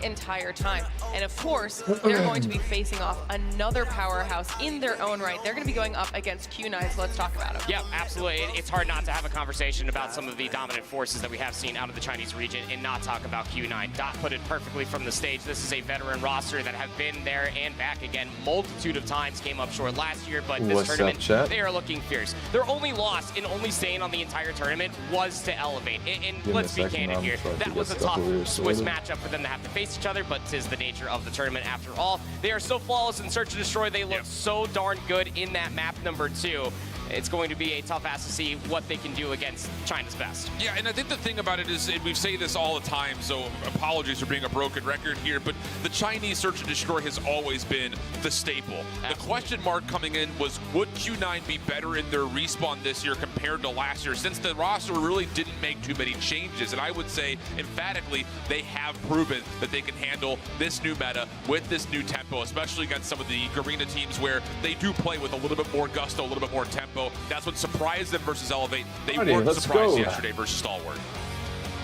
entire time. And of course, they're going to be facing off another powerhouse in their own right. They're going to be going up against Q9, so let's talk about them. Yeah, absolutely. It's hard not to have a conversation about some of the dominant forces that we have seen out of the Chinese region and not talk about Q9. Dot put it perfectly from the stage. This is a veteran roster that have been there and back again multitude of times. Came up short last year, but this tournament, they are looking fierce. Their only loss and only staying on the entire tournament was to Elevate. And let's be candid here, that was a tough Swiss matchup for them to have to face each other, but 'tis the nature of the tournament after all. They are so flawless in Search and Destroy. They look so darn good in that map number 2. It's going to be a tough ask to see what they can do against China's best. Yeah, and I think the thing about it is, and we say this all the time, so apologies for being a broken record here, but the Chinese Search and Destroy has always been the staple. Absolutely. The question mark coming in was, would Q9 be better in their respawn this year compared to last year, since the roster really didn't make too many changes? And I would say, emphatically, they have proven that they can handle this new meta with this new tempo, especially against some of the Garena teams where they do play with a little bit more gusto, a little bit more tempo. That's what surprised them versus Elevate. They weren't surprised yesterday versus Stalwart.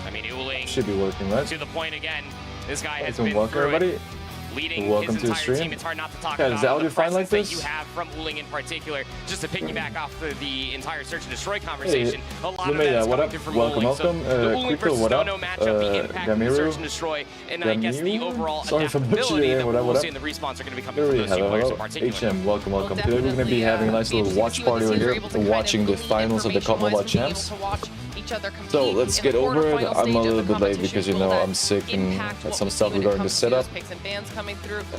I mean, 𝗕𝗲𝗈𝖎𝗑𝗃 should be working, right? to the point again. This guy has been through it, leading his to entire team. It's hard not to talk about the presence like that you have from 𝗲𝗈𝗈 in particular. Just to piggyback off the entire Search and Destroy conversation, a lot of that is coming from 𝗲𝗈𝗈. So the 𝗲𝗈 versus Stono matchup, the impact of the Search and Destroy, and I guess the overall adaptability that we'll see in the respawns are going to be coming from those two players in particular. HM, welcome. Today we're going to be having a nice little watch party over here, watching the finals of the Cup Mobile Champs. So let's get over it. I'm a little bit late because, you know, I'm sick and had some stuff regarding the setup.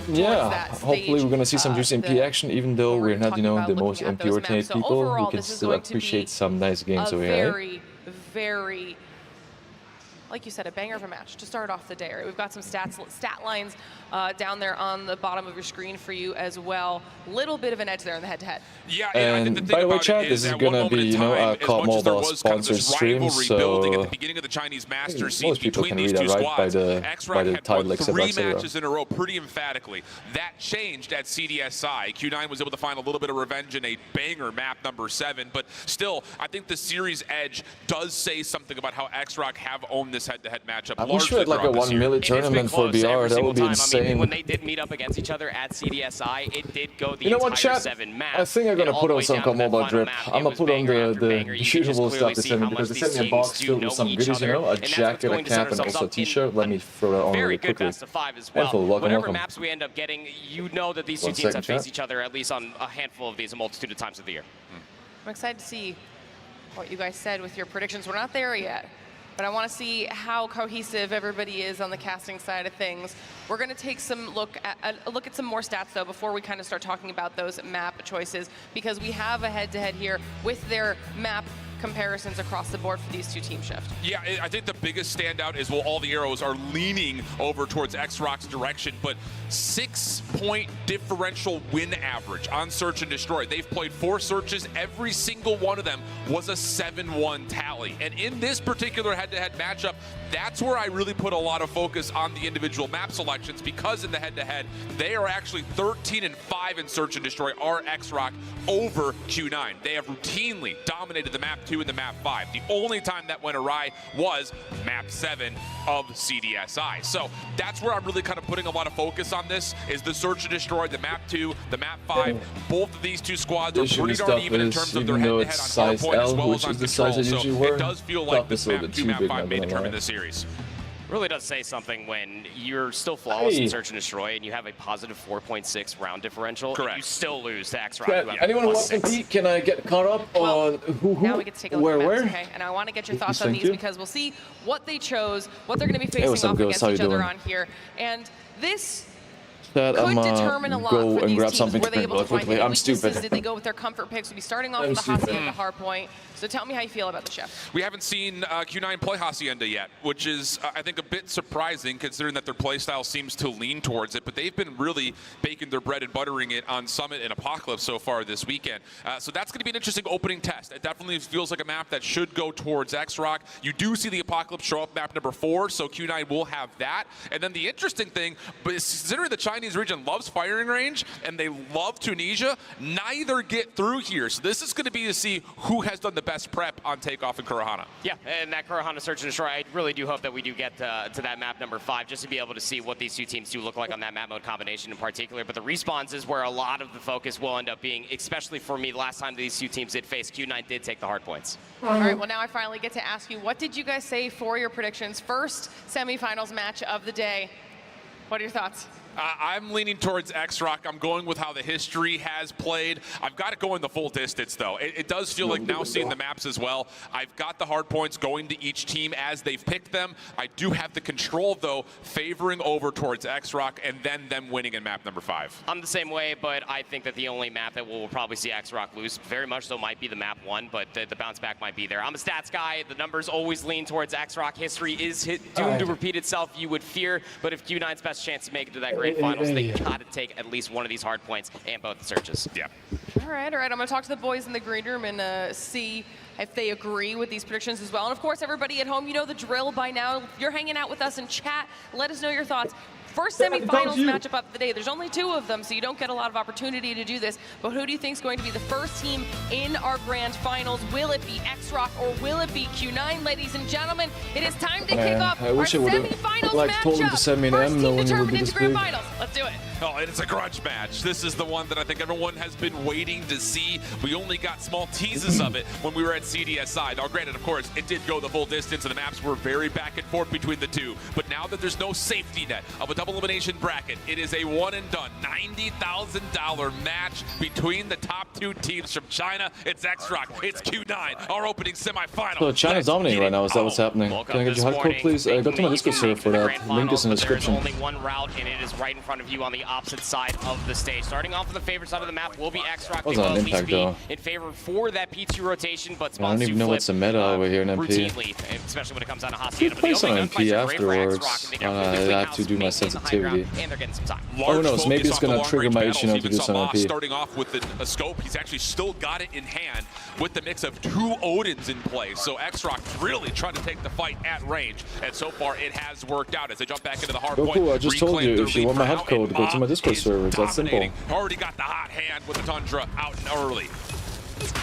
Yeah, hopefully we're gonna see some juicy MP action, even though we're not, you know, the most MP oriented people. We can still appreciate some nice games over here. Very, like you said, a banger of a match to start off the day. Right? We've got some stat lines down there on the bottom of your screen for you as well. Little bit of an edge there in the head-to-head. Yeah, and by the way, chat, this is gonna be, you know, a CoD Mobile sponsored stream, so at the beginning of the Chinese Masters scene most people between can these read two that right squads, by the title, etc. 3 matches in a row pretty emphatically. That changed at CDSI. Q9 was able to find a little bit of revenge in a banger map number 7, but still, I think the series edge does say something about how X-Rock have owned this head-to-head matchup. I wish we had like a 1 million tournament for BR. That would be insane. I mean, when they did meet up against each other at CDSI, it did go the entire 7 map. I think I'm gonna put on some CoD Mobile drip. I'm gonna put on the usual stuff they sent me, because they sent me a box filled with some goodies, you know, a jacket, a cap, and also a t-shirt. Let me throw that on really quickly. Best of 5 as well. Whatever maps we end up getting, you know that these two teams have faced each other at least on a handful of these, a multitude of times of the year. I'm excited to see what you guys said with your predictions. We're not there yet, but I want to see how cohesive everybody is on the casting side of things. We're going to take some look at some more stats, though, before we kind of start talking about those map choices, because we have a head-to-head here with their map comparisons across the board for these two team shift. Yeah, I think the biggest standout is, well, all the arrows are leaning over towards X-Rock's direction, but 6-point differential win average on Search and Destroy. They've played 4 searches. Every single one of them was a 7-1 tally. And in this particular head-to-head matchup, that's where I really put a lot of focus on the individual map selections, because in the head-to-head, they are actually 13-5 in Search and Destroy, are X-Rock, over Q9. They have routinely dominated the map 2 and the map 5. The only time that went awry was map 7 of CDSI. So that's where I'm really kind of putting a lot of focus on this, is the Search and Destroy, the map 2, the map 5. Both of these two squads are pretty darn even in terms of their head-to-head on Hardpoint as well as on Control. So it does feel like this map 2, map 5 may determine this series. Really does say something when you're still flawless in Search and Destroy and you have a positive 4.6 round differential. Correct. And you still lose to X-Rock. Anyone who wants to compete, can I get caught up on who, now we get to take a look at where? Okay, and I want to get your thoughts on these, because we'll see what they chose, what they're going to be facing off against each other on here. And this could determine a lot for these teams. Were they able to find any weaknesses? Did they go with their comfort picks? We'll be starting off with the Hacienda Hardpoint. So tell me how you feel about the shift. We haven't seen Q9 play Hacienda yet, which is, I think, a bit surprising considering that their playstyle seems to lean towards it. But they've been really baking their bread and buttering it on Summit and Apocalypse so far this weekend. So that's going to be an interesting opening test. It definitely feels like a map that should go towards X-Rock. You do see the Apocalypse show up map number 4, so Q9 will have that. And then the interesting thing, but considering the Chinese Chinese region loves firing range, and they love Tunisia. Neither get through here. So this is going to be to see who has done the best prep on Takeoff and Kurahana. Yeah, and that Kurahana Search and Destroy, I really do hope that we do get to that map number 5, just to be able to see what these two teams do look like on that map mode combination in particular. But the respawns is where a lot of the focus will end up being, especially for me. Last time these two teams did face, Q9 did take the hard points. All right, well, now I finally get to ask you, what did you guys say for your predictions? First semifinals match of the day. What are your thoughts? I'm leaning towards 𝗕𝗏. I'm going with how the history has played. I've got it going the full distance, though. It does feel like now seeing the maps as well. I've got the hard points going to each team as they've picked them. I do have the control, though, favoring over towards 𝗕𝗏 and then them winning in map number 5. I'm the same way, but I think that the only map that we'll probably see 𝗕𝗏 lose very much so might be the map 1, but the bounce back might be there. I'm a stats guy. The numbers always lean towards 𝗕𝗏. History is doomed to repeat itself, you would fear, but if Q9's best chance to make it to that great finals, they got to take at least one of these hard points and both the searches. Yeah. All right. I'm going to talk to the boys in the green room and see if they agree with these predictions as well. And of course, everybody at home, you know the drill by now. If you're hanging out with us in chat, let us know your thoughts. First semifinals matchup of the day. There's only 2 of them, so you don't get a lot of opportunity to do this. But who do you think is going to be the first team in our grand finals? Will it be 𝗕𝗏 or will it be Q9? Ladies and gentlemen, it is time to kick off our semifinals told him to send me an First M, team knowing it would determined be into this grand big. finals. Let's do it. Oh, and it's a grudge match. This is the one that I think everyone has been waiting to see. We only got small teases of it when we were at CDSI. Now, granted, of course, it did go the full distance, and the maps were very back and forth between the two. But now that there's no safety net of a double elimination bracket, it is a one-and-done $90,000 match between the top 2 teams from China. It's 𝗕𝗏. It's Q9, our opening semifinal. So China's dominating right now. Is that what's happening? Can I get your hardcore, please? Go to my Discord server for that. Link is in the description. There's only one route, and it is right in front of you on the opposite side of the stage. Starting off with the favorite side of the map will be 𝗕𝗏. They will at least be in favor for that P2 rotation, but I don't even know what's the meta over here in MP. Routinely, especially when it comes down to Hacienda. Play some MP afterwards. I have to do my sensitivity. And they're getting some time. Who knows? Maybe it's going to trigger my Ichino to do some MP. Starting off with a scope, he's actually still got it in hand with the mix of 2 Odins in play. So 𝗕𝗏 really trying to take the fight at range, and so far it has worked out as they jump back into the hard point. Cool. I just told you, if you want my hard code, go to my Discord server. It's that simple. Already got the hot hand with the Tundra out and early.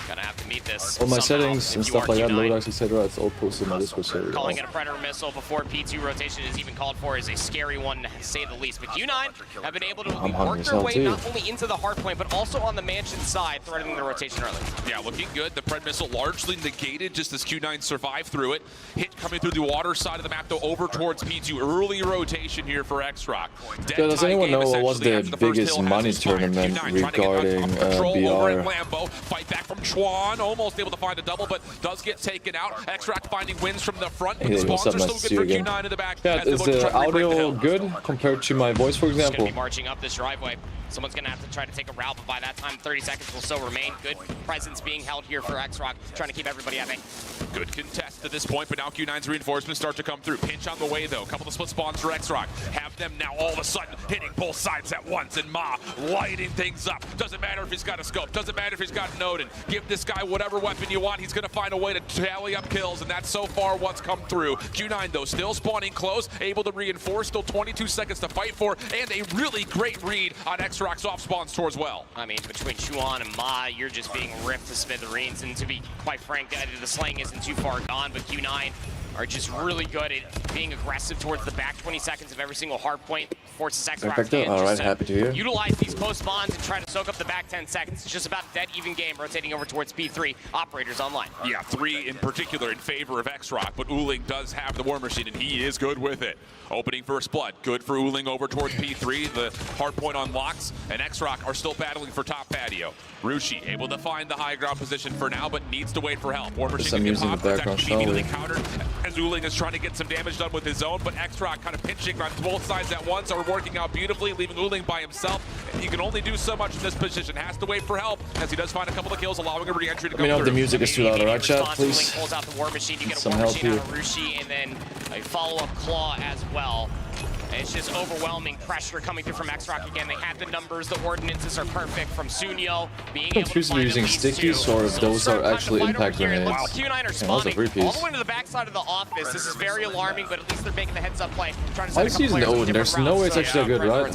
Gonna have to meet this. All my settings and stuff like that, loadouts, etc. It's all posted in my Discord server. Calling it a Predator missile before P2 rotation is even called for is a scary one, to say the least. But Q9 have been able to work their way not only into the hard point, but also on the mansion side, threatening the rotation early. Yeah, looking good. The Pred missile largely negated just as Q9 survived through it. Hit coming through the water side of the map, though, over towards P2. Early rotation here for 𝗕𝗏. Does anyone know what was the biggest money tournament regarding BR? Fight back from Chuan, almost able to find a double, but does get taken out. 𝗕𝗏 finding wins from the front, but the spawns are still good for Q9 in the back. Yeah, is the audio good compared to my voice, for example? Going to be marching up this driveway. Someone's going to have to try to take a route, but by that time, 30 seconds will still remain. Good presence being held here for 𝗕𝗏, trying to keep everybody at bay. Good contest to this point, but now Q9's reinforcements start to come through. Pinch on the way, though. A couple of split spawns for 𝗕𝗏. Have them now all of a sudden hitting both sides at once, and 𝗵𝗏 lighting things up. Doesn't matter if he's got a scope. Doesn't matter if he's got an Odin. Give this guy whatever weapon you want. He's going to find a way to tally up kills, and that's so far what's come through. Q9, though, still spawning close, able to reinforce. Still 22 seconds to fight for, and a really great read on 𝗕𝗏's off spawns towards well. I mean, between Chuan and 𝗵𝗏, you're just being ripped to smithereens, and to be quite frank, the slaying isn't too far gone, but Q9 are just really good at being aggressive towards the back 20 seconds of every single hard point. Forces 𝗕𝗏 to utilize these post spawns and try to soak up the back 10 seconds. It's just about a dead even game, rotating over towards P3. Operators online. Yeah, 3 in particular in favor of 𝗕𝗏, but 𝗲𝗏 does have the War Machine, and he is good with it. Opening first blood, good for 𝗲𝗏 over towards P3. The hard point unlocks, and 𝗕𝗏 are still battling for top patio. 𝗵𝗏 able to find the high ground position for now, but needs to wait for help. War Machine can get hot, protect, immediately countered, as 𝗲𝗏 is trying to get some damage done with his own, but 𝗕𝗏 kind of pinching on both sides at once are working out beautifully, leaving 𝗲𝗏 by himself. And he can only do so much in this position. Has to wait for help, as he does find a couple of kills, allowing a re-entry to come through. Let me know if the music is too loud, alright, chat, please? Pulls out the War Machine. You get a Some War help Machine here. out of 𝗵𝗏, and then a follow-up claw as well. And vicious, overwhelming pressure coming through from 𝗕𝗏 again. They have the numbers, the ordinances are perfect from 𝗕𝗏 being able to confused find using at least stickies two. or if those are actually impact grenades. Wow, Q9 are spawning all the way to the backside of the office. This is very alarming, but at least they're making the heads-up play. Trying to I send a see couple players Odin. in There's different no way routes, it's actually a good run.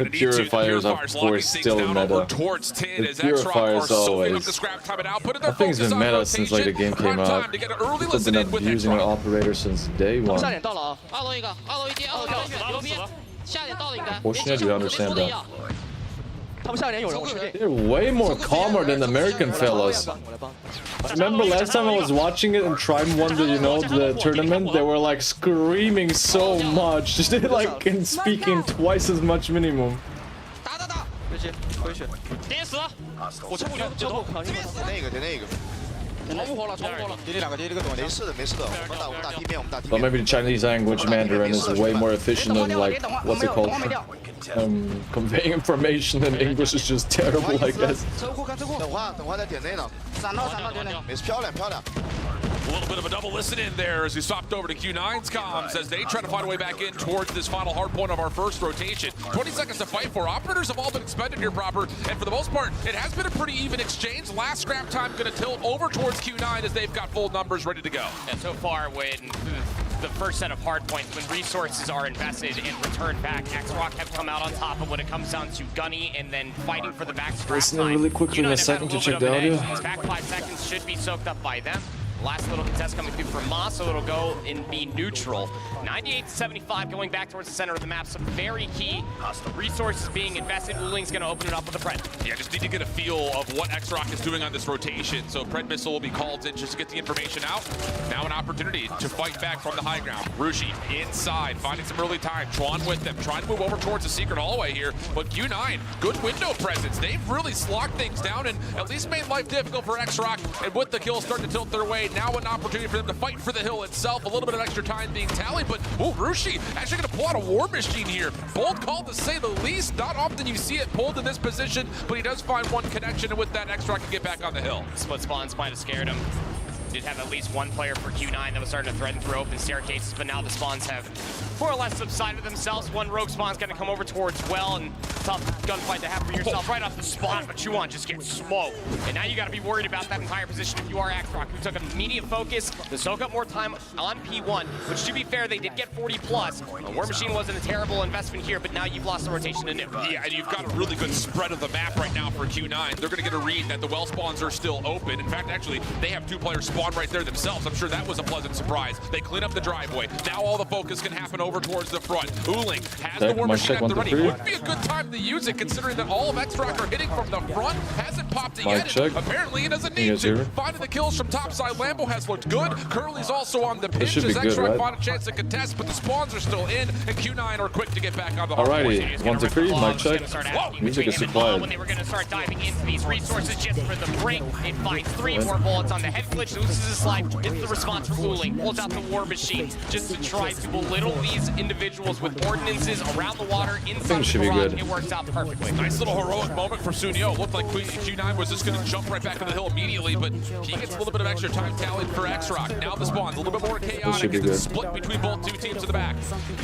The Purifiers, of course, still meta. Towards 10 The as 𝗕𝗏 Purifiers are soaking up always. the scrap time and output, and I think it's been meta since like the game came out. Time to get an early People have listen been in with using an 𝗕𝗏. operator since day one. 下点到了啊，2楼一个，2楼一滴，2楼一个，右边，下点到了应该。 Fortunately, you understand that. 他们下点有人，我确定。 They're way more calmer than American fellas. Remember last time I was watching it and 𝗵𝗏 won the, you know, the tournament, they were like screaming so much, just like and speaking twice as much minimum. 打打打，回去回去，点死了，我撤不了，撤不了，那个，那个。 超不活了，超不活了。敌两个，敌这个懂，没事的，没事的。我们打地面，我们打地 But 面。 maybe the Chinese language Mandarin is way more efficient than like what's it called? Conveying information in English is just terrible, I guess. 车库看车库，等会在点内呢。闪到点内，没事，漂亮。 A little bit of a double listen in there as we swapped over to Q9's comms as they try to find a way back in towards this final hard point of our first rotation. 20 seconds to fight for. Operators have all been expended here proper, and for the most part, it has been a pretty even exchange. Last scrap time going to tilt over towards Q9 as they've got full numbers ready to go. And so far, when the first set of hard points, when resources are invested and returned back, 𝗕𝗏 have come out on top of when it comes down to 𝗵𝗵𝗆 and then fighting for the back scrap Listening time. really quickly in a second to check the audio. These back 5 seconds should be soaked up by them. Last little contest coming through from 𝗲, so it'll go and be neutral. 98-75 going back towards the center of the map. Some very key resources being invested. 𝗬𝗔𝗆's going to open it up with a Pred. Yeah, just need to get a feel of what 𝗕𝗏 is doing on this rotation. So Pred Missile will be called in just to get the information out. Now an opportunity to fight back from the high ground. 𝗵𝗔𝗆 inside, finding some early time. 𝗺🏀with them, trying to move over towards the secret hallway here. But Q9, good window presence. They've really slogged things down and at least made life difficult for 𝗕𝗏. And with the kills starting to tilt their way, now an opportunity for them to fight for the hill itself. A little bit of extra time being tallied, but 𝗵𝗏𝗆 actually going to pull out a war machine here. Bold call to say the least. Not often you see it pulled in this position, but he does find one connection, and with that, 𝗕𝗏 can get back on the hill. Split spawns might have scared him. Did have at least one player for Q9 that was starting to threaten through open staircases, but now the spawns have more or less subsided themselves. One rogue spawn's going to come over towards 𝗁, and tough gunfight to have for yourself right off the spot, but 𝗎𝗏 just gets smoked. And now you got to be worried about that entire position if you are 𝗕𝗏, who took an immediate focus to soak up more time on P1, which to be fair, they did get 40 plus. War Machine wasn't a terrible investment here, but now you've lost the rotation to new. Yeah, and you've got a really good spread of the map right now for Q9. They're going to get a read that the well spawns are still open. In fact, actually, they have 2 players spawn right there themselves. I'm sure that was a pleasant surprise. They clean up the driveway. Now all the focus can happen over towards the front. 𝗬𝗔𝗆 has the war machine at the ready. Wouldn't be a good time to use it considering that all of 𝗕𝗏 are hitting from the front. Hasn't popped it yet. Apparently he doesn't need to. Finding the kills from topside. 𝗵𝗏𝗆 has looked good. Kurahana's also on the pitch as 𝗕𝗏 find a chance to contest, but the spawns are still in, and Q9 are quick to get back on the hard point. Alrighty, 1 to 3, mic check. Music is supplied. When they were going to start diving into these resources just for the break, it finds 3 more bullets on the head glitch, loses his life. It's the response from 𝗬𝗔𝗆, pulls out the war machine just to try to belittle these individuals with ordinances around the water inside the garage. It works out perfectly. Nice little heroic moment for 𝗕𝗏. Looked like Q9 was just going to jump right back on the hill immediately, but he gets a little bit of extra time tallied for 𝗕𝗏. Now the spawns a little bit more chaotic. It's split between both 2 teams in the back.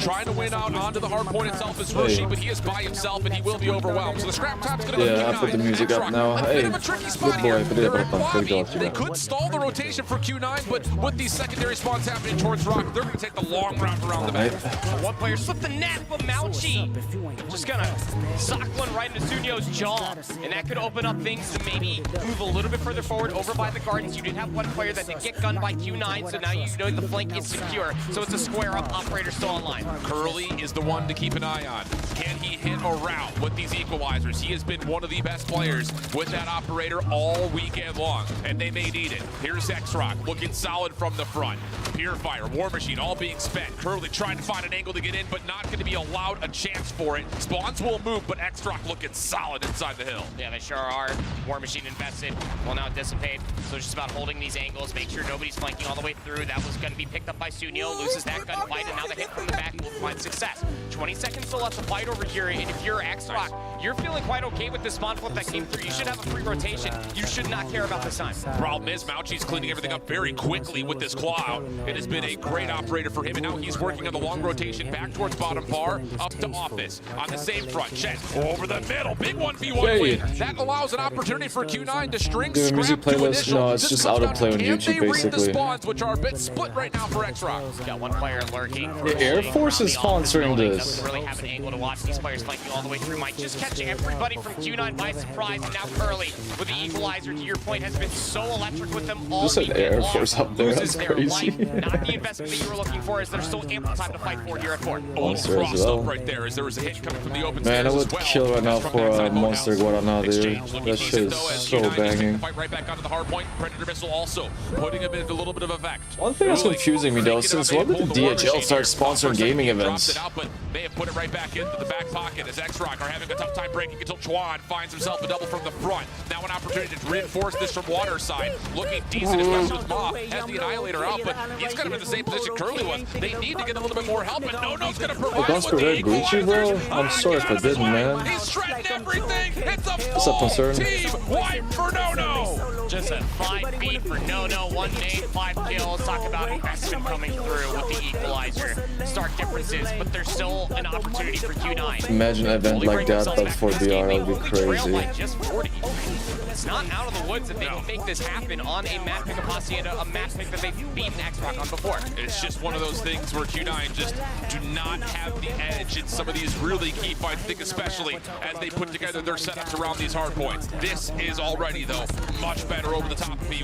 Trying to win out onto the hard point itself is 𝗵𝗏𝗆, but he is by himself and he will be overwhelmed. So the scrap time's going to go to Q9. I put the music up now. A bit of a tricky spot here. They're in lobby. They could stall the rotation for Q9, but with these secondary spawns happening towards Rock, they're going to take the long route around the back. One player slipped the net, but 𝗵𝗏𝗆 just gonna sock one right into 𝗕𝗏's jaw, and that could open up things to maybe move a little bit further forward over by the gardens. You did have one player that did get gunned by Q9, so now you know the flank is secure, so it's a square up. Operator still online. Kurahana is the one to keep an eye on. Can he hit a route with these equalizers? He has been one of the best players with that operator all weekend long, and they may need it. Here's 𝗕𝗏 looking solid from the front. Purifier, War Machine all being spent. Kurahana trying to find an angle to get in, but not going to be allowed a chance for it. Spawns will move, but 𝗕𝗏 looking solid inside the hill. Yeah, they sure are. War Machine invested will now dissipate. So it's just about holding these angles, make sure nobody's flanking all the way through. That was going to be picked up by 𝗕𝗏, loses that gunfight, and now the hit from the back will find success. 20 seconds still left to fight over here, and if you're 𝗕𝗏𝗏, you're feeling quite okay with the spawn flip that came through. You should have a free rotation. You should not care about this time. Problem is, 𝗵𝗔𝖆's cleaning everything up very quickly with this claw out. It has been a great operator for him, and now he's working on the long rotation back towards bottom bar, up to office. On the same front, Chen over the middle. Big 1v1 win. That allows an opportunity for Q9 to string Dude, music scrap to playlist? initial. No, it's just autoplay on YouTube, the basically. spawns, which are a bit split right now for 𝗕𝗏𝗏. Got one player lurking. The Air Force is sponsoring this. Doesn't really have an angle to watch these players fighting all the way through. Might just catch everybody from Q9 by surprise, and now 𝗕𝗏𝗏 with the equalizer, to your point, has been so electric with them all. Just an Air Force up there, Loses that's their crazy. life. Not the investment that you were looking for, as there's still ample time to fight for here at Fort. Monster as well. Right there, as there was a hit coming from the open Man, I stairs would as well. kill right now for Monster Kurahana, dude. That shit is so banging. Fight right back onto the hard point. Predator missile also putting him in a little bit of effect. One thing that's confusing me though, since when did the DHL start sponsoring gaming events? But they have put it right back into the back pocket as 𝗕𝗏𝗏 are having a tough time breaking until 𝗕𝗏𝗏 finds himself a double from the front. Now an opportunity to reinforce this from water side. Looking decent, especially with 𝗵𝗏 has the Annihilator out, but he's kind of in the same position Kurahana was. They need to get a little bit more help, but 𝗏𝗏's going to provide with the 𝗵𝗏𝗏𝗏, bro? equalizers. I'm sorry if I didn't, man. He's shredding everything. It's a What's up, concern? team wipe for 𝗏𝗏. Just a 5 feet for 𝗏𝗏, 1 nade, 5 kills. Talk about investment coming through with the equalizer. Stark differences, but there's still an opportunity for Q9. Imagine an event like that, but for VR, that would be crazy. Just 40. It's not out of the woods that they can make this happen on a map pick of Hacienda, a map pick that they've beaten 𝗕𝗏𝗏 on before. It's just one of those things where Q9 just do not have the edge in some of these really key fights, I think especially as they put together their setups around these hard points. This is already, though, much better over the top of 𝗵𝗏.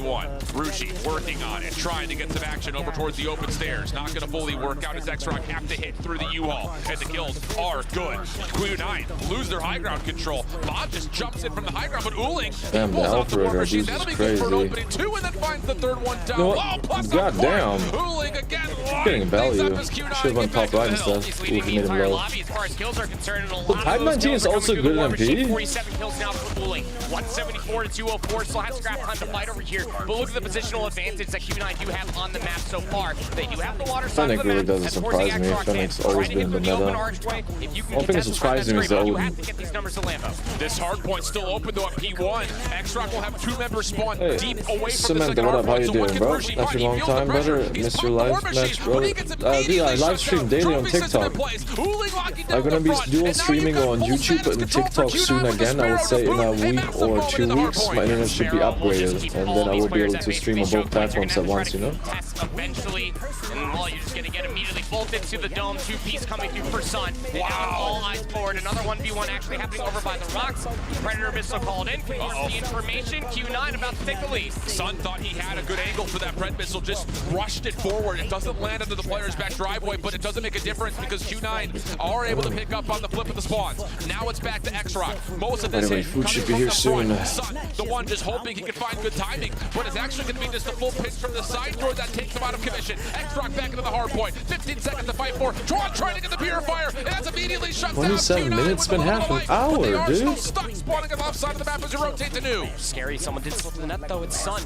𝗵𝗏𝗆 working on it, trying to get some action over towards the open stairs. Not going to fully work out as 𝗕𝗏𝗏 have to hit through the U-Haul, and the kills are good. Q9 lose their high ground control. 𝗵𝗏 just jumps in from the high ground, but 𝗵𝗏𝗆 Damn, the pulls out the war operator, machine. this That'll is be good for an crazy. opening 2, and then finds the third one down. You know what? Oh, plus God a damn. point. 𝗵𝗏𝗆 again. Getting value. Things up as Q9 Should've went get top back right to the hill. instead. He's Ooh, leading he the made him entire low. lobby as far as kills are concerned, and a lot Well, of Type those 19 is kills are also coming through good the in war machine. MP. 47 kills now for 𝗵𝗏𝗆. 174 to 204, still has scrap time to fight over here. But look at the positional advantage that Q9 do have on the map so far. They do have the water side Fennec of the really map. doesn't As forcing surprise me. 𝗕𝗏𝗏 Fennec's can always try to been get in through the open meta. archway. If you can One thing that contest the surprised me is front, the you Odin. have to get these numbers to 𝗵𝗏𝗏. This hard point still open though at 𝗵𝗏. 𝗕𝗏𝗏 will have 2 members spawn Hey, deep away from the Samantha, second what hard up? How point. you So doing, what can bro? 𝗵𝗏𝗏 After a find? long He feels time, the brother. pressure. He's Missed spun your the war live machine, match, but bro. he gets Dude, I immediately live shut stream down. daily on Trophy system in TikTok. place. 𝗏𝗏𝗆 locking down I'm gonna the be front. dual And now streaming you've got on full YouTube status and control for TikTok Q9 soon with the again. I would Sparrow, say the in a boot, and week that's the or moment 2 of the hard weeks. point. My internet should be Sparrow will just upgraded, keep and all then I these will be players able at to bay. stream They on show both points. You're platforms gonna at have to once, you know? try to contest eventually, and well, you're just gonna get immediately bolted to the dome. 2-piece coming through for Sun. They have all eyes forward. Another 1v1 actually happening over by the rocks. Predator missile called in. The information. Q9 about to take the lead. Sun thought he had a good angle for that Pred missile, just rushed it forward. It doesn't land into the player's back driveway, but it doesn't make a difference because Q9 are able to pick up on the flip of the spawns. Now it's back to 𝗕𝗏𝗏. Most of this Anyway, hit food coming should be from here the soon. front. Sun, the one just hoping he can find good timing, but it's actually going to be just a full pinch from the side throw that takes him out of commission. 𝗕𝗏𝗏 back into the hard point. 15 seconds to fight for. 𝗕𝗏 trying to get the purifier, and that's immediately shut down. 27 Q9 minutes, with a been little half an life, but they hour, are still dude. stuck spawning on the left side of the map as you rotate to new. Scary, someone did slip to the net though, it's Sun.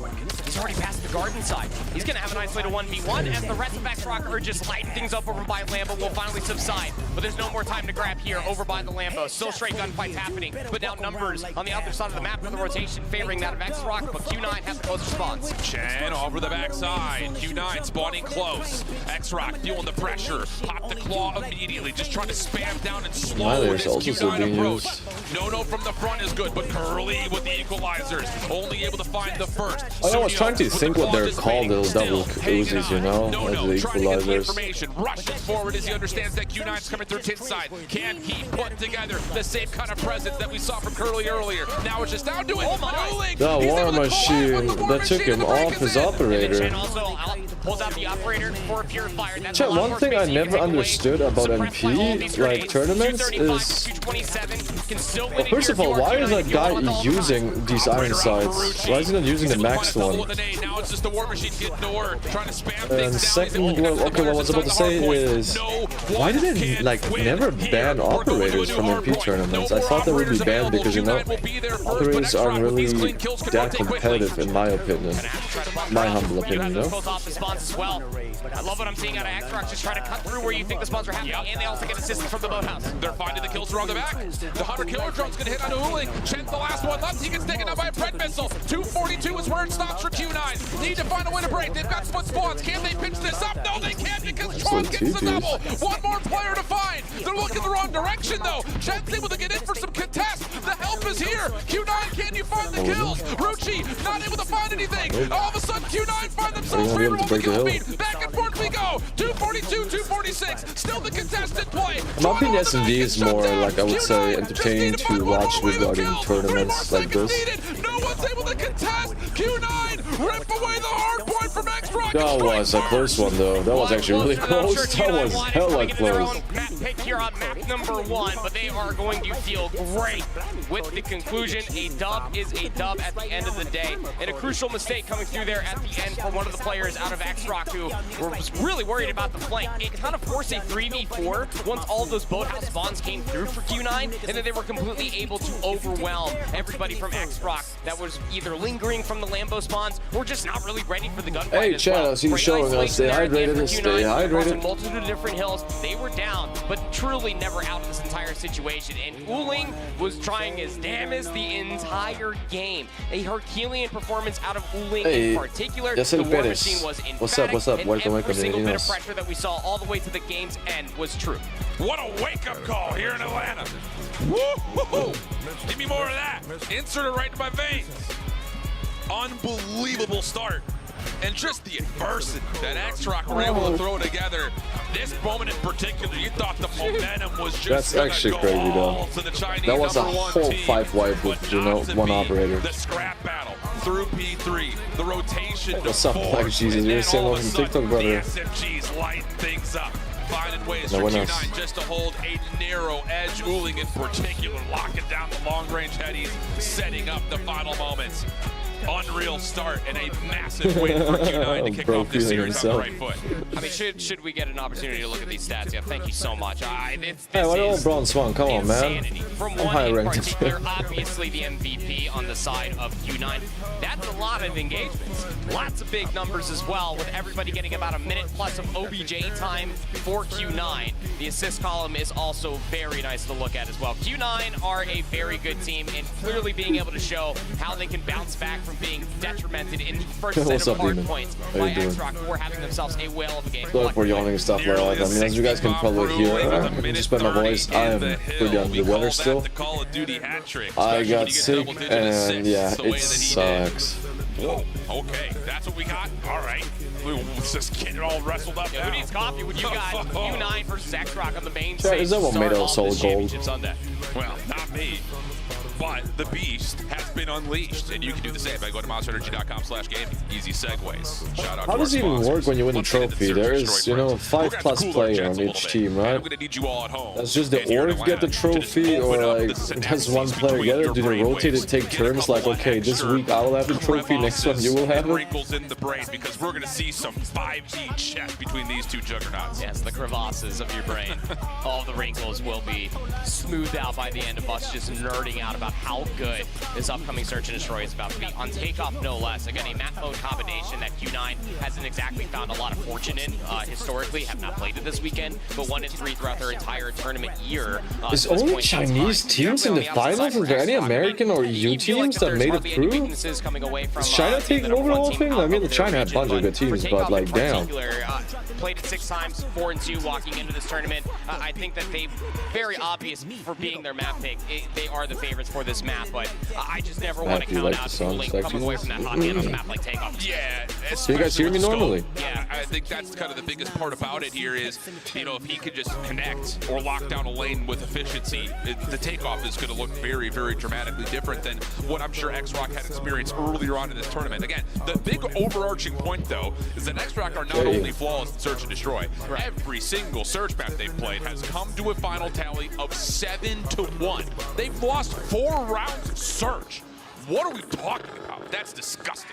He's already past the garden side. He's gonna have an isolated 1v1 as the rest of 𝗕𝗏𝗏 are just lighting things up over by 𝗵𝗏𝗏 will finally subside. But there's no more time to grab here over by the 𝗵𝗏𝗏. Still straight gunfights happening, but now numbers on the other side of the map with the rotation favoring that of 𝗕𝗏𝗏, but Q9 has the close response. Chen over the backside. Q9 spawning close. 𝗕𝗏𝗏 feeling the pressure. Pop the claw immediately. Just trying to spam down and slow There's his also still Q9 being approach. used. 𝗏𝗏 from the front is good, but Kurahana with the equalizers. Only able to find the first. I was trying to with think the what they're claw called, those dissipating. double Still hanging Uzis, you on. know, 𝗏𝗏 as the trying to get the equalizers. information. Rushes forward as he understands that Q9's coming through tin side. Can he put together the same kind of presence that we saw from Kurahana earlier? Now it's just down to it. The war machine that took him off his operator. Chen also pulls out the operator for a purifier. That's Chat, a lot one more thing I space you can never take away. understood about Suppressed by all these MP, like grenades. tournaments, 235 is... to 227 can still win Well, it first here of if all, you are why is Q9 that if you want guy to call using these iron sights? Why is he not using the maxed one? Now it's just the war machine getting to work, trying to spam And things down. second, He's well, okay, what I was about to say is, why did it like never ban operators from MP tournaments? I thought they would be banned because, you know, operators aren't really that competitive in my opinion. My humble opinion, you know? Both off the spawns as well. I love what I'm seeing out of 𝗕𝗏𝗏, just trying to cut through where you think the spawns are happening, and they also get assistance from the boathouse. They're finding the kills around the back. The Hunter Killer drone's gonna hit on 𝗬𝗕. Chen's the last one left. He gets taken out by a Pred missile. 242 is where it stops for Q9. Need to find a way to break. They've got split spawns. Can they pitch this up? No, they can't because Tron gets the double. One more player to find. They're looking the wrong direction though. Chen's able to get in for some contest. The help is here. Q9, can you find the kills? 𝗵𝗵𝗆𝗆 not able to find anything. All of a sudden, Q9 find themselves favorable to kill feed. Back and forth we go. 242, 246. Still the contested play. My opinion, S&D is more like, I would say, entertaining to watch regarding tournaments like this. No one's able to contest. Q9 rip away the hard point from 𝗕𝗏𝗏. That was a close one though. That was actually really close. That was hella close. Map pick here on map number 1, but they are going to feel great with the conclusion. A dub is a dub at the end of the day, and a crucial mistake coming through there at the end for one of the players out of 𝗕𝗏𝗏, who was really worried about the flank. It kind of forced a 3v4 once all of those boathouse spawns came through for Q9, and then they were completely able to overwhelm everybody from 𝗕𝗏𝗏 that was either lingering from the Lambo spawns or just not really ready for the gunfight. Hey, Chad, he's showing us. Stay hydrated and stay hydrated. Multitude of different hills. They were down, but truly never out of this entire situation. And 𝗬𝗕 was trying his damnest the entire game. A Herculean performance out of 𝗬𝗕 in particular. The War Machine was emphatic. What's up? What's up? And Welcome. every single bit of pressure that we saw all the way to the game's end was true. What a wake-up call here in Atlanta. Woo-hoo-hoo. Give me more of that. Insert it right into my veins. Unbelievable start. And just the adversity that 𝗕𝗏𝗏 were able to throw together. This moment in particular, you thought the momentum was just That's actually crazy though. That was a whole 5-wipe with, you know, one operator. The scrap battle through P3, the rotation. What's up, Black Jesus? You're saying on TikTok, brother. The SMGs lighting things up. Finding ways for Q9 just to hold a narrow edge. 𝗬𝗕 in particular, locking down the long-range headies, setting up the final moments. Unreal start and a massive win for Q9 to kick off this series on the right foot. I mean, should we get an opportunity to look at these stats? Yeah, thank you so much. Hey, what about Bronze One? Come on, man. From I'm one high in ranked. particular, obviously the MVP on the side of Q9. That's a lot of engagements. Lots of big numbers as well, with everybody getting about a minute plus of OBJ time for Q9. The assist column is also very nice to look at as well. Q9 are a very good team, and clearly being able to show how they can bounce back from being detrimented in the first set of hard points by 𝗕𝗏𝗏 before having themselves a whale of a game. Sorry for yawning and stuff like that. I mean, as you guys can probably hear, just by my voice, I am pretty under the weather still. I got sick, and yeah, it sucks. Whoa, okay, that's what we got? All right. Let's just get it all wrestled up now. Who needs coffee when you got Q9 versus 𝗕𝗏𝗏 on the main stage? Is that what made us solid gold? Well, not me. But the beast has been unleashed, and you can do the same by going to monsterenergy.com/gaming. Easy segues. Shout out. How does it even work when you win a trophy? There is, you know, 5+ players on each team, right? I'm gonna need you all at home. Does just the org get the trophy, or like does one player get it? Do they rotate it, take turns? Like, okay, this week I will have the trophy, next one you will have it. Wrinkles in the brain because we're gonna see some 5G chess between these two juggernauts. Yes, the crevasses of your brain. All the wrinkles will be smoothed out by the end of us just nerding out about how good this upcoming Search and Destroy is about to be. On Takeoff, no less. Again, a map mode combination that Q9 hasn't exactly found a lot of fortune in historically, have not played it this weekend, but 1-3 throughout their entire tournament year. There's only Chinese teams in the finals? Is there any American or EU teams that made it through? Is China taking over the whole thing? I mean, China had a bunch of good teams, but like, damn. Played it 6 times, 4-2 walking into this tournament. I think that they, very obvious for being their map pick, they are the favorites for this map, but I just never want to count out 𝗬𝗕 coming away from that hot hand on a map like Takeoff. Yeah. Can you guys hear me normally? Yeah, I think that's kind of the biggest part about it here is, you know, if he could just connect or lock down a lane with efficiency, the Takeoff is going to look very, very dramatically different than what I'm sure 𝗕𝗏𝗏 had experienced earlier on in this tournament. Again, the big overarching point, though, is that 𝗕𝗏𝗏 are not only flawless in Search and Destroy. Right. Every single Search map they've played has come to a final tally of 7-1. They've lost 4 rounds of Search. What are we talking about? That's disgusting.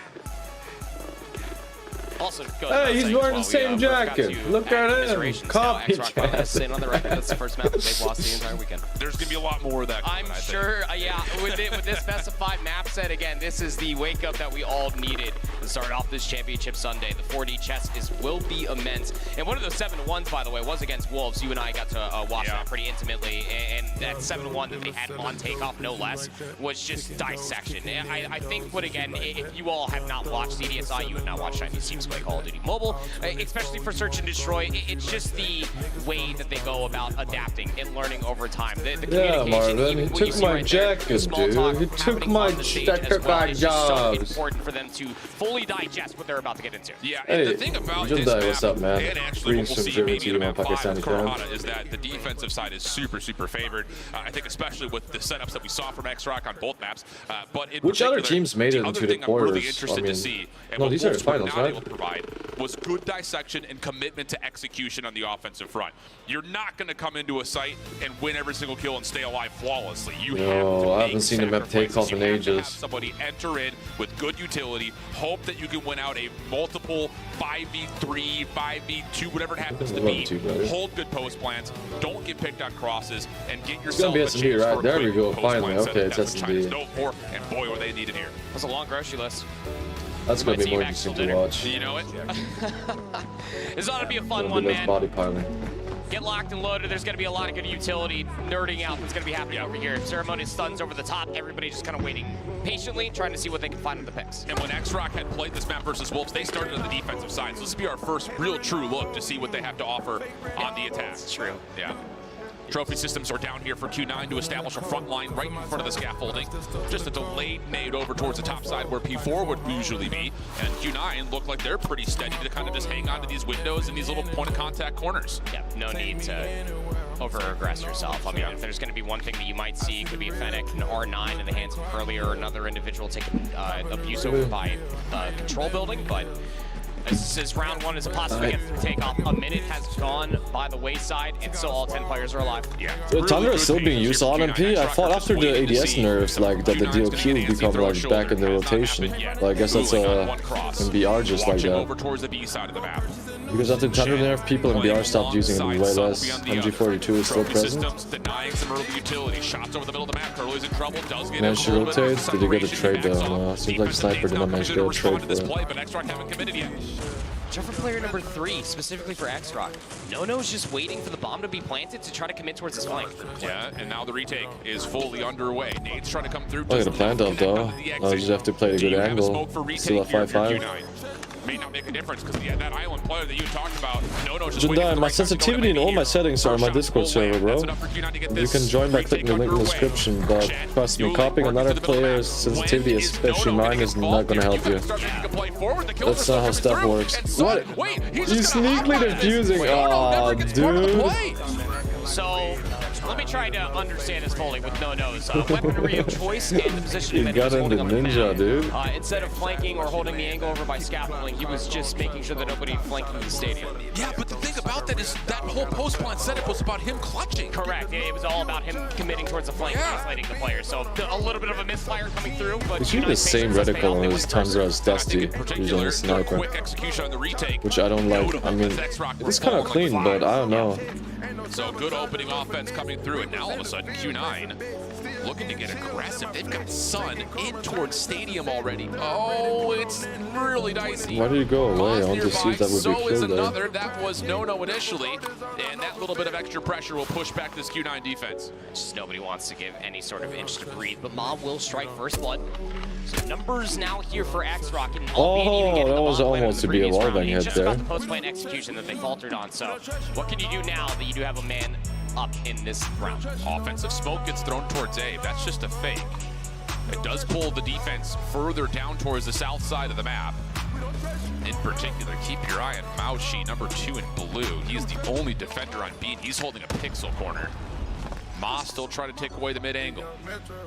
Also, hey, he's wearing the same jacket. Look at him. Copycat. On the record, that's the first map that they've lost the entire weekend. There's going to be a lot more of that. I'm sure, yeah, with this specified map set, again, this is the wake-up that we all needed to start off this championship Sunday. The 4D chess will be immense. And one of those 7-1s, by the way, was against Wolves. You and I got to watch that pretty intimately. And that 7-1 that they had on Takeoff, no less, was just dissection. And I think, but again, if you all have not watched CDSI, you have not watched Chinese teams play Call of Duty Mobile, especially for Search and Destroy, it's just the way that they go about adapting and learning over time. The Yeah, Marvin, he took my jacket, dude. He took my jacket back jobs. It's important for them to fully digest what they're about to get into. Yeah, and the thing about this map, what's up, man? and actually what we'll see maybe in map 5 with Kurahana is that the defensive side is super favored. I think especially with the setups that we saw from X-Rock on both maps. But in which other teams made it into the quarters? I'm really interested to see, and no, what these are Wolves were finals, not right? able to provide was good dissection and commitment to execution on the offensive front. You're not going to come into a site and win every single kill and stay alive flawlessly. You have to I haven't seen the map Takeoff in ages. have somebody enter in with good utility, hope that you can win out a multiple 5v3, 5v2, whatever it happens to be. Hold good post plans, don't get picked on crosses, and get yourself a chance S&D, right? for There we go, post finally. plan Okay, set. it's That's what China's S&D. known for, and boy, were they needed here. That's a long grocery list. That's going to be more interesting to watch. You know it? This ought to be a fun It'll one, be less man. body piling. Get locked and loaded. There's going to be a lot of good utility nerding out that's going to be happening over here. Ceremony stuns over the top. Everybody just kind of waiting patiently, trying to see what they can find in the picks. And when X-Rock had played this map versus Wolves, they started on the defensive side. So this will be our first real true look to see what they have to offer on the attack. That's true. Yeah. Trophy systems are down here for Q9 to establish a front line right in front of the scaffolding. Just a delayed nade over towards the top side where P4 would usually be. And Q9 look like they're pretty steady to kind of just hang on to these windows and these little point of contact corners. Yeah, no need to over-aggress yourself. I mean, if there's going to be one thing that you might see, it could be a Fennec, an R9 in the hands of 𝗵𝗲𝗎 or another individual taking abuse over by control building, but this is round one as a possible against Takeoff. A minute has gone by the wayside, and still all 10 players are alive. Yeah. Thunder is still being used on MP. I thought after the ADS nerfs, like that the DOQ would become like back in the rotation. But I guess that's in BR just like that. Over towards the B side of the map. Because after Thunder nerf, people in BR stopped using it way less. MG42 is still present. Denying some early utility. Shots over the middle of the map. 𝗕𝗲𝗎's in trouble. Does get Managed to rotate. Did they get a trade though? No, seems like Sniper did not manage to get a trade for it. But X-Rock haven't committed yet. Jumper player number 3, specifically for X-Rock. NoNo's just waiting for the bomb to be planted to try to commit towards his flank. Yeah, and now the retake is fully underway. Nade's trying to come through. I got a plant up though. I just have to play a good angle. Still at 5-5. May not make a difference because that island player that you talked about, NoNo's just Jedi, my sensitivity and all my settings are on my Discord server, bro. You can join by clicking the link in the description, but trust me, copying another player's sensitivity, especially mine, is not gonna help you. That's not how stuff works. What? He's sneakily defusing. Aw, dude. So, let me try to understand this fully with NoNo's weaponry of choice and the position He got into ninja, dude. Instead of flanking or holding the angle over by scaffolding, he was just making sure that nobody flanking the stadium. Yeah, but the thing about that is that whole post plan setup was about him clutching. Correct. It was all about him committing towards the flank, isolating the player. So a little bit of a misfire coming through, but He's using the same reticle as Tundra as Dusty, using a sniper, which I don't like. I mean, it's kind of clean, but I don't know. So good opening offense coming through, and now all of a sudden Q9 looking to get aggressive. They've got Sun in towards Stadium already. Oh, it's really dicey. Why did he go away? I want to see if that would be is killed there. another. That was NoNo initially, and that little bit of extra pressure will push back this Q9 defense. Just nobody wants to give any sort of inch to breathe, but 𝗵𝗲 will strike first blood. So numbers now here for X-Rock. Oh, that was almost to be a wallbang hit just there. about the post-plan execution that they faltered on. So what can you do now that you do have a man up in this round? Offensive smoke gets thrown towards 𝗵𝗲𝗆. That's just a fake. It does pull the defense further down towards the south side of the map. In particular, keep your eye on 𝗵𝗲𝗆, number 2 in blue. He's the only defender on beat. He's holding a pixel corner. 𝗵𝗲 still trying to take away the mid-angle.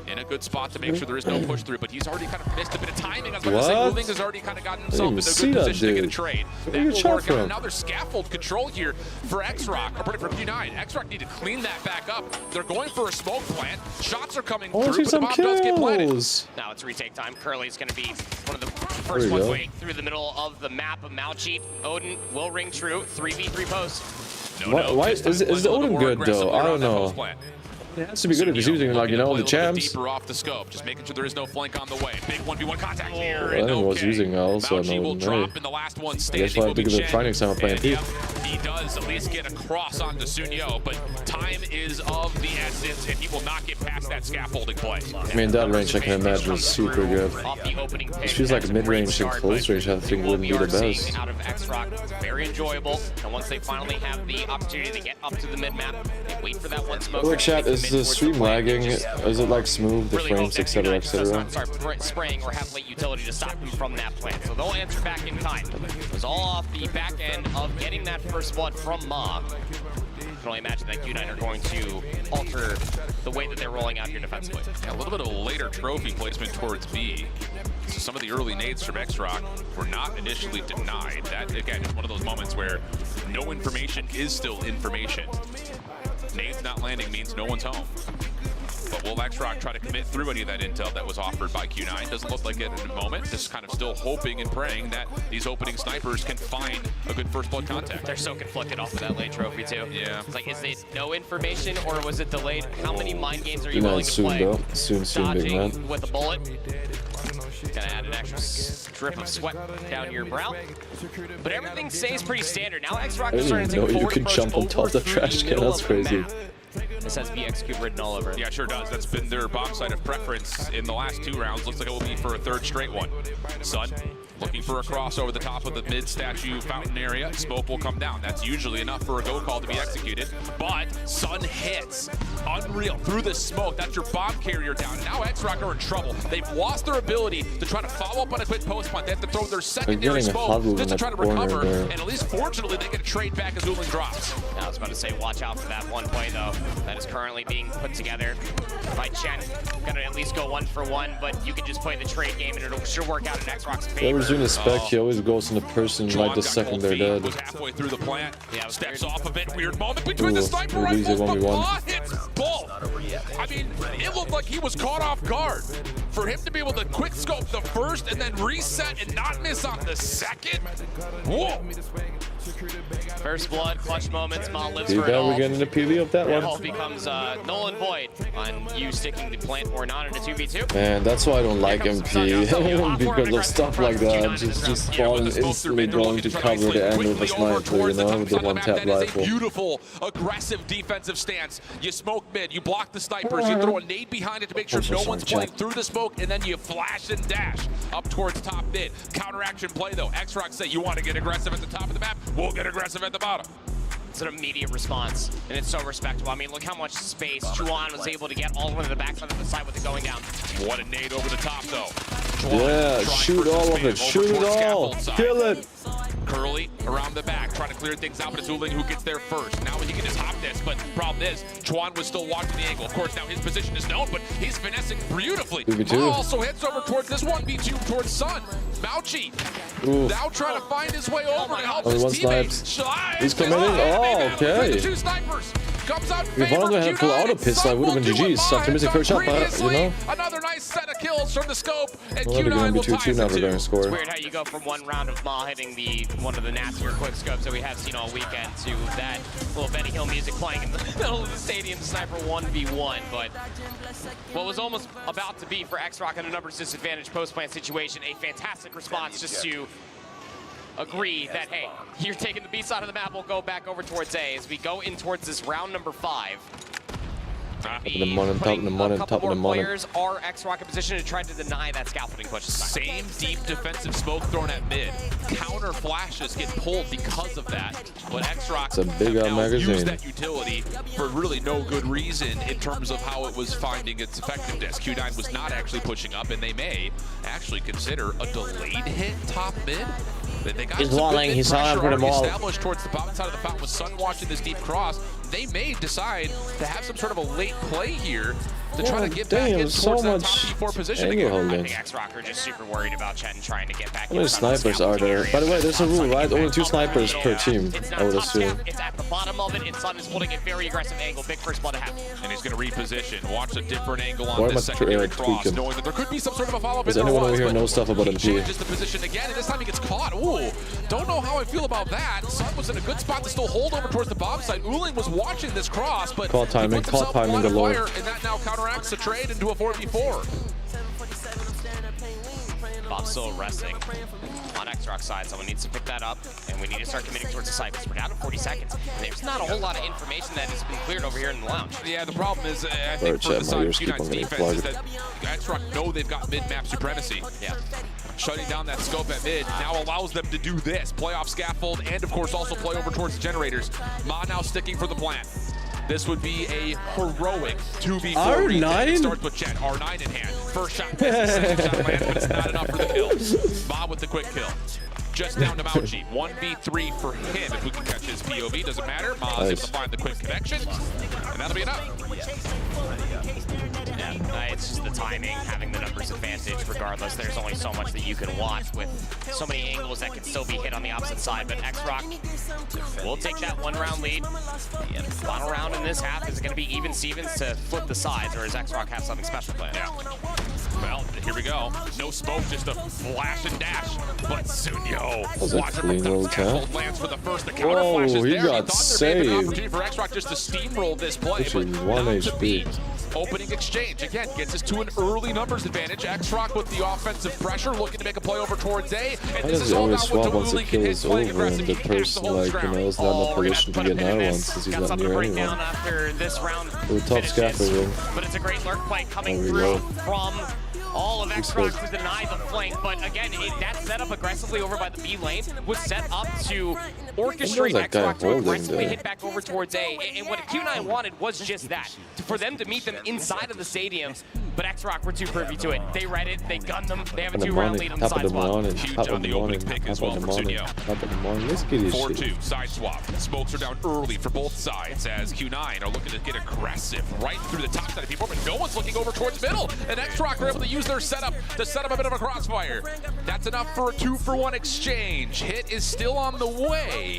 In a good spot to make sure there is no push through, but he's already kind of missed a bit of timing. I was about to say, Moving has already kind of gotten himself in a good position to get a trade. That will work out. Now there's scaffold control here for X-Rock, or for Q9. X-Rock need to clean that back up. They're going for a smoke plant. Shots are coming through, but the bomb does get planted. Now it's retake time. 𝗕𝗲𝗆's going to be one of the first one going through the middle of the map of 𝗵𝗎𝗆𝗆. Odin will ring true. 3v3 post. Why is Odin good though? I don't know. It has to be good if he's using, like, you know, the champs. Deeper off the scope, just making sure there is no flank on the way. Big 1v1 contact here. I think was using also 𝗵𝗎𝗆 will drop in the last one standing. I guess I'll think of the try next time I'm playing P. He does at least get across onto 𝗕𝗎, but time is of the essence, and he will not get past that scaffolding play. I mean, that range I can imagine is super good. This feels like mid-range and close range I think wouldn't be the best. Out of 𝗕𝗏, very enjoyable. And once they finally have the opportunity to get up to the mid-map, they wait for that one smoke. Look, chat, is the stream lagging? Is it like smooth, the frames, etc., etc.? Start spraying or have late utility to stop them from that plan. So they'll answer back in time. It was all off the back end of getting that first blood from 𝗵𝗎. I can only imagine that Q9 are going to alter the way that they're rolling out here defensively. Yeah, a little bit of a later trophy placement towards B. So some of the early nades from 𝗕𝗏 were not initially denied. That, again, is one of those moments where no information is still information. Nades not landing means no one's home. But will 𝗕𝗏 try to commit through any of that intel that was offered by Q9? Doesn't look like it in the moment. Just kind of still hoping and praying that these opening snipers can find a good first blood contact. They're so conflicted off of that late trophy too. Yeah. It's like, is it no information or was it delayed? How many mind games are you willing to soon play? though. Soon, big man. Dodging with a bullet. Gonna add an extra strip of sweat down your brow. But everything stays pretty standard. Now 𝗕𝗏 is starting to take a you can jump on top of the trash can. That's crazy. This has 𝗵𝗎𝗆𝗃 written all over it. Yeah, sure does. That's been their bomb site of preference in the last 2 rounds. Looks like it will be for a 3rd straight one. Sun looking for a cross over the top of the mid-statue fountain area. Smoke will come down. That's usually enough for a go call to be executed. But Sun hits. Unreal. Through the smoke. That's your bomb carrier down. And now 𝗕𝗏 are in trouble. They've lost their ability to try to follow up on a quick post punt. They have to throw their secondary smoke just to try to recover. And at least fortunately, they get a trade back as 𝗲𝗏𝗆𝗆 drops. I was about to say, watch out for that one play though. That is currently being put together by Chen. Gonna at least go 1 for 1, but you can just play the trade game and it'll sure work out in 𝗕𝗏's favor. Whoever's doing the spec, he always goes in the person right the second they're dead. Was halfway through the plant, steps weird. off a bit. Weird moment between the sniper rifles, but 𝗵𝗎𝗆 hits both. I mean, it looked like he was caught off guard. For him to be able to quick scope the first and then reset and not miss on the second. Whoa. First blood, clutch moments, 𝗵𝗎 lives for it all. We're getting the PV of that It one. all becomes null and void on you sticking the plant or not in a 2v2. Man, that's why I don't like MP because of stuff like that. Just falling instantly going to cover the end with a sniper, you know, with the one-tap rifle. Beautiful, aggressive defensive stance. You smoke mid, you block the snipers, you throw a nade behind it to make sure no one's playing through the smoke, and then you flash and dash up towards top mid. Counteraction play though. 𝗕𝗏 say you want to get aggressive at the top of the map, we'll get aggressive at the bottom. It's an immediate response, and it's so respectable. I mean, look how much space 𝗕𝗏 was able to get all the way to the backside of the side with it going down. What a nade over the top though. Yeah, shoot all of it, shoot it all, kill it. Kurahana around the back, trying to clear things out, but it's 𝗲𝗏𝗆𝗆 who gets there first. Now he can just hop this, but problem is, 𝗕𝗏 was still watching the angle. Of course, now his position is known, but he's finessing beautifully. 𝗵𝗎𝗆 also heads over towards this 1v2 towards Sun. 𝗵𝗎𝗆 now trying to find his way over to help his teammates. He's committing. Oh, okay. Two snipers. Comes out If one of them had full auto pistol, I would have been GG's after missing first shot, but you know. Another nice set of kills from the scope, and Well, Q9 will tie now it to 2. to score. It's weird how you go from one round of 𝗵𝗎 hitting one of the nastier quick scopes that we have seen all weekend to that little 𝗵𝗎𝗆𝗆 music playing in the middle of the stadium, sniper 1v1. But what was almost about to be for 𝗕𝗏 in a numbers disadvantage post-plant situation, a fantastic response just to agree that, hey, you're taking the B side of the map, we'll go back over towards A as we go in towards this round number 5. Top of the money, top of the money, top of the money. Players are 𝗕𝗏 in position to try to deny that scaffolding push. Same deep defensive smoke thrown at mid. Counter flashes get pulled because of that. But 𝗕𝗏 a big used that utility for really no good reason in terms of how it was finding its effectiveness. Q9 was not actually pushing up, and they may actually consider a delayed hit top mid. They got he's walling, he's on for the ball. Established towards the bottom side of the fountain with Sun watching this deep cross. They may decide to have some sort of a late play here to try to get back in so towards that much top P4 position angle again. holding. I think X-Rock are just super worried about Chen trying to get back. How many snipers are there? By the way, there's a rule, right? Only 2 snipers per team, I would assume. It's at the bottom of it, and Sun is holding a very aggressive angle. Big first blood to have. And he's going to reposition. Watch a different angle Why on am I this secondary cross, tweaking? knowing that there could be some sort of a follow-up. Does anyone over here know stuff about he MP? changes the position again, and this time he gets caught. Ooh, don't know how I feel about that. Sun was in a good spot to still hold over towards the bomb site. 𝗬📏 was watching this cross, but call timing, call timing galore. and that now counteracts the trade into a 4v4. Bob's still resting on X-Rock's side. Someone needs to pick that up, and we need to start committing towards the site because we're down to 40 seconds. There's not a whole lot of information that has been cleared over here in the lounge. Yeah, the problem is, I think for the side of Q9's defense is that X-Rock know they've got mid-map supremacy. Yeah. Shutting down that scope at mid now allows them to do this. Play off scaffold and, of course, also play over towards the generators. Ma now sticking for the plant. This would be a heroic 2v4 R9? It starts with Chen, R9 in hand. First shot misses, second shot lands, but it's not enough for the kill. Ma with the quick kill. Just down to 𝗵𝗲𝗆𝗆. 1v3 for him. If we can catch his POV, doesn't matter. Ma's able to find the quick connection, and that'll be enough. Yeah, it's just the timing, having the numbers advantage regardless. There's only so much that you can watch with so many angles that can still be hit on the opposite side. But X-Rock will take that 1-round lead. The final round in this half is going to be even Stevens to flip the sides, or does X-Rock have something special planned? Yeah. Well, here we go. No smoke, just a flash and dash. But 𝗠𝗎, watch him from the scaffold, lands for the first. The counter flash is there. He got thought there may have been an saved. opportunity for X-Rock just to steamroll this play, Which but is 1 not to HP. beat. Opening exchange, again, gets us to an early numbers advantage. X-Rock with the offensive pressure, looking to make a play over towards A. And Why this does is he all always about what swap once the 𝗬📏 kill can hit, is playing over and aggressive. the He has to person, hold his like, you ground. know, is not in a position to get an iron one since he's Got not something near to break anyone? down after this round. Ooh, top scaffolding. But it's a great lurk play coming There we through go. from all of X-Rock to deny the flank. But again, that setup aggressively over by the B lane was set up to orchestrate that guy X-Rock to holding aggressively there? hit back over towards A. And what Q9 wanted was just that, for them to meet them inside of the stadium. But X-Rock were too privy to it. They read it, they gunned them, they have a 2-round lead on the top side of the swap. morning, Huge top on of the the morning, opening pick top as well of the for morning, 𝗠𝗎. top of the morning. Let's get this shit. 4-2, side swap. Smokes are down early for both sides as Q9 are looking to get aggressive right through the top side of P4, but no one's looking over towards middle. And X-Rock are able to use their setup to set up a bit of a crossfire. That's enough for a 2-for-1 exchange. Hit is still on the way.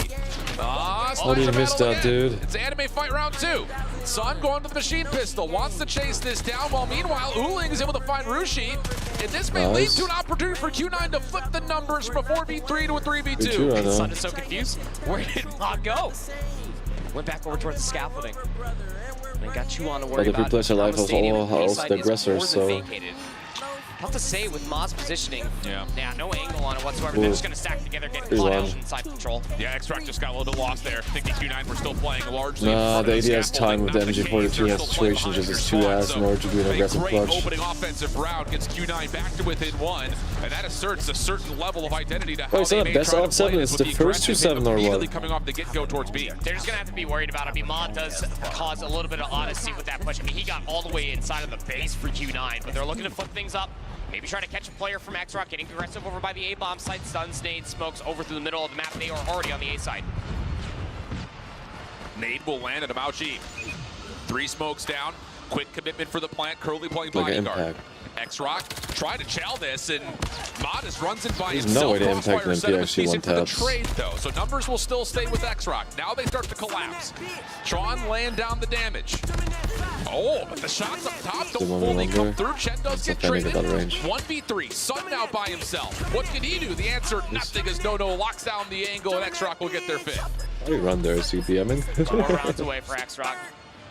How did you miss that, dude? It's anime fight round 2. Sun going to the machine pistol, wants to chase this down, while meanwhile 𝗬📏 is able to find 𝗓𝗆. And this may lead to an opportunity for Q9 to flip the numbers from a 4v3 to a 3v2. Sun is so confused. Where did Ma go? Went back over towards the scaffolding. And got Chu on to worry But the about. replacer life of all of the aggressors, so Tough to say with Ma's positioning. Yeah, no angle on it whatsoever. They're just going to stack together, getting caught out inside control. Yeah, X-Rock just got a little bit lost there. I think the Q9 were still playing largely. Nah, the ADS time with the MG42 in that situation just is too ass in order to do an aggressive great clutch. Opening offensive round gets Q9 back to within 1, and that asserts a certain level of identity to how is that they a may best try to of 7? play It's this the with first aggressive 2-7 or immediately what? coming off the get-go towards B. They're just going to have to be worried about it. I mean, Ma does cause a little bit of honesty with that push. I mean, he got all the way inside of the base for Q9, but they're looking to flip things up. Maybe try to catch a player from X-Rock, getting aggressive over by the A-bomb site. Stuns, nades, smokes over through the middle of the map. They are already on the A side. Nade will land at 𝗵𝗲𝗆𝗆. 3 smokes down. Quick commitment for the plant. 𝗵𝗲𝗆 playing Like an bodyguard. impact. X-Rock try to chow this, and Modest runs in by There's himself. no way to impact Crossfire an setup MP is decent actually for the one taps. trade, though. So numbers will still stay with X-Rock. Now they start to collapse. Tron laying down the damage. Oh, but the shots up top don't fully come through. Chen does get traded. 1v3. Sun now by himself. What can he do? The answer, nothing, as 𝗏𝗏 locks down the angle, and X-Rock will get their 5th. How do you run there, CPMing? 4 rounds away for X-Rock,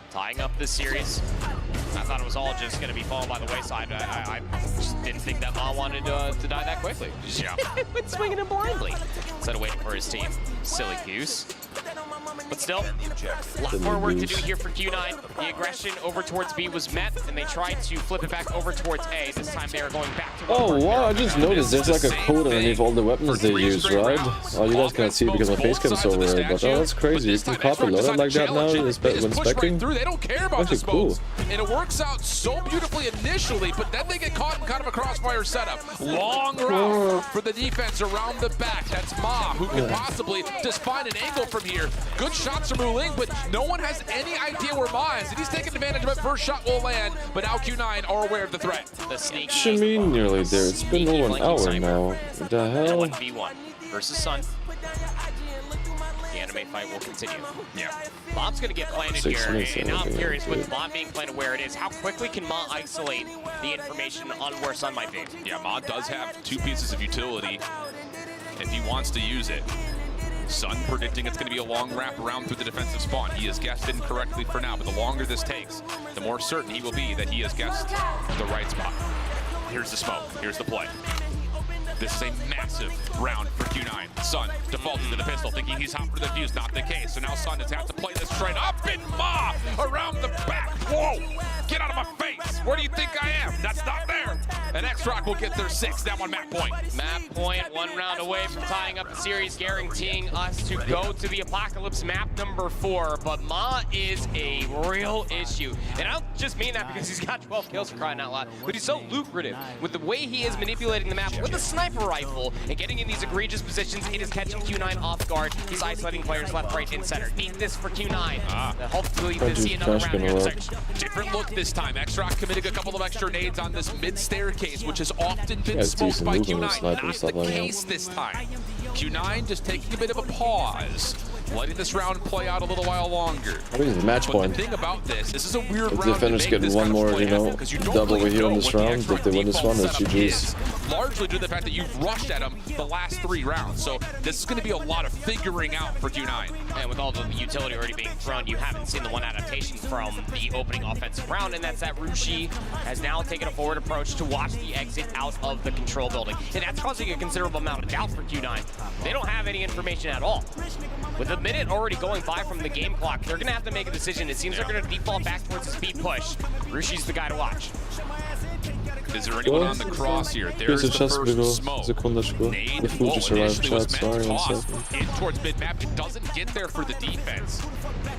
tying up this series. I thought it was all just going to be falling by the wayside. I just didn't think that Ma wanted to die that quickly. Yeah. Went swinging him blindly instead of waiting for his team. Silly goose. But still, a lot more work to do here for Q9. The aggression over towards B was met, and they tried to flip it back over towards A. This time they are going back to Oh wow, I just noticed there's like a code underneath all the weapons they use, right? Oh, you guys can't see it because my face cam's over it, but oh, that's crazy. You can copy load it like that now when speccing? They don't care about the Actually cool. smokes. And it works out so beautifully initially, but then they get caught in kind of a crossfire setup. Long route for the defense around the back. That's Ma, who can possibly just find an angle from here. Good shots from �ฬ𝖆, but no one has any idea where 𝗲 is. And he's taking advantage of it. First shot will land, but now Q9 are aware of the threat. The sneaky. 𝗔𝗵𝖎 nearly there. It's been over an hour now. What the hell? 1v1 versus Sun. The anime fight will continue. Yeah. 𝗵's going to get planted 6 here, minutes and now I'm in, curious with dude. 𝗵 being planted where it is, how quickly can 𝗵 isolate the information on where Sun might be? Yeah, 𝗵 does have 2 pieces of utility if he wants to use it. Sun predicting it's going to be a long wrap around through the defensive spawn. He has guessed incorrectly for now, but the longer this takes, the more certain he will be that he has guessed the right spot. Here's the smoke. Here's the play. This is a massive round for Q9. Sun defaulting to the pistol, thinking he's hot for the fuse. Not the case. So now Sun has had to play this straight up, and 𝗵 around the back. Whoa! Get out of my face! Where do you think I am? That's not there. And X-Rock will get their 6th. That one map point. Map point, 1 round away from tying up the series, guaranteeing us to go to the Apocalypse map number 4. But 𝗵 is a real issue. And I don't just mean that because he's got 12 kills for crying out loud, but he's so lucrative with the way he is manipulating the map with a sniper rifle and getting in these egregious positions. It is catching Q9 off guard. He's isolating players left, right, and center. Need this for Q9. Hopefully we'll see another round here in a second. Different look this time. X-Rock committing a couple of extra nades on this mid staircase, which has often been smoked by Q9. Not the case this time. Q9 just taking a bit of a pause, letting this round play out a little while longer. I think it's a match But point. the thing about this is a weird If round. defenders get one more, you know, double over here in this round, if they win this one, it's GG's. Largely due to the fact that you've rushed at them the last 3 rounds. So this is going to be a lot of figuring out for Q9. And with all the utility already being thrown, you haven't seen the one adaptation from the opening offensive round, and that's that 𝗵𝗔 has now taken a forward approach to watch the exit out of the control building. And that's causing a considerable amount of doubt for Q9. They don't have any information at all. With a minute already going by from the game clock, they're going to have to make a decision. It seems they're going to default back towards the speed push. 𝗵𝗔's the guy to watch. Is there anyone on the cross here? There's the first smoke. Nade, initially was meant chat, to sorry, one toss second. in towards mid-map. It doesn't get there for the defense.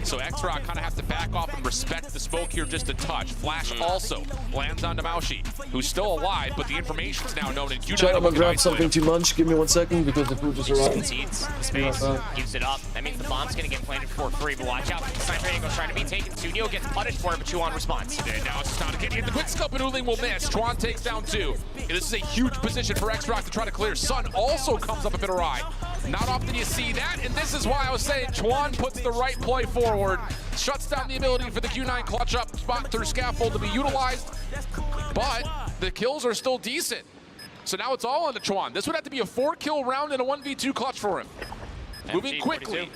So X-Rock kind of has to back off and respect the smoke here just a touch. Flash also lands onto 𝗵𝗔, who's still alive, but the information's now known in Q9. Chat, I'm gonna grab something too much. Give me 1 second because the food just arrived. Concedes the space, gives it up. That means the bomb's going to get planted for free, but watch out. Sniper Angle trying to be taken. 𝗠𝗎 gets punished for it, but Chuan responds. And now it's time to get in the quick scope, and �ฬ𝖆 will miss. Chuan takes down 2. And this is a huge position for X-Rock to try to clear. Sun also comes up a bit awry. Not often you see that, and this is why I was saying Chuan puts the right play forward. Shuts down the ability for the Q9 clutch up spot through scaffold to be utilized. But the kills are still decent. So now it's all on to Chuan. This would have to be a 4-kill round and a 1v2 clutch for him. Moving quickly.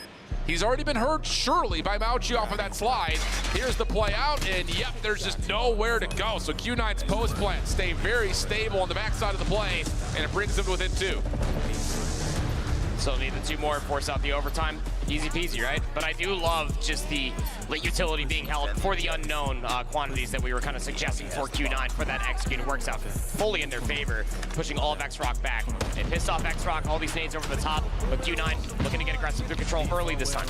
He's already been hurt, surely, by 𝗵𝗔 off of that slide. Here's the play out, and yep, there's just nowhere to go. So Q9's post plant stay very stable on the backside of the play, and it brings them to within 2. Still need the 2 more to force out the overtime. Easy peasy, right? But I do love just the late utility being held for the unknown quantities that we were kind of suggesting for Q9 for that execute. It works out fully in their favor, pushing all of X-Rock back. They pissed off X-Rock, all these nades over the top, but Q9 looking to get aggressive through control early this time.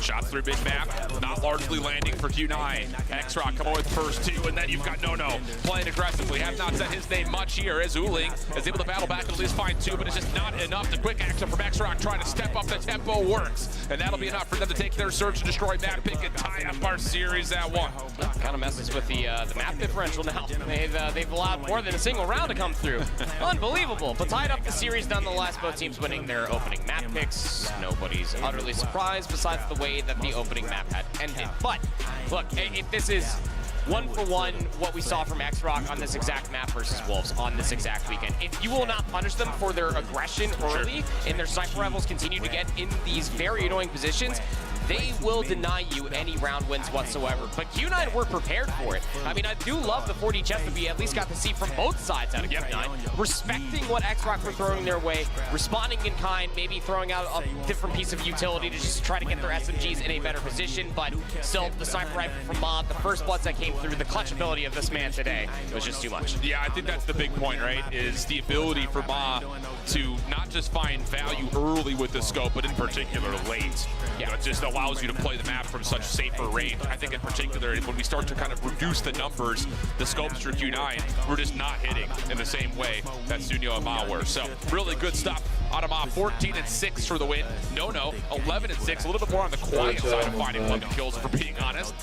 Shots through mid-map, not largely landing for Q9. X-Rock come away with the first 2, and then you've got 𝗏𝗏 playing aggressively. Have not said his name much here as 𝗂𝗆 is able to battle back and at least find 2, but it's just not enough. The quick action from X-Rock trying to step up the tempo works, and that'll be enough for them to take their search and destroy map pick and tie up our series at 1. Kind of messes with the map differential now. They've allowed more than a single round to come through. Unbelievable, but tied up the series nonetheless. Both teams winning their opening map picks. Nobody's utterly surprised besides the way that the opening map had ended. But look, if this is 1-for-1 what we saw from X-Rock on this exact map versus Wolves on this exact weekend, if you will not punish them for their aggression early and their sniper rifles continue to get in these very annoying positions, they will deny you any round wins whatsoever. But Q9 were prepared for it. I mean, I do love the 4D chest that we at least got to see from both sides out of Q9. Respecting what X-Rock were throwing their way, responding in kind, maybe throwing out a different piece of utility to just try to get their SMGs in a better position, but still the sniper rifle from 𝗵, the first bloods that came through, the clutch ability of this man today was just too much. Yeah, I think that's the big point, right? Is the ability for 𝗵 to not just find value early with the scope, but in particular late. Yeah, just a allows you to play the map from such safer range. I think in particular, when we start to kind of reduce the numbers, the scopes for Q9, we're just not hitting in the same way that 𝗕𝗲𝗎𝖆𝖎𝖏 were. So really good stuff out of 𝗵. 14-6 for the win. 𝗕𝗏 11-6, a little bit more on the quiet side of finding 11 kills, for being honest.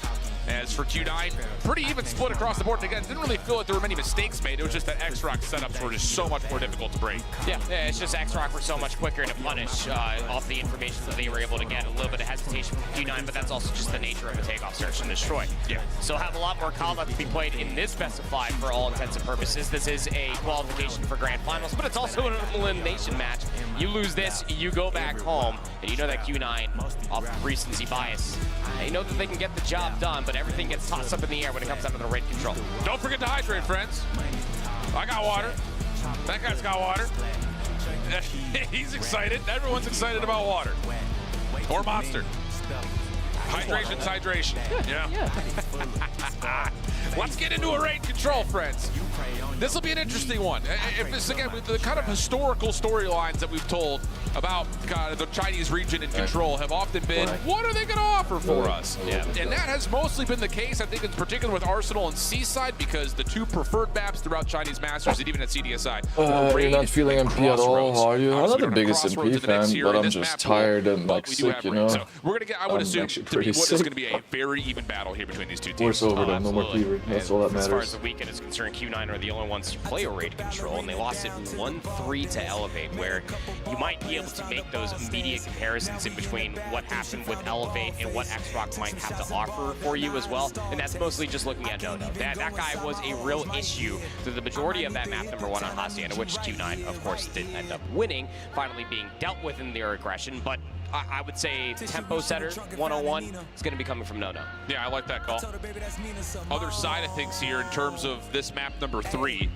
As for Q9, pretty even split across the board. And again, didn't really feel like there were many mistakes made. It was just that 𝗕𝗏 setups were just so much more difficult to break. Yeah, it's just 𝗕𝗏 were so much quicker to punish off the information that they were able to get. A little bit of hesitation from Q9, but that's also just the nature of a takeoff search and destroy. Yeah. So have a lot more combat to be played in this best of 5 for all intents and purposes. This is a qualification for grand finals, but it's also an elimination match. You lose this, you go back home, and you know that Q9 off of recency bias. You know that they can get the job done, but everything gets tossed up in the air when it comes down to the raid control. Don't forget to hydrate, friends. I got water. That guy's got water. He's excited. Everyone's excited about water. Or Monster. Hydration's hydration. Yeah. Let's get into a raid control, friends. This will be an interesting one. If this, again, with the kind of historical storylines that we've told about the Chinese region and control have often been, what are they going to offer for us? Yeah. And that has mostly been the case, I think, in particular with Arsenal and Seaside, because the two preferred maps throughout Chinese Masters and even at CDSI. You're not feeling MP at all, are you? I'm not the biggest MP fan, but I'm just tired and like sick, you know? So we're going to get, I would assume, to be what is going to be a very even battle here between these two teams. Worse over them, no more fever. That's all that As far matters. as the weekend is concerned, Q9 are the only ones to play a raid control, and they lost it 1-3 to 𝗕𝗏𝗏𝗏, where you might be able to make those immediate comparisons in between what happened with 𝗕𝗏𝗏𝗏 and what 𝗕𝗏 might have to offer for you as well. And that's mostly just looking at 𝗕𝗏𝗏. That guy was a real issue through the majority of that map number 1 on Hacienda, which Q9, of course, didn't end up winning, finally being dealt with in their aggression. But I would say tempo setter 101 is going to be coming from 𝗕𝗏𝗏𝗏. Yeah, I like that call. Other side of things here in terms of this map number 3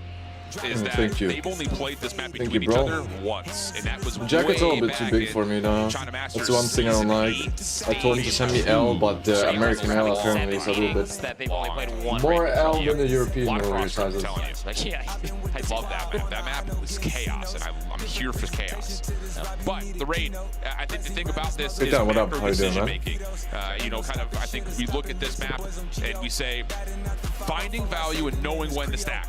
is that they've only played this map between each other once, and that was The jacket's a way little bit too back big in for me now. China Masters That's one thing I don't like. I told him to send me L, but the American L apparently is a little bit that they've only played one more raid L control. than the European lot of movie cross sizes. telling you. Yeah, I love that map. That map is chaos, and I'm here for chaos. But the raid, I think the thing about this is what up? macro How you doing, decision man? making. You know, kind of, I think we look at this map and we say, finding value and knowing when to stack.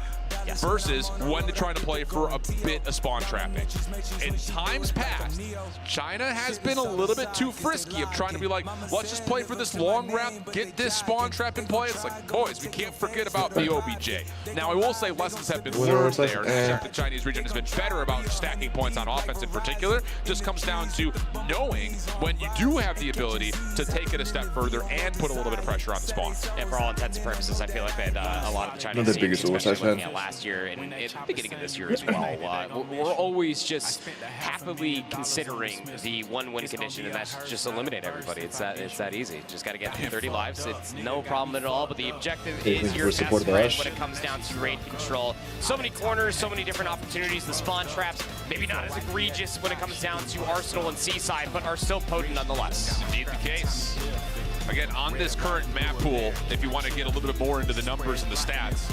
Versus when to try to play for a bit of spawn trapping. In times past, China has been a little bit too frisky of trying to be like, let's just play for this long round, get this spawn trap in play. It's like, boys, we can't forget about 𝗵𝗏𝗎𝗔. Now, I will say lessons have been learned there. The Chinese region has been better about stacking points on offense in particular. Just comes down to knowing when you do have the ability to take it a step further and put a little bit of pressure on the spawns. And for all intents and purposes, I feel like that a lot of the Chinese Not the teams, biggest especially oversized looking fan. at last year and at the beginning of this year as well, we're always just happily considering the one-win condition, and that's just eliminate everybody. It's that easy. Just got to get through 30 lives. It's no problem at all. But the objective is your best friend when it comes down to raid control. So many corners, so many different opportunities. The spawn traps, maybe not as egregious when it comes down to Arsenal and Seaside, but are still potent nonetheless. Indeed the case. Again, on this current map pool, if you want to get a little bit more into the numbers and the stats,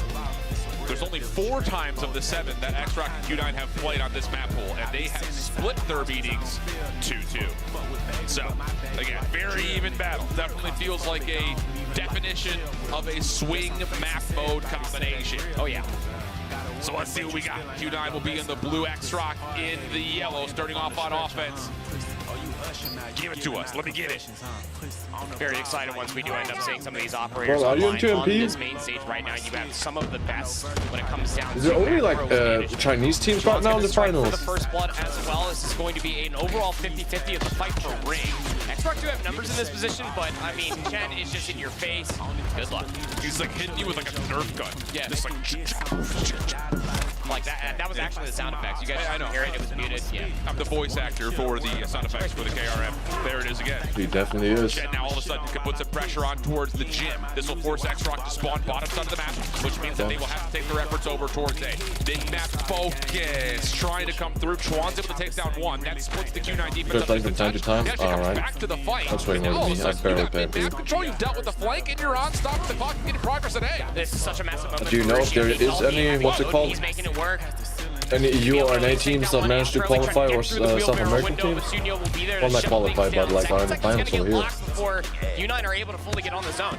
there's only 4 times of the 7 that 𝗕𝗏𝗏𝗏 and Q9 have played on this map pool, and they have split their beatings 2-2. So, again, very even battle. Definitely feels like a definition of a swing map mode combination. Oh, yeah. So let's see what we got. Q9 will be in the blue, 𝗕𝗏𝗏𝗏 in the yellow, starting off on offense. Give it to us. Let me get it. Very excited once we do end up seeing some of these operators Well, are you online into on MP? this main stage right now. You have some of the best when it comes down Is to there only macro like management. Chinese teams right now in the For finals? the first blood as well. This is going to be an overall 50-50 of the fight for ring. 𝗕𝗏𝗏𝗏 do have numbers in this position, but I mean, Chen is just in your face. Good luck. He's like hitting you with like a Nerf gun. Yeah. Just like that. That was actually the sound effects. You guys I know. hear it? It was muted. Yeah. I'm the voice actor for the sound effects for the KRM. There it is again. He definitely is. Chen now all of a sudden can put some pressure on towards the gym. This will force 𝗕𝗏𝗏𝗏 to spawn bottom side of the map, which means that they will have to take their efforts over towards a big map focus. Trying to come through. 𝗕𝗏𝗏𝗏𝗏's able to take down 1. That splits the Q9 defense. Just like from time to time? Alright. Back to the fight. That's way more Now all than of me. a I sudden, you barely got paid mid-map for control. You've dealt with the flank, and you're on. Stopping the clock and getting progress at A. This is such a massive moment. Do you know if there is any, what's it called? He's making it work. Any EU or NA teams that managed to qualify, or South American teams? Well, not qualify, but like are in the finals over here. before Q9 are able to fully get on the zone.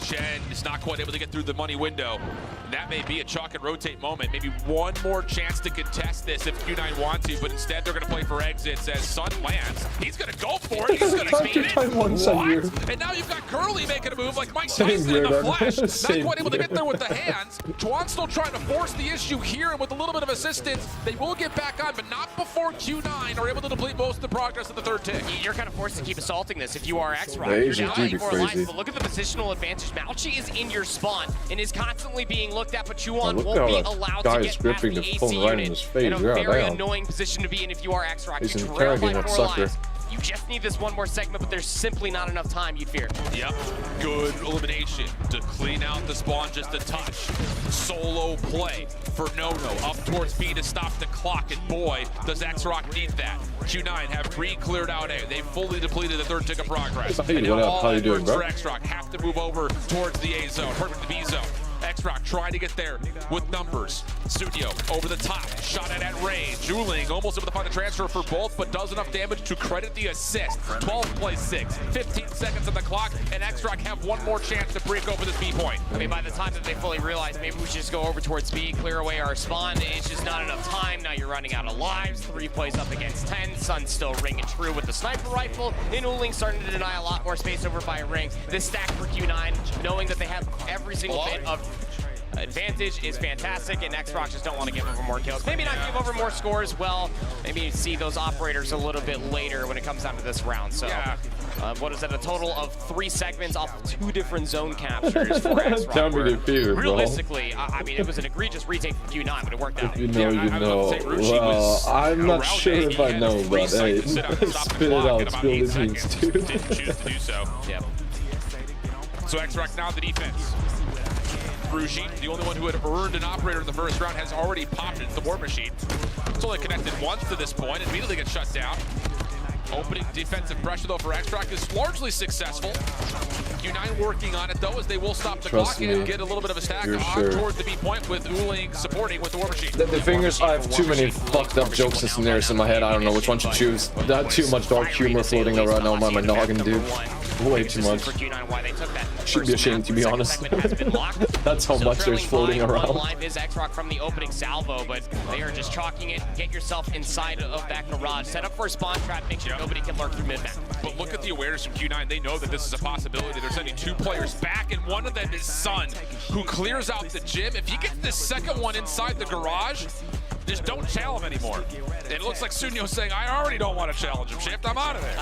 Chen is not quite able to get through the money window. And that may be a chalk and rotate moment. Maybe one more chance to contest this if Q9 want to, but instead they're going to play for exits as Sun lands. He's going to go for it. He's going to beat it. What? And now you've got Kurahana making a move like Mike Tyson in the flesh. Not quite able to get there with the hands. Chuan still trying to force the issue here, and with a little bit of assistance, they will get back on, but not before Q9 are able to deplete most of the progress of the third tick. You're kind of forced to keep assaulting this if you are 𝗕𝗏. You're down 84 lives, but look at the positional advantage. 𝗵𝗲𝗆 is in your spawn and is constantly being looked at, but Chuan won't be allowed to get past the AC unit in a very annoying position to be in if you are 𝗕𝗏. He's You trail by 4 sucker. lives. You just need this one more segment, but there's simply not enough time, you'd fear. Yep, good elimination to clean out the spawn just a touch. Solo play for 𝗏𝗏 up towards B to stop the clock, and boy, does 𝗕𝗏 need that. Q9 have cleared out A. They've fully depleted the third tick of progress. Hey, and now what up? all How you doing, efforts bro? for 𝗕𝗏 have to move over towards the A zone, the B zone. 𝗕𝗏 trying to get there with numbers. Studio over the top, shot at range. 𝗲𝗏 almost able to find a transfer for both, but does enough damage to credit the assist. 12 plays 6, 15 seconds on the clock, and 𝗕𝗏 have one more chance to break over this B point. I mean, by the time that they fully realize maybe we should just go over towards B, clear away our spawn, it's just not enough time. Now you're running out of lives. 3 plays up against 10. Sun's still ringing true with the sniper rifle, and 𝗲𝗏 starting to deny a lot more space over by ring. This stack for Q9, knowing that they have every single bit of advantage is fantastic, and 𝗕𝗏 just don't want to give over more kills. Maybe not give over more scores. Well, maybe see those operators a little bit later when it comes down to this round. So, what is that? A total of 3 segments off 2 different zone captures for 𝗕𝗏. Tell me the fear, bro. Realistically, I mean, it was an egregious retake from Q9, but it worked out. You know, you know. Well, I'm not sure if I know, but hey, spit it out, spill the beans, dude. Didn't choose to do so. Yep. So 𝗕𝗏 now the defense. 𝗵𝗲𝗆, the only one who had earned an operator in the first round, has already popped into the 𝗵𝗏𝗆. It's only connected once to this point, and immediately gets shut down. Opening defensive pressure, though, for 𝗕𝗏 is largely successful. Q9 working on it, though, as they will stop the clock and get a little bit of a stack on towards the B point with 𝗲𝗏 supporting with the 𝗵𝗏𝗆. The fingers, I have too many fucked up jokes and scenarios in my head. I don't know which one to choose. Not too much dark humor floating around on my noggin, dude. Way too much. Should be ashamed, to be honest. That's how much there's floating around. Live is 𝗕𝗏 from the opening salvo, but they are just chalking it. Get yourself inside of that garage. Set up for a spawn trap. Make sure nobody can lurk through mid-map. But look at the awareness from Q9. They know that this is a possibility. They're sending 2 players back, and one of them is Sun, who clears out the gym. If he gets the second one inside the garage, just don't challenge him anymore. And it looks like Sunyo saying, I already don't want to challenge him, Shift. I'm out of there.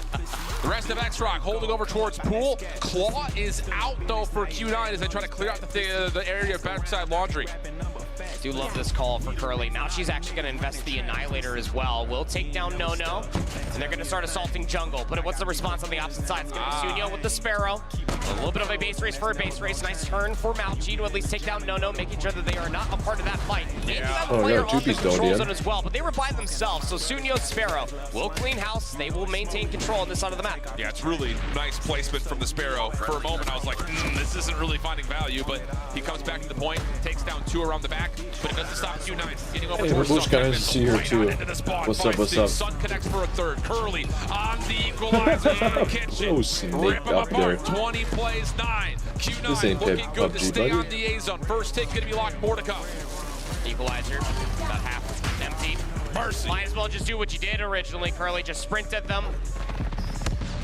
The rest of 𝗕𝗏 holding over towards Pool. 𝗵𝗏 is out, though, for Q9 as they try to clear out the area of backside laundry. I do love this call for Kurahana. Now she's actually going to invest the Annihilator as well. Will take down 𝗏𝗏, and they're going to start assaulting jungle. But what's the response on the opposite side? It's going to be Sunyo with the Sparrow. A little bit of a base race for a base race. Nice turn for 𝗵𝗏𝗆 to at least take down 𝗏𝗏, making sure that they are not a part of that fight. They do have a player on the control zone as well, but they were by themselves. So Sunyo, Sparrow will clean house. They will maintain control on this side of the map. Yeah, it's really nice placement from the Sparrow. For a moment, I was like, this isn't really finding value, but he comes back to the point, takes down 2 around the back, but it doesn't stop Q9 getting over towards Sun. 𝗵𝗏𝗆, nice to see her too. What's up, what's up? Sun connects for a third. 𝗵𝗏𝗆 on the equalizer. Kitchen. Rip him apart. 20 plays 9. Q9 looking good to stay on the A zone. First take going to be locked. More to come. Equalizer, about half empty. Mercy. Might as well just do what you did originally, 𝗵𝗏𝗆. Just sprint at them.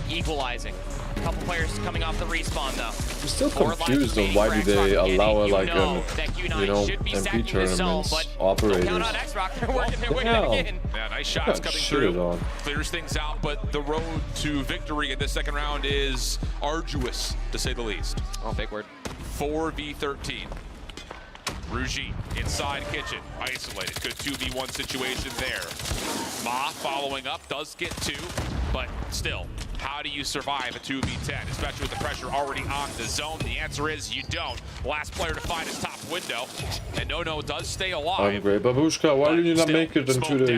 Equalizing. A couple players coming off the respawn, though. I'm still confused on why do they allow like MP tournaments, operators. Count on 𝗕𝗏𝗏. They're working their way back in. Yeah, nice shots coming through. Clears things out, but the road to victory in this second round is arduous, to say the least. Oh, big word. 4v13. 𝗵𝗏𝗆 inside kitchen, isolated. Good 2v1 situation there. 𝗵𝗏 following up, does get 2, but still, how do you survive a 2v10, especially with the pressure already on the zone? The answer is you don't. Last player to find his top window, and 𝗏𝗏 does stay alive. I'm great. 𝗵𝗏𝗆, why did you not make it into the,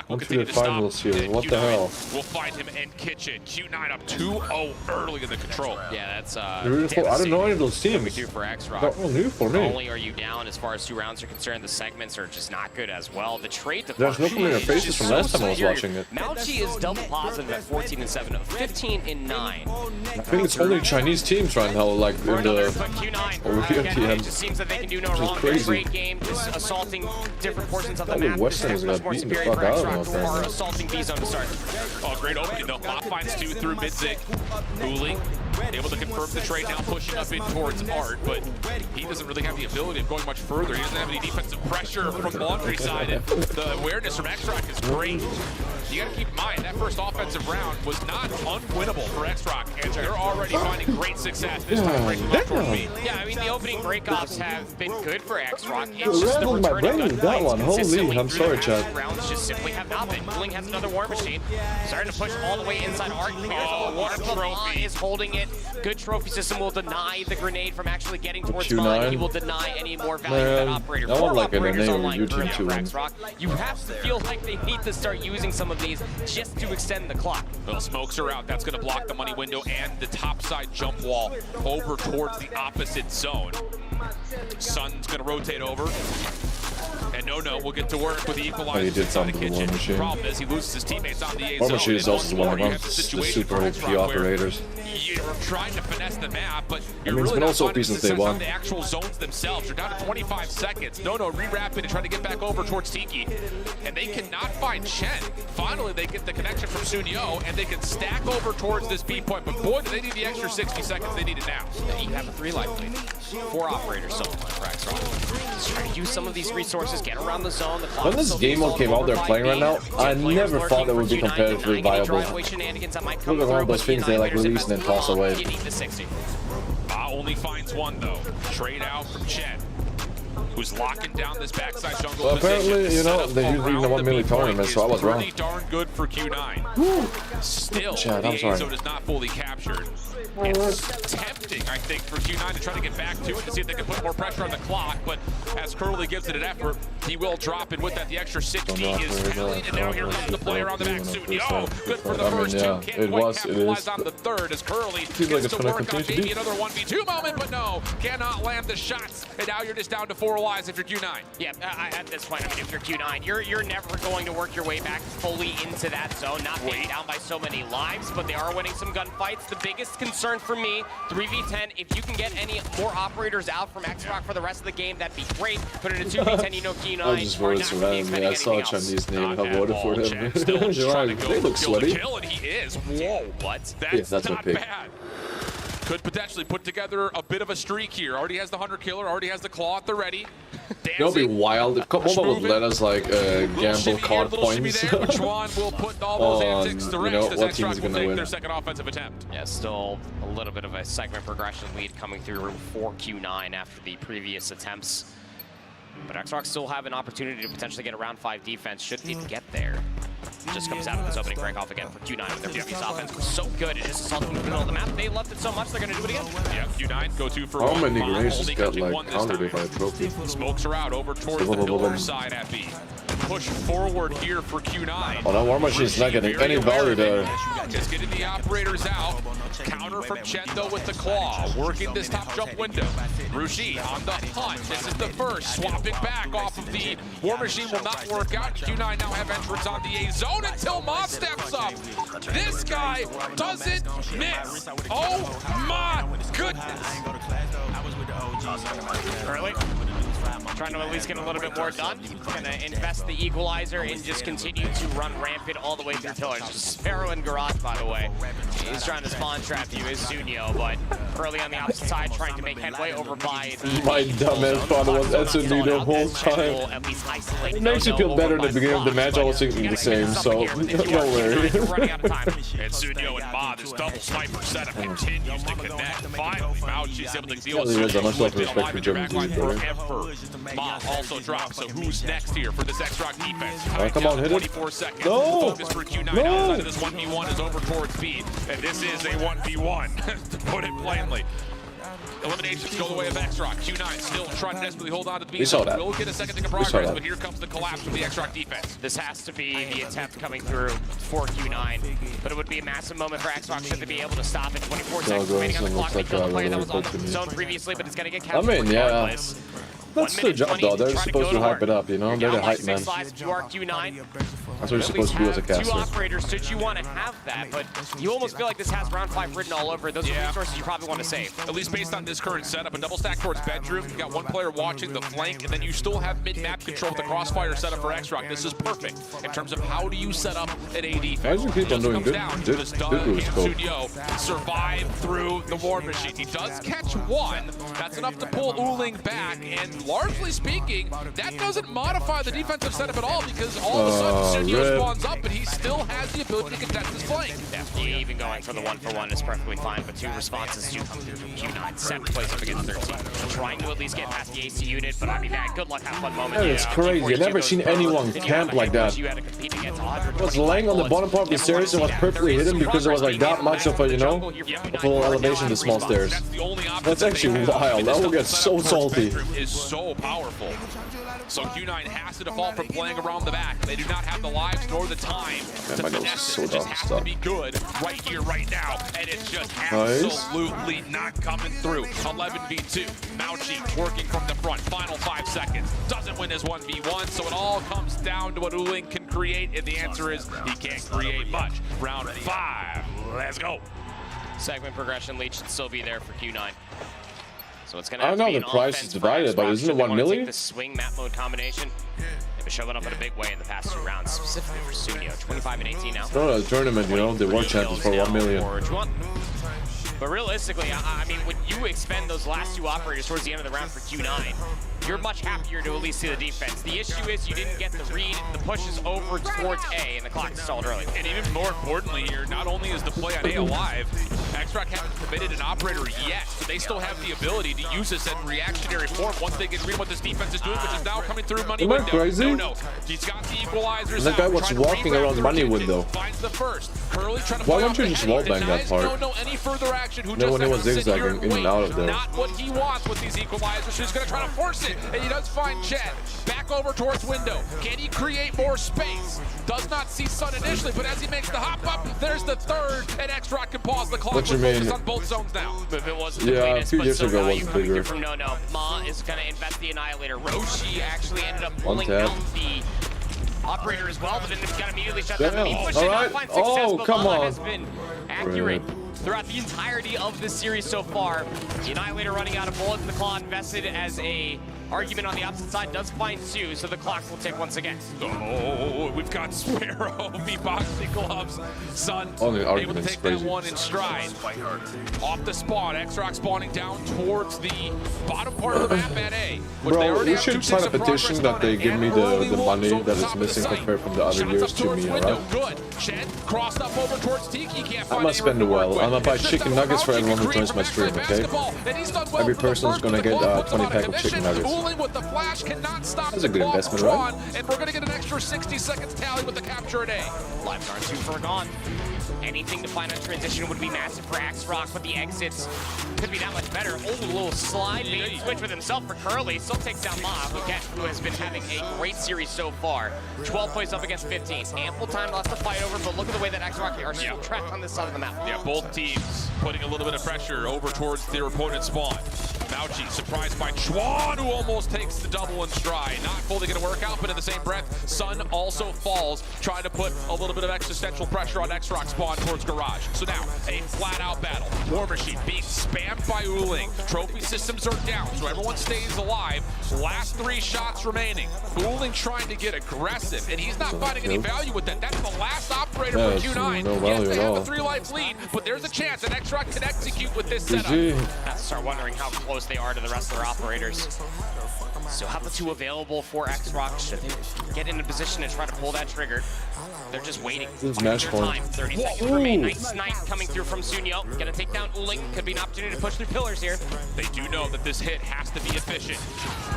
into the finals here? What the hell? We'll find him in kitchen. Q9 up 2-0 early in the control. Yeah, that's I don't know any of those teams. For 𝗕𝗏𝗆. That was new for me. Not only are you down as far as 2 rounds are concerned, the segments are just not good as well. The trade There's no familiar faces from last time I was watching it. 𝗵𝗏𝗆 is double positive at 14-7 15 and 9. I think it's only Chinese teams right now, like in the over here at the It end. just seems that they can do no wrong. Crazy. Great game, just assaulting different portions of the Probably map. Western This is much gonna more beat the superior fuck for out of Xrox, them, who are man. assaulting B zone to start. Oh, great opening though. Ma finds 2 through 𝗵𝗲𝗍𝗔. Uli able to confirm the trade now, pushing up in towards Art, but he doesn't really have the ability of going much further. He doesn't have any defensive pressure from Laundry side, and the awareness from Xrox is great. You got to keep in mind, that first offensive round was not unwinnable for Xrox, and they're already finding great success this time breaking up towards B. Yeah, I mean, the opening breakoffs have been good for Xrox. It's It just the rattled my returning brain with that gunfights one. Holy, consistently I'm through sorry, the Chad. rounds just simply have not been. 𝗵𝗵𝗆𝗍𝗔 has another War Machine. Starting to push all the way inside Art. Water trophy is holding it. Good trophy system will deny the grenade from actually getting towards Spawn. He will deny any more value to that operator. I want like an Operators enable online YouTube currently to for Xrox. You have to feel like they need to start using some of these just to extend the clock. Well, smokes are out. That's going to block the money window and the top side jump wall over towards the opposite zone. Sun's going to rotate over. And no will get to work with the equalizer. Oh, he did something to the War Machine. Problem is he loses his teammates on the A War zone. Machine is also one of You them, have the the situation super for OP Xrox where operators. You're trying to finesse the map, but you're mean, it's really been not also finding since success day one. on the actual zones themselves. You're down to 25 seconds. No, re-rapid and trying to get back over towards Tiki. And they cannot find Chen. Finally, they get the connection from 𝗵𝗎𝗎, and they can stack over towards this B point. But boy, do they need the extra 60 seconds. They need it now. You have a 3-life lead. 4 operators solo for Xrox. Just try to use some of these resources, get around the zone. The When this game mode came out, they're playing right now. I never thought it would be competitively viable. Look at all those things they like release and then toss away. Only finds one though. Trade out from Chen, who's locking down this backside jungle Well, position. apparently, you know, they usually in the 1 million tournament, so I was wrong. Pretty darn good for Q9. Still, Chad, the I'm A sorry. zone is not fully captured. It's tempting, I think, for Q9 to try to get back to it to see if they can put more pressure on the clock, but as 𝗕𝗲𝗎 gives it an effort, he will drop it with that. The extra 60 is valid, and now here comes the player on the back soon. Good for the first 2. Can't quite capitalize on the third as 𝗕𝗲𝗎 gets to work on maybe another 1v2 moment, but no, cannot land the shots, and now you're just down to 4 lives if you're Q9. Yeah, at this point, I mean, if you're Q9, you're never going to work your way back fully into that zone, not being down by so many lives, but they are winning some gunfights. The biggest concern for me, 3v10, if you can get any more operators out from Xrox for the rest of the game, that'd be great. Put it in a 2v10, you know Q9 I just voted for randomly. I saw a Chinese name and I voted for them. They look sweaty. And he is. Whoa, what? That's that's not okay. bad. Could potentially put together a bit of a streak here. Already has the Hunter Killer, already has the Claw at the ready. It'll be wild if Mobile would let us like gamble card points Which one will put all those antics to rest as what Xrox team's will gonna take win. their second offensive attempt. Yeah, still a little bit of a segment progression lead coming through for Q9 after the previous attempts. But Xrox still have an opportunity to potentially get a round 5 defense should it get there. Just comes out of this opening break off again for Q9 with their previous offense was so good. It just assaulting the middle of the map. They loved it so much they're going to do it again. Yeah, Q9 go 2 for How 1. many Ma grenades only just got catching like 1 this countered time. by a trophy? Smokes are out over towards the door side at B. Push forward here for Q9. Oh, that War Machine's not getting any value there. Just getting the operators out. Counter from Chen though with the Claw. Working this top jump window. 𝗵𝗎𝗎 on the hunt. This is the first. Swapping back off of the War Machine will not work out. Q9 now have entrance on the A zone until Ma steps up. This guy doesn't miss. Oh my goodness. Early. Trying to at least get a little bit more done. Gonna invest the equalizer and just continue to run rampant all the way through pillars. Sparrow and 𝗵𝗎𝗎𝗆, by the way. He's trying to spawn trap you as 𝗵𝗎𝗎, but early on the opposite side, trying to make headway over by the... My dumbass thought it was S&D the whole time. It makes you feel better in the beginning of the match. I was thinking the same, so don't worry. And 𝗵𝗎𝗎𝗆 and Ma, this double sniper setup continues to connect. Finally, 𝗵𝗎𝗎𝗆's able to deal with There's much less respect for German teams, bro. Ma also drops, so who's next here for this Xrox defense? Oh, come on, hit it. 24 seconds. No! Focus for Q9 No! outside of this 1v1 is over towards B, and this is a 1v1, to put it plainly. Eliminations go the way of Xrox. Q9 still trying to desperately hold on to the B. We saw that. Will get a second to progress, but here comes the collapse from the Xrox defense. This has to be the attempt coming through for Q9, but it would be a massive moment for Xrox should they be able to stop it. 24 seconds remaining on the clock. They killed the player that was on the zone previously, but it's going to get captured regardless. That's their job, though. They're supposed to hype it up, you know? They're the hype man. You are Q9. That's what you're supposed to do as a caster. Two operators, should you want to have that, but you almost feel like this has round 5 written all over. Those are resources you probably want to save. At least based on this current setup, a double stack towards bedroom. You got one player watching the flank, and then you still have mid-map control with the crossfire setup for X-Rock. This is perfect in terms of how do you set up an AD. Why do you keep on doing good? 𝗕𝗲𝗆𝗍 survive through the war machine. He does catch one. That's enough to pull 𝗬𝗕 back, and largely speaking, that doesn't modify the defensive setup at all because all of a sudden Sunio spawns up, and he still has the ability to contest his flank. Yeah, even going for the 1-for-1 is perfectly fine, but 2 responses do come through from Q9. 7 plays up against 13. Trying to at least get past the AC unit, but I mean, that good luck, have fun moment. Yeah, it's crazy. I've never seen anyone camp like that. I was laying on the bottom part of the stairs and was perfectly hidden because there was like that much of a, you know, a full elevation to small stairs. That's actually wild. That will get so salty. Is so powerful. So Q9 has to default from playing around the back. They do not have the lives nor the time to finesse it. It just has to be good right here, right now. And it's just absolutely not coming through. 11v2. 𝗵𝗲𝗆 working from the front. Final 5 seconds. Doesn't win his 1v1, so it all comes down to what 𝗬𝗕 can create, and the answer is he can't create much. Round 5. Let's go. Segment progression lead should still be there for Q9. So it's gonna I know the price is divided, but isn't it 1 million? The swing map mode combination. They've been showing up in a big way in the past 2 rounds, specifically for Sunio. 25 and 18 now. It's not a tournament, you know, they won champions for 1 million. But realistically, I mean, when you expend those last 2 operators towards the end of the round for Q9, you're much happier to at least see the defense. The issue is you didn't get the read, the pushes over towards A, and the clock stalled early. And even more importantly here, not only is the play on A alive, X-Rock haven't committed an operator yet, so they still have the ability to use this in reactionary form once they get read what this defense is doing, which is now coming through money window. Crazy? No, he's got the equalizers. And that guy was walking around the money window. Finds the first. 𝗕𝗲 trying to Why don't you just wallbang that part? No, any further action. Who No, when he was zigzagging in and out of there. Not what he wants with these equalizers, so he's going to try to force it, and he does find Chad. Back over towards window. Can he create more space? Does not see Sun initially, but as he makes the hop up, there's the third, and X-Rock can pause the clock. What you mean? On both zones now. If it wasn't yeah, a few years ago it was bigger. From 𝗕𝗏 is going to invest the Annihilator. 𝗵𝗲𝗆 actually ended up pulling down the operator as well, but then it got immediately shut down. He pushed it, not find success, but come on. Has been accurate throughout the entirety of this series so far. The Annihilator running out of bullets, the claw invested as a argument on the opposite side does find 2, so the clock will tick once again. Oh, we've got Sparrow, 𝗵𝗵𝗆𝗆𝗆𝗆𝗏, Sun able to take that one in stride. Off the spawn, X-Rock spawning down towards the bottom part of the map at A. Bro, you should sign a petition that they give me the money that is missing compared from the other years to me, alright? Good. Shed crossed up over towards Tiki. Can't find I'm gonna spend a while. I'm gonna buy chicken nuggets for everyone who joins my stream, okay? Every person's gonna get 20 pack of chicken nuggets. With the flash cannot stop. That's a good investment, right? And we're gonna get an extra 60 seconds tally with the capture at A. Lives aren't 2 for gone. Anything to find on transition would be massive for X-Rock, but the exits could be that much better. Oh, a little slide bait switch with himself for 𝗕𝗲𝗆. Still takes down 𝗵𝗲𝗆, who has been having a great series so far. 12 plays up against 15. Ample time left to fight over, but look at the way that X-Rock are still trapped on this side of the map. Yeah, both teams putting a little bit of pressure over towards their opponent's spawn. 𝗵𝗲𝗆 surprised by 𝗕𝗏, who almost takes the double in stride. Not fully going to work out, but in the same breath, Sun also falls, trying to put a little bit of existential pressure on X-Rock spawn towards Garage. So now, a flat-out battle. War Machine being spammed by 𝗬𝗕. Trophy systems are down, so everyone stays alive. Last 3 shots remaining. 𝗬𝗕 trying to get aggressive, and he's not finding any value with that. That's the last operator for Q9. No yes, they have a all. 3-life lead, but there's a chance that X-Rock can execute with this setup. GG. I have to start wondering how close they are to the rest of their operators. So have the 2 available for X-Rock. Should they get in a position to try to pull that trigger? They're just waiting. This is match point. 30 seconds remain. Nice snipe coming through from Sunio. Gonna take down 𝗬𝗕. Could be an opportunity to push through pillars here. They do know that this hit has to be efficient.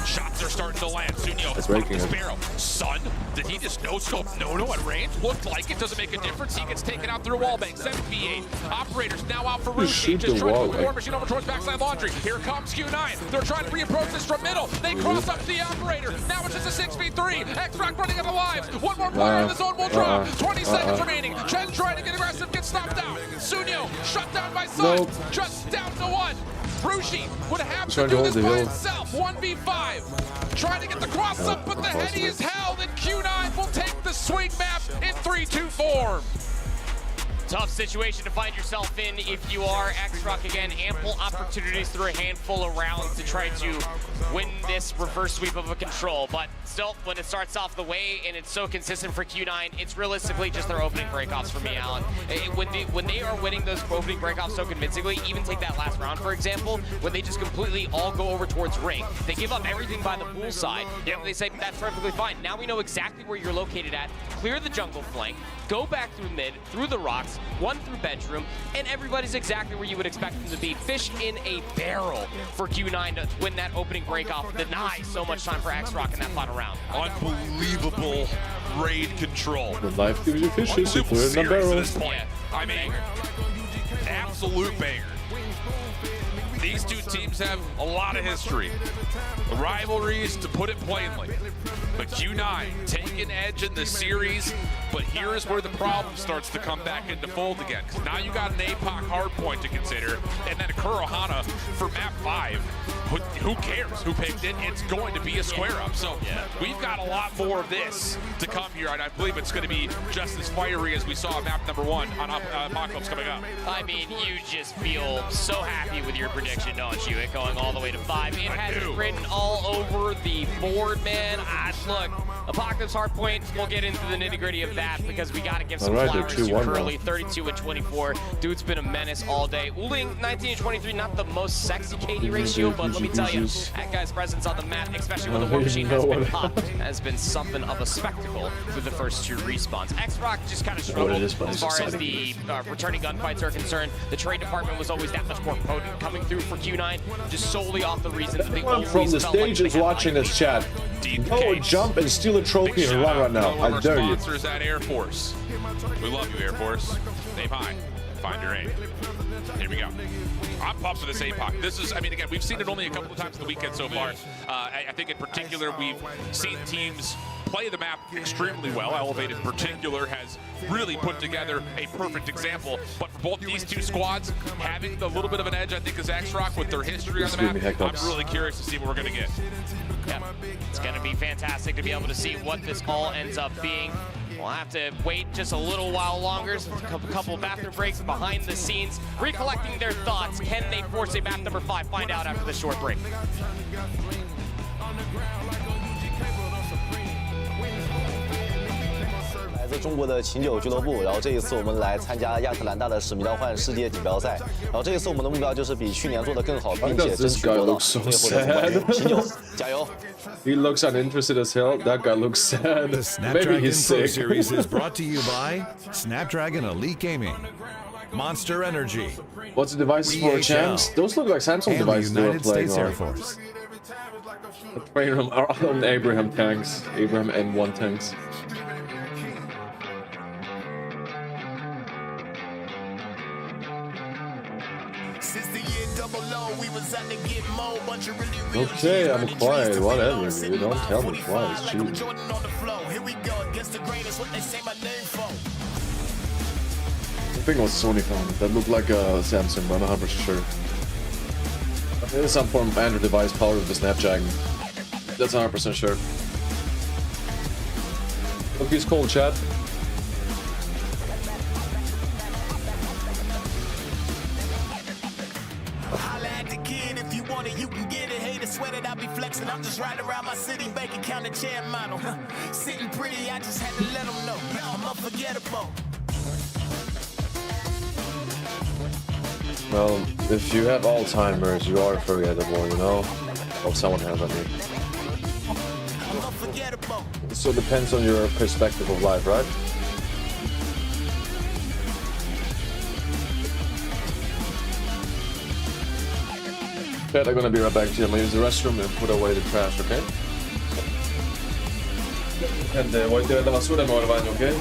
Shots are starting to land. Sunio breaking the Sparrow. Sun, did he just no-scope 𝗨𝗏 at range? Looked like it. Doesn't make a difference. He gets taken out through a wallbang. 7v8. Operators now out for Rushi. Just trying to move the War Machine over towards backside laundry. Here comes Q9. They're trying to reapproach this from middle. They cross up the operator. Now it's just a 6v3. X-Rock running out of lives. One more player in the zone will drop. 20 seconds remaining. Chen trying to get aggressive, gets stopped out. Sunio shut down by Sun. Just down to 1. 𝗵𝗵𝗆𝗆 would have Trying to to do hold this the by hill. himself. 1v5. Trying to get the cross up, but the heady is held, and Q9 will take the swing map in 3-2 form. Tough situation to find yourself in if you are 𝗕𝗏. Again, ample opportunities through a handful of rounds to try to win this reverse sweep of a control. But still, when it starts off the way and it's so consistent for Q9, it's realistically just their opening breakoffs for me, Alan. When they are winning those opening breakoffs so convincingly, even take that last round, for example, when they just completely all go over towards ring, they give up everything by the pool side. They say, that's perfectly fine. Now we know exactly where you're located at. Clear the jungle flank, go back through mid, through the rocks, one through bedroom, and everybody's exactly where you would expect them to be. Fish in a barrel for Q9 to win that opening breakoff, deny so much time for 𝗕𝗏 in that final round. Unbelievable raid control. The life gives you fishes, you put it in a barrel. At this point. I mean, absolute banger. These two teams have a lot of history. Rivalries, to put it plainly. But Q9 taking edge in the series, but here's where the problem starts to come back into fold again. Because now you got an Hacienda Hardpoint to consider, and then a Kurahana for map 5. Who cares who picked it? It's going to be a square up. So we've got a lot more of this to come here, and I believe it's going to be just as fiery as we saw map number 1 on Apocalypse coming up. I mean, you just feel so happy with your prediction, don't you? It going all the way to 5. It has it written all over the board, man. Look, Apocalypse Hardpoint, we'll get into the nitty-gritty of that because we got to give some flowers to Kurahana, 32-24. Dude's been a menace all day. 𝗲𝗎 19-23, not the most sexy KD ratio, but let me tell you, that guy's presence on the map, especially when the war machine has been popped, has been something of a spectacle with the first 2 respawns. 𝗕𝗏 just kind of struggled as far as the returning gunfights are concerned. The trade department was always that much more potent coming through for Q9, just solely off the reasons that they always from the felt like stage is watching this chat. Go jump and steal a trophy and run right now. I dare you. Sponsors at Air Force. We love you, Air Force. Aim high. Find your aim. Here we go. I'm pumped for this APOC. This is, I mean, again, we've seen it only a couple of times in the weekend so far. I think in particular, we've seen teams play the map extremely well. Elevate in particular has really put together a perfect example. But for both these two squads, having the little bit of an edge, I think, is 𝗕𝗏 with their history on the map. I'm really curious to see what we're going to get. Yeah, it's going to be fantastic to be able to see what this all ends up being. We'll have to wait just a little while longer, a couple of bathroom breaks behind the scenes, recollecting their thoughts. Can they force a map number 5? Find out after this short break. 来自中国的𝗵𝗎俱乐部，然后这一次我们来参加亚特兰大的𝗵𝗵浣世界锦标赛，然后这一次我们的目标就是比去年做得更好，并且争取夺到最后的总冠军。𝗵𝗎，加油！ He looks uninterested as hell. That guy looks sad. The Snapdragon Maybe he's Pro sick. Series is brought to you by Snapdragon Elite Gaming, Monster Energy, What's the devices for champs? Those look like Samsung and the devices they were United playing States Air on. Force. The train room are on Abraham tanks. Abraham N1 tanks. Okay, I'm quiet, whatever, dude. Don't tell me twice, jeez. I think it was a Sony phone. That looked like a Samsung, but I'm not 100% sure. It is some form of Android device powered with the Snapdragon. That's 100% sure. Look, he's cold, chat. I'm just riding around my city, bank account and chair model. Sitting pretty, I just had to let them know. I'm unforgettable. Well, if you have Alzheimer's, you are forgettable, you know? Or someone has, I mean. So it depends on your perspective of life, right? I'm gonna be right back to you. I'm gonna use the restroom and put away the trash, okay? And voy a tirar la basura y me voy al baño, okay?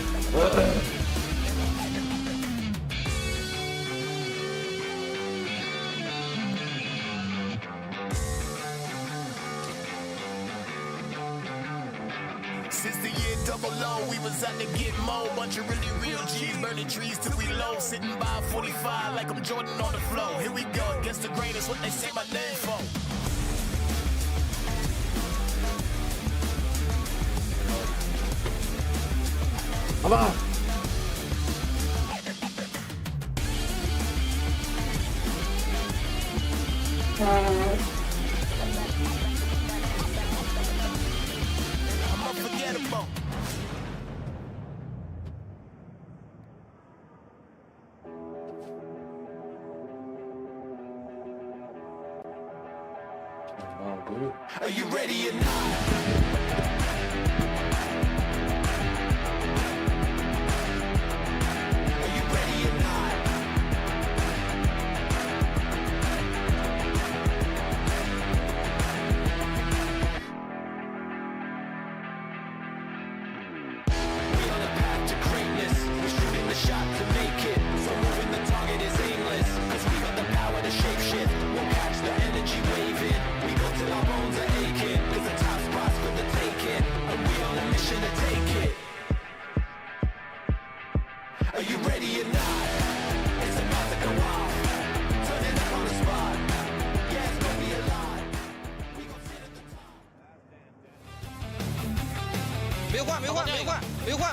Since the year 00, we was out to get more. Bunch of really real G's, burning trees till we low. Sitting by 45 like I'm Jordan on the floor. Here we go, against the greatest, what they say my name for. Come on. I'm unforgettable. Are you ready or not?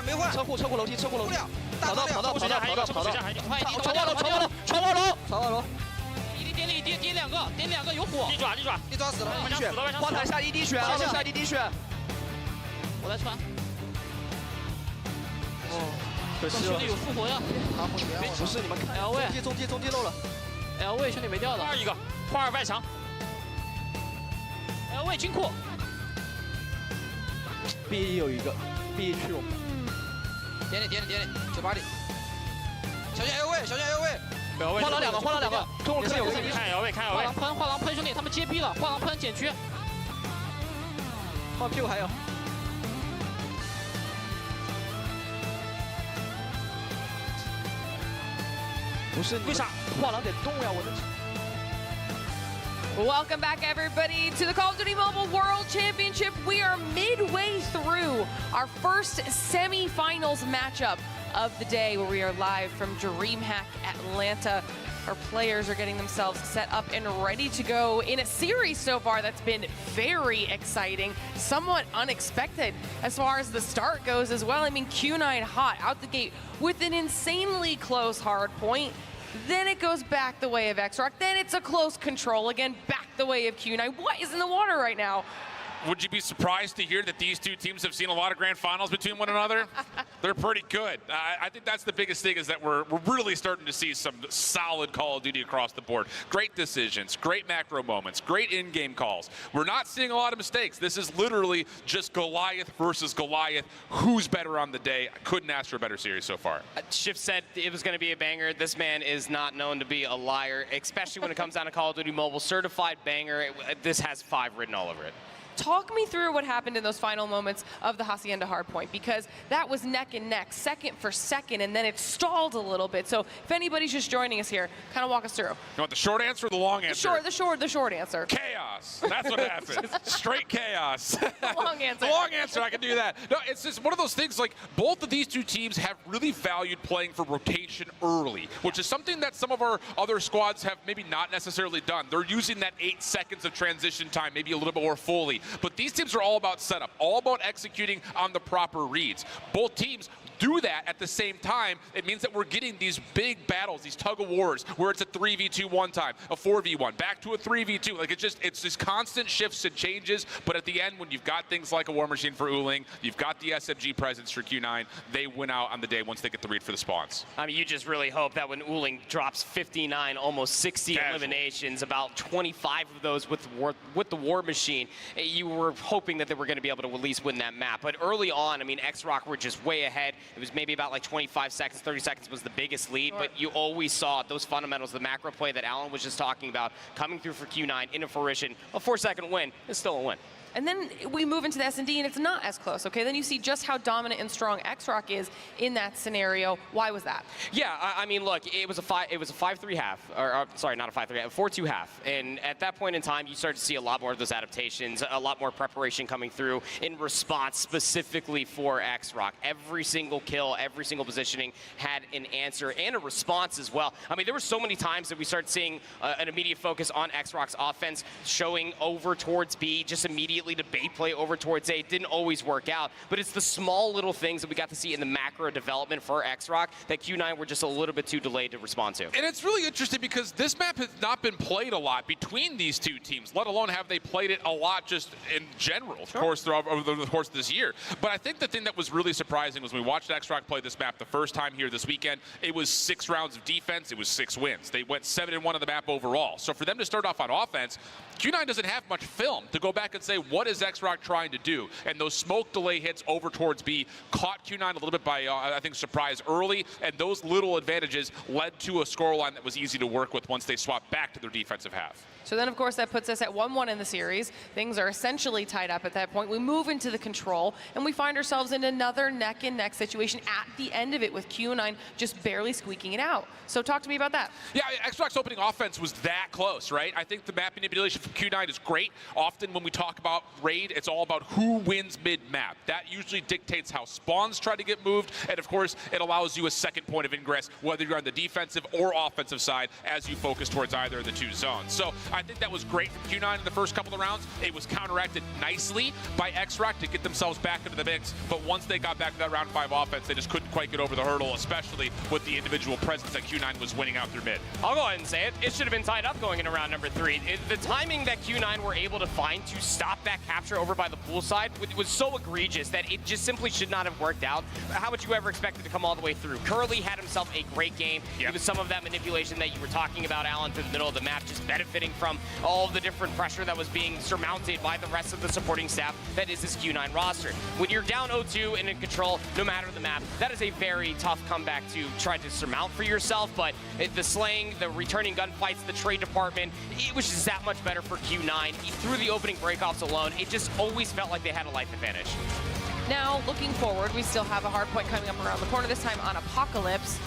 没换，车库楼梯，跑道，冲瓦楼，点两个有火，地爪死了，花坛下1滴血，我来穿。哦，可惜了，兄弟有复活呀！不是你们看 L 位，中地漏了 ，L 位兄弟没掉的。一个，花尔外墙 ，L 位金库 ，B 有一个 ，B 去我们。点，98里。小心 L 位，换了两个，中路坑有个看 L 位，画廊喷兄弟，他们接逼了，画廊喷减区。换屁股还有。不是，为啥画廊得动呀？我的。Welcome back, everybody, to the Call of Duty Mobile World Championship. We are midway through our first semifinals matchup of the day, where we are live from DreamHack Atlanta. Our players are getting themselves set up and ready to go in a series so far that's been very exciting, somewhat unexpected as far as the start goes as well. I mean, Q9 hot out the gate with an insanely close hard point. Then it goes back the way of X-Rock. Then it's a close control again, back the way of Q9. What is in the water right now? Would you be surprised to hear that these two teams have seen a lot of grand finals between one another? They're pretty good. I think that's the biggest thing, is that we're really starting to see some solid Call of Duty across the board. Great decisions, great macro moments, great in-game calls. We're not seeing a lot of mistakes. This is literally just Goliath versus Goliath. Who's better on the day? I couldn't ask for a better series so far. Shift said it was going to be a banger. This man is not known to be a liar, especially when it comes down to Call of Duty Mobile. Certified banger. This has 5 written all over it. Talk me through what happened in those final moments of the Hacienda Hardpoint, because that was neck and neck, second for second, and then it stalled a little bit. So if anybody's just joining us here, kind of walk us through. You want the short answer or the long answer? The short answer. Chaos. That's what happened. Straight chaos. The long answer. The long answer, I can do that. No, it's just one of those things, like, both of these two teams have really valued playing for rotation early, which is something that some of our other squads have maybe not necessarily done. They're using that 8 seconds of transition time maybe a little bit more fully. But these teams are all about setup, all about executing on the proper reads. Both teams do that at the same time. It means that we're getting these big battles, these tug of wars, where it's a 3v2 one time, a 4v1, back to a 3v2. Like, it's just constant shifts and changes. But at the end, when you've got things like a War Machine for �ฬ𝗋, you've got the SMG presence for Q9, they win out on the day once they get the read for the spawns. I mean, you just really hope that when �ฬ𝗋drops 59, almost 60 eliminations, about 25 of those with the War Machine, you were hoping that they were going to be able to at least win that map. But early on, I mean, X-Rock were just way ahead. It was maybe about like 25 seconds, 30 seconds was the biggest lead, but you always saw those fundamentals, the macro play that Alan was just talking about, coming through for Q9 into fruition. A 4-second win is still a win. And then we move into the S&D, and it's not as close, okay? Then you see just how dominant and strong 𝗕𝗏 is in that scenario. Why was that? Yeah, I mean, look, it was a 5-3 half, or sorry, not a 5-3 half, 4-2 half. And at that point in time, you start to see a lot more of those adaptations, a lot more preparation coming through in response specifically for 𝗕𝗏. Every single kill, every single positioning had an answer and a response as well. I mean, there were so many times that we started seeing an immediate focus on 𝗕𝗏's offense, showing over towards B, just immediately to bait play over towards A. It didn't always work out, but it's the small little things that we got to see in the macro development for 𝗕𝗏 that Q9 were just a little bit too delayed to respond to. And it's really interesting because this map has not been played a lot between these two teams, let alone have they played it a lot just in general, of course, over the course of this year. But I think the thing that was really surprising was when we watched 𝗕𝗏 play this map the first time here this weekend, it was 6 rounds of defense, it was 6 wins. They went 7-1 on the map overall. So for them to start off on offense, Q9 doesn't have much film to go back and say, what is 𝗕𝗏 trying to do? And those smoke delay hits over towards B caught Q9 a little bit by, I think, surprise early, and those little advantages led to a scoreline that was easy to work with once they swapped back to their defensive half. So then, of course, that puts us at 1-1 in the series. Things are essentially tied up at that point. We move into the control, and we find ourselves in another neck-and-neck situation at the end of it with Q9 just barely squeaking it out. So talk to me about that. Yeah, 𝗕𝗏's opening offense was that close, right? I think the map manipulation from Q9 is great. Often when we talk about raid, it's all about who wins mid-map. That usually dictates how spawns try to get moved, and of course, it allows you a second point of ingress, whether you're on the defensive or offensive side, as you focus towards either of the two zones. So I think that was great from Q9 in the first couple of rounds. It was counteracted nicely by 𝗕𝗏 to get themselves back into the mix, but once they got back to that round 5 offense, they just couldn't quite get over the hurdle, especially with the individual presence that Q9 was winning out through mid. I'll go ahead and say it. It should have been tied up going into round number 3. The timing that Q9 were able to find to stop that capture over by the pool side was so egregious that it just simply should not have worked out. How would you ever expect it to come all the way through? 𝗕𝗏 had himself a great game. Yep. It was some of that manipulation that you were talking about, Alan, through the middle of the map, just benefiting from all of the different pressure that was being surmounted by the rest of the supporting staff that is this Q9 roster. When you're down 0-2 and in control, no matter the map, that is a very tough comeback to try to surmount for yourself, but the slaying, the returning gunfights, the trade department, it was just that much better for Q9. Through the opening breakoffs alone, it just always felt like they had a life advantage. Now, looking forward, we still have a hard point coming up around the corner, this time on Apocalypse.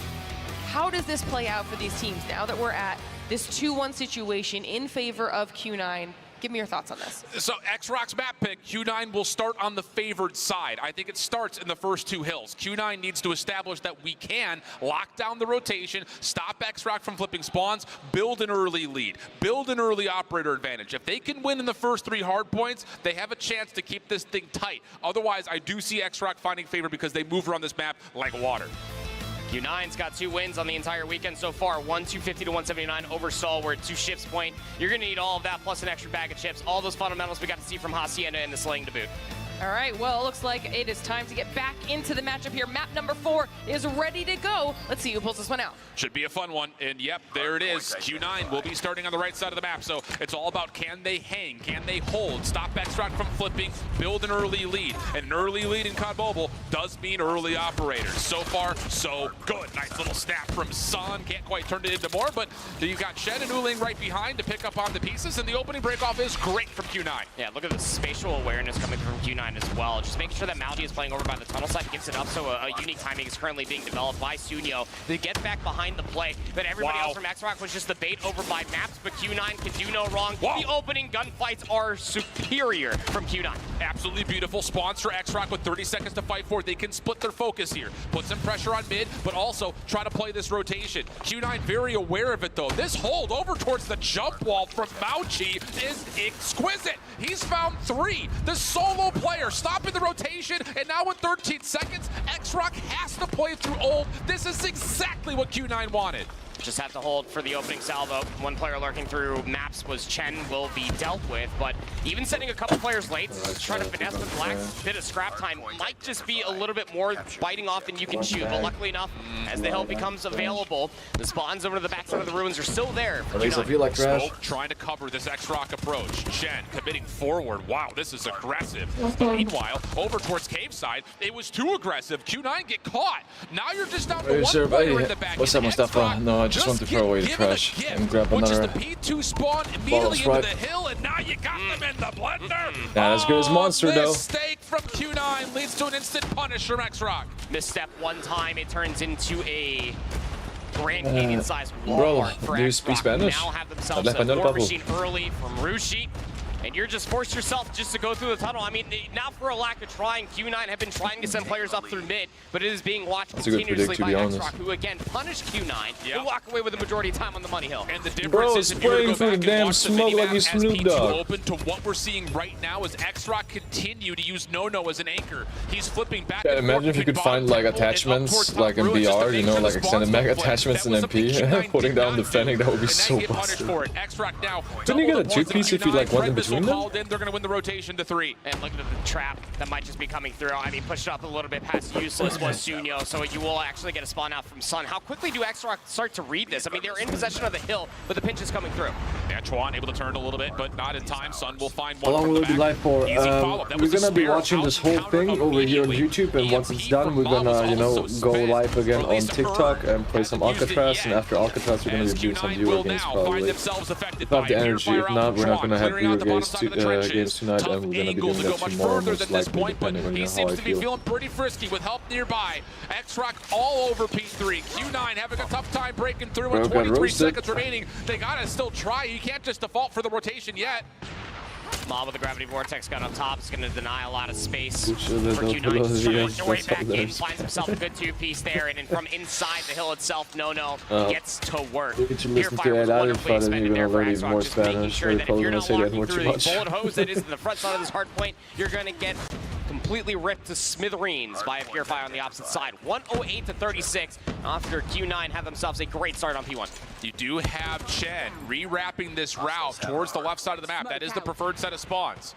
How does this play out for these teams now that we're at this 2-1 situation in favor of Q9? Give me your thoughts on this. So 𝗕𝗏's map pick, Q9 will start on the favored side. I think it starts in the first 2 hills. Q9 needs to establish that we can lock down the rotation, stop 𝗕𝗏 from flipping spawns, build an early lead, build an early operator advantage. If they can win in the first 3 hard points, they have a chance to keep this thing tight. Otherwise, I do see 𝗕𝗏 finding favor because they move around this map like water. Q9's got 2 wins on the entire weekend so far. 250 to 179 over 𝗕𝗏 to Ship's Point. You're going to need all of that plus an extra bag of chips. All those fundamentals we got to see from Hacienda and the slaying to boot. All right, well, it looks like it is time to get back into the matchup here. Map number 4 is ready to go. Let's see who pulls this one out. Should be a fun one, and yep, there it is. Q9 will be starting on the right side of the map, so it's all about can they hang, can they hold, stop 𝗕𝗏 from flipping, build an early lead. And an early lead in CoDM does mean early operators. So far, so good. Nice little snap from Sun. Can't quite turn it into more, but you've got Shen and 𝗬𝗓 right behind to pick up on the pieces, and the opening breakoff is great from Q9. Yeah, look at the spatial awareness coming from Q9 as well. Just making sure that 𝗵𝗲𝗆𝗆𝗆 is playing over by the tunnel side, gives it up, so a unique timing is currently being developed by Sunyo to get back behind the play. But everybody else from 𝗕𝗏 was just the bait over by maps, but Q9 can do no wrong. The opening gunfights are superior from Q9. Absolutely beautiful spawns for 𝗕𝗏 with 30 seconds to fight for. They can split their focus here, put some pressure on mid, but also try to play this rotation. Q9 very aware of it though. This hold over towards the jump wall from 𝗵𝗏𝗆 is exquisite. He's found 3. The solo player stopping the rotation, and now with 13 seconds, 𝗕𝗏 has to play through ult. This is exactly what Q9 wanted. Just have to hold for the opening salvo. One player lurking through maps was Chen, will be dealt with, but even sending a couple players late, trying to finesse the blacks, bit of scrap time, might just be a little bit more biting off than you can chew, but luckily enough, as the hill becomes available, the spawns over to the backside of the ruins are still there. At least I feel like trash. Smoke trying to cover this 𝗕𝗏 approach. Chen committing forward. Wow, this is aggressive. But meanwhile, over towards cave side, it was too aggressive. Q9 get caught. Now you're just down to 1 player in the back. What's up, Mustafa? No I just want to throw away the trash and grab which another. is the P2 spawn immediately into right. the hill, and now you got them in the blender. Not as good as Monster, though. Mistake from Q9 leads to an instant punish from X-Rock. Misstep one time, it turns into a Grand Canyon-sized bro, Walmart for do you X-Rock, speak Spanish? who now have themselves Habla a español, war papu. machine early from 𝗵𝗆𝗆𝗆. And you're just forced yourself just to go through the tunnel. I mean, not for a lack of trying. Q9 have been trying to send players up through mid, but it is being watched That's a good continuously predict, to by be X-Rock, who again punished Q9 and walk away with the majority of time on the money hill. And the difference Bro, is if you were to go spraying back through the and damn watch the smoke like minimap he's as Snoop P2 Dogg. open to what we're seeing right now is X-Rock continue to use 𝗏𝗏 as an anchor. He's flipping back Yeah, and imagine forth if you could between find like bottom temple and up attachments towards top like in ruins just to BR, you make know, sure like the extended spawns mega don't flip. attachments in That was MP. something Q9 Putting did down not defending, do, that would be and so they get punished busted. for it. X-Rock now Couldn't you double get a the points two-piece of if you, like, Q9. went in Red Missile between them? called in, they're going to win the rotation to 3. And look at the trap that might just be coming through. I mean, push it up a little bit past useless was 𝗏𝗏𝗏𝗏, so you will actually get a spawn out from Sun. How quickly do X-Rock start to read this? I mean, they're in possession of the hill, but the pinch is coming through. Yeah, Chuan able to turn a little bit, but not in time. Sun will find How one long from will the it be back. live for? Easy follow-up. That We're was a gonna be Sparrow watching this out whole counter thing over here on immediately. YouTube, and once it's done, we're gonna, you know, go live again on TikTok and play some Alcatraz, and after Alcatraz, we're gonna be doing some viewer games probably. If I have the energy, if not, we're not gonna have viewer games tonight, and we're gonna be doing that tomorrow, most likely, depending on He how seems I to be feel. feeling pretty frisky with help nearby. X-Rock all over P3. Q9 having a tough time breaking through Bro, with got 23 roasted. seconds remaining. They gotta still try. You can't just default for the rotation yet. 𝗵𝗆𝗆𝗆 with the gravity vortex gun up top is going to deny a lot of space Push for a little Q9 below to the try to edge, work their way that's back all in, there's. finds himself a good two-piece there, and then from inside the hill itself, 𝗏𝗏𝗏𝗏 gets to work. Look at you listen to Purifier was that, I wonderfully didn't expended there for already X-Rock, more just making Spanish, sure so that if probably you're gonna not say that walking more through too the much. bullet hose that is in the front side of this hard point, you're going to get completely ripped to smithereens by a Purifier on the opposite side. 108 to 36 after Q9 have themselves a great start on P1. You do have Chen rewrapping this route towards the left side of the map. That is the preferred set of spawns.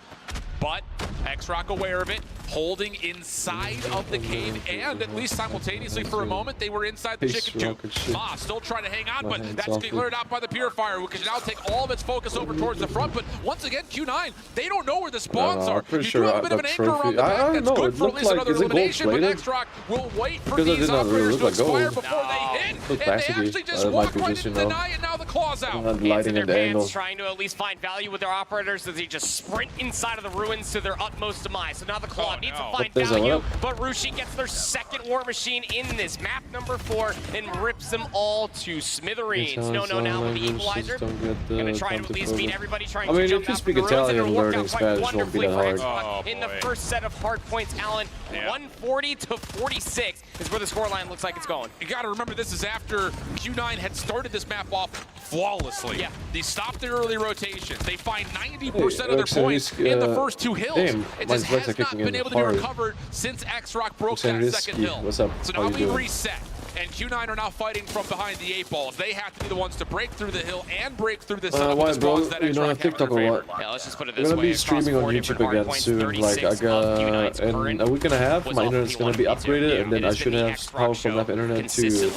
But X-Rock aware of it, holding inside of the cave, and at least simultaneously for a moment, they were inside the chicken coop. 𝗏𝗆 still trying to hang on, but that's getting cleared out by the Purifier, who can now take all of its focus over towards the front. But once again, Q9, they don't know where the spawns are. pretty You sure do have a bit of an that anchor trophy- around the I back. don't That's know, good it for at looked least like- another is it elimination, but gold-plated? X-Rock will wait for Because it these did not really operators look to like gold. expire before they hit, Looked and they plasticky. actually just That might walk be right just, into you know, deny, and now the claw's out. not Hands in lighting their at the pants, angle. trying to at least find value with their operators as they just sprint inside of the ruins to their utmost demise. So now the Claw needs to find There's a value, what? but 𝗵𝗆𝗆𝗆𝗏 gets their second war machine in this map number 4 and rips them all to smithereens. 𝗏𝗏𝗏𝗏 now with the equalizer. Gonna try to at least beat everybody trying I mean, to jump if you out speak from the ruins, and Italian, it'll work learning out quite Spanish won't be wonderfully that for hard. X-Rock in the first set of hard points. Alan, 140 to 46 is where the scoreline looks like it's going. You got to remember, this is after Q9 had started this map off flawlessly. Yeah. They stopped their early rotations. They find 90% of their points in the first 2 hills. damn, It my just legs are has not kicking been in able to be hard. recovered since X-Rock broke that Rizky, second hill. what's up? So How now you we doing? reset. And Q9 are now fighting from behind the 8 balls. They have to be the ones to break through the hill and break through this set of Why, the bro? spawns that You don't X-Rock have have in TikTok their or favor. what? Yeah, let's just put it I'm this gonna way. be streaming on YouTube again soon. Like, I got in a week and a half, my internet's gonna be upgraded, and then I should have powerful enough internet to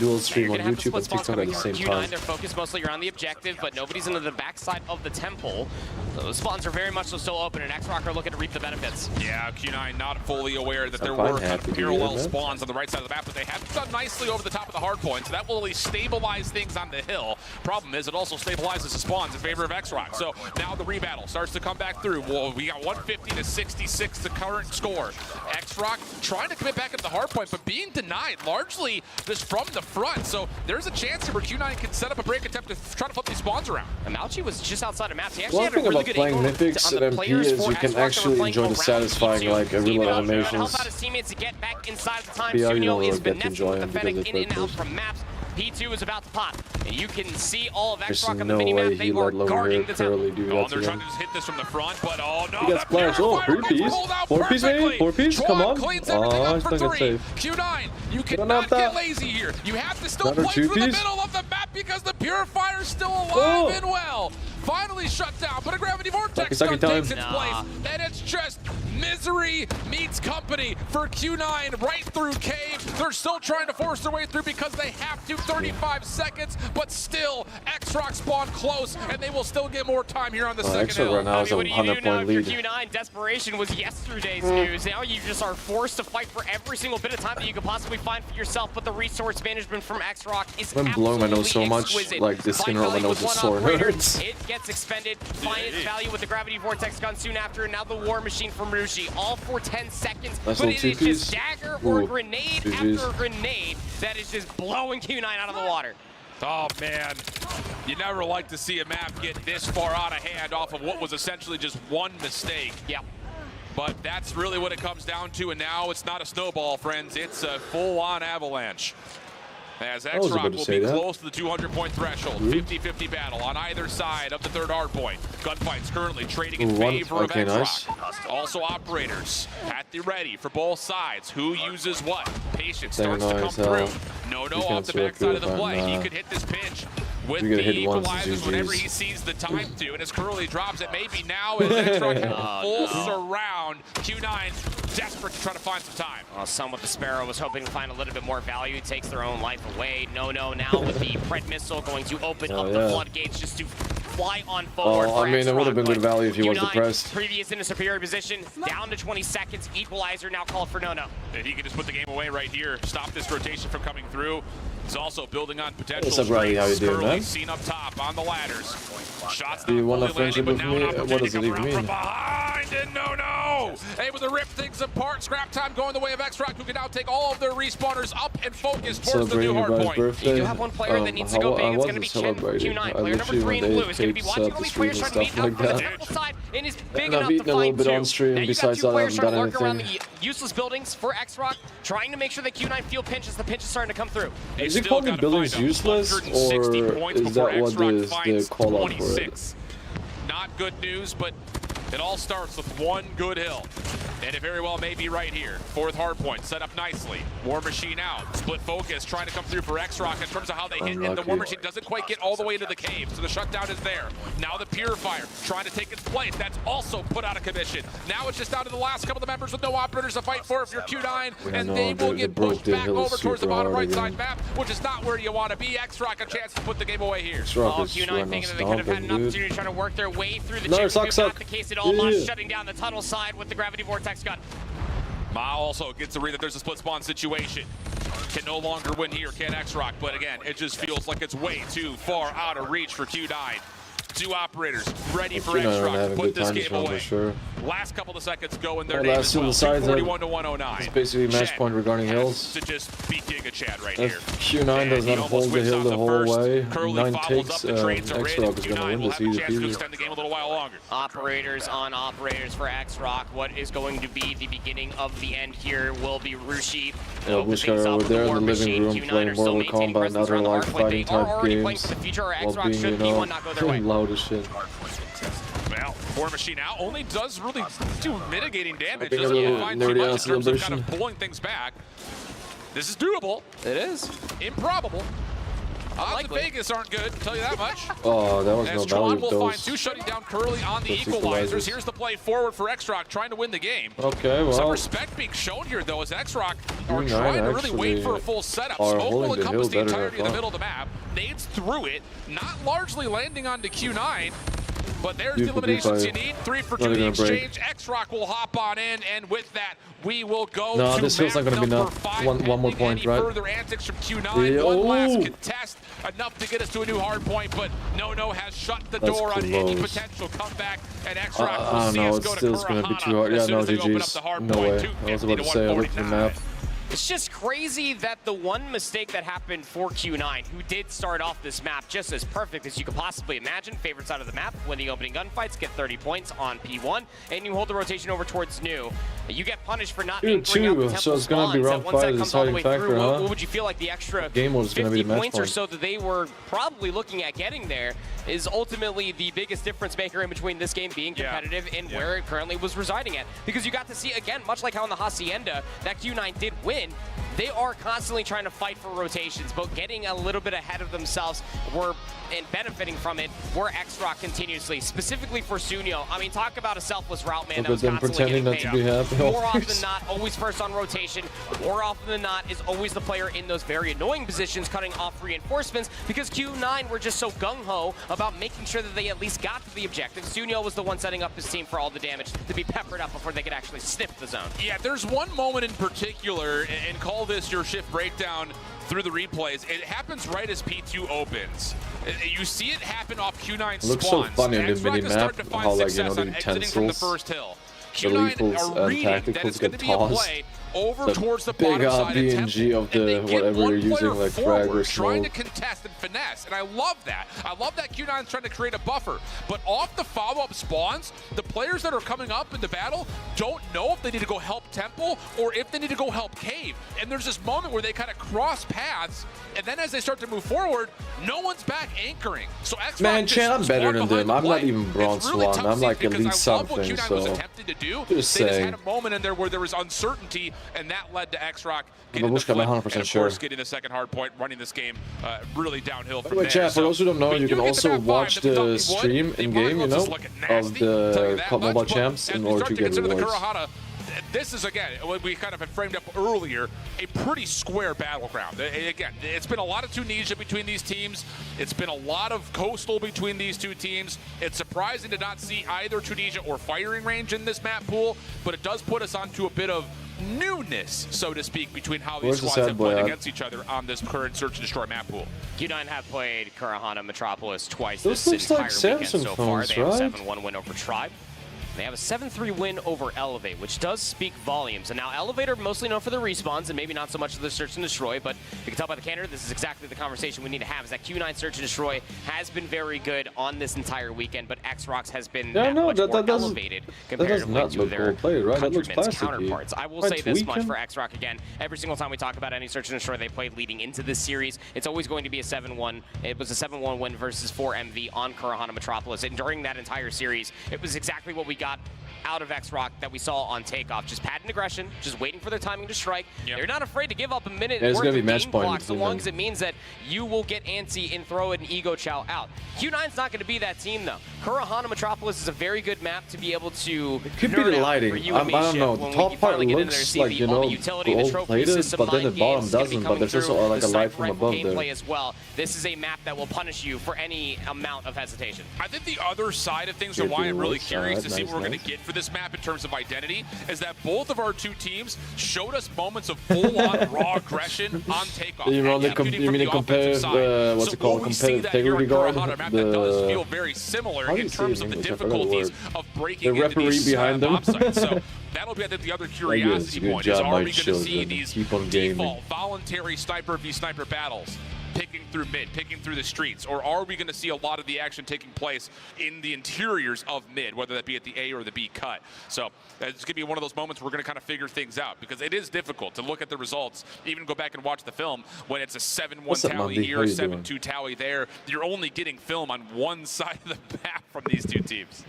dual stream on YouTube and TikTok at the same time. They're focused mostly around the objective, but nobody's into the backside of the temple. Those spawns are very much so still open, and X-Rock are looking to reap the benefits. Yeah, Q9 not fully aware that there I'm were kind happy of to hear parallel that. spawns on the right side of the map, but they have done nicely over the top of the hard point, so that will at least stabilize things on the hill. Problem is, it also stabilizes the spawns in favor of X-Rock. So now the rebattle starts to come back through. Well, we got 150 to 66, the current score. X-Rock trying to commit back into the hard point, but being denied largely just from the front. So there's a chance here where Q9 can set up a break attempt to try to flip these spawns around. And 𝗏𝗆𝗆𝗆𝗏 was just outside of maps. He actually One had a thing really about good playing angle Mythics on the and MP players is for you can X-Rock that were actually playing enjoy the around satisfying, P2. like, real Steve Allen animations. trying to help out his teammates to get back inside the time. BR, you don't 𝗏𝗏𝗏𝗏 really is get to finessing enjoy with the them because Fennec it's in and very out close. from maps. P2 is about to pop, and you can see all of There's X-Rock on the no way minimap. They he are let lower guarding hair the temple. curly do Oh, that they're to trying him. to just hit this from the front, but oh no, He got splashed. Oh, Purifier gets 3-piece. pulled out 4-piece, maybe? perfectly. 4-piece? Come Chuan on. cleans everything Oh, up he's for not gonna 3. save. Q9, you Don't cannot have get that. lazy here. You have to still Another play through the 2-piece? middle of the map because the Purifier's still alive Oh. and well. Finally shut down, but a gravity vortex Sucky gun time. takes its place, and it's just misery meets company for Q9 right through cave. They're still trying to force their way through because they have to. 35 seconds, but still 𝗕𝗏𝗏 spawn close, and they will still get more time here on the second hill. Right now is a what do you do now 100-point if your lead. Q9 desperation was yesterday's news? Now you just are forced to fight for every single bit of time that you could possibly find for yourself, but the resource management from 𝗕𝗏𝗏 is I'm blowing my nose so much, exquisite. like this skin around my nose is sore. Hurts. It gets expended, find its value with the gravity vortex gun soon after, and now the war machine from 𝗵𝗔𝖈𝖎𝗏, all for 10 seconds, Nice but it little is just two-piece. dagger or Ooh, grenade GG's. after grenade that is just blowing Q9 out of the water. Oh man, you never like to see a map get this far out of hand off of what was essentially just one mistake. Yep. But that's really what it comes down to, and now it's not a snowball, friends. It's a full-on avalanche. As 𝗕𝗏𝗏 will be close to the 200-point threshold. 50-50 battle on either side of the third hard point. Gunfights currently trading in favor of 𝗕𝗏𝗏. Also operators at the ready for both sides. Who uses what? Patience starts to come through. 𝗵𝗏𝗏 off the backside of the play. He could hit this pinch with the equalizers whenever he sees the time to. And as Kurahana drops it, maybe now as 𝗕𝗏𝗏 has full surround. Q9 desperate to try to find some time. Some with the Sparrow was hoping to find a little bit more value. He takes their own life away. 𝗵𝗏 now with the Pred missile going to open up the floodgates just to fly on forward. I mean, it would have been good value if he was depressed. Previous in a superior position, down to 20 seconds. Equalizer now called for 𝗵𝗏. And he can just put the game away right here. Stop this rotation from coming through. He's also building on potential What's up, Riley? How you doing, man? Seen up top on the ladders. Shots Do you want a landing, friendship but with now me? an What opportunity does it to even come around mean? from behind, and 𝗵𝗏 able to rip things apart. Scrap time going the way of 𝗕𝗏𝗏, who can now take all of their respawners up and focus towards the new hard point. You do have one player that needs to go big. It's going to be Q9, player number 3 in blue. Is going to be watching all these players trying to meet up for the technical side, and is big enough to find two. Now you got two players trying to lurk around the useless buildings for 𝗕𝗏𝗏, trying to make sure that Q9 feel pinch as the pinch is starting to come through. Is he calling buildings useless, or is that what is the call out for it? Not good news, but it all starts with one good hill. And it very well may be right here. Fourth hard point set up nicely. War Machine out. Split focus trying to come through for 𝗕𝗏𝗏 in terms of how they hit. And the War Machine doesn't quite get all the way into the cave. So the shutdown is there. Now the Purifier trying to take its place. That's also put out of commission. Now it's just down to the last couple of the members with no operators to fight for if you're Q9. And they will get pushed back over towards the bottom right side map, which is not where you want to be. 𝗕𝗏𝗏 a chance to put the game away here. Q9 thinking that they could have had an opportunity to try to work their way through the chip. Not the case at all. 𝗏𝗏 shutting down the tunnel side with the gravity vortex gun. 𝗵𝗏 also gets to read that there's a split spawn situation. Can no longer win here, can 𝗕𝗏𝗏, but again, it just feels like it's way too far out of reach for Q9. Two operators ready for 𝗕𝗏𝗏 to put this game away. Last couple of seconds go in their name as well. 241 to 109. It's basically match point regarding hills. To just beat 𝗕𝗏𝗏 right here. Q9 does not hold the hill the whole way. 9 takes, 𝗕𝗏𝗏 is going to win this easy. Extend the game a little while longer. Operators on operators for 𝗕𝗏𝗏. What is going to be the beginning of the end here will be 𝗵𝗏𝗏𝗏. Wishkar over there in the living room playing Mortal Kombat, another like fighting type games, while being, you know, loud as shit. Well, War Machine out only does really do mitigating damage. Being a Doesn't little find too much in terms of celebration. kind of pulling things back. This is doable. It is. Improbable. Odds in Vegas aren't good, I'll tell you that much. Oh, that was As no Tron value will of find those. two shutting down Kurahana on the equalizers. Here's the play forward for 𝗕𝗏𝗏, trying to win the game. Okay, well. Some respect being shown here, though, as 𝗕𝗏𝗏 are trying to really wait for a full setup. Smoke will encompass the entirety of the middle of the map. Nades through it, not largely landing onto Q9. But there's the eliminations you need. 3 for 2 the exchange. 𝗕𝗏𝗏 will hop on in, and with that, we will go to this feels like going to be enough. One more point, right? Further antics from Q9. Yeah. One last contest, enough to get us to a new hard point, but 𝗵𝗏 has shut the door on any potential comeback, and 𝗕𝗏𝗏 will see us go to It's going to be too hard. Yeah, no, GG's. No way. I was about to say, I looked at the map. It's just crazy that the one mistake that happened for Q9, who did start off this map just as perfect as you could possibly imagine, favorite side of the map, win the opening gunfights, get 30 points on P1, and you hold the rotation over towards 𝗵𝗏. You get punished for not anchoring out the temple so it's going to be round 5 is deciding factor, huh? What would you feel like the extra game mode is going to be the match points point. or so that they were probably looking at getting there is ultimately the biggest difference maker in between this game being competitive and where it currently was residing at. Because you got to see, again, much like how in the Hacienda, that Q9 did win, they are constantly trying to fight for rotations, but getting a little bit ahead of themselves and benefiting from it were 𝗕𝗏 continuously, specifically for 𝗠₀. I mean, talk about a selfless route man that was constantly getting paid up. More often than not, always first on rotation. More often than not, is always the player in those very annoying positions, cutting off reinforcements, because Q9 were just so gung-ho about making sure that they at least got to the objective. 𝗠₀ was the one setting up his team for all the damage to be peppered up before they could actually sniff the zone. Yeah, there's one moment in particular, and call this your shift breakdown through the replays. It happens right as P2 opens. You see it happen off Q9 spawns. It looks so funny on the mini-map, how, like, you know, the utensils, the lethals and tacticals get tossed. Over towards the big bottom side of PNG of the whatever you're using, like frag or trying to smoke. contest and finesse, and I love that. I love that Q9's trying to create a buffer. But off the follow-up spawns, the players that are coming up in the battle don't know if they need to go help Temple or if they need to go help Cave. And there's this moment where they kind of cross paths, and then as they start to move forward, no one's back anchoring. So 𝗕𝗏 Man, Chan, I'm better than them. I'm not even bronze one. I'm like at least something. So just they just saying. had a moment in there where there was uncertainty, and that led to 𝗕𝗏 getting the 𝗵𝗵𝗆, I'm 100% and of sure. course getting the second hard point, running this game really downhill from By the way, there. chat, for those who don't know, you can also watch the stream in-game, you know, of the CoD Mobile Champs in order to get rewards. Kurahana, this is, again, what we kind of had framed up earlier, a pretty square battleground. Again, it's been a lot of 𝗕𝗏 between these teams. It's been a lot of coastal between these two teams. It's surprising to not see either 𝗕𝗏 or firing range in this map pool, but it does put us onto a bit of newness, so to speak, between how these squads have played against each other on this current Search and Destroy map pool. Q9 have played Kurahana Metropolis twice Those this looks entire like weekend Samsung so far. phones, They have a right? 7-1 win over Tribe. They have a 7-3 win over 𝗵𝗏𝗍, which does speak volumes. And now 𝗵𝗏𝗍 are mostly known for their respawns and maybe not so much for the Search and Destroy, but you can tell by the candor, this is exactly the conversation we need to have, is that Q9 Search and Destroy has been very good on this entire weekend, but 𝗕𝗏 has been much more elevated comparatively to their countrymen's counterparts. I will say this much for 𝗕𝗏 again. Every single time we talk about any Search and Destroy they played leading into this series, it's always going to be a 7-1. It was a 7-1 win versus 4MV on Kurahana Metropolis, and during that entire series, it was exactly what we got out of 𝗕𝗏 that we saw on Takeoff. Just patent aggression, just waiting for their timing to strike. They're not afraid to give up a minute worth of game blocks so long as it means that you will get antsy and throw an 𝒄𝗀 out. Q9's not going to be that team, though. Kurahana Metropolis is a very good map to be able to could be the lighting. I don't know. The top part looks like, you know, gold-plated, but then the bottom doesn't. But there's also like a light from above there. As well. This is a map that will punish you for any amount of hesitation. I think the other side of things, or why I'm really curious to see what we're going to get for this map in terms of identity, is that both of our two teams showed us moments of full-on raw aggression on Takeoff. You mean to compare what's it called, competitive integrity guard? That does feel very similar in terms of the difficulties of breaking into these mob sites. So that'll be, I think, the other curiosity point is, are we going to see these default voluntary sniper v sniper battles picking through mid, picking through the streets, or are we going to see a lot of the action taking place in the interiors of mid, whether that be at the A or the B cut? So it's going to be one of those moments we're going to kind of figure things out, because it is difficult to look at the results, even go back and watch the film when it's a 7-1 tally here, 7-2 tally there. You're only getting film on one side of the map from these two teams.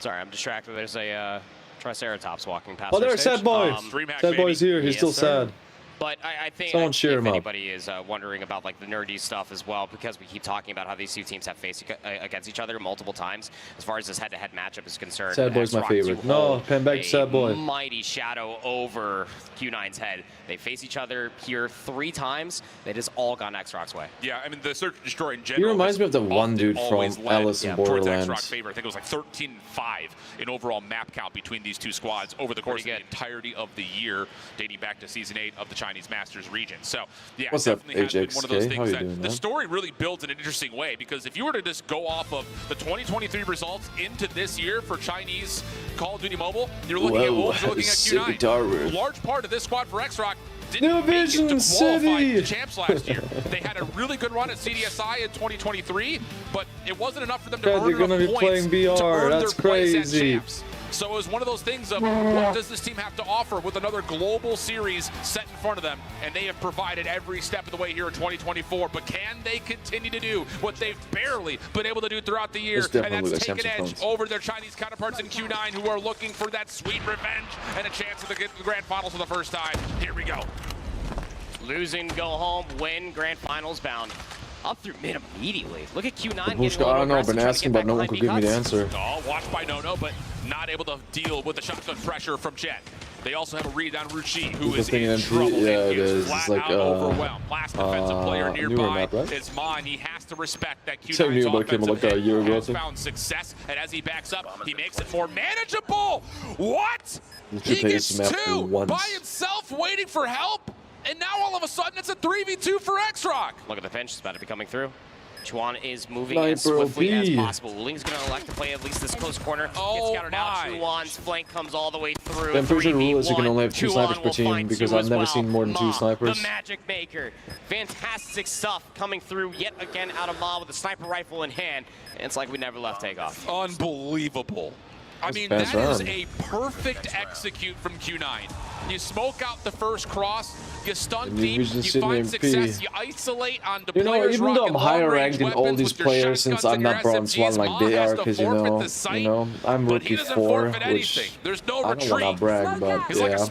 Sorry, I'm distracted. There's a Triceratops walking past. Oh, there's Sad Boy. Sad Boy's here. He's still sad. But I think if anybody is wondering about like the nerdy stuff as well, because we keep talking about how these two teams have faced against each other multiple times, as far as this head-to-head matchup is concerned. Sad Boy's my favorite. No, pen back to Sad Boy. Mighty shadow over Q9's head. They face each other here 3 times. It has all gone 𝗕𝗏's way. Yeah, I mean, the Search and Destroy in general. He reminds me of the one dude from Alice in Borderlands. I think it was like 13-5 in overall map count between these two squads over the course of the entirety of the year, dating back to Season 8 of the Chinese Masters region. So, yeah, what's definitely up, has been one of those things that doing, the story really builds in an interesting way, because if you were to just go off of the 2023 results into this year for Chinese Call of Duty Mobile, you're looking at Wolves, you're looking at Q9. A large part of this squad for 𝗕𝗏 didn't make it to qualify the champs last year. They had a really good run at CDSI in 2023, but it wasn't enough for them to earn enough points to earn their place as champs. So it was one of those things of, what does this team have to offer with another global series set in front of them? And they have provided every step of the way here in 2024. But can they continue to do what they've barely been able to do throughout the year? And that's take an edge over their Chinese counterparts in Q9, who are looking for that sweet revenge and a chance to get the grand finals for the first time. Here we go. Losing, go home, win, grand finals bound. Up through mid immediately. Look at Q9. 𝗵𝗆𝗆, I don't know, I've been asking, but no one could give me the answer. Oh, watched by Nono, but not able to deal with the shotgun pressure from Jet. They also have a read on 𝗵𝗔𝗆𝗆, who is in trouble. Yeah, it is. is. It's like overwhelmed. Last defensive player nearby map, right? is mine. He has to respect that Same Q9's new, but it came offensive like a year ago. has found success, and as he backs up, he makes it more manageable. What? He gets two by himself, waiting for help, and now all of a sudden it's a 3v2 for 𝗕𝗏𝗏. Look at the pinch, it's about to be coming through. Chuan is moving as swiftly as possible. Ling's going to elect to play at least this close corner. Gets countered out. Chuan's flank comes all the way through. I'm pretty sure the rule is you can only have 2 snipers per team because I've never seen more than 2 snipers. The Magic Maker. Fantastic stuff coming through yet again out of 𝗵𝗏 with a sniper rifle in hand. And it's like we never left Takeoff. Unbelievable. I mean, that is a perfect execute from Q9. You smoke out the first cross, you stun deep, you find success, you isolate on the players. Even though I'm higher ranked than all these players, since I'm not bronze 1 like they are, because you know, I'm rookie 4, which I don't want to brag, but yeah.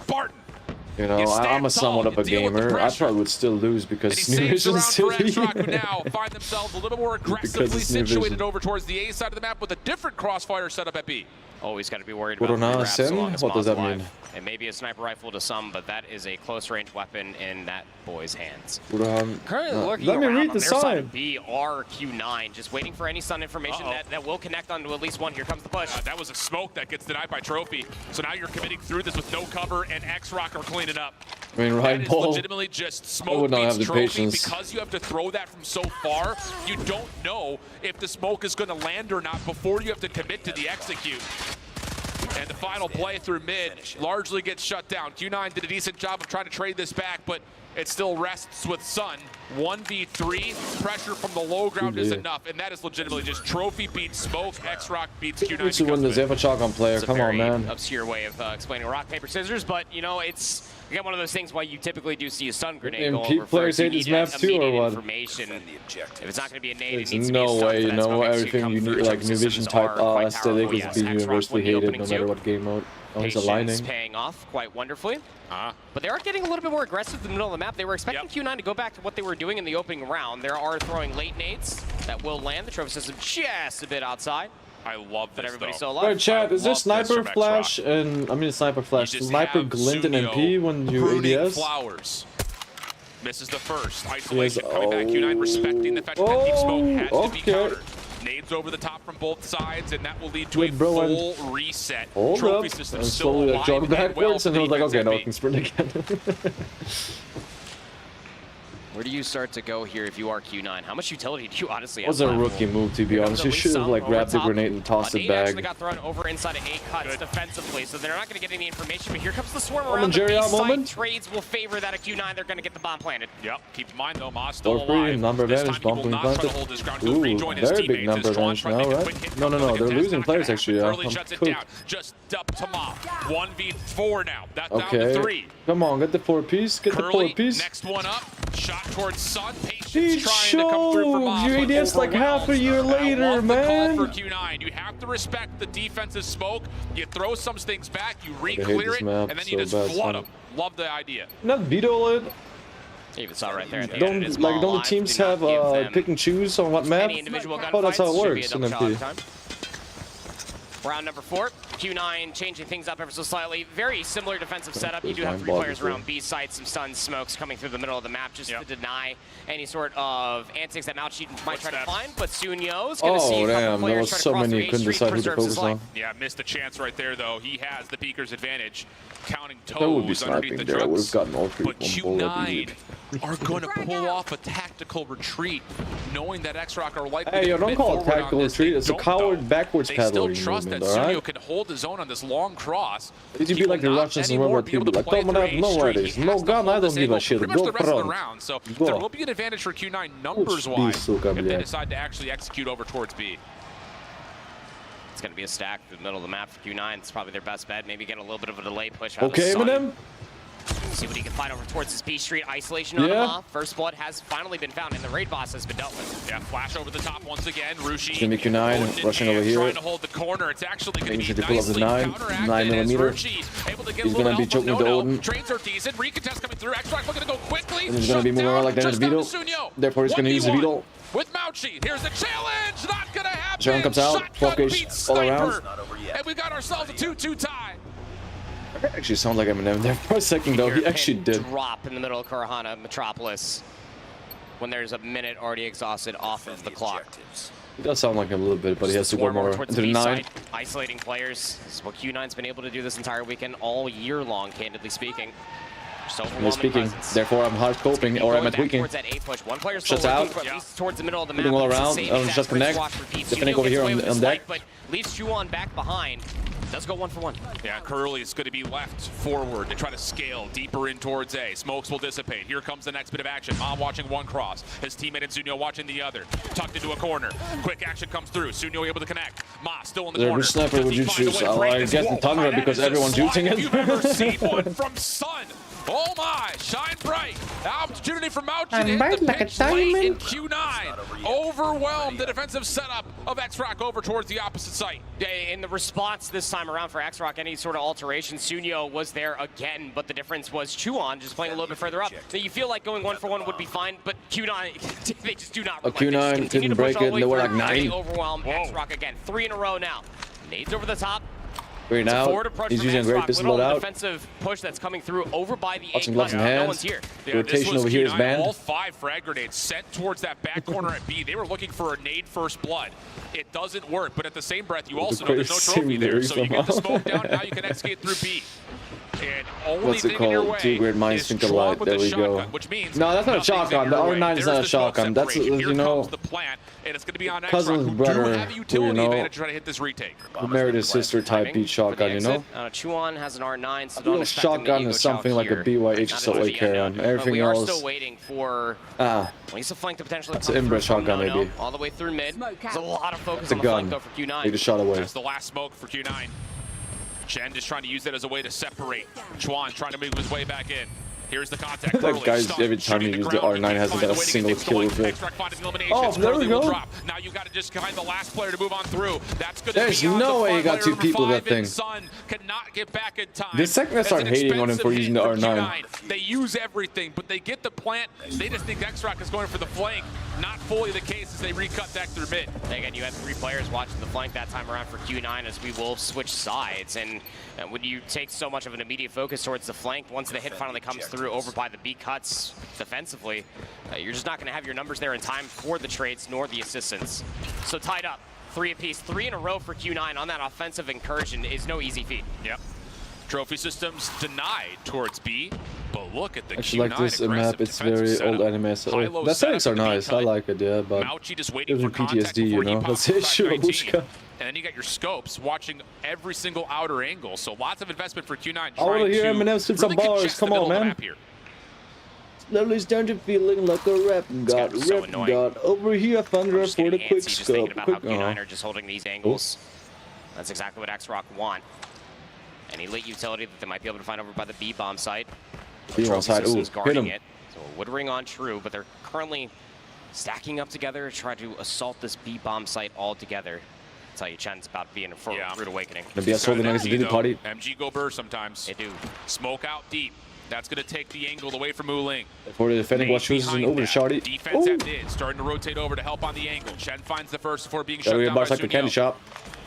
You know, I'm a somewhat of a gamer. I probably would still lose because 𝗵𝗔𝗆𝗆 City. now find themselves a little more aggressively situated over towards the A side of the map with a different crossfire setup at B. Always got to be worried about Kurahana S&D? What does that mean? It may be a sniper rifle to some, but that is a close-range weapon in that boy's hands. Currently lurking let me around read on the their side sign. of B are Q9, just waiting for any stun information that will connect onto at least one. Here comes the push. That was a smoke that gets denied by Trophy. So now you're committing through this with no cover, and 𝗕𝗏𝗏 are cleaning up. I mean, Ryan Paul legitimately just smoke beats Trophy because you have to throw that from so far. You don't know if the smoke is going to land or not before you have to commit to the execute. And the final play through mid largely gets shut down. Q9 did a decent job of trying to trade this back, but it still rests with Sun. 1v3, pressure from the low ground is enough, and that is legitimately just Trophy beats Smoke, 𝗕𝗏𝗏 beats Q9. To win the Zephyr shotgun player, come on, man. Obscure way of explaining rock, paper, scissors, but you know, it's again one of those things why you typically do see a stun grenade go over players hate this map too, or what? Information. If it's not going to be a nade, there's no way, you know, everything you need, like 𝗵𝗔𝗆𝗆 type aesthetic is being universally hated no matter what game mode. Always aligning. Paying off quite wonderfully. But they are getting a little bit more aggressive in the middle of the map. They were expecting Q9 to go back to what they were doing in the opening round. They are throwing late nades that will land. The trophy system just a bit outside. I love that, everybody's still alive. Alright, chat, is there sniper flash and sniper glint in MP when you ADS? Flowers. Misses the first. Isolation coming back. Q9 respecting the fetch pen. Deep smoke has to be countered. Nades over the top from both sides, and that will lead to a full reset. Trophy system still alive jog backwards, and he was like, okay, now I can sprint again. Where do you start to go here if you are Q9? How much utility do you honestly have? It was a rookie move, to be honest. You should have like grabbed the grenade and tossed it back. Actually got thrown over inside of A cuts defensively, so they're not going to get any information. But here comes the swarm around the B side. Trades will favor that at Q9. They're going to get the bomb planted. Yep. Keep in mind though, 𝗵𝗏 still alive. Number advantage, bomb being planted. Ooh, very big number advantage now, right? No, they're losing players actually. Early shuts it down. Just up to 𝗵𝗏. 1v4 now. That's down to 3. Come on, get the 4-piece. Get the 4-piece. Next one up. Shot towards Sun. He showed you ADS like half a year later, man. For Q9, you have to respect the defensive smoke. You throw some things back, you re-clear it, and then you just flood them. Love the idea. Not veto it. Even saw right there. Don't the teams have pick and choose on what map? Oh, that's how it works in MP. Round number 4. Q9 changing things up ever so slightly. Very similar defensive setup. You do have 3 players around B site, some stun smokes coming through the middle of the map just to deny any sort of antics that 𝗵𝗏𝗏 might try to find. But Sunyo's going to see a couple players try to cross the A street, preserves his life. Yeah, missed a chance right there though. He has the peeker's advantage. Counting toes underneath the there. trucks. But Q9 are going to pull off a tactical retreat, knowing that 𝗕𝗏𝗏 are likely to don't call it tactical retreat. It's a coward backwards paddling movement, They still trust that Sunyo can hold his own on this long cross. Did you be like the Russians in World War II? Like, come on out, no worries. No gun, I don't give a shit. Go front. So there will be an advantage for Q9 numbers-wise if they decide to actually execute over towards B. It's going to be a stack through the middle of the map for Q9. It's probably their best bet. Maybe get a little bit of a delay push. Okay, Eminem. See what he can find over towards this B Street. Isolation on him off. First blood has finally been found, and the raid boss has been dealt with. Yeah, flash over the top once again. 𝗵𝗔𝖆𝗍𝗃. It's gonna be Q9 rushing over here. Trying to hold the corner. It's actually going to be pull up the nicely 9mm. able to get He's gonna be choking with the Odin. Trades are decent. Recontest coming through. Extract looking to go quickly. And he's gonna be moving around like that in the 𝗵𝗲𝗍. Therefore, he's gonna use the 𝗵𝗲𝗍. With 𝗵𝗍𝗍. Here's the challenge. Not gonna happen. Sharon comes out. 12 gauge all around. And we got ourselves a 2-2 tie. That actually sounds like Eminem there for a second, though. He actually did. Drop in the middle of Kurahana Metropolis when there's a minute already exhausted off of the clock. He does sound like a little bit, but he has to go more into the 9. Isolating players. This is what Q9's been able to do this entire weekend, all year long, candidly speaking. Therefore I'm hard coping or I'm at tweaking. Shuts out. Towards the middle of the map. Moving all around. Just connect. Defending over here on deck. But leaves Chuan back behind. Does go 1-for-1. Yeah, 𝗵𝗏𝗏 is going to be left forward to try to scale deeper in towards A. Smokes will dissipate. Here comes the next bit of action. Mom watching one cross. His teammate and 𝗠𝗏 watching the other. Tucked into a corner. Quick action comes through. 𝗠𝗏 able to connect. Ma still in the corner. Which sniper would you choose? I guess the Tundra because everyone's using it. You've ever seen one from Sun. Oh my, shine bright. Opportunity for 𝗵𝗍𝗏 to hit the pitch late in Q9. Overwhelmed the defensive setup of X-Rock over towards the opposite site. In the response this time around for X-Rock, any sort of alteration, 𝗠𝗏 was there again, but the difference was Chuan just playing a little bit further up. So you feel like going 1-for-1 would be fine, but Q9, they just do not. Q9 didn't break it, they were like 9. Overwhelmed X-Rock again, 3 in a row now. Nades over the top. Right now, he's using a great pistol loadout. Defensive push that's coming through over by the Watching gloves in hand. No one's here. Yeah, rotation over here is banned. All 5 frag grenades sent towards that back corner at B. They were looking for a nade first blood. It doesn't work, but at the same breath, you also know there's no trophy there. So you get the smoke down, now you can escape through B. And only What's it called? 2 great minds think alike. There we go. No, that's not a shotgun. The R9 is not a shotgun. That's, you know, cousin's brother, who, you know, who married his sister type beat shotgun, you know? Chuan has an R9, so a little shotgun is something like a 𝗵𝗏𝗍𝗃 carry. Everything we are else. still waiting for Lisa Flank to potentially. That's an 𝗵𝗏𝗍 shotgun, maybe. All the way through mid. There's a lot of focus it's on a the gun. flank though for Q9. He just shot away. That's the last smoke for Q9. Chen just trying to use that as a way to separate. Chuan trying to move his way back in. Here's the contact. That guy's every time he uses the R9 hasn't got a single kill with it. Oh, there we go. Now you got to just find the last player to move on through. That's good. There's no way he got 2 people with that thing. Cannot get back in time. The second I start hating on him for using the R9. They use everything, but they get the plant. They just think X-Rock is going for the flank. Not fully the case as they recut back through mid. Again, you had 3 players watching the flank that time around for Q9 as we will switch sides. And when you take so much of an immediate focus towards the flank, once the hit finally comes through over by the B cuts defensively, you're just not going to have your numbers there in time for the trades nor the assistance. So tied up, 3 apiece, 3 in a row for Q9 on that offensive incursion is no easy feat. Yep. Trophy systems denied towards B, but look at the actually Q9 like this map, it's very old anime, so the settings are nice, I like it, yeah, but there's PTSD, you know, that's the issue, Abushka. And then you got your scopes watching every single outer angle, so lots of investment for Q9. I want to hear Eminem spit some bars, come on, man. Literally starting to feeling like a rap god, over here, thunder for the quick just scope. Thinking about how Q9 are just holding these angles. That's exactly what X-Rock want. Any late utility that they might be able to find over by the B bomb site. B-bomb site, ooh, hit him. So a wood ring on true, but they're currently stacking up together to try to assault this B bomb site all together. I'll tell you, Chen's about to be in a rude awakening. Maybe I saw the next video party. 𝗵𝗍𝗏𝗏 sometimes. They do. Smoke out deep. That's going to take the angle away from 𝗵𝗏𝗏. For the defending, what chooses an over shotty. Defense at mid, starting to rotate over to help on the angle. Chen finds the first before being shut down by like the candy shop.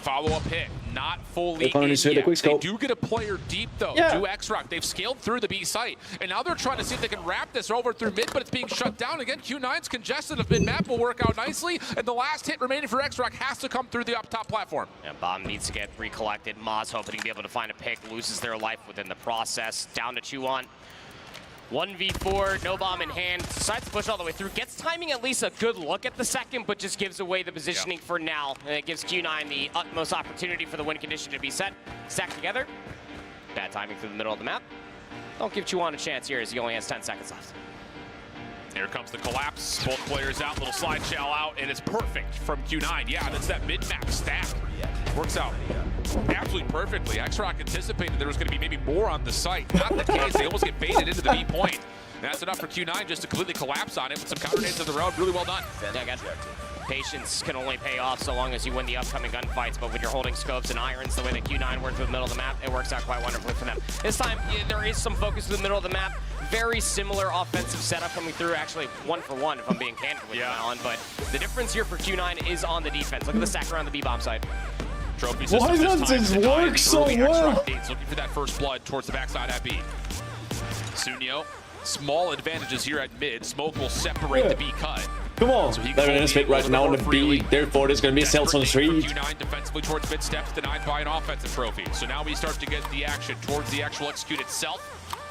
Follow-up hit, not fully in yet. They do get a player deep, though, to X-Rock. They've scaled through the B site, and now they're trying to see if they can wrap this over through mid, but it's being shut down. Again, Q9's congested of mid-map will work out nicely, and the last hit remaining for X-Rock has to come through the up-top platform. And bomb needs to get recollected. Ma's hoping to be able to find a pick, loses their life within the process. Down to Chuan. 1v4, no bomb in hand, decides to push all the way through, gets timing at least a good look at the second, but just gives away the positioning for now. And it gives Q9 the utmost opportunity for the win condition to be set. Stacked together. Bad timing through the middle of the map. Don't give Chuan a chance here as he only has 10 seconds left. Here comes the collapse. Both players out, little slide shell out, and it's perfect from Q9. Yeah, that's that mid-map stack. Works out absolutely perfectly. 𝗕𝗏 anticipated there was going to be maybe more on the site. Not the case. They almost get baited into the B point. And that's enough for Q9 just to completely collapse on it with some counter nades of their own. Really well done. Patience can only pay off so long as you win the upcoming gunfights, but when you're holding scopes and irons the way that Q9 worked through the middle of the map, it works out quite wonderfully for them. This time, there is some focus to the middle of the map. Very similar offensive setup coming through, actually 1-for-1 if I'm being candid with you, Alan, but the difference here for Q9 is on the defense. Look at the stack around the B-bomb side. Trophy system. Why does this work so well? Looking for that first blood towards the backside at B. 𝗕𝗏, small advantages here at mid. Smoke will separate the B cut. Come on, so they're in this fit right now on the B, therefore there's going to be a sales on the street. Q9 defensively towards mid steps, denied by an offensive trophy. So now we start to get the action towards the actual execute itself,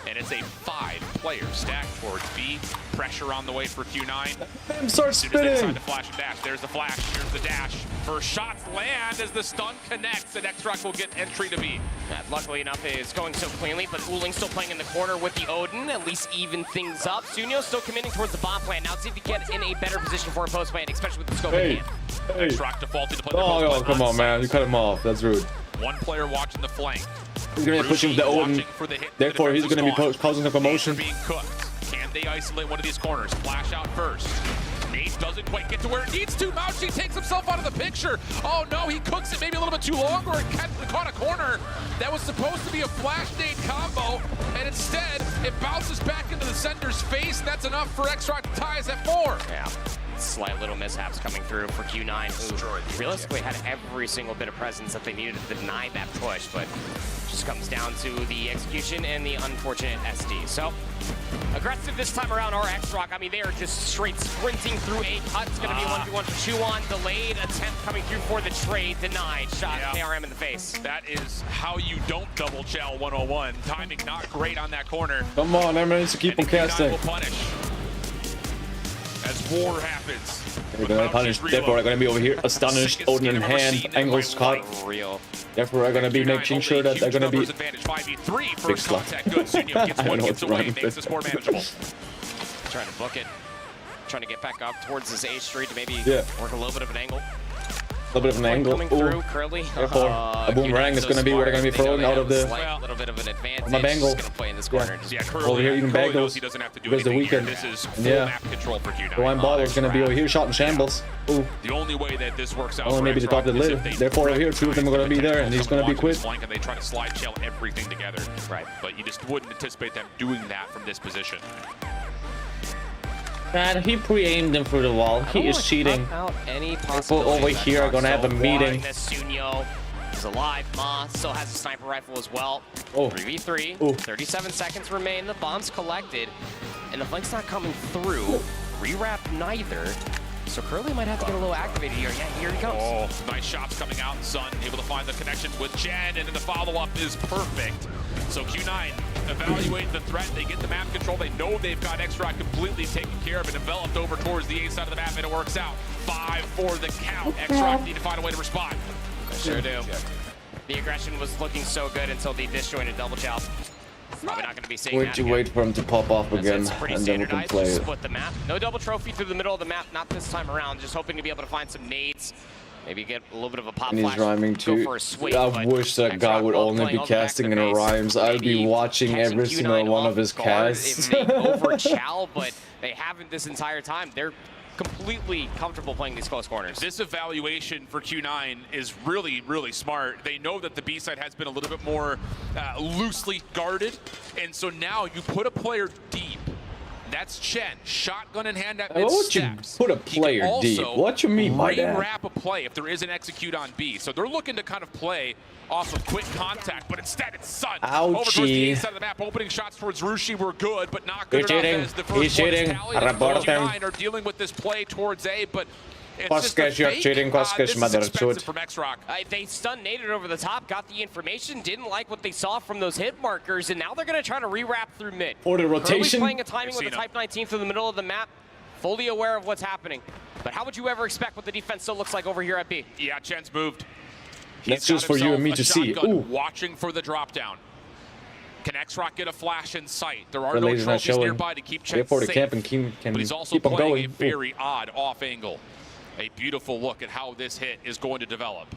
and it's a 5-player stack towards B. Pressure on the way for Q9. Them start spinning. Inside the flash and dash. There's the flash, here's the dash. First shots land as the stun connects, and 𝗕𝗏 will get entry to B. Luckily enough, it's going so cleanly, but 𝗬𝗔𝖈 still playing in the corner with the Odin, at least even things up. 𝗕𝗏 still committing towards the bomb plant. Now let's see if he gets in a better position for a post plant, especially with the scope in hand. 𝗕𝗏 defaulted to play the post Oh, plant. come on, man. You cut him off. That's rude. One player watching the flank. He's going to be pushing with the Odin. Therefore, he's going to be causing the commotion. Being cooked. Can they isolate one of these corners? Flash out first. Nate doesn't quite get to where it needs to. 𝗕𝗏 takes himself out of the picture. Oh no, he cooks it maybe a little bit too long, or it caught a corner. That was supposed to be a flash nade combo, and instead it bounces back into the sender's face, and that's enough for 𝗕𝗏 to tie us at 4. Yeah. Slight little mishaps coming through for Q9, who realistically had every single bit of presence that they needed to deny that push, but just comes down to the execution and the unfortunate SD. So, aggressive this time around are 𝗕𝗏. I mean, they are just straight sprinting through a cut. It's going to be a 1v1 for 𝗕𝗏. Delayed attempt coming through for the trade. Denied. Shot 𝗕𝗏 in the face. That is how you don't double chow 101. Timing not great on that corner. Come on, everyone needs to keep on casting. Will punish as war happens. They're going to punish. Therefore, they're going to be over here astonished. Odin in hand. Angles caught. Therefore, they're going to be making sure that they're going to be big slot. I don't know what's wrong with this. Trying to book it. Trying to get back up towards this A street to maybe work a little bit of an angle. A little bit of an angle. Coming through, Curly. Therefore, a boomerang is going to be where they're going to be throwing out of the little bit of an advantage. my bangle. Play in this corner. Over here, you can bag those. There's the weekend. This is full map control for Q9. 𝗕𝗏 is going to be over here shot in shambles. Ooh. The only way that this works out. Only maybe the top of the lid. Therefore, over here, 2 of them are going to be there, and he's going to be quick. And they try to slide shell everything together. Right. But you just wouldn't anticipate them doing that from this position. Man, he pre-aimed them through the wall. He is cheating. People over here are gonna have a meeting. 𝗕𝗏 is alive. Ma still has a sniper rifle as well. 3v3. 37 seconds remain. The bomb's collected, and the flank's not coming through. Rewrap neither. So Curly might have to get a little activated here. Yeah, here he comes. Oh, nice shots coming out. Sun able to find the connection with Jen, and then the follow-up is perfect. So Q9 evaluate the threat. They get the map control. They know they've got 𝗕𝗏 completely taken care of and enveloped over towards the A side of the map, and it works out. 5 for the count. 𝗕𝗏 need to find a way to respond. They sure do. The aggression was looking so good until the disjointed double chow. Probably not going to be seeing that again. Wait for him to pop off again, and then we can play it. Split the map. No double trophy through the middle of the map, not this time around. Just hoping to be able to find some nades. Maybe get a little bit of a pop and he's flash. rhyming too. I wish that guy would only be casting in rhymes. I'd be watching every single one of his casts. It may over chow, but they haven't this entire time. They're completely comfortable playing these close corners. This evaluation for Q9 is really, really smart. They know that the B side has been a little bit more loosely guarded, and so now you put a player deep. That's Chen, shotgun in hand at mid steps. Put a player deep. What you mean by that? Wrap a play if there is an execute on B. So they're looking to kind of play off of quick contact, but instead it's Sun. Over towards the inside of the map, opening shots towards 𝗵𝗏𝗆 were good, but not good enough as the first one is tallied. Q9 are dealing with this play towards A, but it's just a fake. This is expensive from 𝗕𝗏. They stun-naded over the top, got the information, didn't like what they saw from those hit markers, and now they're going to try to rewrap through mid. For the rotation. Playing a timing with the Type 19 through the middle of the map, fully aware of what's happening. But how would you ever expect what the defense still looks like over here at B? Yeah, Chen's moved. That's just for you and me to see. Ooh. Watching for the drop down. Can 𝗕𝗏 get a flash in sight? There are no trophies nearby to keep Chen safe. But he's also playing a very odd off angle. A beautiful look at how this hit is going to develop.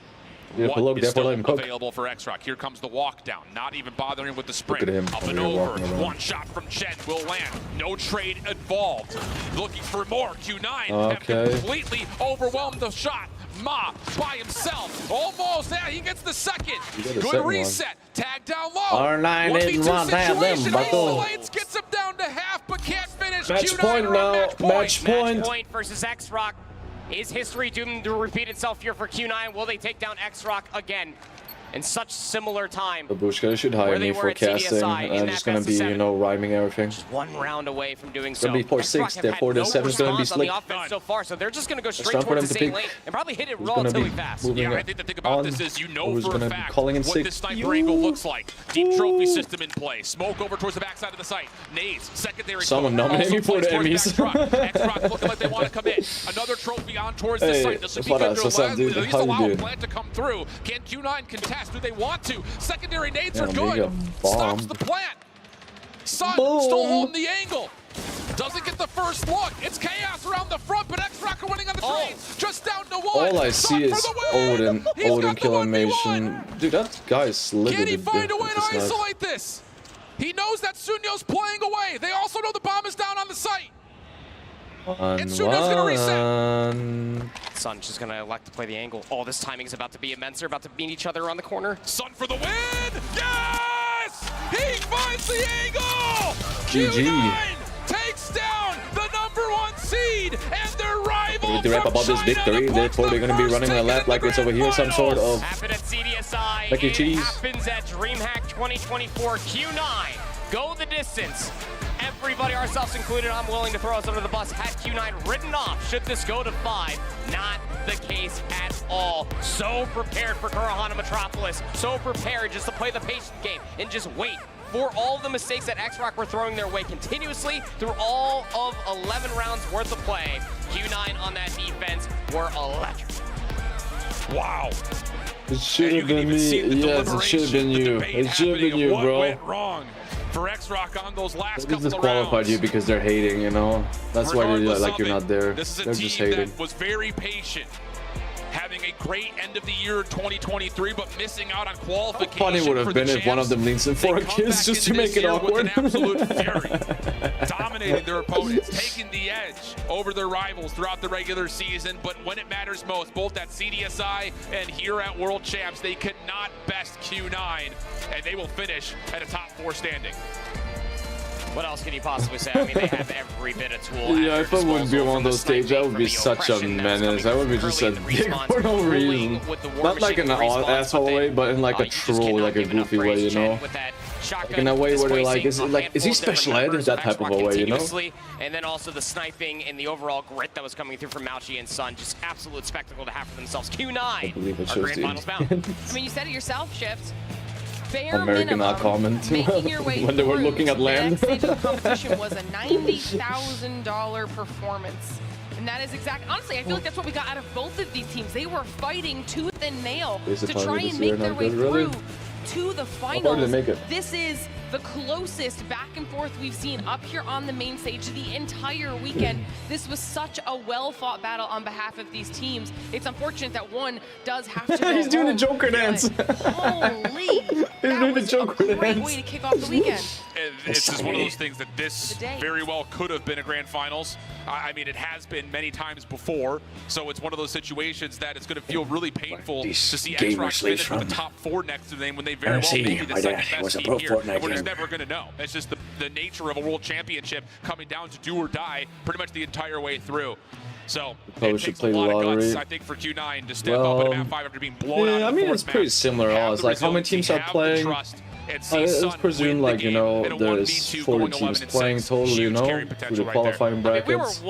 Yeah, what look, is still let him cook. available for X-Rock. Here comes the walk down, not even bothering with the sprint. Look at him. Up and over. One shot from Chen will land. No trade involved. Looking for more. Q9 have completely overwhelmed the shot. Ma by himself. Almost. Yeah, he gets the second. Good reset. Tag down low. R9 didn't want to have them, buckle. Gets him down to half, but can't finish. Match Q9 point now. Match point. Match point versus X-Rock. Is history doomed to repeat itself here for Q9? Will they take down X-Rock again in such similar time? Babushka should hire me for casting. I'm just gonna be, you know, rhyming everything. Just one round away from doing so. Gonna be 4-6. Their 4-7 is gonna be slick. So far, so they're just gonna go straight towards the same lane and probably hit it relatively fast. Yeah, I think the thing about this is you know for a fact what this sniper angle looks like. Deep trophy system in play. Smoke over towards the backside of the site. Nades, secondary. Someone nominate me for the Emmys. X-Rock looking like they want to come in. Another trophy on towards the site. This would be good to at least allow a plant to come through. Can Q9 contest? Do they want to? Secondary nades are good. Stops the plant. Sun still holding the angle. Doesn't get the first look. It's chaos around the front, but X-Rock are winning on the trades. Just down to one. All I see is Odin killimation. Dude, that guy's slithered. Can he find a way to isolate this? He knows that Sunyo's playing away. They also know the bomb is down on the site. And Sunyo's gonna reset. Sun just gonna elect to play the angle. Oh, this timing is about to be immense. They're about to meet each other on the corner. Sun for the win! Yes! He finds the angle! GG. Q9 takes down the #1 seed and their rival. We need to rap about this victory, therefore they're gonna be running a lap like it's over here, some sort of happened at CDSI. Becky Cheese. Happens at DreamHack 2024. Q9 go the distance. Everybody, ourselves included, I'm willing to throw us under the bus. Had Q9 written off should this go to 5. Not the case at all. So prepared for Kurahana Metropolis. So prepared just to play the patient game and just wait for all the mistakes that X-Rock were throwing their way continuously through all of 11 rounds worth of play. Q9 on that defense were electric. Wow. It should have been me. Yes, it should have been you. It should have been you, bro. What went wrong for X-Rock on those last couple of rounds? They disqualified you because they're hating, you know? That's why they're like you're not there. This is They're a just team hating. that was very patient, having a great end of the year 2023, but missing out on qualification. How funny would have been if one of them leans in for a kiss just to make it awkward. With an absolute fury, dominating their opponents, taking the edge over their rivals throughout the regular season. But when it matters most, both at CDSI and here at World Champs, they could not best Q9, and they will finish at a top 4 standing. What else can you possibly say? I mean, they have every bit of tool. Yeah, if I wouldn't be on those stages, that would be such a menace. I would be just a dick for no reason. Not like in an asshole way, but in like a troll, like a goofy way, you know? Like in a way where they're like, is he special ed? That type of a way, you know? And then also the sniping and the overall grit that was coming through from @𝗏𝗏𝗎 and Sun, just absolute spectacle to have for themselves. Q9 are grand finals bound. I mean, you said it yourself, Shift. Bare American minimum, comment making your way when they were looking at land. The next stage of the competition was a $90,000 performance. And that is exactly, honestly, I feel like that's what we got out of both of these teams. They were fighting tooth and nail to try and make their way through to the finals. This is the closest back and forth we've seen up here on the main stage the entire weekend. This was such a well-fought battle on behalf of these teams. It's unfortunate that one does have to go He's doing the Joker dance. Holy, that was a great way to kick off the weekend. It's just one of those things that this very well could have been a grand finals. I mean, it has been many times before, so it's one of those situations that it's going to feel really painful to see X-Rock finish with the top 4 next to them when they very well may be the second best team here, and we're just never going to know. It's just the nature of a world championship coming down to do or die pretty much the entire way through. So it takes a lot of guts, I think, for Q9 to step up at map 5 after being blown out. Yeah, I mean, it's pretty similar odds. Like, how many teams are playing? Let's presume, like, you know, there's 40 teams playing total, you know, through the qualifying brackets.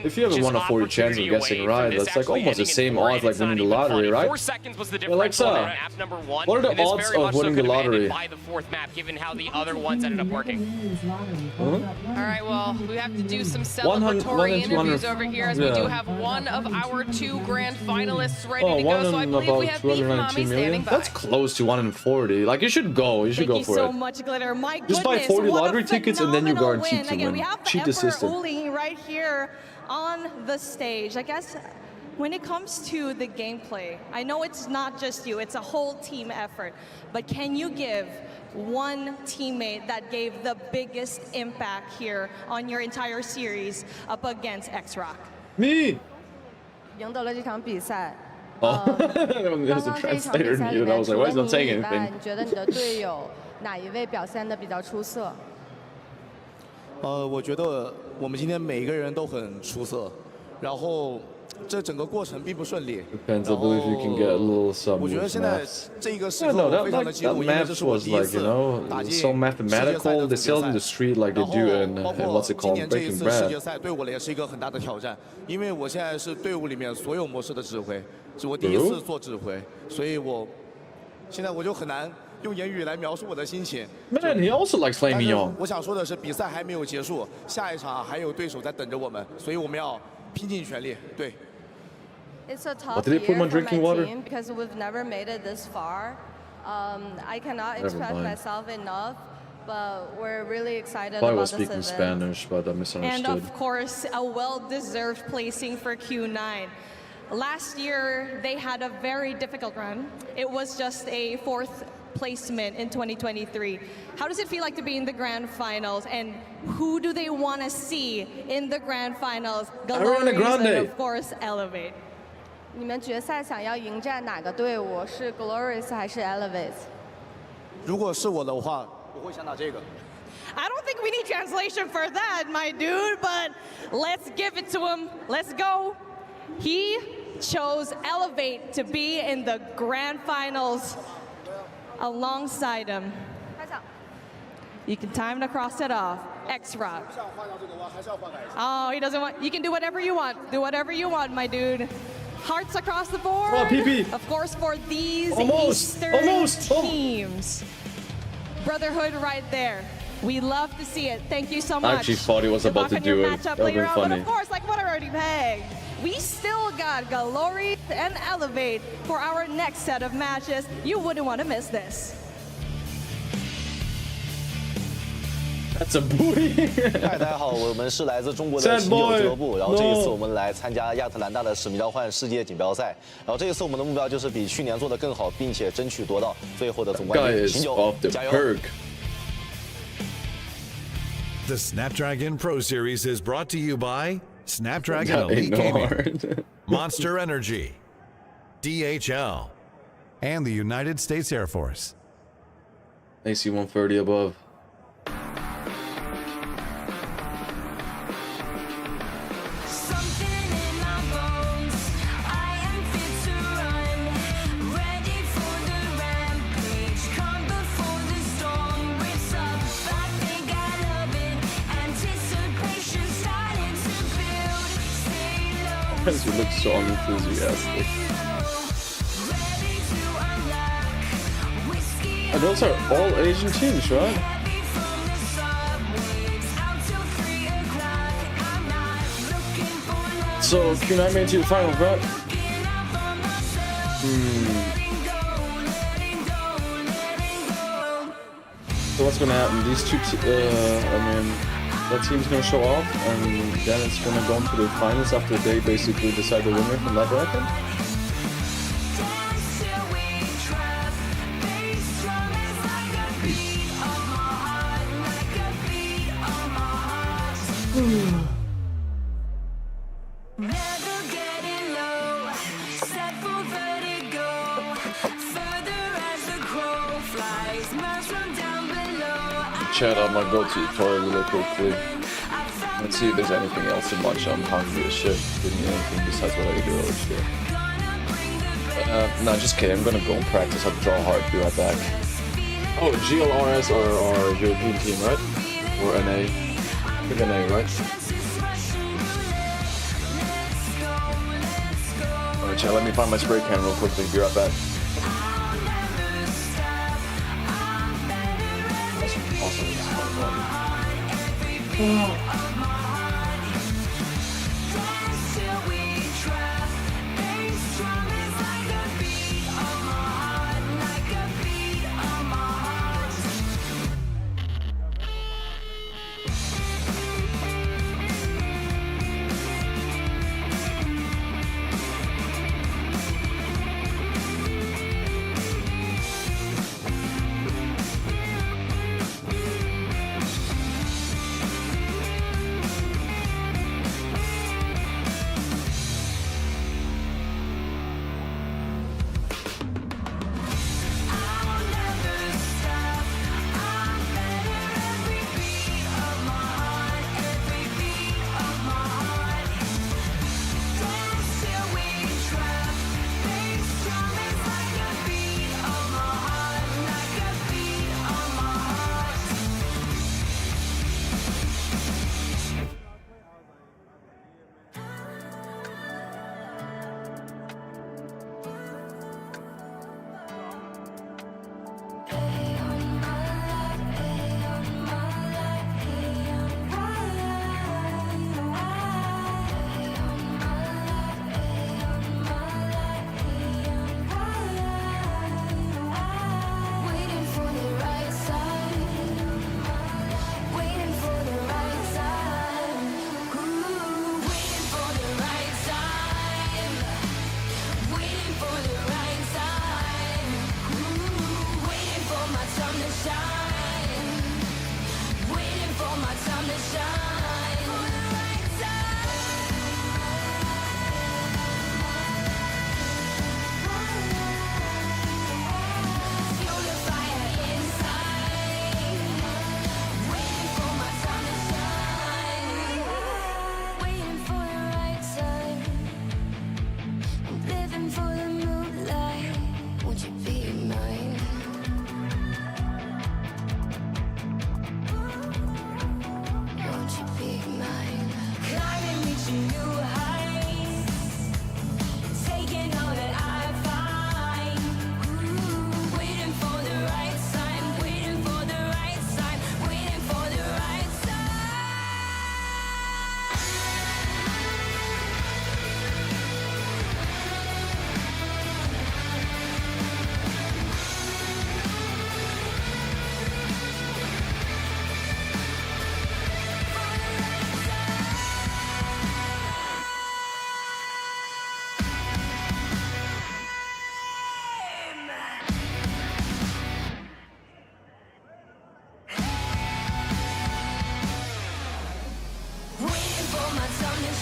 If you have a 1 in 40 chance of guessing right, that's like almost the same odds like winning the lottery, right? Alexa, what are the odds of winning the lottery? By the 4th map, given how the other ones ended up working. All right, well, we have to do some celebratory interviews over here as we do have one of our 2 grand finalists ready to go. So I believe we have 𝗵𝗵𝗆𝗍𝗔 standing by. That's close to 1 in 40. Like, you should go. You should go for so it. much, Glitter. My Just buy 40 lottery tickets and then you're guaranteed to win. We have Cheat the the system. Emperor right here on the stage. I guess when it comes to the gameplay, I know it's not just you, it's a whole team effort, but can you give one teammate that gave the biggest impact here on your entire series up against 𝗕𝗏𝗏? Me! 赢得了这场比赛。 Oh, there's a translator needed. I was like, why is not saying anything? 你觉得你的队友哪一位表现得比较出色？我觉得我们今天每一个人都很出色，然后这整个过程并不顺利。Depends. I believe you can get a little some. 我觉得现在这个时刻非常的激 that 动，因为这 math 是我 was 第一 like, 次 you know, 打进 so mathematical. They sell in the street like they do in 包 what's 括 it 今 called, 年这一 Breaking 次世界 Bad. 赛对我也是一个很大的挑战，因为我现在是队伍里面所有模式的指挥，是我第一次做指挥，所以现在我就很难用言语来描述我的心情。Man, he also likes playing me on. 我想说的是，比赛还没有结束，下一场还有对手在等着我们，所以我们要拼尽全力。对。 It's a tough But did they put year him on for drinking my water? team because we've never made it this far. I cannot Never express mind. myself enough, but we're really excited I about was this speaking event. Spanish, but I And misunderstood. of course, a well-deserved placing for Q9. Last year, they had a very difficult run. It was just a 4th placement in 2023. How does it feel like to be in the grand finals, and who do they want to see in the grand finals? Ariana Grande. And of course, 𝗕𝗏𝗏𝗏. 你们决赛想要迎战哪个队伍？是 𝗕𝗲𝗰𝖎 还是 𝗕𝗏𝗏𝗏？ 如果是我的话，我会想打这个。 I don't think we need translation for that, my dude, but let's give it to him. Let's go. He chose 𝗕𝗏𝗏𝗏 to be in the grand finals alongside him. You can time to cross it off. 𝗕𝗏𝗏. Oh, he doesn't want, you can do whatever you want. Do whatever you want, my dude. Hearts across the board. Oh, PP. Of course, for these Almost. Eastern teams. Brotherhood right there. We love to see it. Thank you so much. I actually thought he was Good about luck to on your do it. matchup That would've later been on. But funny. of course, like what I already pegged, we still got 𝗕𝗏𝗏𝗏 and 𝗕𝗏𝗏𝗏 for our next set of matches. You wouldn't want to miss this. That's a booty. 嗨，大家好，我们是来自中国的琴酒俱乐部，然后这一次我们来参加亚特兰大的𝗵𝗵𝗆𝗆世界锦标赛，然后这一次我们的目标就是比去年做得更好，并且争取夺到最后的总冠军。琴酒，加油！ The Snapdragon Pro Series is brought to you by Snapdragon Elite Gaming, Monster Energy, DHL, and the United States Air Force. AC 130 above. You look so unenthusiastic. And those are all Asian teams, right? So Q9 made it to the final, right? So what's gonna happen? These two, that team's gonna show off, and then it's gonna go into the finals after they basically decide the winner from that bracket. Chat, I'm gonna go to the toilet really quickly. Let's see if there's anything else to munch. I'm hungry as shit. Give me anything besides what I ate earlier today. No, just kidding. I'm gonna go and practice how to draw hard. Be right back. Oh, GLRS are our European team, right? Or NA? I think NA, right? Alright, chat, let me find my spray can real quickly. Be right back.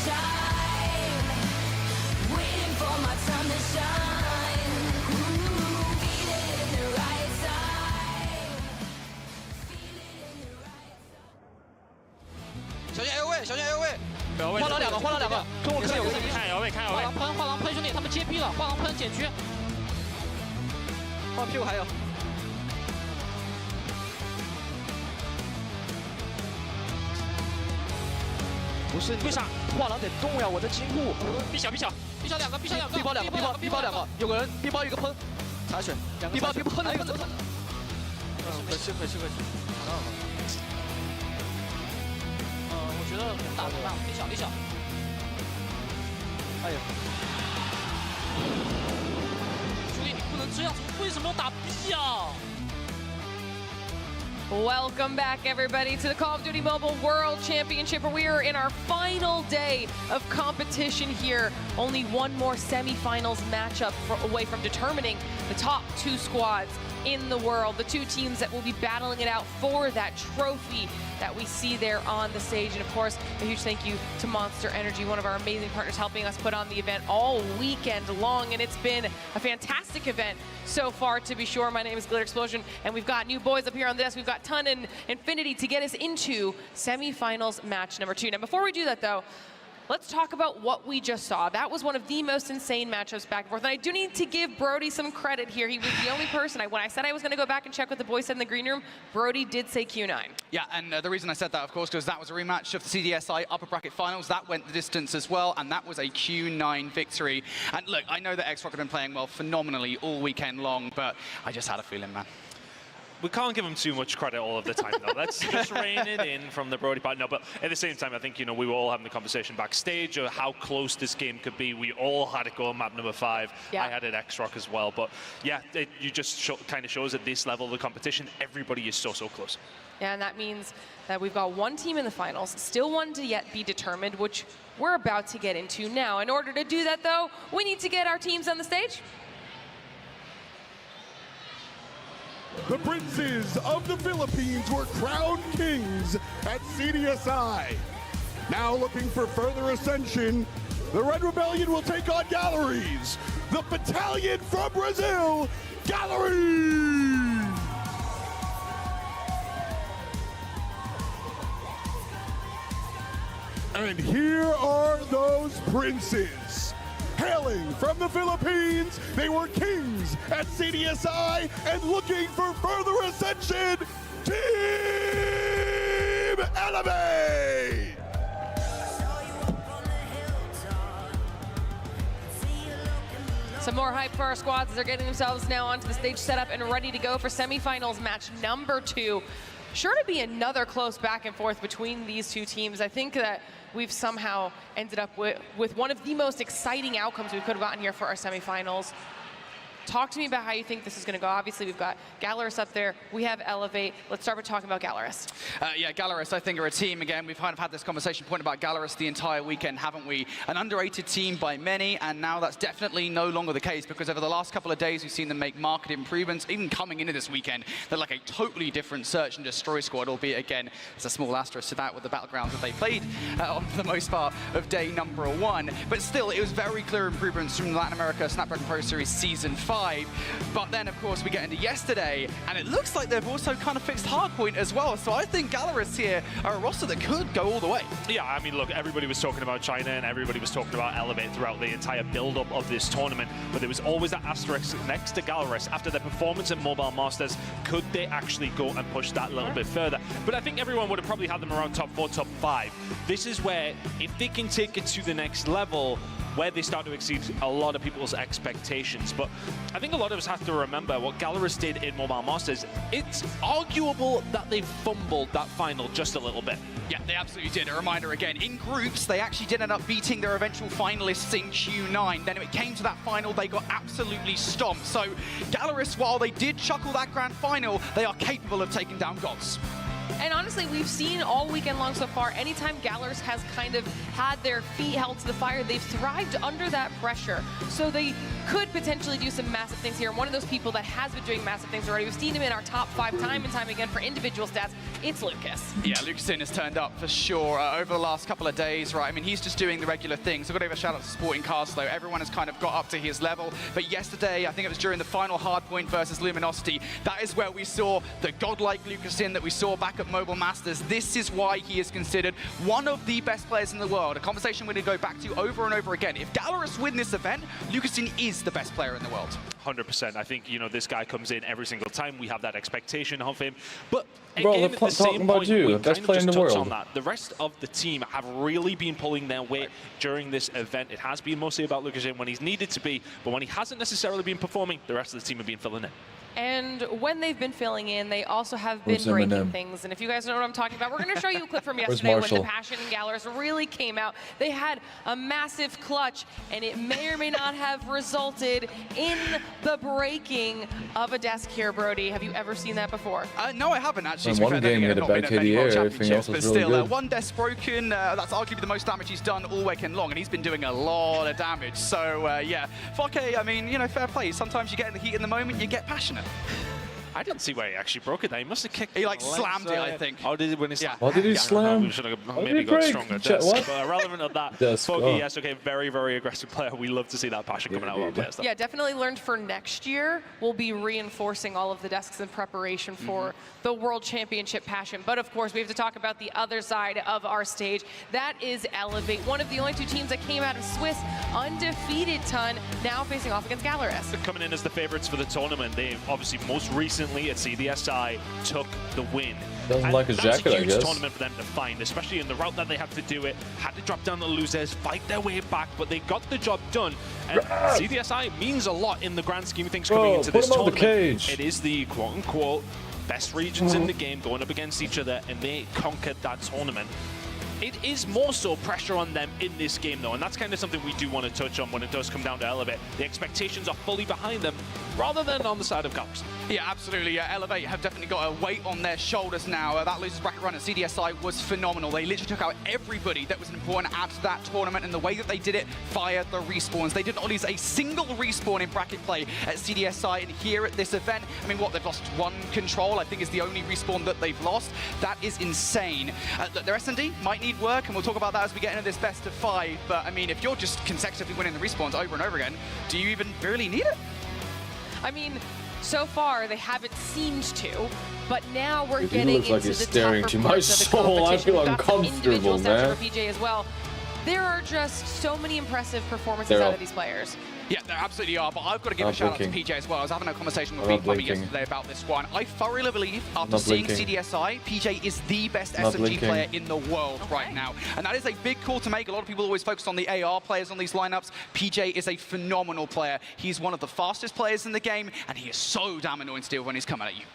shine, waiting for my time to shine. Ooh, feel it in the right time, feel it in the right time. 小心 L 位，小心 L 位，换了两个，换了两个，跟我看有个看 L 位，看 L 位。画廊喷兄弟，他们接逼了，画廊喷减区，画屁股还有。 不是为啥画廊得动呀？我的金库，B 小两个，B 包两个，有个人 B 包一个喷，残血，B 包喷了一个，可惜。我觉得很大，B 小，哎呀，兄弟你不能这样子，为什么要打 B 呀？ Welcome back, everybody, to the Call of Duty Mobile World Championship. We are in our final day of competition here. Only one more semifinals matchup away from determining the top 2 squads in the world, the 2 teams that will be battling it out for that trophy that we see there on the stage. And of course, a huge thank you to Monster Energy, one of our amazing partners, helping us put on the event all weekend long. And it's been a fantastic event so far, to be sure. My name is 𝗕𝗲𝗆𝗺𝗔, and we've got new boys up here on the desk. We've got Ton and Infinity to get us into semifinals match number 2. Now, before we do that, though, let's talk about what we just saw. That was one of the most insane matchups back and forth. And I do need to give 𝗬𝗎𝗆 some credit here. He was the only person, when I said I was going to go back and check what the boys said in the green room, 𝗬𝗎𝗆 did say Q9. Yeah, and the reason I said that, of course, because that was a rematch of the CDSI upper bracket finals. That went the distance as well, and that was a Q9 victory. And look, I know that 𝗕𝗏𝗏 have been playing well phenomenally all weekend long, but I just had a feeling, man. We can't give him too much credit all of the time, though. Let's just rein it in from the 𝗬𝗎𝗆 part. No, but at the same time, I think, we were all having the conversation backstage of how close this game could be. We all had it go on map number 5. Yeah. I had it 𝗕𝗏𝗏 as well. But yeah, you just kind of shows at this level of the competition, everybody is so close. Yeah, and that means that we've got one team in the finals, still one to yet be determined, which we're about to get into now. In order to do that, though, we need to get our teams on the stage. The princes of the Philippines were crowned kings at CDSI. Now looking for further ascension, the Red Rebellion will take on 𝗕𝗏𝗆. The battalion from Brazil, 𝗕𝗏𝗆. And here are those princes. Hailing from the Philippines, they were kings at CDSI and looking for further ascension, Team Enemy! Some more hype for our squads as they're getting themselves now onto the stage set up and ready to go for semifinals match number 2. Sure to be another close back and forth between these 2 teams. I think that we've somehow ended up with one of the most exciting outcomes we could have gotten here for our semifinals. Talk to me about how you think this is going to go. Obviously, we've got 𝗕𝗏𝗆 up there. We have Elevate. Let's start with talking about 𝗕𝗏𝗆. Yeah, 𝗕𝗏𝗆, I think, are a team. Again, we've kind of had this conversation point about 𝗕𝗏𝗆 the entire weekend, haven't we? An underrated team by many, and now that's definitely no longer the case, because over the last couple of days, we've seen them make marked improvements. Even coming into this weekend, they're like a totally different search and destroy squad, albeit, again, there's a small asterisk to that with the battlegrounds that they played on for the most part of day number 1. But still, it was very clear improvements from Latin America Snapdragon Pro Series Season 5. But then, of course, we get into yesterday, and it looks like they've also kind of fixed Hardpoint as well. So I think 𝗕𝗏𝗆 here are a roster that could go all the way. Yeah, I mean, look, everybody was talking about China, and everybody was talking about Elevate throughout the entire build-up of this tournament. But there was always that asterisk next to 𝗕𝗏𝗆. After their performance in Mobile Masters, could they actually go and push that a little bit further? But I think everyone would have probably had them around top 4, top 5. This is where, if they can take it to the next level, where they start to exceed a lot of people's expectations. But I think a lot of us have to remember what 𝗕𝗏𝗆 did in Mobile Masters. It's arguable that they fumbled that final just a little bit. Yeah, they absolutely did. A reminder again, in groups, they actually did end up beating their eventual finalists in Q9. Then when it came to that final, they got absolutely stomped. So 𝗕𝗏𝗆, while they did chuckle that grand final, they are capable of taking down gods. And honestly, honestly, we've seen all weekend long so far, anytime 𝗕𝗲𝗏 has kind of had their feet held to the fire, they've thrived under that pressure. So they could potentially do some massive things here. And one of those people that has been doing massive things already, we've seen him in our top 5 time and time again for individual stats, it's Lucas. Yeah, 𝗕𝗲𝗏 has turned up for sure over the last couple of days, right? I mean, he's just doing the regular things. I've got to give a shout out to Sporting Cars, though. Everyone has kind of got up to his level. But yesterday, I think it was during the final Hardpoint versus 𝗵𝗵𝗎𝖎𝗕, that is where we saw the godlike 𝗕𝗲𝗏 that we saw back at Mobile Masters. This is why he is considered one of the best players in the world. A conversation we're going to go back to over and over again. If 𝗕𝗲𝗏 win this event, 𝗕𝗲𝗏 is the best player in the world. 100%. I think, you know, this guy comes in every single time. We have that expectation of him. But bro, again, at the same point, we best kind player of in just the touched world. on that. The rest of the team have really been pulling their weight during this event. It has been mostly about 𝗕𝗏𝗏 when he's needed to be, but when he hasn't necessarily been performing, the rest of the team have been filling in. And when they've been filling in, they also have been breaking things. And if you guys know what I'm talking about, we're going to show you a clip from yesterday when the passion in 𝗕𝗲𝗏 really came out. They had a massive clutch, and it may or may not have resulted in the breaking of a desk here, Brody. Have you ever seen that before? No, I haven't actually. In one game, he had a bad KDA, everything else was really good. One desk broken, that's arguably the most damage he's done all weekend long, and he's been doing a lot of damage. So, yeah, 𝗕𝗏𝗏, I mean, you know, fair play. Sometimes you get in the heat in the moment, you get passionate. I didn't see where he actually broke it. He must have kicked. He like slammed it, I think. Oh, did he when he slammed? What did he slam? We should have maybe got stronger. But irrelevant of that. 𝗕𝗏𝗏, yes, okay, very, very aggressive player. We love to see that passion coming out of our players. Yeah, definitely learned for next year. We'll be reinforcing all of the desks in preparation for the World Championship passion. But of course, we have to talk about the other side of our stage. That is Elevate, one of the only 2 teams that came out of Swiss undefeated ton, now facing off against 𝗕𝗲𝗏. Coming in as the favorites for the tournament, they obviously most recently at CDSI took the win. Doesn't like his jacket, I guess. That's a huge tournament for them to find, especially in the route that they had to do it. Had to drop down the losers, fight their way back, but they got the job done. And CDSI means a lot in the grand scheme of things coming into this tournament. It is the quote-unquote best regions in the game going up against each other, and they conquered that tournament. It is more so pressure on them in this game, though, and that's kind of something we do want to touch on when it does come down to 𝗕𝗏𝗏. The expectations are fully behind them, rather than on the side of 𝗕𝗏𝗏. Yeah, absolutely. 𝗕𝗏𝗏 have definitely got a weight on their shoulders now. That losers bracket run at CDSI was phenomenal. They literally took out everybody that was important at that tournament, and the way that they did it fired the respawns. They did not lose a single respawn in bracket play at CDSI, and here at this event, I mean, what, they've lost 1 control, I think is the only respawn that they've lost. That is insane. Look, their S&D might need work, and we'll talk about that as we get into this best of 5, but I mean, if you're just consecutively winning the respawns over and over again, do you even really need it? I mean, so far they haven't seemed to, but now we're Dude, getting looks into like he's the staring tougher to my parts of the soul. I competition. feel We've got some uncomfortable, individual stats man. for PJ as well. There are just so many impressive performances out of these players. Yeah, there absolutely are, but I've got to give a shout out to PJ as well. I was having a conversation with 𝗵𝗵𝗆𝗆𝗆 yesterday about this one. I thoroughly believe, after seeing CDSI, PJ is the best SMG player in the world right now. And that is a big call to make. A lot of people always focus on the AR players on these lineups. PJ is a phenomenal player. He's one of the fastest players in the game, and he is so damn annoying to deal with when he's coming at you.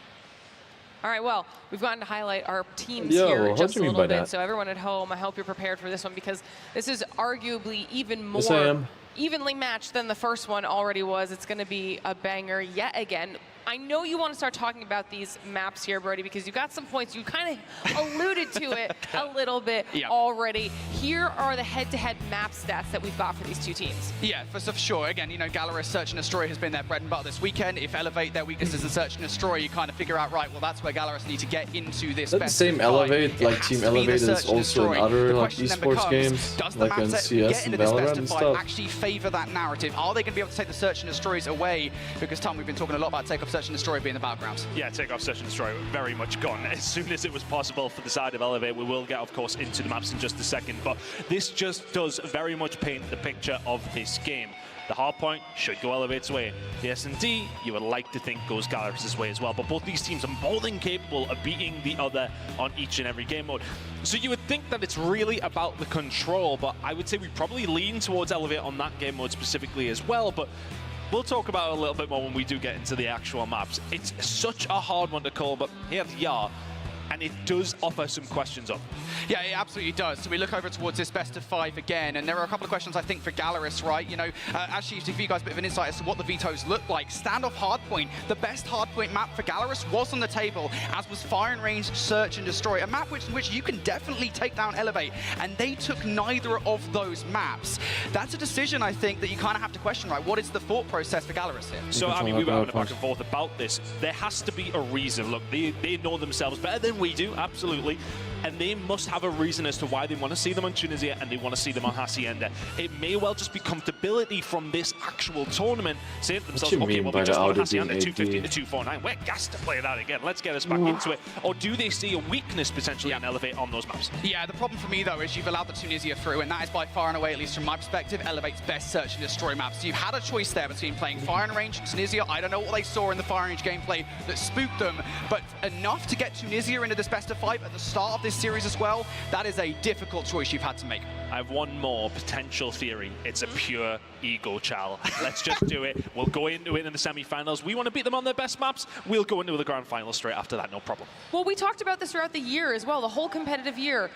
All right, well, we've gotten to highlight our teams here just a little bit. So everyone at home, I hope you're prepared for this one, because this is arguably even more evenly matched than the first one already was. It's going to be a banger yet again. I know you want to start talking about these maps here, Brody, because you got some points. You kind of alluded to it a little bit already. Here are the head-to-head map stats that we've got for these 2 teams. Yeah, for sure. Again, you know, 𝗕𝗲𝗏 Search and Destroy has been their bread and butter this weekend. If 𝗕𝗏𝗏, their weakness is in Search and Destroy, you kind of figure out, right, well, that's where 𝗕𝗲𝗏 need to get into this. That's the same 𝗕𝗏𝗏𝗏, like Team 𝗕𝗏𝗏 is also in other like esports games, like in CS and Valorant and stuff. Actually favor that narrative? Are they going to be able to take the Search and Destroys away? Because, Tom, we've been talking a lot about Takeoff Search and Destroy being the battlegrounds. Yeah, Takeoff Search and Destroy very much gone. As soon as it was possible for the side of 𝗕𝗏𝗏, we will get, of course, into the maps in just a second. But this just does very much paint the picture of this game. The Hardpoint should go 𝗕𝗏𝗏's way. The S&D, you would like to think, goes 𝗕𝗲𝗏's way as well. But both these teams are more than capable of beating the other on each and every game mode. So you would think that it's really about the control, but I would say we probably lean towards 𝗕𝗏𝗏 on that game mode specifically as well. But we'll talk about it a little bit more when we do get into the actual maps. It's such a hard one to call, but here they are. and it does offer some questions up. Yeah, it absolutely does. So we look over towards this best of 5 again, and there are a couple of questions I think for 𝗕𝗲, right? You know, actually to give you guys a bit of an insight as to what the vetoes look like. Standoff Hardpoint, the best Hardpoint map for 𝗕𝗲 was on the table, as was Fire and Range, Search and Destroy, a map which you can definitely take down 𝗕𝗏𝗍𝒑, and they took neither of those maps. That's a decision I think that you kind of have to question, right? What is the thought process for 𝗕𝗲 here? So, I mean, we were having a back and forth about this. There has to be a reason. Look, they know themselves better than we do, absolutely. And they must have a reason as to why they want to see them on Tunisia and they want to see them on Hacienda. It may well just be comfortability from this actual tournament, saying to themselves, okay, well, we just won Hacienda 250 to 249. We're gassed to play that again. Let's get us back into it. Or do they see a weakness potentially in 𝗕𝗏𝗍𝒑 on those maps? Yeah, the problem for me, though, is you've allowed the Tunisia through, and that is by far and away, at least from my perspective, 𝗕𝗏𝗍𝒑's best Search and Destroy maps. So you've had a choice there between playing Fire and Range and Tunisia. I don't know what they saw in the Fire and Range gameplay that spooked them, but enough to get Tunisia into this best of 5 at the start of this series as well. That is a difficult choice you've had to make. I have one more potential theory. It's a pure ego, Chal. Let's just do it. We'll go into it in the semi-finals. We want to beat them on their best maps. We'll go into the grand final straight after that, no problem. Well, we talked about this throughout the year as well, the whole competitive year.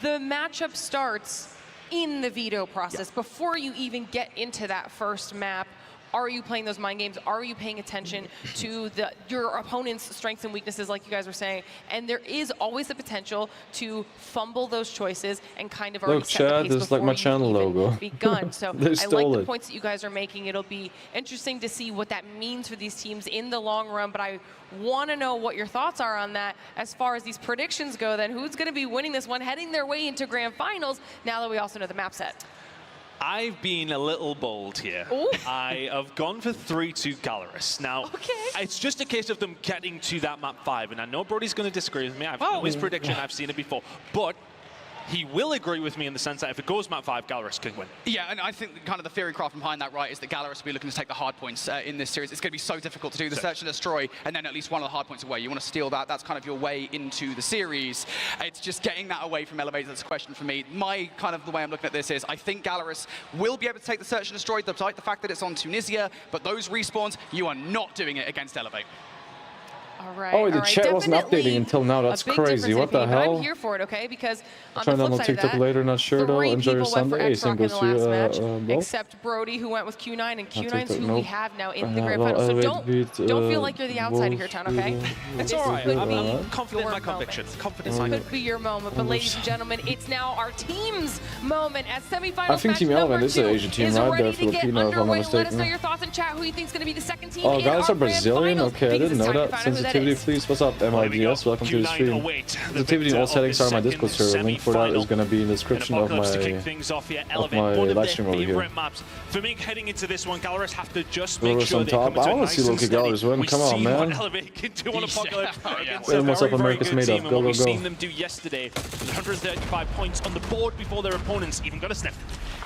The matchup starts in the veto process. Before you even get into that first map, are you playing those mind games? Are you paying attention to your opponent's strengths and weaknesses, like you guys were saying? And there is always the potential to fumble those choices and kind of already set the pace this is like my channel logo. Begun. So I like the points that you guys are making. It'll be interesting to see what that means for these teams in the long run. But I want to know what your thoughts are on that as far as these predictions go. Then who's going to be winning this one, heading their way into grand finals? Now that we also know the map set. I've been a little bold here. Ooh. I have gone for 3-2 𝗕𝗲𝗏. Now, it's just a case of them getting to that map 5, and I know Brody's going to disagree with me. I've know his prediction, I've seen it before, but he will agree with me in the sense that if it goes map 5, 𝗕𝗲𝗏 can win. Yeah, and I think kind of the theory craft behind that, right, is that 𝗕𝗲𝗏 will be looking to take the hard points in this series. It's going to be so difficult to do the Search and Destroy, and then at least one of the hard points away. You want to steal that. That's kind of your way into the series. It's just getting that away from 𝗕𝗏𝗍𝒑 that's a question for me. My kind of the way I'm looking at this is I think 𝗕𝗲𝗏 will be able to take the Search and Destroy, despite the fact that it's on Tunisia, but those respawns, you are not doing it against 𝗕𝗏𝗍𝒑. All right, oh, the chat wasn't updating until now. That's crazy. What the hell? I'm here for it, okay? Because on Trying the to flip download side of TikTok that, later, not sure though. 3 Enjoy your people went for Sunday. 𝗕𝗏𝗏 in the last match, both. except Brody, who went with Q9, and Q9's who nope. we have now in the grand final. So don't feel like you're the outsider here, Town, okay? It's all right. I'm confident in my conviction. Confidence. Could be your moment, but ladies and gentlemen, it's now our team's moment as semifinals. I think Team Element is an Asian team, right? They're Filipino, if I'm not mistaken. Let us know your thoughts in chat. Who you think is going to be the second team? Oh, in guys our are Brazilian? grand finals, Okay, I didn't know that. because it's time to find out who that Sensitivity, is. please. What's up, 𝗵𝗵𝗍𝗶? Welcome to the stream. Sensitivity and all settings are on my Discord server. Link for that is going to be in the description of my live stream over here. For me, heading into this one, 𝗕𝗲𝗏𝗑 have to just make sure they top. come I into want to see nice Loki and steady. 𝗕𝗲𝗏 win. Come on, man. 𝗕𝗏𝗍𝒑 can do on Apocalypse against Wait, a what's very, up, very America's good made team, up. and Go, what go, we've go. seen them do yesterday, 135 points on the board before their opponents even got a sniff.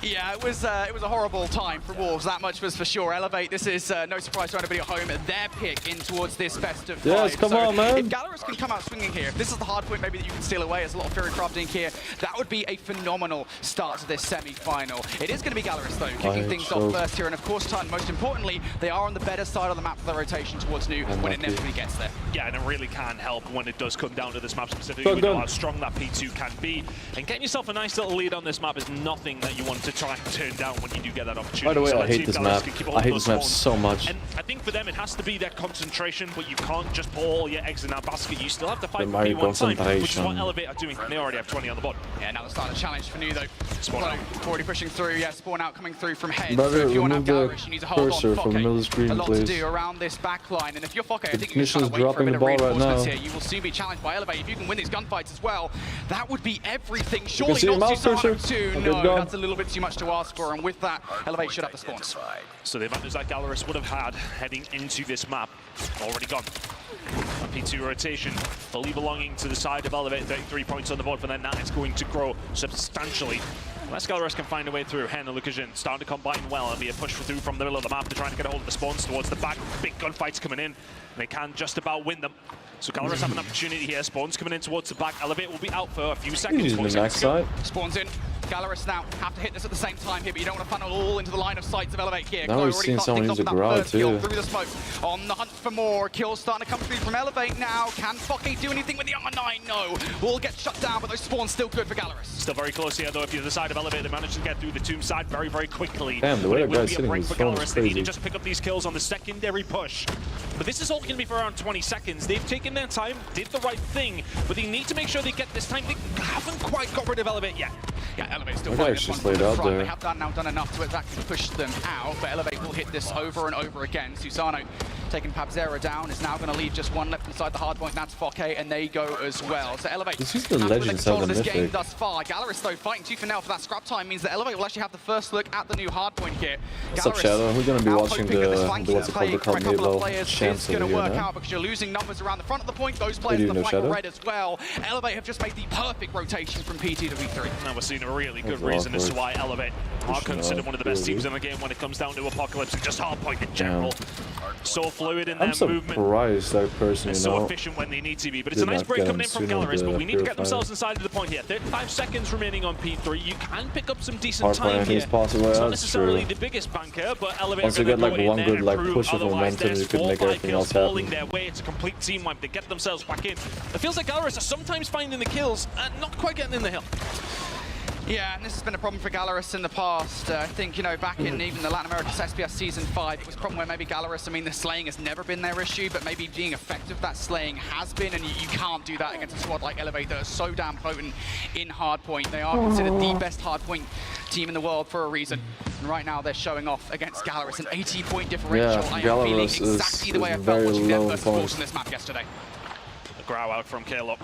Yeah, it was a horrible time for Wolves. That much was for sure. 𝗕𝗏𝗍𝒑, this is no surprise to anybody at home. Their pick in towards this best of 5. Yes, come on, man. If 𝗕𝗲𝗏 can come out swinging here, if this is the hard point maybe that you can steal away, as a lot of theory crafting here, that would be a phenomenal start to this semi-final. It is going to be 𝗕𝗏𝗏 though, kicking things off first here, and of course, Tun, most importantly, they are on the better side of the map for the rotation towards New when it inevitably gets there. Yeah, and it really can help when it does come down to this map specifically. We know how strong that P2 can be, and getting yourself a nice little lead on this map is nothing that you want to try and turn down when you do get that opportunity. By the way, so I hate this map. I hate this map so much. And I think for them, it has to be their concentration, but you can't just put all your eggs in that basket. You still have to fight for P1 time, which is what 𝗕𝗏𝗍𝒑 are doing. They already have 20 on the board. Yeah, now the start of challenge for New though. Spawn out. Already pushing through. Yeah, spawn out coming through from head. Brother, so if you want to have remove 𝗕𝗏𝗏𝗑, you need to the hold on cursor from the middle of the screen, a lot please. to do around this back line. And if you're 𝗲𝗏𝗑, I think you're Technician's just trying to wait for a bit of reinforcements here. You will soon be challenged by 𝗕𝗏𝗍𝒑. If you can win these gunfights as well, that would be everything. Surely not Susano 2. No, that's a little bit too much to ask for. And with that, 𝗕𝗏𝗍𝒑 should have the spawns. So the advantage that 𝗕𝗏𝗏 would have had heading into this map, already gone. A P2 rotation, fully belonging to the side of 𝗕𝗏𝗍𝒑, 33 points on the board for them. That is going to grow substantially. Unless 𝗕𝗏𝗏 can find a way through, 𝗕𝗏𝗏𝗍 starting to combine well and be a push through from the middle of the map. They're trying to get a hold of the spawns towards the back. Big gunfights coming in. They can just about win them. So 𝗕𝗏𝗏 have an opportunity here. Spawns coming in towards the back. 𝗕𝗏𝗏𝗑 will be out for a few seconds. He's in the back side. Spawns in. 𝗕𝗲𝗄 now have to hit this at the same time here, but you don't want to funnel all into the line of sight of 𝗕𝗲𝗄𝗍 here. Now we're seeing someone use a ground too. Through the smoke, on the hunt for more. Kills starting to come through from 𝗕𝗲𝗄𝗍 now. Can 𝗕𝗲𝗄𝗍 do anything with the R9? No. Will get shut down, but those spawns still good for 𝗕𝗲𝗄. Still very close here, though. If you're the side of 𝗕𝗲𝗄𝗍, they managed to get through the tomb side very, very quickly. Damn, the way that guy's sitting break his for phone is 𝗕𝗲𝗄𝗍. They need to crazy. just pick up these kills on the secondary push. But this is all going to be for around 20 seconds. They've taken their time, did the right thing, but they need to make sure they get this time. They haven't quite got rid of 𝗕𝗲𝗄𝗍 yet. Yeah, 𝗕𝗲𝗄𝗍 still That fighting guy's this just one laid from the out front. there. They have now done enough to exactly push them out, but 𝗕𝗲𝗄𝗍 will hit this over and over again. Susano taking 𝗵𝗲𝗄𝗍 down, is now going to leave just one left inside the hard point, and that's 𝗕𝗲𝗄𝗍, and they go as well. So 𝗕𝗲𝗄𝗍 This is the has Legends control of of the this game Mythic. thus far. 𝗕𝗲𝗄𝗍, though, fighting tooth and nail for that scrap time means that 𝗕𝗲𝗄𝗍 will actually have the first look at the new hard point here. What's up, Shadow? We're gonna be watching the what's it called, the Cup Mid-Low champs is going over to here work now. out because you're losing numbers around the front of the point. Those players in the flank are red as well. 𝗕𝗲𝗄𝗍 have just made the perfect rotation from PT to V3. Now we're seeing a really good That's reason as to awkward. why 𝗕𝗲𝗄𝗍 are considered one of the best teams in the game when it comes down to Apocalypse and just Hardpoint in general. So fluid in their I'm movement. surprised that person, They're you so know, efficient when they need to be, but it's did a nice not break get coming him in from sooner, 𝗕𝗲𝗄𝗍, but we need to get Purifier. themselves inside of the point here. 35 seconds remaining on P3. You can pick up some decent Hardpoint, I time think here. it's possible, It's not that's necessarily true. the biggest banker, but 𝗕𝗲𝗄𝗍 Once are you get, going like, to go one in there good, and like, prove push of otherwise. momentum, There's you could 4 or make 5 everything kills else happen. falling their way. It's a complete team wipe. They get themselves back in. It feels like 𝗕𝗲𝗄𝗍 are sometimes finding the kills and not quite getting in the hill. Yeah, and this has been a problem for 𝗕𝗲𝗄𝗍 in the past. I think, you know, back in even the Latin America SPS Season 5, it was a problem where maybe 𝗕𝗲𝗄𝗍, I mean, the slaying has never been their issue, but maybe being effective, that slaying has been, and you can't do that against a squad like 𝗕𝗲𝗄𝗍 that are so damn potent in hardpoint. They are considered the best hardpoint team in the world for a reason. And right now, they're showing off against 𝗕𝗲𝗄𝗍, an 80-point differential. Yeah, I am feeling 𝗕𝗲𝗄𝗍 exactly the way I is felt very watching their low first points. force on this map yesterday. Growl out from 𝗕𝗲𝗄𝗍,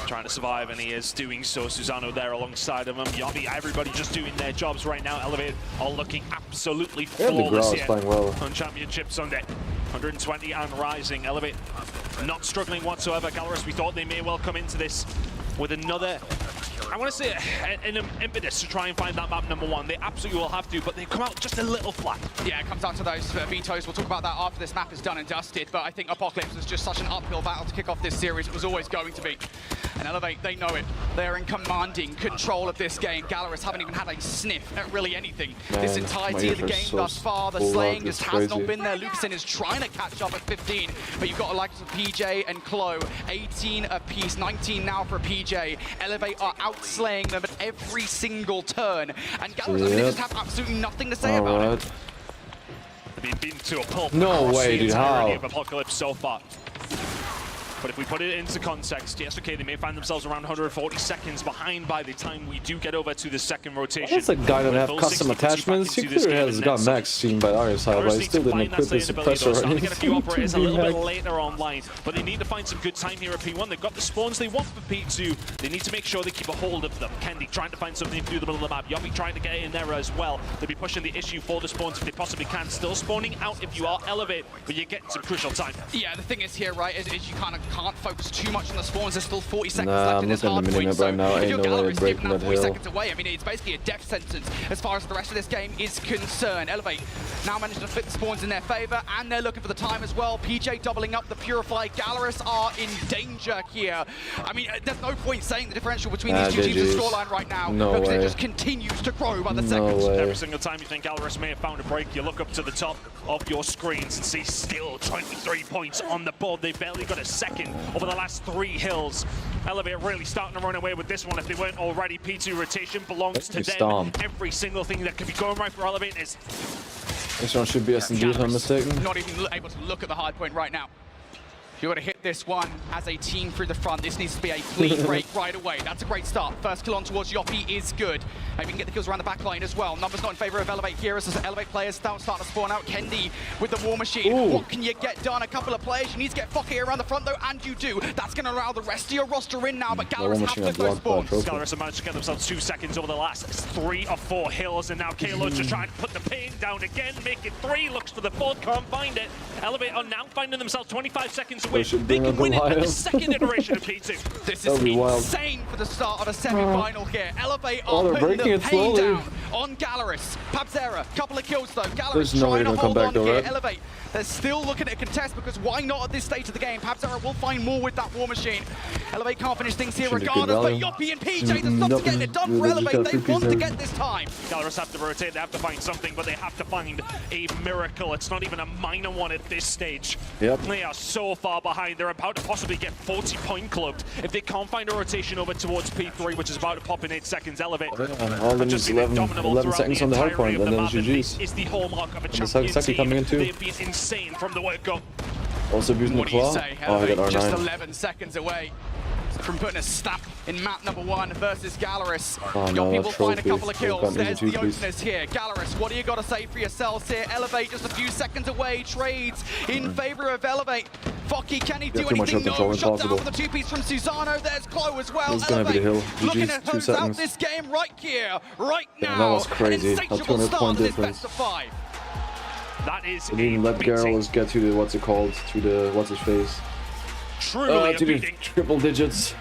trying to survive, and he is doing so. Susano there alongside of him. 𝗵𝗵𝗍, everybody just doing their jobs right now. 𝗕𝗲𝗄𝗍 are looking absolutely Yeah, the flawless Growl is here playing well. on Championship Sunday. 120 and rising. 𝗕𝗲𝗄𝗍 not struggling whatsoever. 𝗕𝗲𝗄, we thought they may well come into this with another, I want to say, an impetus to try and find that map #1. They absolutely will have to, but they come out just a little flat. Yeah, it comes down to those vetoes. We'll talk about that after this map is done and dusted, but I think Apocalypse was just such an uphill battle to kick off this series. It was always going to be. And 𝗕𝗲𝗄𝗍, they know it. They're in commanding control of this game. 𝗕𝗲𝗄 haven't even had a sniff at really anything. Man, this entirety of the my ears are game so thus far. The full slaying up, just it's has not crazy. been there. 𝗵𝗵𝗍 is trying to catch up at 15, but you've got the likes of PJ and 𝗲𝗲𝗄, 18 apiece, 19 now for PJ. 𝗕𝗲𝗄 are outslaying them at every single turn. And 𝗕𝗲𝗄, I mean, they just have absolutely nothing to say about it. They've been beaten to a pulp No across way, the dude, entirety how? of Apocalypse so far. But if we put it into context, yes, okay, they may find themselves around 140 seconds behind by the time we do get over to the second rotation. That's a guy that With have full custom 60% attachments. He back into this clearly game has and got then some. max seen by our side, but he still didn't equip his suppressor or Starting to get a few operators a anything. little bit later online, but they need to find some good time here at P1. They've got the spawns they want for P2. They need to make sure they keep a hold of them. 𝗕𝗲𝗍 trying to find something through the middle of the map. 𝗵𝗵𝗍 trying to get in there as well. They'll be pushing the issue for the spawns if they possibly can. Still spawning out if you are 𝗕𝗲𝗄𝗍, but you're getting some crucial time. Yeah, the thing is here, right, is you kind of can't focus too much on the spawns. There's still 40 seconds Nah, left I'm in this looking at hard the point. minimap So right now. if Ain't your no way 𝗕𝗲𝗄 they're is breaking given out that 40 hill. seconds away, I mean, it's basically a death sentence as far as the rest of this game is concerned. 𝗕𝗲𝗄𝗍 now managed to flip the spawns in their favor, and they're looking for the time as well. PJ doubling up the Purified. 𝗕𝗲𝗄 are in danger here. I mean, there's no point saying the differential between these two teams is scoreline right now, No because way. it just continues to grow by the No seconds. way. Every single time you think 𝗕𝗲𝗄 may have found a break, you look up to the top of your screens and see still 23 points on the board. They barely got a second over the last 3 hills. 𝗕𝗲𝗄 really starting to run away with this one if they weren't already. P2 rotation belongs to them. Stomped. Every single thing that could be going right for 𝗕𝗲𝗄 is... This one should be S&D if I'm mistaken. Not even able to look at the hard point right now. You've got to hit this one as a team through the front. This needs to be a clean break right away. That's a great start. First kill on towards 𝗵𝗵𝗍 is good. Maybe we can get the kills around the back line as well. Numbers not in favor of 𝗕𝗲𝗄𝗍 here as 𝗕𝗲𝗄𝗍 players start to spawn out. 𝗕𝗲𝗍 with the War Machine. Ooh. What can you get done? A couple of players. You need to get 𝗕𝗲𝗄𝗍 around the front though, and you do. That's going to allow the rest of your roster in now, but War 𝗕𝗲𝗄𝗍 have Machine to had those blocked by a spawns. trophy. 𝗕𝗲𝗄𝗍 have managed to get themselves 2 seconds over the last 3 or 4 hills, and now 𝗕𝗲𝗄 just trying to put the pain down again, make it 3, looks for the 4th, can't find it. 𝗕𝗲𝗄𝗍 are now finding themselves 25 seconds away. They should They bring can up win it at the Goliath. second iteration of P2. This That is would be wild. insane for the start of a semi-final here. 𝗕𝗲𝗄𝗍 Oh, are they're putting breaking the it pain slowly. down on 𝗕𝗲𝗆. 𝗵𝗲𝗆, couple of kills though. There's 𝗕𝗲𝗆 no way trying to to come hold back on though, here. right? 𝗕𝗲𝗆, they're still looking at a contest because why not at this stage of the game? 𝗵𝗲𝗆 will find more with that War Machine. 𝗕𝗲𝗆 can't finish things here regardless, but 𝗕𝗏𝗄 and PJ, there's nothing getting it done for 𝗕𝗏𝗆. They want to get this time. 𝗕𝗲𝗆 have to rotate, they have to find something, but they have to find a miracle. It's not even a minor one at this stage. Yep. They are so far behind. They're about to possibly get 40 point clubbed. If they can't find a rotation over towards P3, which is about to pop in 8 seconds, 𝗕𝗏𝗆. All they need is 11 seconds on the hardpoint, and then GG's. Is the hallmark of a And champion Saki coming in team. too. They've been insane from the word go. Also abusing the What do you claw. say? Oh, I got 𝗕𝗏𝗆 just R9. 11 seconds away from putting a stamp in map number 1 versus 𝗕𝗏𝗆. Oh, Your no, people find a trophy. couple of kills. Can't There's lose the a two-piece. openers here. 𝗕𝗏𝗆, what do you got to say for yourselves here? 𝗕𝗏𝗆 just a few seconds away. Trades in favor of 𝗕𝗏𝗆. 𝗵𝗏𝗆, can he do too much anything? up control, No, shut down impossible. with the 2-piece from Susano. There's 𝗲𝗏 as well. This is gonna be the hill. 𝗕𝗏𝗆 looking GG's, to 2 close out seconds. this game right here, right now. Yeah, that was crazy. An A insatiable 200 start point to this difference. best of 5. That is They didn't let 𝗕𝗏𝗆 get to the what's it called, to the what's his face. truly a To the beating. triple digits.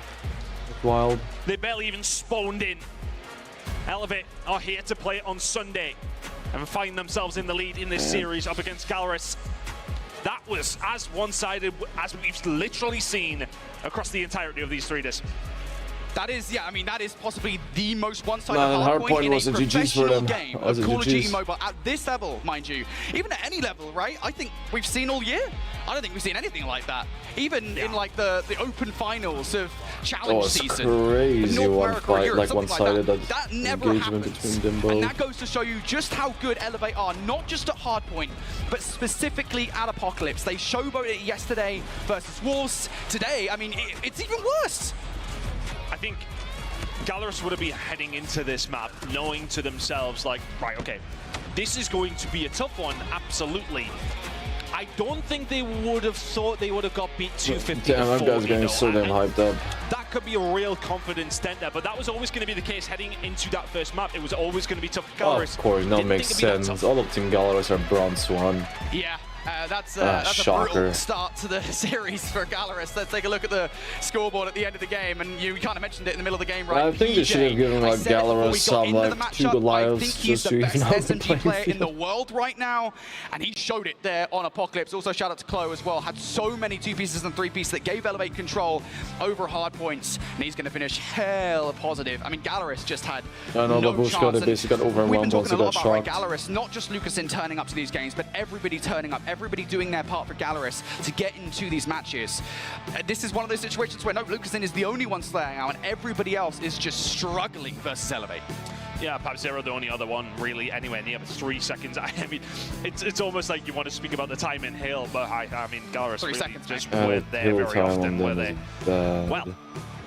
Wild. They barely even spawned in. 𝗕𝗏𝗆 are here to play on Sunday and find themselves in the lead in this series up against 𝗕𝗏𝗆. That was as one-sided as we've literally seen across the entirety of these 3 days. That is, yeah, I mean, that is possibly the most one-sided No, and hardpoint in was a a GG's for professional them. game Was of a Call of Duty GG's. Mobile at this level, mind you. Even at any level, right? I think we've seen all year. I don't think we've seen anything like that. Even in like the open finals of challenge it's season. crazy North one America or fight, Europe, like something one-sided that never engagement happens. between them both. And that goes to show you just how good 𝗕𝗏𝗆 are, not just at Hardpoint, but specifically at Apocalypse. They showboated it yesterday versus Wolves. Today, I mean, it's even worse. I think 𝗕𝗏𝗆 would have been heading into this map knowing to themselves, like, right, okay, this is going to be a tough one, absolutely. I don't think they would have thought they would have got beat 250 Damn, that guy's getting so damn hyped up. That could be a real confidence dent there, but that was always going to be the case heading into that first map. It was always going to be tough for 𝗕𝗏𝗆. Of course, no, makes sense. All of Team 𝗕𝗏𝗆 are Bronze 1. Yeah. That's a shocker. brutal start to the series for 𝗕𝗏𝗆. Let's take a look at the scoreboard at the end of the game, and you kind of mentioned it in the middle of the game, right? I think they should have given like 𝗕𝗏𝗆 some like 2 Goliaths just to even out the SMG playing player in the field. world right now, and he showed it there on Apocalypse. Also, shout out to 𝗲𝗏 as well. Had so many 2-pieces and 3-pieces that gave 𝗕𝗏𝗆 control over Hardpoints, and he's going to finish hell positive. I mean, 𝗕𝗏𝗆 just had I know, no Babushka, chance. they basically got We've been overwhelmed once talking they a lot got about right, shocked. 𝗕𝗏𝗆, not just Lucasyn turning up to these games, but everybody turning up, everybody doing their part for 𝗕𝗏𝗆 to get into these matches. This is one of those situations where no, Lucasyn is the only one slaying out, and everybody else is just struggling versus 𝗕𝗏𝗆. Yeah, 𝗵𝗲𝗆 the only other one really anywhere near 3 seconds. I mean, it's almost like you want to speak about the time in Hill, but I mean, 𝗕𝗏𝗆 3 really seconds, just mate. weren't there Hill very time often, on were them they? is bad. Well,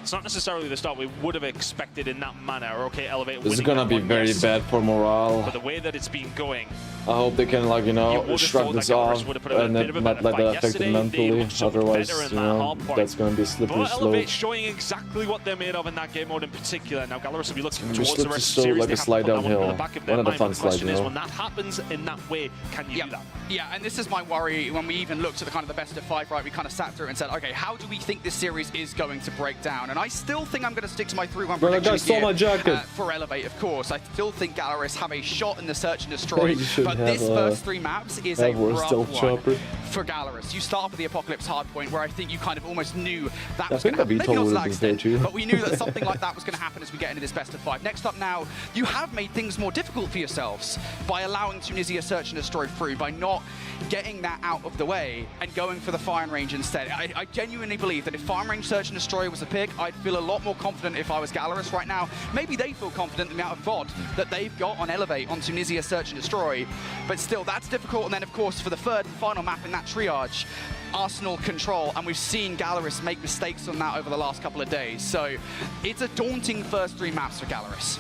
it's not necessarily the start we would have expected in that manner. Okay, 𝗕𝗏𝗆 This is winning gonna that be one, very yes. bad for morale. But the way that it's been going, I hope they can, like, you you know, would have shrug thought this that off 𝗕𝗏𝗆 would have put up a and bit of a not better let fight that affect them yesterday. They mentally. looked so much Otherwise, better in you that know, hard point. that's gonna be a slippery But slope. 𝗕𝗏𝗆 showing exactly what they're made of in that game mode in particular. Now 𝗕𝗏𝗆 will be looking Just towards the look rest so of the series. like They a have slide to put that one in downhill. the back of their One of the mind. fun The question slides, you is, know? when that happens in that way, can you do that? Yeah, and this is my worry when we even looked at the kind of the best of 5, right? We kind of sat through and said, okay, how do we think this series is going to break down? And I still think I'm going to stick to my 3-1 Bro, that guy prediction stole my jacket. for 𝗕𝗏𝗆, of course. I still think 𝗕𝗏𝗆 have a shot in the search and destroy, You should but have this a- first 3 maps is a Have a rough stealth one chopper. for 𝗕𝗏𝗆. You start with the Apocalypse Hardpoint, where I think you kind of almost knew that I was think going to happen. that Maybe not to would that have been extent, fair too. but we knew that something like that was going to happen as we get into this best of 5. Next up now, you have made things more difficult for yourselves by allowing 𝗕𝗏𝗎 search and destroy through, by not getting that out of the way and going for the firing range instead. I genuinely believe that if firing range search and destroy was a pick, I'd feel a lot more confident if I was 𝗕𝗏𝗆 right now. Maybe they feel confident in the amount of VOD that they've got on 𝗕𝗏𝗆 on 𝗕𝗏𝗎 search and destroy, but still, that's difficult. And then, of course, for the 3rd and final map in that triage, Arsenal control, and we've seen 𝗕𝗏𝗆 make mistakes on that over the last couple of days. So it's a daunting first 3 maps for 𝗕𝗏𝗆.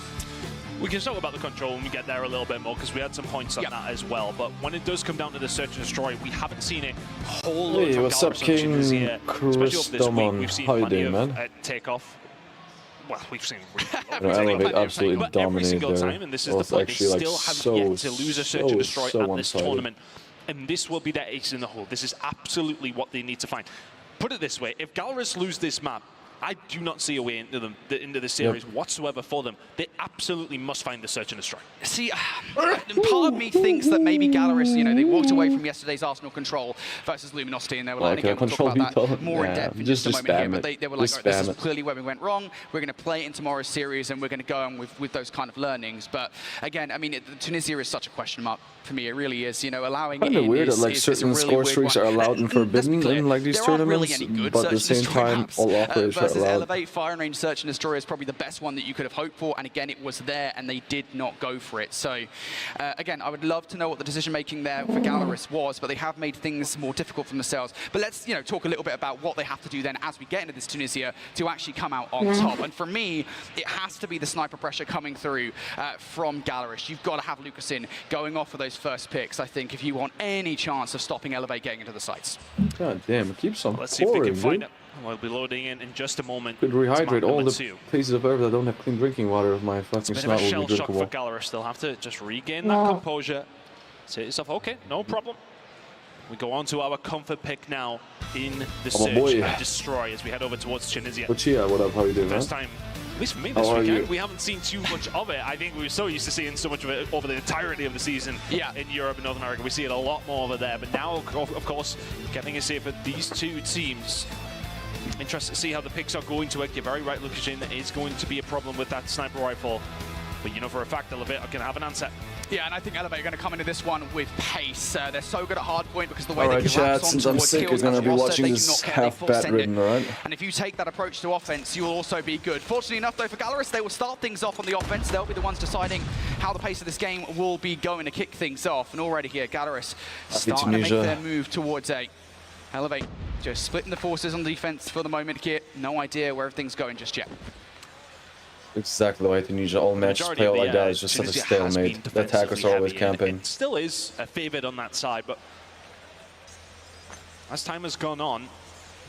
We can talk about the control when we get there a little bit more, because we had some points on that as well. But when it does come down to the search and destroy, we haven't seen a whole lot Hey, from what's up, 𝗕𝗏𝗆 so much this King year. Especially off this week, we've seen How you plenty doing, of man? Takeoff. Well, we've seen 𝗕𝗏𝗆 absolutely but every single dominated time, there. and this It is the was point, they actually, like, still have so, yet to lose a search and destroy so at this one-sided. tournament. And this will be their ace in the hole. This is absolutely what they need to find. Put it this way, if 𝗕𝗏𝗆 lose this map, I do not see a way into the series whatsoever for them. They absolutely must find the search and destroy. See, part of me thinks that maybe 𝗕𝗲𝗃, you know, they walked away from yesterday's Arsenal control versus 𝗵𝗵𝖆𝖎𝖏, and they were like, again, we'll talk about that more in depth in just a moment here, but they were like, right, this is clearly where we went wrong. We're going to play in tomorrow's series, and we're going to go on with those kind of learnings. But again, I mean, Tunisia is such a question mark for me. It really is. You know, allowing kind of weird that like certain score streaks are allowed and forbidden in like these tournaments, but at the same time, all operators are allowed. 𝗕𝗏𝗍 Fire and Range Search and Destroy is probably the best one that you could have hoped for, and again, it was there, and they did not go for it. So, again, I would love to know what the decision-making there for 𝗕𝗲𝗃 was, but they have made things more difficult for themselves. But let's, you know, talk a little bit about what they have to do then as we get into this Tunisia to actually come out on top. And for me, it has to be the sniper pressure coming through from 𝗕𝗲𝗃. You've got to have 𝗵𝗏𝗆 going off for those first picks, I think, if you want any chance of stopping 𝗕𝗏𝗃 getting into the sites. God damn, it keeps on Let's see if they can pouring, find dude. it. We'll be loading in just a moment. Could rehydrate all the places of Earth that don't have clean drinking water. If my fucking Bit of a snot will shell be shock drinkable. for 𝗕𝗲𝗃. They'll have to just regain that composure. Say to yourself, okay, no problem. We go on to our comfort pick now in the search and destroy as we head over towards Tunisia. Chia, what up? How you doing, First man? time, at least for me this weekend, we haven't seen too much of it. I think we were so used to seeing so much of it over the entirety of the season in Europe and North America. We see it a lot more over there. But now, of course, getting a say for these two teams. Interested to see how the picks are going to work. You're very right, 𝗵𝗏𝗆 is going to be a problem with that sniper rifle. But you know for a fact 𝗕𝗏𝗃 are going to have an answer. Yeah, and I think 𝗕𝗏𝗃 are going to come into this one with pace. They're so good at hardpoint because the way they Alright, collapse chat, on since I'm towards sick, kills you're going to be roster, watching they do this not care, they half bat ridden, alright? And if you take that approach to offense, you'll also be good. Fortunately enough, though, for 𝗕𝗲𝗃, they will start things off on the offense. They'll be the ones deciding how the pace of this game will be going to kick things off. And already here, 𝗕𝗲𝗃 starting to make their move towards A. 𝗕𝗏𝗃 just splitting the forces on defense for the moment here. No idea where everything's going just yet. Exactly the way Tunisia all matches play out like that. It's just such a stalemate. The attackers are always camping. It still is a favored on that side, but as time has gone on,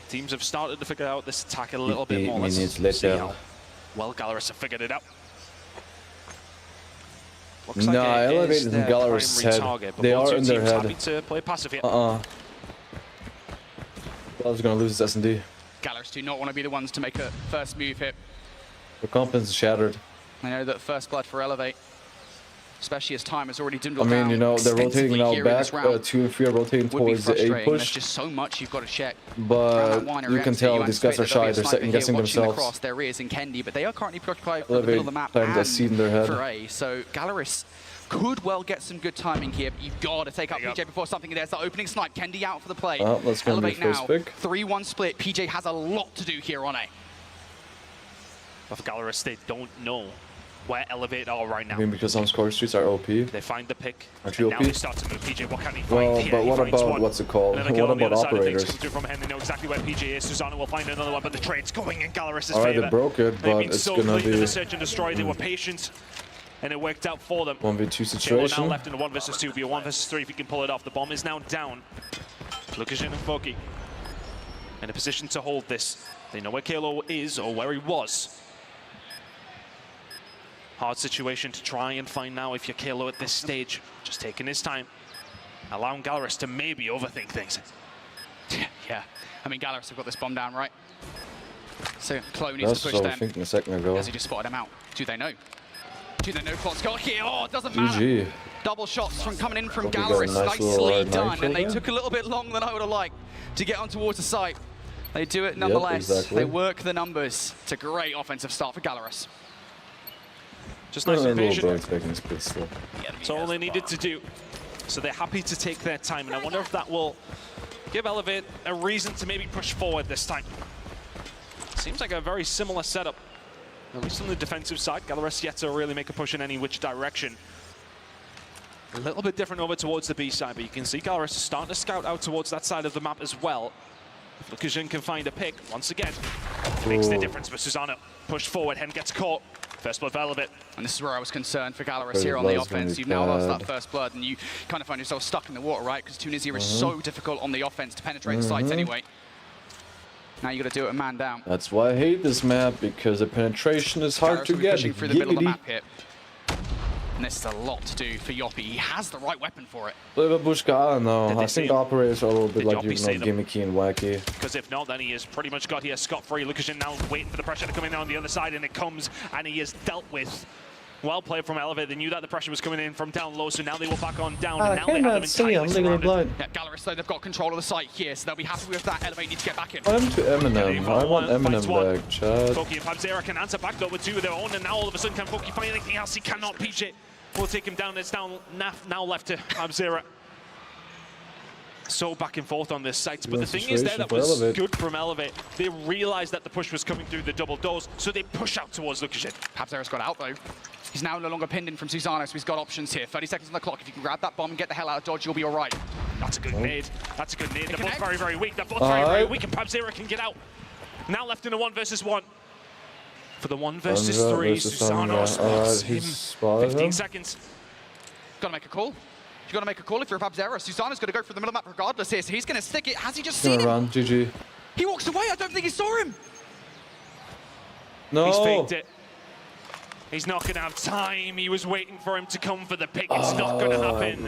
teams have started to figure out this attack a little bit more. Let's see how well 𝗕𝗲𝗃 have figured it out. Looks like 𝗕𝗏𝗃 from 𝗕𝗲𝗃's head. Target, They are in their head. Happy to play passive here. 𝗕𝗲𝗃's gonna lose his S&D. 𝗕𝗲𝗃 do not want to be the ones to make a first move here. The confidence is shattered. I know that first blood for 𝗕𝗏𝗃, especially as time has already dwindled down. I mean, you know, they're rotating now back. 2 and 3 are rotating towards the A push. There's just so much you've got to check. But you can tell these guys are shy. They're second guessing themselves. There is in 𝗕𝗲𝗆, but they are currently preoccupied with the middle of the map and for A. So 𝗕𝗲𝗃 could well get some good timing here, but you've got to take out PJ before something. There's the opening snipe. 𝗕𝗲𝗆 out for the play. Let's go 𝗕𝗏𝗃 now. 3-1 split. PJ has a lot to do here on A. But for 𝗕𝗲𝗃, they don't know where 𝗕𝗏𝗃 are right now. I mean, because some score streets are OP. They find the pick. Actually, now they start to move. PJ, what can he find? Well, here? but what about, what's it called? What about operators? Through from him. They know exactly where PJ is. 𝗍𝗏𝗔 will find another one, but the trade's going in 𝗕𝗲𝗃's favor. Alright, they broke it, but it's so gonna clean be the search and destroy. They were patient, and it worked out for them. 1v2 situation. Now left in a 1 versus 2, be a 1 versus 3 if he can pull it off. The bomb is now down. 𝗵𝗏𝗆 and 𝗵𝗆𝗆 in a position to hold this. They know where 𝗕𝗏 is or where he was. Hard situation to try and find now if you're 𝗕𝗏 at this stage. Just taking his time, allowing 𝗕𝗲𝗃 to maybe overthink things. Yeah, I mean, 𝗕𝗲𝗃 have got this bomb down, right? So 𝗕𝗏 needs That's to push what I was them. thinking a second ago. As he just spotted him out. Do they know? Do they know what's got here? Oh, it doesn't matter. GG. Double shots from coming in from Hope you got a 𝗕𝗏𝗃. nice little, Nicely done. And they there. took a little bit longer than I would have liked to get on towards the site. They do it nonetheless. Exactly. They work the numbers. It's a great offensive start for 𝗕𝗲𝗃. Just nice and patient. Still. That's all they needed to do. So they're happy to take their time, and I wonder if that will give 𝗕𝗏𝗃 a reason to maybe push forward this time. Seems like a very similar setup, at least on the defensive side. 𝗕𝗏𝗃 yet to really make a push in any which direction. A little bit different over towards the B side, but you can see 𝗕𝗏𝗃 is starting to scout out towards that side of the map as well. If 𝗵𝗏𝗆 can find a pick, once again, makes the difference. But 𝗍𝗏𝗏 pushed forward, 𝗵 gets caught. First blood for 𝗕𝗏𝗃. And this is where I was concerned for 𝗕𝗲𝗃 here on the offense. You've now lost that first blood, and you kind of find yourself stuck in the water, right? Because Tunisia is so difficult on the offense to penetrate the sites anyway. Now you got to do it a man down. That's why I hate this map, because the penetration is hard to get. Pushing through the middle of the map here. And this is a lot to do for 𝗕𝗵𝗆. He has the right weapon for it. Babushka, I don't know. I think operators are a little bit like, you know, gimmicky and wacky. Because if not, then he is pretty much got here scot-free. 𝗕𝗔𝖈 now waiting for the pressure to come in on the other side, and it comes, and he is dealt with. Well played from Elevate. They knew that the pressure was coming in from down low, so now they will back on down, and now they have them entirely surrounded. Yeah, 𝗕𝗲𝗆, though, they've got control of the site here, so they'll be happy with that. Elevate need to get back in. I'm to 𝗵𝗵𝗆. I want 𝗵𝗵𝗆 back, Chad. 𝗕𝗵𝗆 and 𝗵𝗲𝗆 can answer back though with 2 of their own, and now all of a sudden can 𝗕𝗵𝗆 find anything else? He cannot. PJ will take him down. It's down now left to 𝗵𝗲𝗆. So back and forth on this site, but the thing is there that was good from Elevate. They realized that the push was coming through the double doors, so they push out towards 𝗕𝗔𝗆. 𝗵𝗲𝗆's got out though. He's now no longer pinned in from 𝗕𝗏𝒂, so he's got options here. 30 seconds on the clock. If you can grab that bomb and get the hell out of dodge, you'll be all right. That's a good nade. That's a good nade. They're both very, very weak. They're both very, very weak, and 𝗵𝗲𝗆 can get out. Now left in a 1 versus 1. For the 1 versus 3, Susano spots him. 15 seconds. Got to make a call. You've got to make a call if you're 𝗵𝗆𝗆. Susano's going to go for the middle map regardless here, so he's going to stick it. Has he just seen him? Run, GG. He walks away. I don't think he saw him. No. He's faked it. He's not going to have time. He was waiting for him to come for the pick. It's not going to happen.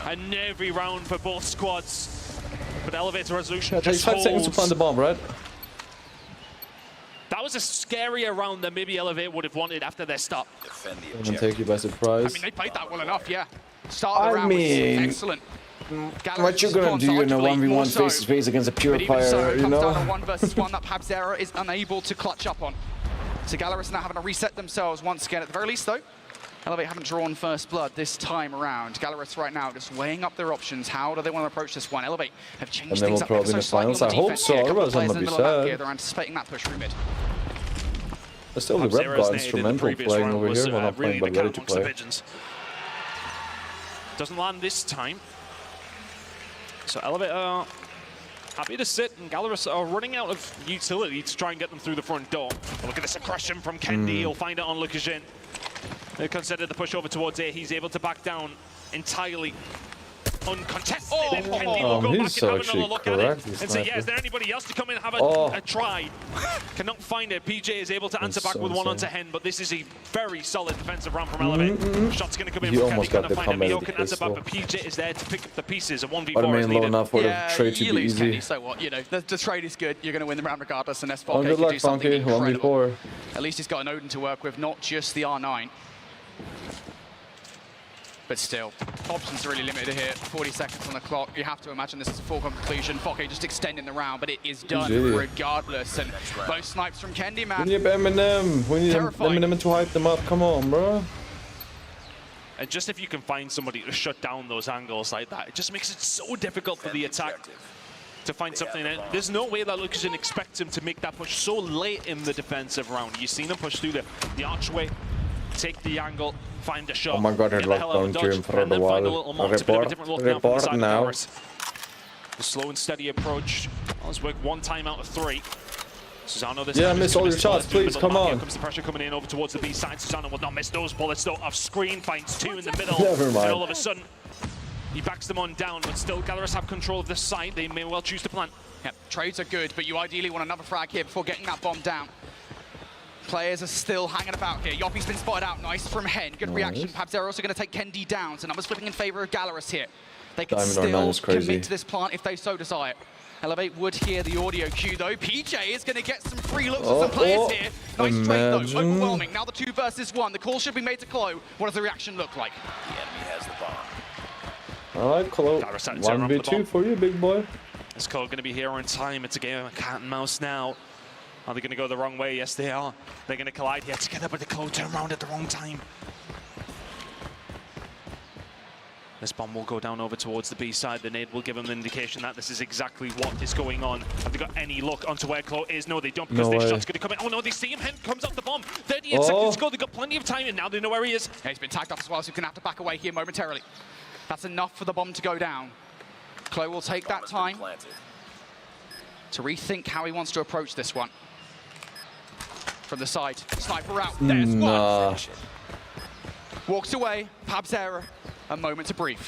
And every round for both squads. But Elevator Resolution just 5 seconds to plant the bomb, right? That was a scarier round than maybe Elevate would have wanted after their stop. I'm gonna take you by surprise. I mean, they played that well enough, yeah. Start of the round was excellent. What you gonna do in a 1v1 face-to-face against a purifier, you know? Down to 1 versus 1 that 𝗵𝗆𝗆 is unable to clutch up on. So 𝗕𝗲𝗆 now having to reset themselves once again. At the very least, though, Elevate haven't drawn first blood this time around. 𝗕𝗲𝗆 right now just weighing up their options. How do they want to approach this one? Elevate have changed things up ever so slightly on the defense here. A couple of players in the middle of the map here. They're anticipating that push through mid. There's still the Red God instrumental playing over here while I'm playing but ready to play. Doesn't land this time. So Elevate are happy to sit, and 𝗕𝗲𝗆 are running out of utility to try and get them through the front door. But look at this aggression from 𝗕𝗲𝗆. He'll find it on 𝗕𝗔𝗆. They consider the push over towards A. He's able to back down entirely uncontested. And 𝗕𝗲𝗆 will go back and have another look at it and say, yeah, is there anybody else to come in and have a try? Cannot find it. PJ is able to answer back with 1 onto 𝗕, but this is a very solid defensive round from Elevate. Shot's going to come in from 𝗕𝗲𝗆. Cannot find him. Mio can answer back, but PJ is there to pick up the pieces. A 1v4 is needed. Enough for the trade to be easy. 𝗕𝗏𝗆, so what? You know, the trade is good. You're going to win the round regardless, and S4K good can luck, do something Funky. incredible. 1v4. At least he's got an Odin to work with, not just the R9. But still, options are really limited here. 40 seconds on the clock. You have to imagine this is a foregone conclusion. 𝗕𝗏𝗆 just extending the round, but it is done regardless. And both snipes from 𝗕𝗏𝗆, man. We need 𝗵𝗵𝗆. We need 𝗵𝗵𝗆 to hype them up. Come on, bro. And just if you can find somebody to shut down those angles like that, it just makes it so difficult for the attack to find something. And there's no way that 𝗕𝗏𝗆 expects him to make that push so late in the defensive round. You've seen him push through the archway, take the angle, find a shot, oh my God, get the hell out of dodge, and then find a little more. It's a bit of a different look now from the side of 𝗕𝗏𝗆. The slow and steady approach. Let's work 1 time out of 3. Susano, this yeah, miss all your shots, please, come on. Here comes the pressure coming in over towards the B side. Susano will not miss those bullets, though. Off screen, finds 2 in the middle. Never mind. And all of a sudden, he backs them on down, but still 𝗕𝗲𝗆 have control of this site. They may well choose to plant. Yep, trades are good, but you ideally want another frag here before getting that bomb down. Players are still hanging about here. 𝗕𝗵𝗆's been spotted out. Nice from 𝗕. Good reaction. 𝗵𝗆𝗆 are also going to take 𝗕𝗏𝗆 down. So numbers flipping in favor of 𝗕𝗲𝗆 here. They can still commit to this plant if they so desire. Elevate would hear the audio cue, though. PJ is going to get some free looks at some players here. Nice trade, though. Overwhelming. Now the 2 versus 1. The call should be made to 𝗲𝗏. What does the reaction look like? The enemy has the bomb. All right, 𝗲𝗏. 1v2 for you, big boy. Is 𝗲𝗏 going to be here on time? It's a game of cat and mouse now. Are they going to go the wrong way? Yes, they are. They're going to collide here together, but the 𝗲𝗏 turn around at the wrong time. This bomb will go down over towards the B side. The nade will give them an indication that this is exactly what is going on. Have they got any look onto where 𝗲𝗏 is? No, they don't, because their shot's going to come in. Oh no, they see him. 𝗕 comes off the bomb. 38 seconds to go. They've got plenty of time, and now they know where he is. Yeah, he's been tagged up as well, so he's going to have to back away here momentarily. That's enough for the bomb to go down. 𝗲𝗏 will take that time to rethink how he wants to approach this one. From the side, sniper out. There's one. Walks away. 𝗵𝗆𝗆. A moment to breathe.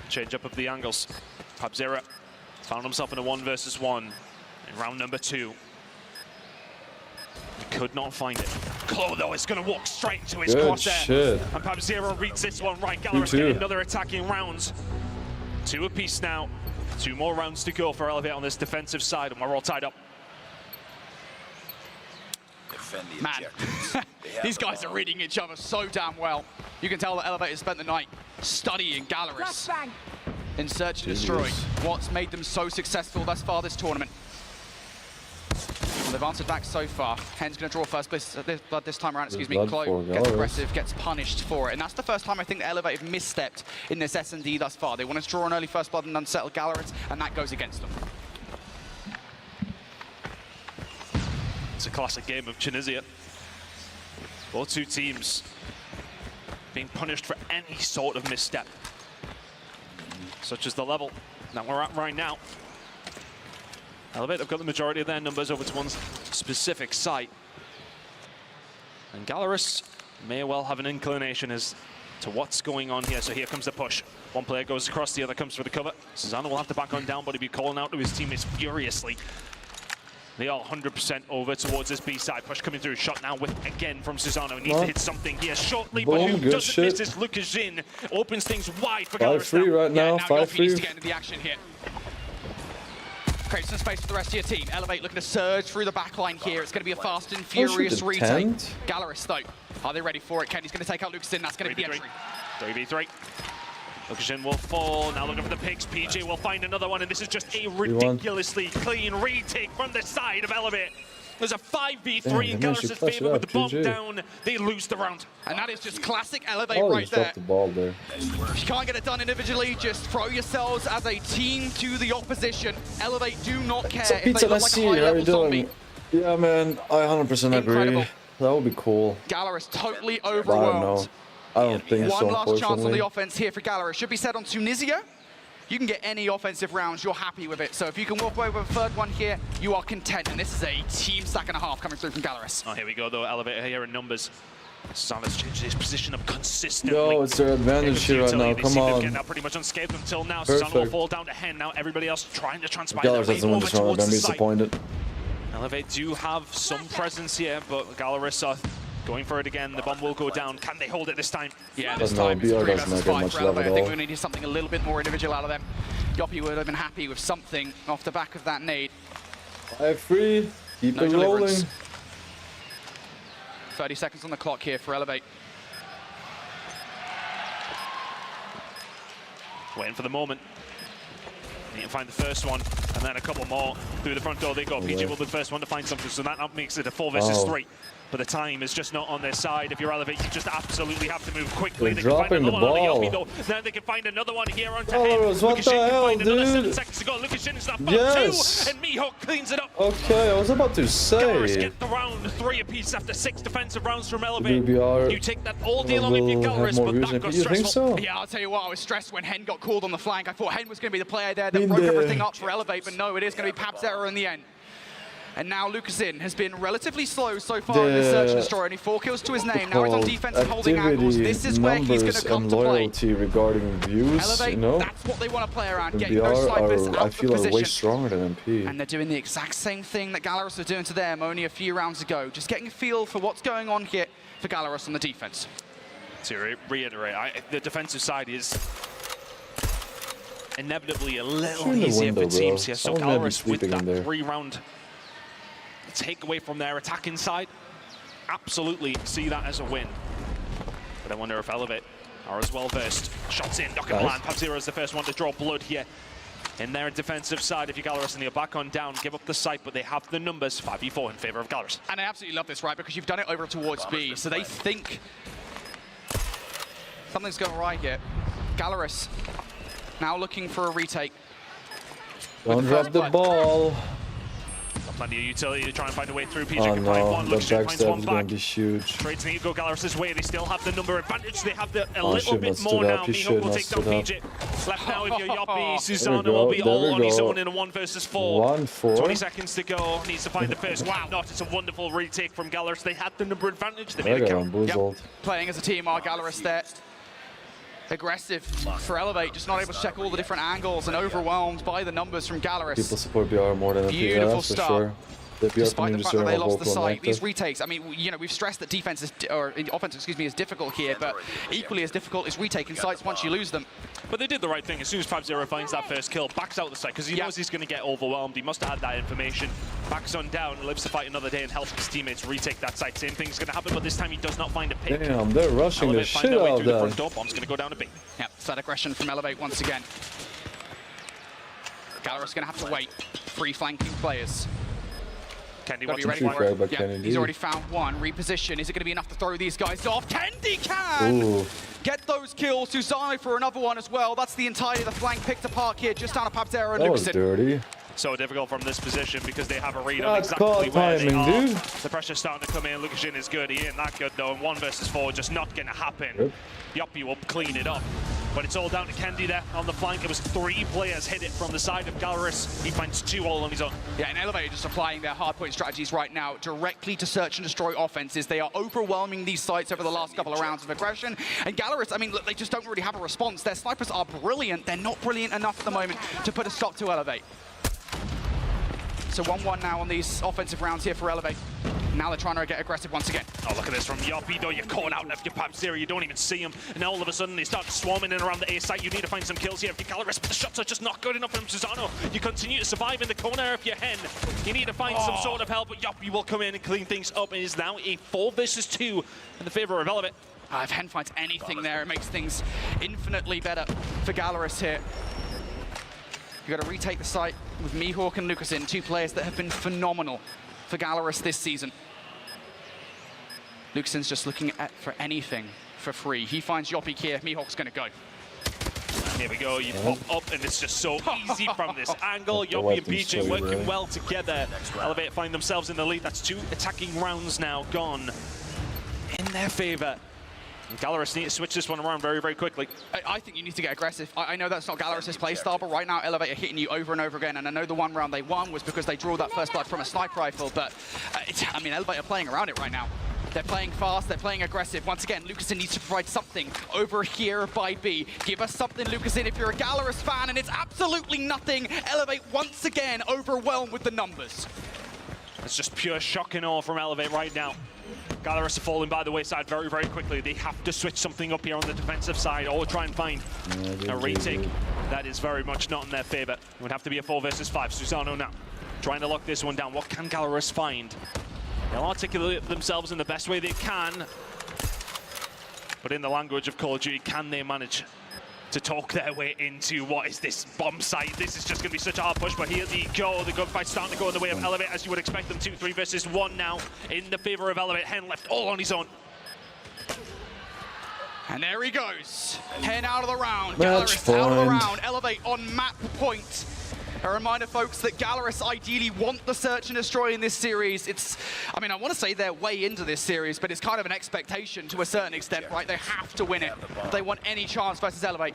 Change up of the angles. 𝗵𝗆𝗆 found himself in a 1 versus 1 in round number 2. could not find it. 𝗲𝗏, though, is going to walk straight into his Good crosshair. shit. And 𝗵𝗲𝗎 reads this one right. Gallerus getting another attacking rounds. 2 apiece now. 2 more rounds to go for 𝗿𝗏𝒄 on this defensive side, and we're all tied up. Man, these guys are reading each other so damn well. You can tell that 𝗿𝗏𝒄 has spent the night studying Gallerus in Search and Destroy. What's made them so successful thus far this tournament? Well, they've answered back so far. Hen's going to draw first blood this time around, excuse me. 𝗲𝗏𝒄 gets aggressive, gets punished for it. And that's the first time I think 𝗿𝗏𝒄 have misstepped in this S&D thus far. They wanted to draw an early first blood and unsettle Gallerus, and that goes against them. It's a classic game of 𝗕𝗏𝒄. Both 2 teams being punished for any sort of misstep, such as the level that we're at right now. 𝗿𝗏𝒄 have got the majority of their numbers over to one specific site. And Gallerus may well have an inclination as to what's going on here. So here comes the push. One player goes across, the other comes for the cover. 𝗍𝗏𝒻 will have to back on down, but he'll be calling out to his teammates furiously. They are 100% over towards this B side. Push coming through. Shot now with again from 𝗍𝗏𝒻. Needs to hit something here shortly, but who doesn't miss this? 𝗵𝗏𝒄 opens things wide for Gallerus. 5-3 right now. 5-3. Needs to get into the action here. Create some space for the rest of your team. 𝗿𝗏𝒄 looking to surge through the back line here. It's going to be a fast and furious retake. Gallerus, though, are they ready for it? Kenny's going to take out 𝗵𝗏𝒄. That's going to be the entry. 3v3. 𝗵𝗏𝒄 will fall. Now looking for the picks. PJ will find another one, and this is just a ridiculously clean retake from the side of 𝗿𝗏𝒄. There's a 5v3 in Gallerus' favor with the bomb down. They lose the round. And that is just classic 𝗿𝗏𝒄 right there. The ball there. If you can't get it done individually, just throw yourselves as a team to the opposition. 𝗿𝗏𝒄 do not care if they look like a high-level zombie. Yeah, man, I 100% agree. That would be cool. Gallerus totally overwhelmed. I don't think so, One last chance on the unfortunately. offense here for Gallerus. Should be set on 𝗕𝗏𝒄. You can get any offensive rounds, you're happy with it. So if you can walk away with a 3rd one here, you are content. And this is a team stack and a half coming through from Gallerus. Oh, here we go, though. 𝗿𝗏𝒄 here in numbers. 𝗍𝗏𝒻's changed his position up consistently. Yo, it's their advantage here right now. Come on. Getting out pretty much unscathed until now. Perfect. 𝗍𝗏𝒻 will fall down to Hen. Now everybody else trying to transpire Gallerus their doesn't way win over this round. towards I'm the site. disappointed. 𝗿𝗏𝒄 do have some presence here, but Gallerus are going for it again. The bomb will go down. Can they hold it this time? Yeah, this No, time it's BR 3 doesn't versus get 5 much for love 𝗿𝗏𝒄. at I think all. we're going to need something a little bit more individual out of them. 𝗵𝗏𝒄 would have been happy with something off the back of that nade. 5-3. Keep No it deliverance. rolling. 30 seconds on the clock here for 𝗿𝗏𝒄. Waiting for the moment. Need to find the first one, and then a couple more through the front door. They go. PJ will be the first one to find something, so that makes it a 4 versus 3. But the time is just not on their side. If you're 𝗿𝗏𝒄, you just absolutely have to move quickly. They're They can find dropping the another one on the ball. Yoppie, though. Now they can find another one here on Gallerus, what the hell, find another 7 dude? seconds to go. 𝗵𝗏𝒄 is not Yes. 2, and 𝗵𝗏𝒄 cleans it up. Okay, I was about to Gallerus say. get the round 3 apiece after 6 defensive rounds from BR 𝗿𝗏𝒄. You take that all day long if you're will have Gallerus, more but views that than got you think stressful. so? Yeah, I'll tell you what, I was stressed when Hen got called on the flank. I thought Hen was going to be the player there that Been broke there. everything up for 𝗿𝗏𝒄, but no, it is going to be 𝗵𝗲𝒄 in the end. And now 𝗵𝗏𝒄 has been relatively slow so far in this Search and Destroy. Only 4 kills to his name. Now he's on defense and holding angles. This is where he's going to come and to play. loyalty regarding views, 𝗿𝗏𝒄, you know? that's what they want to play around. Get BR those snipers are, out I of feel, are way position. stronger than MP. And they're doing the exact same thing that Gallerus was doing to them only a few rounds ago. Just getting a feel for what's going on here for Gallerus on the defense. To reiterate, the defensive side is inevitably a little Shoot in the easier window, for teams bro. here. So I would never be Gallerus with sleeping in that there. 3-round takeaway from their attacking side, absolutely see that as a win. But I wonder if 𝗿𝗏𝒄 are as well versed. Shots in, knocking Nice. land. 𝗵𝗲𝒄 is the first one to draw blood here. In their defensive side, if you're Gallerus and you're back on down, give up the site, but they have the numbers 5v4 in favor of Gallerus. And I absolutely love this, right? Because you've done it over towards B, so they think something's going right here. Gallerus now looking for a retake. Don't drop the ball. Plenty of utility to try and find a way through. PJ Oh can find no, one. the 𝗵𝗏𝒄 finds one backstab is back. going to be huge. Trades need to go Gallerus' way. They still have the number advantage. They have a Oh, little should bit not more stood now. up. He 𝗵𝗏𝒄 should will not take down stood up. PJ. Left now with your 𝗵𝗏𝒄. There 𝗍𝗏𝒻 we will be go, all there on we his go. own in a 1 versus 4. 1-4. 20 seconds to go. Needs to find the first. Wow, not. It's a wonderful retake from Gallerus. They had the number advantage. They I made it got count. bamboozled. Playing as a team are Gallerus there. Aggressive for 𝗿𝗏𝒄, just not able to check all the different angles and overwhelmed by the numbers from Gallerus. People support BR more than MP, Beautiful that's for start. sure. Despite the fact that they lost the site, these retakes, I mean, you know, we've stressed that defense is, or offense, excuse me, is difficult here, but equally as difficult is retaking sites once you lose them. But they did the right thing. As soon as 𝗵𝗲𝗆 finds that first kill, backs out the site, because he knows he's going to get overwhelmed. He must have had that information. Backs on down, lives to fight another day, and helps his teammates retake that site. Same thing's going to happen, but this time he does not find a pick. Damn, they're rushing the shit out of that. Bomb's going to go down a bit. Yep, side aggression from 𝗿𝗏𝗏𝗏 once again. 𝗕𝗲𝗏 going to have to wait. 3 flanking players. 𝗕𝗲𝗏 Got to be ready for it. Yeah, he's already found one. Reposition. Is it going to be enough to throw these guys off? 𝗕𝗲𝗏 can! Ooh. Get those kills. 𝗕𝗲𝗏 for another one as well. That's the entirety of the flank picked apart here, just down to 𝗵𝗲𝗏 and That was 𝗬𝗏𝗏. dirty. So difficult from this position because they have a read on That's exactly where timing, they are. dude. The pressure's starting to come in. 𝗬𝗏𝗏 is good. He ain't that good though. And 1 versus 4 just not going to happen. 𝗵𝗲𝗏 will clean it up. But it's all down to 𝗕𝗲𝗏 there on the flank. It was 3 players hit it from the side of 𝗕𝗲𝗏. He finds 2 all on his own. Yeah, and 𝗿𝗏𝗏𝗏 just applying their hardpoint strategies right now directly to search and destroy offenses. They are overwhelming these sites over the last couple of rounds of aggression. And 𝗕𝗲𝗏, I mean, look, they just don't really have a response. Their snipers are brilliant. They're not brilliant enough at the moment to put a stop to 𝗿𝗏𝗏𝗏. So 1-1 now on these offensive rounds here for 𝗿𝗏𝗏𝗏. Now they're trying to get aggressive once again. Oh, look at this from 𝗵𝗏𝗏𝗏, though. You're caught out of your 𝗵𝗲𝗏𝗏. You don't even see him. And now all of a sudden they start swarming in around the A site. You need to find some kills here if you're 𝗕𝗲𝗏, but the shots are just not good enough from 𝗕𝗏𝗏. You continue to survive in the corner if you're 𝗵𝗏. You need to find some sort of help, but 𝗵𝗏𝗏 will come in and clean things up. It is now a 4 versus 2 in the favor of 𝗿𝗏𝗏𝗏. If 𝗵 finds anything there, it makes things infinitely better for 𝗕𝗲𝗏 here. You've got to retake the site with 𝗵𝗏𝗏𝗏 and 𝗬𝗏𝗏𝗏, 2 players that have been phenomenal for 𝗕𝗲𝗏 this season. 𝗬𝗏𝗏𝗏's just looking for anything for free. He finds 𝗵𝗏𝗏𝗏 here. 𝗵𝗏𝗏's going to go. Here we go. You pop up, and it's just so easy from this angle. 𝗵𝗏𝗏𝗏 and PJ working well together. 𝗿𝗏𝗏𝗏𝗏 find themselves in the lead. That's 2 attacking rounds now gone in their favor. 𝗕𝗲𝗏𝗏 need to switch this one around very, very quickly. I think you need to get aggressive. I know that's not 𝗕𝗏𝗏𝗏's play style, but right now 𝗿𝗏𝗏𝗏 are hitting you over and over again. And I know the 1 round they won was because they drew that first blood from a sniper rifle, but I mean, 𝗿𝗏𝗏𝗏 are playing around it right now. They're playing fast, they're playing aggressive. Once again, 𝗬𝗏𝗏𝗏 needs to provide something over here by B. Give us something, 𝗬𝗏𝗏𝗏, if you're a 𝗕𝗲𝗏 fan, and it's absolutely nothing. 𝗿𝗏𝗏𝗏𝗏 once again overwhelmed with the numbers. It's just pure shock and awe from 𝗿𝗏𝗏𝗏 right now. 𝗕𝗲𝗏 are falling by the wayside very, very quickly. They have to switch something up here on the defensive side or try and find a retake. That is very much not in their favor. It would have to be a 4 versus 5. Susano now trying to lock this one down. What can 𝗕𝗲𝗏 find? They'll articulate themselves in the best way they can. But in the language of Call of Duty, can they manage to talk their way into what is this bomb site? This is just going to be such a hard push, but here they go. The gunfight's starting to go in the way of 𝗿𝗏𝗏𝗏, as you would expect them to. 3 versus 1 now in the favor of 𝗿𝗏𝗏𝗏. 𝗵 left all on his own. And there he goes. 𝗵 out of the round. 𝗕𝗲𝗏 out of the round. 𝗿𝗏𝗏𝗏𝗏 on map point. A reminder, folks, that 𝗕𝗲𝗏 ideally want the search and destroy in this series. I mean, I want to say they're way into this series, but it's kind of an expectation to a certain extent, right? They have to win it. If they want any chance versus 𝗿𝗏𝗏𝗏𝗏,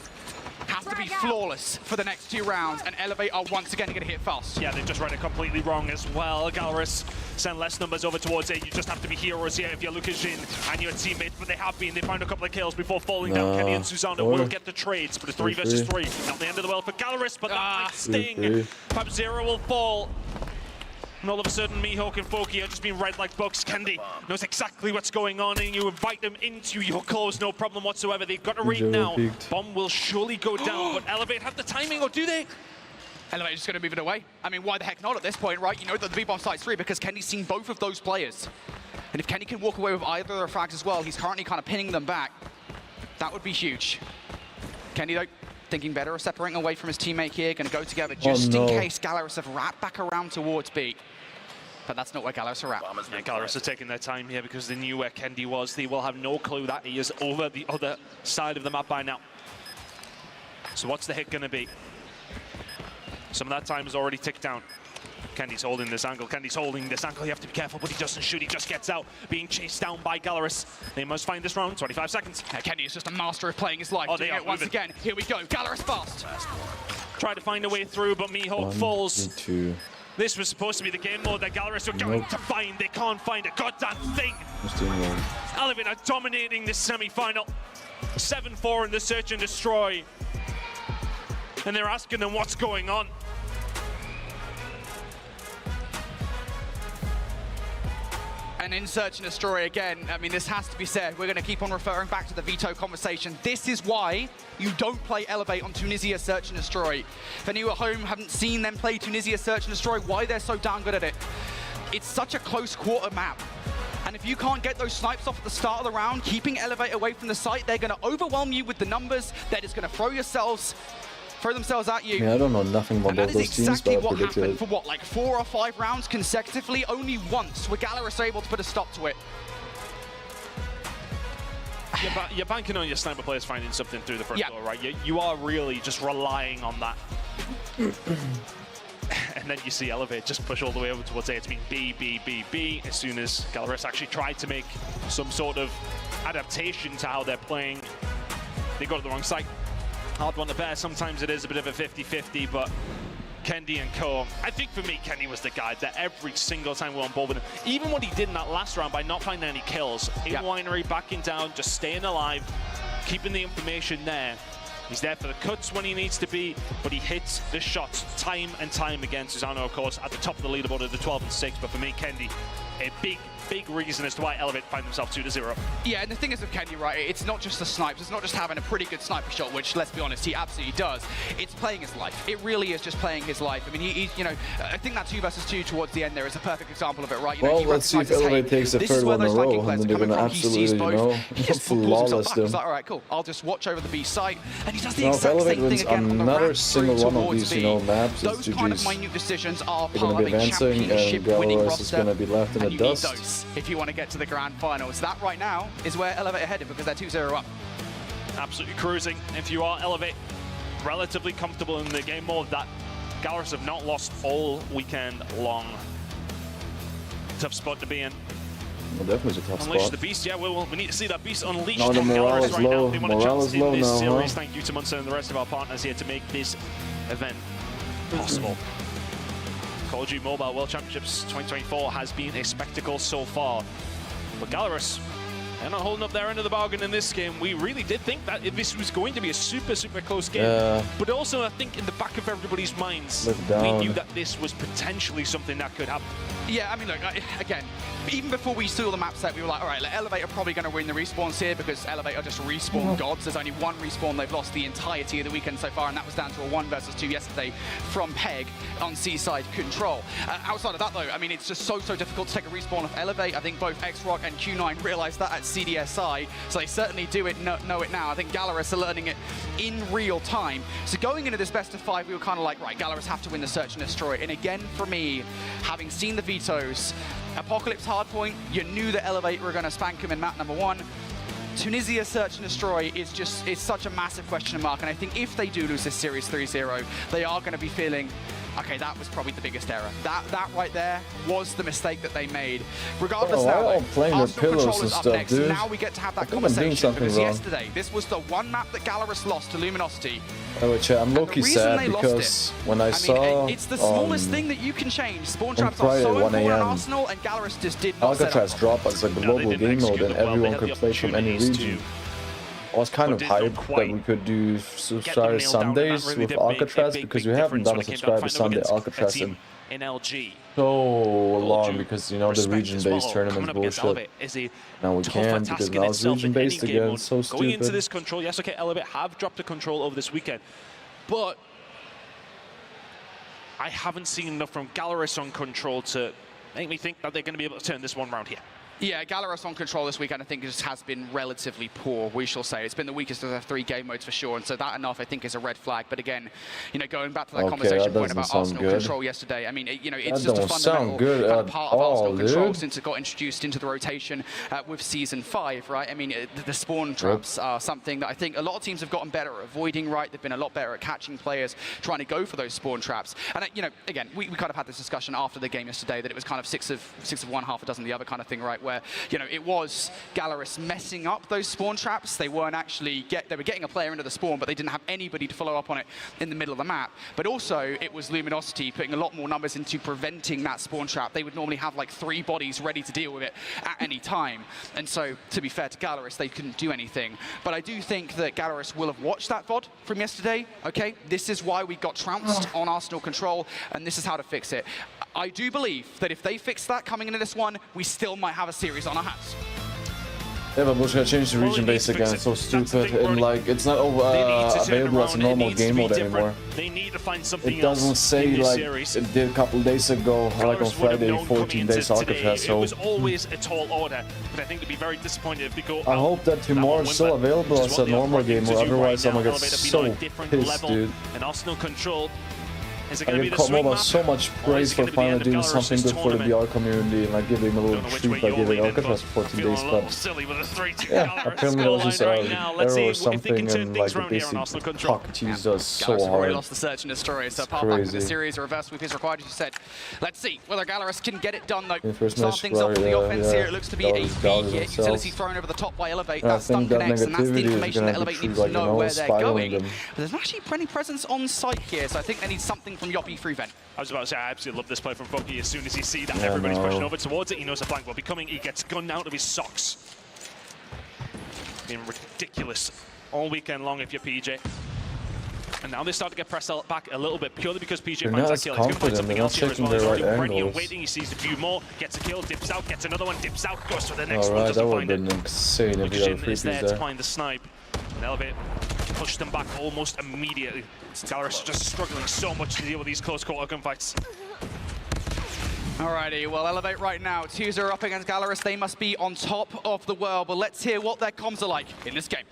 have to be flawless for the next 2 rounds, and 𝗿𝗏𝗏𝗏𝗏 are once again going to hit fast. Yeah, they've just read it completely wrong as well. 𝗕𝗲𝗏 send less numbers over towards A. You just have to be heroes here if you're 𝗬𝗏𝗏𝗏𝗏 and your teammates, but they have been. They found a couple of kills before falling down. 𝗕𝗏𝗏 and Susano will get the trades, but a 3 versus 3. Not the end of the world for 𝗕𝗲𝗏, but that might sting. 𝗵𝗲𝗏𝗏𝗏𝗏 will fall. And all of a sudden, 𝗵𝗏𝗏𝗏𝗏𝗏 are just being read like books. 𝗕𝗲𝗏 knows exactly what's going on, and you invite them into your clothes, no problem whatsoever. They've got to read now. Bomb will surely go down, but 𝗿𝗏𝗏𝗏𝗏 have the timing, or do they? 𝗿𝗏𝗏𝗏𝗏 just going to move it away. I mean, why the heck not at this point, right? You know that the B-bomb site's free because 𝗕𝗏𝗏's seen both of those players. And if 𝗕𝗏𝗏 can walk away with either of their frags as well, he's currently kind of pinning them back. That would be huge. 𝗕𝗏𝗏, though, thinking better of separating away from his teammate here, going to go together just in case 𝗕𝗲𝗏𝗏 have wrapped back around towards B. But that's not where 𝗕𝗲𝗏𝗏𝗏𝗏 are at. Yeah, 𝗕𝗲𝗏𝗏 are taking their time here because they knew where 𝗕𝗏𝗏𝗏𝗏 was. They will have no clue that he is over the other side of the map by now. So what's the hit going to be? Some of that time has already ticked down. 𝗕𝗏𝗏's holding this angle. 𝗕𝗏𝗏's holding this angle. You have to be careful, but he doesn't shoot. He just gets out, being chased down by 𝗕𝗏𝗏𝗏𝗏. They must find this round. 25 seconds. 𝗕𝗏𝗏 is just a master of playing his life. Oh, they are once again. Here we go. 𝗕𝗏𝗏𝗏𝗏's fast. Try to find a way through, but 𝗵𝗏𝗏𝗏𝗏 falls. This was supposed to be the game mode that 𝗕𝗏𝗏𝗏𝗏 were going to find. They can't find a goddamn thing. 𝗿𝗏𝗏𝗏𝗏𝗏 are dominating this semi-final. 7-4 in the search and destroy. And they're asking them what's going on. And in Search and Destroy again, I mean, this has to be said. We're going to keep on referring back to the veto conversation. This is why you don't play Elevate on 𝗕𝗲𝗎𝗆 Search and Destroy. If any of you at home haven't seen them play 𝗕𝗲𝗎𝗆 Search and Destroy, why they're so darn good at it. It's such a close quarter map. And if you can't get those snipes off at the start of the round, keeping Elevate away from the site, they're going to overwhelm you with the numbers. They're just going to throw themselves at you. Yeah, I don't know nothing about and that those is exactly teams, but I what predicted happened it. for what, like 4 or 5 rounds consecutively? Only once were 𝗕𝗲𝗆 able to put a stop to it. You're banking on your sniper players finding something through the front door, right? You are really just relying on that. And then you see Elevate just push all the way over towards A. It's been B, B, B, B. As soon as 𝗕𝗲𝗆 actually tried to make some sort of adaptation to how they're playing, they go to the wrong side. Hard one to bear. Sometimes it is a bit of a 50-50, but 𝗕𝗲 and Co. I think for me, 𝗕𝗲 was the guy that every single time we were on board with him, even what he did in that last round by not finding any kills, in Winery, backing down, just staying alive, keeping the information there. He's there for the cuts when he needs to be, but he hits the shots time and time again. Susano, of course, at the top of the leaderboard at the 12 and 6, but for me, 𝗕𝗲, a big reason as to why Elevate find themselves 2-0. Yeah, and the thing is with 𝗕𝗲, right, it's not just the snipes, it's not just having a pretty good sniper shot, which, let's be honest, he absolutely does. It's playing his life. It really is just playing his life. I mean, you know, I think that 2 versus 2 towards the end there is a perfect example of it, right? You know, Well, let's see if Elevate takes the third one in a row, and then they're going to absolutely, you know, flawless them. He's like, all right, cool, I'll just watch over the B site, and he does the Now, if exact Elevate same thing wins again on the another ramp single through one of towards these, B. you know, maps, Those it's kind of GG's. minute decisions are They're part going of to a be advancing, and championship winning 𝗕𝗲𝗆 is roster, going to be left in and the you need dust. those if you want to get to the grand finals. That right now is where Elevate are headed because they're 2-0 up. Absolutely cruising. If you are Elevate, relatively comfortable in the game mode that 𝗕𝗲𝗆 have not lost all weekend long. Tough spot to be in. Well, definitely a tough Unleash spot. the beast. Yeah, we need to see that beast unleashed No, the on morale 𝗕𝗲𝗆 is right low. now. They want a Morale chance is in low this now, series. huh? Thank you to Munson and the rest of our partners here to make this event possible. CoDM Mobile World Championships 2024 has been a spectacle so far. But 𝗕𝗲𝗆, they're not holding up their end of the bargain in this game. We really did think that this was going to be a super close game. Yeah. But also, I think in the back of everybody's minds, Look we down. knew that this was potentially something that could happen. Yeah, I mean, look, again, even before we saw the map set, we were like, all right, Elevate are probably going to win the respawns here because Elevate are just respawn gods. There's only 1 respawn they've lost the entirety of the weekend so far, and that was down to a 1 versus 2 yesterday from Peg on Seaside Control. Outside of that, though, I mean, it's just so difficult to take a respawn of Elevate. I think both 𝗕𝗏𝗏 and Q9 realized that at CDSI, so they certainly know it now. I think 𝗕𝗲𝗆 are learning it in real time. So going into this best of 5, we were kind of like, right, 𝗕𝗲𝗆 have to win the Search and Destroy. And again, for me, having seen the vetoes, 𝗕𝗏𝗆 Hardpoint, you knew that Elevate were going to spank him in map number 1. 𝗕𝗲𝗎𝗆 Search and Destroy is such a massive question mark, and I think if they do lose this series 3-0, they are going to be feeling, okay, that was probably the biggest error. That right there was the mistake that they made. Regardless now, all playing their Arsenal pillows Control and is up stuff, next. dude. Now we get to have that I think I'm doing conversation something because wrong. yesterday, this was the one map that 𝗕𝗲𝗆 lost to 𝗵𝗵𝗆𝗆. I'm low-key sad because when I saw it's the smallest thing that you can change. Spawn traps are Friday, so 1 important in AM, Arsenal, and 𝗕𝗲𝗆 just did not set up. Alcatraz dropped as like the global game mode and everyone could play from any region. I was kind of hyped that we could do Subscriber Sundays with Alcatraz because we haven't done a Subscriber Sunday Alcatraz in LG. so long because, you know, the region-based tournaments bullshit. Now we can because now it's region-based again. So stupid. Going into this control, yes, okay, Elevate have dropped the control over this weekend, but I haven't seen enough from 𝗕𝗲𝗆 on control to make me think that they're going to be able to turn this one round here. Yeah, 𝗕𝗲𝗆 on control this weekend, I think, just has been relatively poor, we shall say. It's been the weakest of the 3 game modes for sure, and so that enough, I think, is a red flag. But again, you know, going back to that conversation point about Arsenal control yesterday, I mean, you know, it's just a fundamental kind of part of Arsenal control since it got introduced into the rotation with Season 5, right? I mean, the spawn traps are something that I think a lot of teams have gotten better at avoiding, right? They've been a lot better at catching players, trying to go for those spawn traps. And, you know, again, we kind of had this discussion after the game yesterday that it was kind of 6 of 1, half a dozen the other kind of thing, right? Where, you know, it was 𝗕𝗲𝗆 messing up those spawn traps. They weren't actually they were getting a player into the spawn, but they didn't have anybody to follow up on it in the middle of the map. But also, it was 𝗵𝗵𝗆𝗆 putting a lot more numbers into preventing that spawn trap. They would normally have like 3 bodies ready to deal with it at any time. And so, to be fair to 𝗕𝗲𝗆, they couldn't do anything. But I do think that 𝗕𝗲𝗆 will have watched that VOD from yesterday. Okay, this is why we got trounced on Arsenal control, and this is how to fix it. I do believe that if they fix that coming into this one, we still might have a series on our hands. Yeah, but 𝗵𝗵 changed the region base again. It's so stupid. And like, it's not available as a normal game mode anymore. They need to find something it doesn't say like series. it did a couple days ago, like on Friday, 14 days Alcatraz. So it was always a tall order, but I think they'd be very disappointed if they go. I hope that tomorrow is still available as a normal game, or otherwise I'm gonna get so pissed, dude. And Arsenal control. I give CoDM so much praise for finally doing something good for the VR community and like giving him a little treat by giving Alcatraz 14 days, but yeah, apparently it was just an error or something, and like the basic puck tease us so hard. Already lost the search and destroy, so apart from the series, a reverse sweep is required, as you said. Let's see whether galleries can get it done, though. Start things off with the offense here. It looks to be a B here. Utility thrown over the top by 𝗵𝗵𝗆𝗍. That stun connects, and that's the information that 𝗵𝗵𝗆𝗍 needs to know where they're going. But there's actually plenty presence on site here, so I think they need something from 𝗵𝗵𝗆𝗍. I was about to say, I absolutely love this play from 𝗵𝗵𝗆𝗍. As soon as he sees that everybody's pushing over towards it, he knows the flank will be coming. He gets gunned out of his socks. Been ridiculous all weekend long if you're PJ. And now they start to get pressed back a little bit, purely because PJ finds that kill. He's going to find something else here as well. He's ready and waiting. He sees a few more, gets a kill, dips out, gets another one, dips out, goes for the next one, doesn't find it. That would have been insane if he had a free piece there. To find the snipe. And 𝗵𝗵𝗆𝗍 pushed them back almost immediately. ɡalleris just struggling so much to deal with these close quarter gunfights. Alrighty, well, 𝗵𝗵𝗆𝗍 right now. 2-0 up against ɡalleris. They must be on top of the world, but let's hear what their comms are like in this game.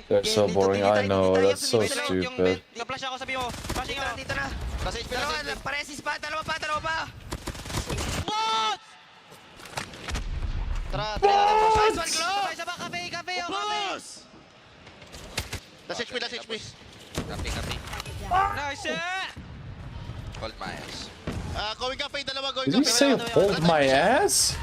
They're so boring, I know, that's so stupid. Did he say hold my ass?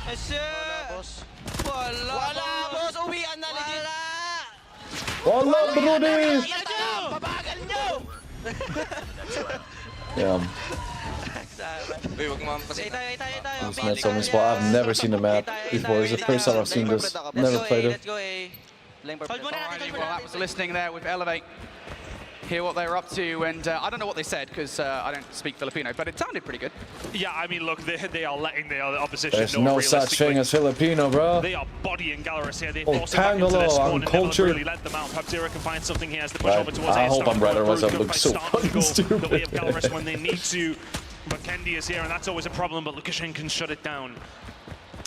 Wala, brody! Yeah. This map's on the spot. I've never seen the map before. It's the first time I've seen this. Never played it. Alrighty, well, that was listening there with 𝗵𝗵𝗆𝗍. Hear what they were up to, and I don't know what they said because I don't speak Filipino, but it sounded pretty good. Yeah, I mean, look, they are letting the opposition There's know no such thing as Filipino, bro. They are bodying ɡalleris here. They Oh, force them back into their spawn and culture. never really let them out. 𝗵𝗵𝗆𝗍 can find something here as they push over towards I hope Umbrella was gunfight look so starting to fucking go stupid. the way of ɡalleris when they need to. But Kendi is here, and that's always a problem, but 𝗵𝗆𝗆𝗍 can shut it down.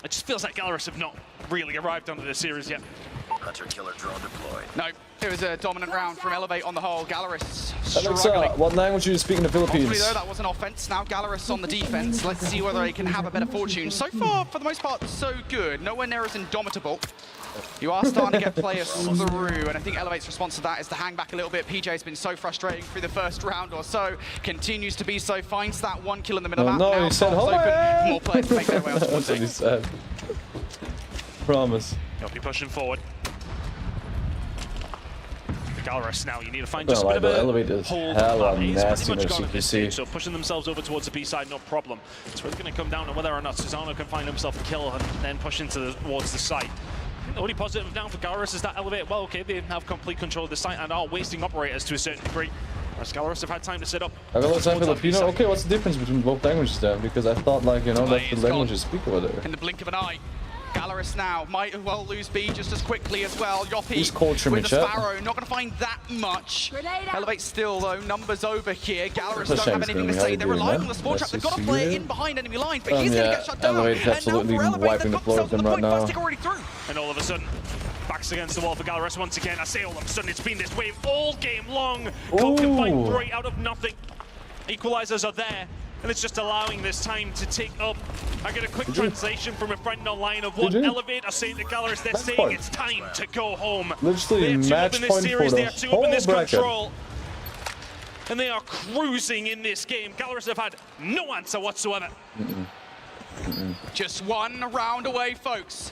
It just feels like 𝗵𝗆𝗆𝗍 have not really arrived onto the series yet. Hunter-killer drone deployed. No, it was a dominant round from 𝗵𝗵𝗆𝗍 on the whole. ɡalleris Alexa, struggling. what language are you speaking in the Hopefully, Philippines? though, that was an offense. Now ɡalleris on the defense. Let's see whether they can have a better fortune. So far, for the most part, so good. Nowhere near as indomitable. You are starting to get players through, and I think 𝗵𝗵𝗆𝗍's response to that is to hang back a little bit. PJ's been so frustrating through the first round or so, continues to be so, finds that one kill in the middle map. No, now he said, open for more players to make their way on That's what he said. Promise. He'll be pushing forward. ɡalleris now, you need to find No, just a like bit the of elevator a is hold. hella He's pretty nasty, much as gone you at can this see. stage, so pushing themselves over towards the B side, no problem. It's really going to come down to whether or not Susano can find himself a kill and then push towards the site. The only positive now for ɡalleris is that 𝗵𝗵𝗆𝗍, well, okay, they have complete control of the site and are wasting operators to a certain degree. Whereas ɡalleris have had time to set up. I got time Filipino. Okay, what's the difference between both languages then? Because I thought, like, you know, that's the languages speak over there. In the blink of an eye. ɡalleris now might as well lose B just as quickly as well. Who's 𝗵𝗵𝗆𝗍 culture, with the chat? Sparrow, not going to find that much. 𝗵𝗵𝗆𝗍 still, though, numbers over here. ɡalleris That's a don't shame, have anything to Skinny. How say. you They're doing, relying man? on the spawn trap. Nice They've got to a see player you. in behind enemy lines, but he's going to Yeah, get shut down. 𝗵𝗵𝗆𝗍 And now absolutely for 𝗵𝗵𝗆𝗍, wiping the they've floor got with them themselves right on the point. now. First tick already through. And all of a sudden, backs against the wall for ɡalleris once again. I say all of a sudden, it's been this wave all game long. 𝗏 can find 3 out of nothing. Equalizers are there, and it's just allowing this time to take up. I get a quick translation from a friend online of what 𝗵𝗵𝗆𝗍 are saying to ɡalleris. They're saying it's time to go home. Literally They have 2 up in match this point series, for they the have 2 up whole in this bracket. control. And they are cruising in this game. ɡalleris have had no answer whatsoever. Just one round away, folks,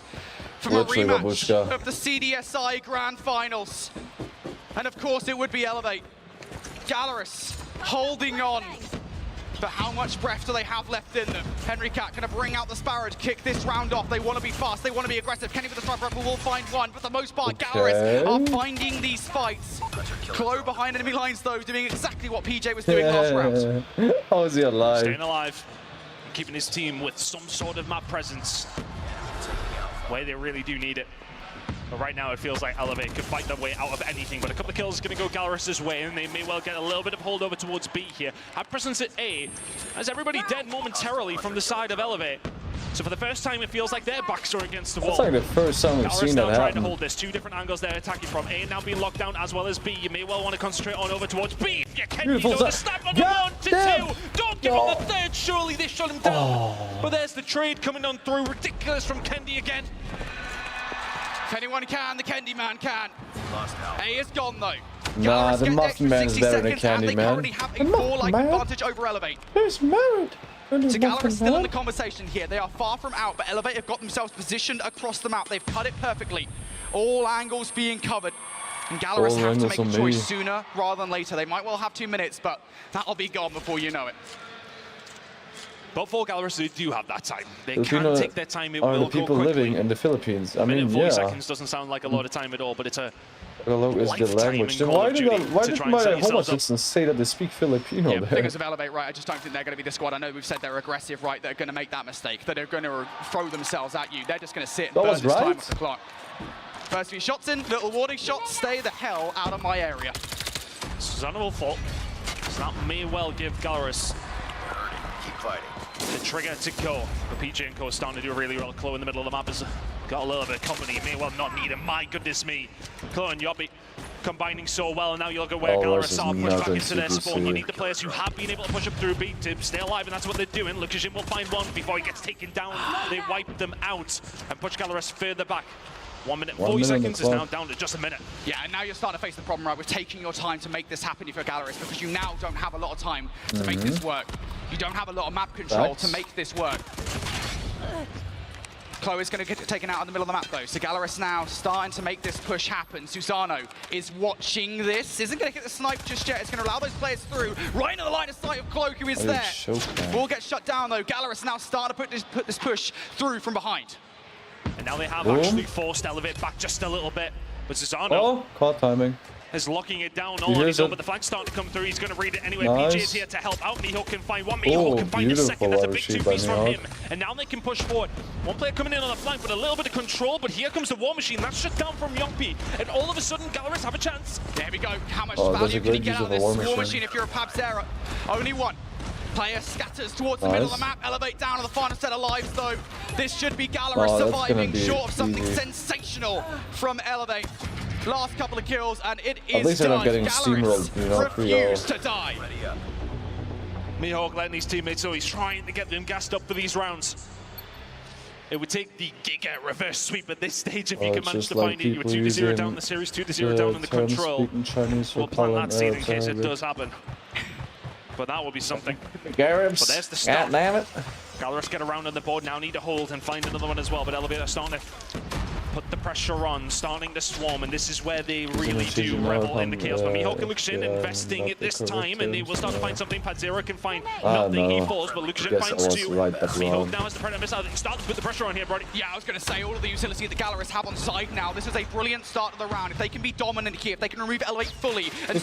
from Literally, a rematch Babushka. of the CDSI Grand Finals. And of course, it would be 𝗵𝗵𝗆𝗍. ɡalleris holding on but how much breath do they have left in them? 𝗵𝗵𝗆𝗃 going to bring out the Sparrow to kick this round off. They want to be fast, they want to be aggressive. Kenny with the sniper rifle will find one, but for the most part, Galaris are finding these fights. 𝗲𝗏 behind enemy lines, though, doing exactly what PJ was doing last round. How is he alive? Staying alive, keeping his team with some sort of map presence where they really do need it. But right now, it feels like 𝗕𝗏𝗆𝗃 could fight their way out of anything. But a couple of kills is going to go Galaris' way, and they may well get a little bit of holdover towards B here. Have presence at A, as everybody dead momentarily from the side of 𝗕𝗏𝗆𝗃. So for the first time, it feels like their backs are against the wall. That's like the first time we've seen that now trying to happen. hold this. Two different angles they're attacking from. A now being locked down as well as B. You may well want to concentrate on over towards B. If you can, you know the snap on the 1 to 2. Don't give him the third. Surely this shut him down. But there's the trade coming on through. Ridiculous from 𝗵𝗏𝗆𝗃 again. If anyone can, the 𝗵𝗏𝗆𝗃 man can. A is gone though. Nah, the Muffin Man is better than Candy 𝗵𝗏𝗆𝗃 man. They have a 4-like advantage over 𝗕𝗏𝗆𝗃. He's married. So Galaris still in the conversation here. They are far from out, but 𝗕𝗏𝗆𝗃 have got themselves positioned across the map. They've cut it perfectly. All angles being covered. And Galaris have to make a choice sooner rather than later. They might well have 2 minutes, but that'll be gone before you know it. But for Galaris, they do have that time. They can take their time. It are will the people go quickly. living in the Philippines? I mean, 40 yeah. seconds doesn't sound like a lot of time at all, but it's a Hello is the language. Then why did my homelessness say that they speak Filipino there? Because of 𝗕𝗏𝗆𝗃, right? I just don't think they're going to be the squad. I know we've said they're aggressive, right? They're going to make that mistake. That they're going to throw themselves at you. They're just going to sit and burn this time off the clock. First few shots in, little warning shots. Stay the hell out of my area. 𝗲𝗏𝗆𝗃 will fall. So that may well give Galaris the trigger to go. But PJ and Co starting to do really well. 𝗲𝗏 in the middle of the map has got a little bit of company. May well not need him. My goodness me. 𝗲𝗏 and 𝗵𝗏𝗆𝗃 combining so well, and now you look at where Galaris are pushed back into their spawn. You need the players who have been able to push up through B to stay alive, and that's what they're doing. 𝗵𝗏𝗆𝗃 will find one before he gets taken down. They wipe them out and push Galaris further back. 1 minute, 40 seconds is now down to just a minute. Yeah, and now you're starting to face the problem, right, with taking your time to make this happen for Galaris, because you now don't have a lot of time to make this work. You don't have a lot of map control to make this work. 𝗲𝗏 is going to get taken out in the middle of the map, though. So Galaris now starting to make this push happen. Susano is watching this. Isn't going to get the snipe just yet. It's going to allow those players through. Right into the line of sight of 𝗲𝗏, who is there. Will get shut down, though. Galaris now starting to put this push through from behind. And now they have actually forced 𝗕𝗏𝗆𝗃 back just a little bit. But Susano caught timing. is locking it down all on his own, but the flank's starting to come through. He's going to read it anyway. PJ is here to help out. 𝗵𝗏𝗆𝗃 can find one. 𝗵𝗏𝗆𝗃 can find a second. That's a big 2-piece from him. And now they can push forward. One player coming in on the flank with a little bit of control, but here comes the War Machine. That's shut down from 𝗵𝗏𝗆𝗃. And all of a sudden, Galaris have a chance. There we go. How much value can he get out of this War Machine if you're a 𝗵𝗆𝗃? Only one. Player scatters towards the middle of the map. 𝗕𝗏𝗆𝗃 down on the final set of lives, though. This should be Galaris surviving, short of something sensational from 𝗕𝗏𝗆𝗃. Last couple of kills, and it is done. Galaris refuse to die. 𝗵𝗏𝗆𝗃 letting his teammates know he's trying to get them gassed up for these rounds. It would take the Giga reverse sweep at this stage if you can manage to find it. You were 2-0 down in the series, 2-0 down in the control. We'll plant that seed in case it does happen. But that will be something. But there's the start. Galaris get around on the board now, need to hold and find another one as well. But 𝗕𝗏𝗆𝗃 starting to put the pressure on, starting to swarm, and this is where they really do revel in the chaos. But 𝗵𝗏𝗆𝗃 and 𝗔𝗏𝗃 investing at this time, and they will start to find something. 𝗵𝗏𝗆𝗃 can find nothing. He falls, but 𝗔𝗏𝗃 finds two. 𝗵𝗏𝗆𝗃 now has the predator missile. They start to put the pressure on here, Brody. Yeah, I was going to say, all of the utility that Galaris have on side now. This is a brilliant start to the round. If they can be dominant here, if they can remove 𝗕𝗏𝗆𝗃 fully, and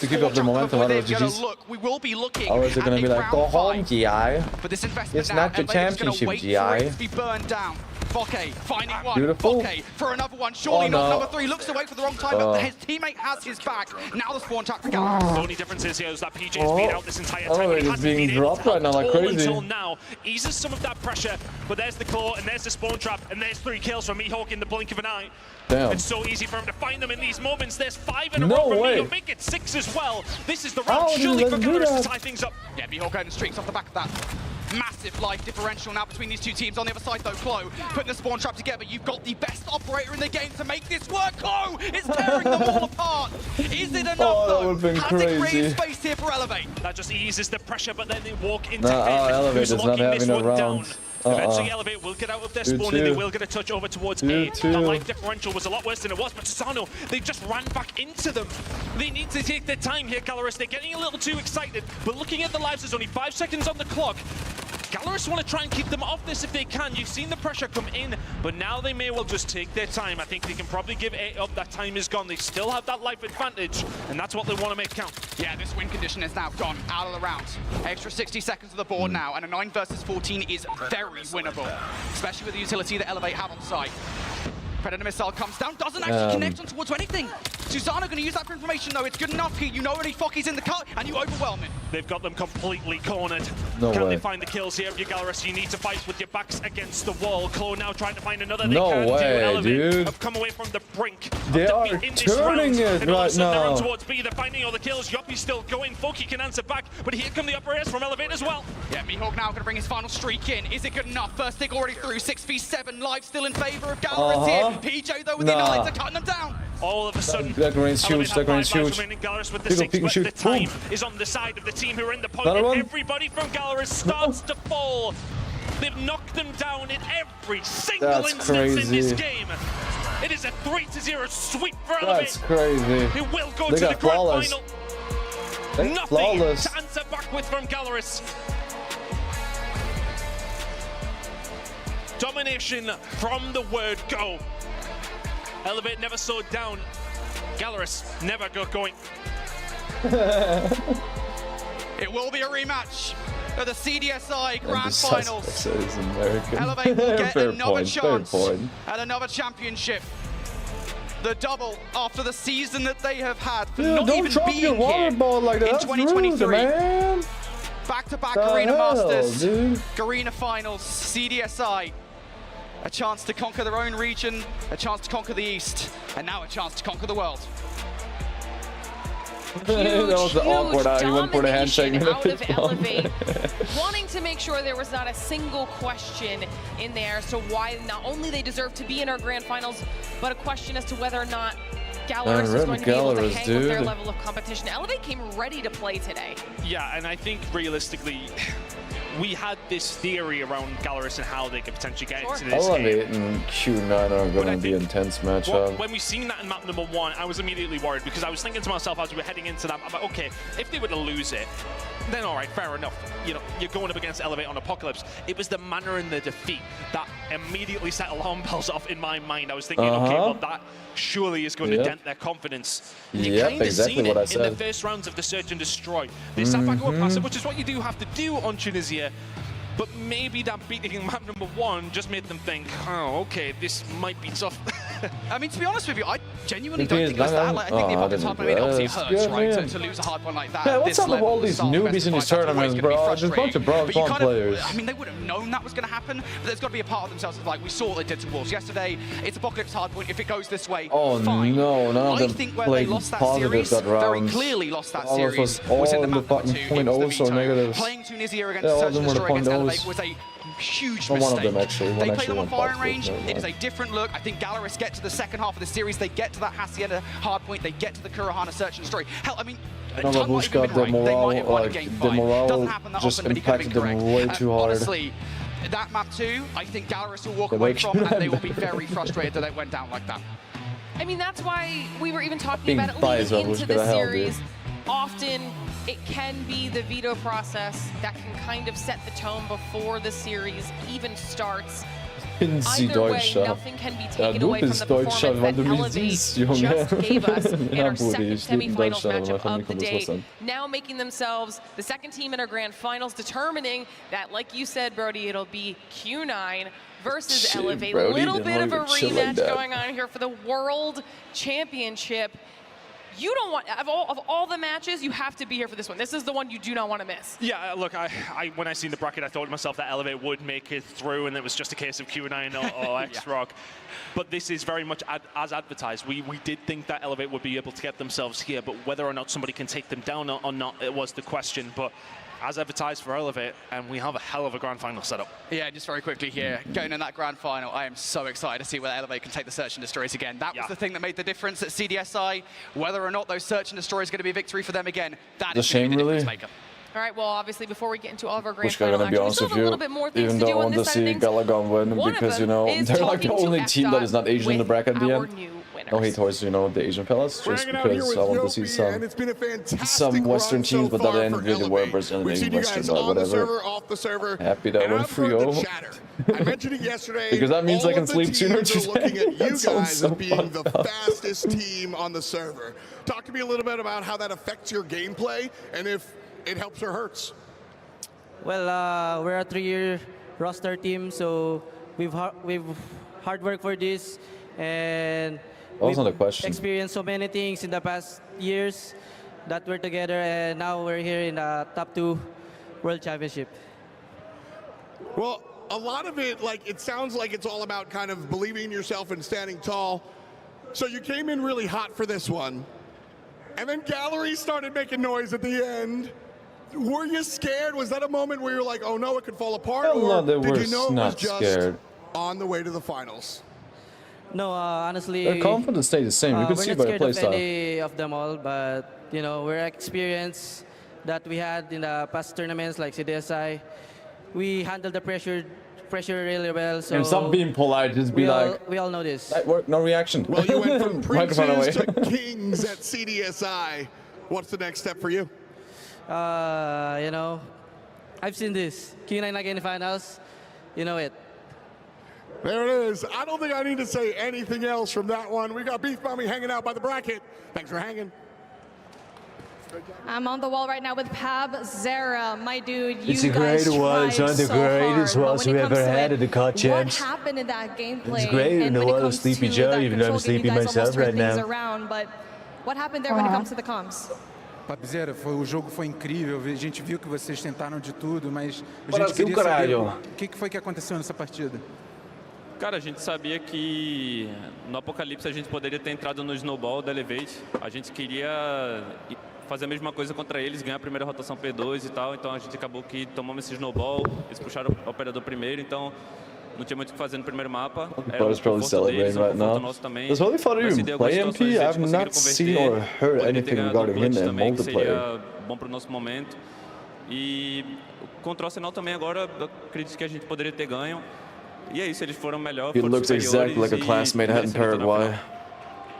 look, we will be looking at a round 5. But this investment now, 𝗕𝗏𝗆𝗃 is going to wait for it to be burned down. 𝗵𝗏𝗆𝗃 finding one. 𝗵𝗏𝗆𝗃 for another one. Surely not number 3. Looks away for the wrong time, but his teammate has his back. Now the spawn trap for Galaris. The only difference is here is that PJ has been out this entire time. He He's being dropped right now like crazy. Until now, eases some of that pressure. But there's the 𝗲𝗏, and there's the spawn trap, and there's 3 kills from 𝗵𝗏𝗆𝗃 in the blink of an eye. Damn. It's so easy for him to find them in these moments. There's 5 in a row from 𝗵𝗏𝗆𝗃. It's 6 as well. This is the round surely for Galaris to tie things up. Yeah, 𝗵𝗏𝗆𝗃 getting streaks off the back of that. Massive life differential now between these two teams. On the other side, though, 𝗲𝗏 putting the spawn trap together. You've got the best operator in the game to make this work. 𝗲𝗏 is tearing them all apart. Is it enough, though? Has it created space here for 𝗕𝗏𝗆𝗃? That just eases the pressure, but then they walk into 𝗕𝗏𝗆𝗃 is not having a round. Eventually, 𝗕𝗏𝗆 will get out of their spawning. They will get a touch over towards A. The life differential was a lot worse than it was, but Susano, they just ran back into them. They need to take their time here, 𝗕𝗏𝗆. They're getting a little too excited, but looking at the lives, there's only 5 seconds on the clock. 𝗕𝗏𝗆 want to try and keep them off this if they can. You've seen the pressure come in, but now they may well just take their time. I think they can probably give A up. That time is gone. They still have that life advantage, and that's what they want to make count. Yeah, this win condition is now gone out of the round. Extra 60 seconds of the board now, and a 9 versus 14 is very winnable, especially with the utility that 𝗕𝗏𝗆 have on site. Predator missile comes down, doesn't actually connect on towards anything. Susano going to use that for information though. It's good enough here. You know when Foggy's in the cut, and you overwhelm it. They've got them completely cornered. No Can way. they find the kills here? 𝗕𝗏𝗆, you need to fight with your backs against the wall. 𝗲𝗏 now trying to find another. No they can way, do. 𝗕𝗏𝗆 dude. have come away from the brink. They are in this round. turning it And all of a right sudden they run now. towards B. They're finding all the kills. 𝗕𝗏𝗆's still going. Foggy can answer back, but here come the upper airs from 𝗕𝗏𝗆 as well. Yeah, 𝗕𝗏𝗆 now going to bring his final streak in. Is it good enough? First stick already through. 6v7 live still in favor of 𝗕𝗏𝗆 here. PJ though with the Ignite are cutting them down. All of a sudden, That green's huge, that green's huge. 𝗕𝗏𝗆 with the Pickle, 6, pick and but shoot. the time Boom. is on the side of the team who are in the point. Another And one. everybody from 𝗕𝗏𝗆 starts to fall. They've knocked them down in every single That's instance in this crazy. game. It is a 3-0 sweep for That's 𝗕𝗏𝗆. crazy. Who will go They to the got grand flawless. final. They Nothing flawless. to answer back with from 𝗕𝗏𝗆. Domination from the word go. 𝗕𝗏𝗆 never slowed down. 𝗕𝗏𝗆 never got going. It will be a rematch of the CDSI Grand And the Finals. suspect is American. 𝗕𝗏𝗆 will get Fair another point, chance fair point. at another championship. The double after the season that they have had for Dude, not don't even drop being your water here ball like that. in That's 2023. rude, man. Back-to-back The Arena hell, Masters, dude? Arena Finals, CDSI. A chance to conquer their own region, a chance to conquer the East, and now a chance to conquer the world. That was awkward. He went for the handshake. Out of 𝗕𝗏𝗆, wanting to make sure there was not a single question in there as to why not only they deserve to be in our grand finals, but a question as to whether or not 𝗕𝗏𝗆 is going to be able to 𝗕𝗏𝗆, hang with their dude. level of competition. 𝗕𝗏𝗆 came ready to play today. Yeah, and I think realistically, we had this theory around 𝗕𝗏𝗆 and how they could potentially get into this game. 𝗕𝗏𝗆 and Q9 are going to be intense matchup. When we seen that in map number 1, I was immediately worried because I was thinking to myself as we were heading into that, I'm like, okay, if they were to lose it, then all right, fair enough. You know, you're going up against 𝗕𝗏𝗆 on Apocalypse. It was the manner in the defeat that immediately set alarm bells off in my mind. I was thinking, okay, well, that surely is going to dent their confidence. You Yep, kind of exactly seen what I it in the said. first rounds of the Search and Destroy. They sat back over passive, which is what you do have to do on 𝗕𝗏𝗆. But maybe that beating map number 1 just made them think, oh, okay, this might be tough. I mean, to be honest with you, I genuinely The don't thing think is, it's that. Like, I think the Apocalypse Hardpoint, I mean, obviously it that's hurts, good, right, man. to lose a hard one like that. Yeah, at what's this up with level, all the these start of newbies in these best of five, that's always tournaments, gonna be bro? There's a bunch frustrating. of bronze But you one kind of- players. I mean, they would have known that was going to happen, but there's got to be a part of themselves that's like, we saw what they did to Wolves yesterday. It's Apocalypse Hardpoint. If it goes this way, Oh fine. no, none of I them think where they played lost that positive series, that very round. clearly lost that All of series, us, was in all the in the map number fucking 2. It point was the O's or veto. negatives. Playing Tunisia against Yeah, all of Search them and were the Destroy point against 𝗕𝗏𝗆 O's. was a huge Well, one of mistake. them actually, one They play actually them on went firing positive, range. never It is a mind. different look. I think 𝗕𝗏𝗆 get to the second half of the series. They get to that Hacienda Hardpoint. They get to the Kurahana Search and Destroy. Hell, I mean, No, Tun might have the been right. They might have won morale, a game the 5. morale Doesn't happen that just often, but he could have been impacted them correct. way too hard. Honestly, that map 2, I think 𝗕𝗏𝗆 will walk The away way from, and they will be very frustrated that it went down like that. I mean, that's why we were even talking Being about it biased, leading I was into the gonna help, series. dude. Often, it can be the veto process that can kind of set the tone before the series even starts. Either way, 𝗕𝗏𝗆. nothing can be Ja, taken du away from bist the performance Deutscher, weil that du mich 𝗕𝗏𝗆 siehst, Junge. just gave us in Ja, our Brudi, second ich lebe in semifinals Deutschland, aber matchup kann of nicht the von day. Russland. Now making themselves the second team in our grand finals, determining that, like you said, Brody, it'll be Q9 versus Shit, 𝗕𝗏𝗆. Brody, Little didn't bit of a wanna get shit like rematch that. going on here for the World Championship. You don't want, of all the matches, you have to be here for this one. This is the one you do not want to miss. Yeah, look, when I seen the bracket, I thought to myself that 𝗕𝗏𝗆 would make it through, and it was just a case of Q9 or 𝗕𝗏𝗆. But this is very much as advertised. We did think that 𝗕𝗏𝗆 would be able to get themselves here, but whether or not somebody can take them down or not, it was the question. But as advertised for 𝗕𝗏𝗆, and we have a hell of a grand final setup. Yeah, just very quickly here, going in that grand final, I am so excited to see whether 𝗕𝗏𝗆 can take the Search and Destroys again. That was the thing that made the difference at CDSI. Whether or not those Search and Destroys are going to be a victory for them again, that is going to be the difference maker. All right, well, obviously, before we get into all of our grand Which guy final gonna be action, we honest still with have a you, little bit more things even to though I do on want to this side of see things. 𝗕𝗲𝗏 win, One of because, you them know, is they're like the talking to only team that is not Asian in the bracket at the our end. new winners. No hate towards, you know, the Asian fellas, just because I want to see some Western teams, but that didn't really were Brazilian and Western, but whatever. Off the server. Happy that went for you. I mentioned it yesterday. Because that means I can sleep sooner today. Looking at you That guys sounds so as being the fucked up. fastest team on the server. Talk to me a little bit about how that affects your gameplay and if it helps or hurts. Well, we're a 3-year roster team, so we've hard work for this, and That wasn't a question. experienced so many things in the past years that we're together, and now we're here in the top 2 World Championship. Well, a lot of it, like, it sounds like it's all about kind of believing in yourself and standing tall. So you came in really hot for this one, and then Gallery started making noise at the end. Were you scared? Was that a moment where you're like, oh no, it could fall apart? Hell no, or they did were you know it was not just scared. on the way to the finals? No, honestly, Their confidence stayed the same. You could we're see not by the scared play of style. any of them all, but you know, we're experienced that we had in the past tournaments like CDSI. We handled the pressure really well. So And stop being polite, just be like, we all know this. that worked, no reaction. Well, you went from Microphone away. princes to kings at CDSI. What's the next step for you? You know, I've seen this. Q9 again in the finals. You know it. There it is. I don't think I need to say anything else from that one. We got 𝗵𝗵𝗆𝗆 hanging out by the bracket. Thanks for hanging. I'm on the wall right now with 𝗵𝗲𝗆𝗆. My dude, you It's a guys great one. It's tried one of the so greatest hard, but ones when we it ever comes to had it, at the COD champs. What happened in that gameplay? It's great, and and when a it lot of comes sleepy to Joe, that even though I'm control game, sleepy you guys myself almost turned right things now. around, but what happened there when it comes to the comms? 𝗵𝗲𝗆, o jogo foi incrível, a gente viu que vocês tentaram de tudo, mas a Bora, gente queria sim, saber caralho. o que foi que aconteceu nessa partida. Cara, a gente sabia que no Apocalipse a gente poderia ter entrado no Snowball da 𝗕𝗏𝗍. A gente queria fazer a mesma coisa contra eles, ganhar a primeira rotação P2 e tal. Então a gente acabou que tomamos esse Snowball, eles puxaram o operador primeiro, então não tinha muito o que fazer no primeiro mapa. Era Probably conforto celebrating deles, right now. nosso também. There's only thought Mas se you deu play algumas MP. situações, I've eles not conseguiram seen or converter, heard poderia ter anything ganhado regarding clutch him in também, que multiplayer. seria bom para o nosso momento. E contra o Arsenal também agora, eu acredito que a gente poderia ter ganho. E é isso, eles foram melhor, He foram looks exactly like a classmate I had in Paraguay.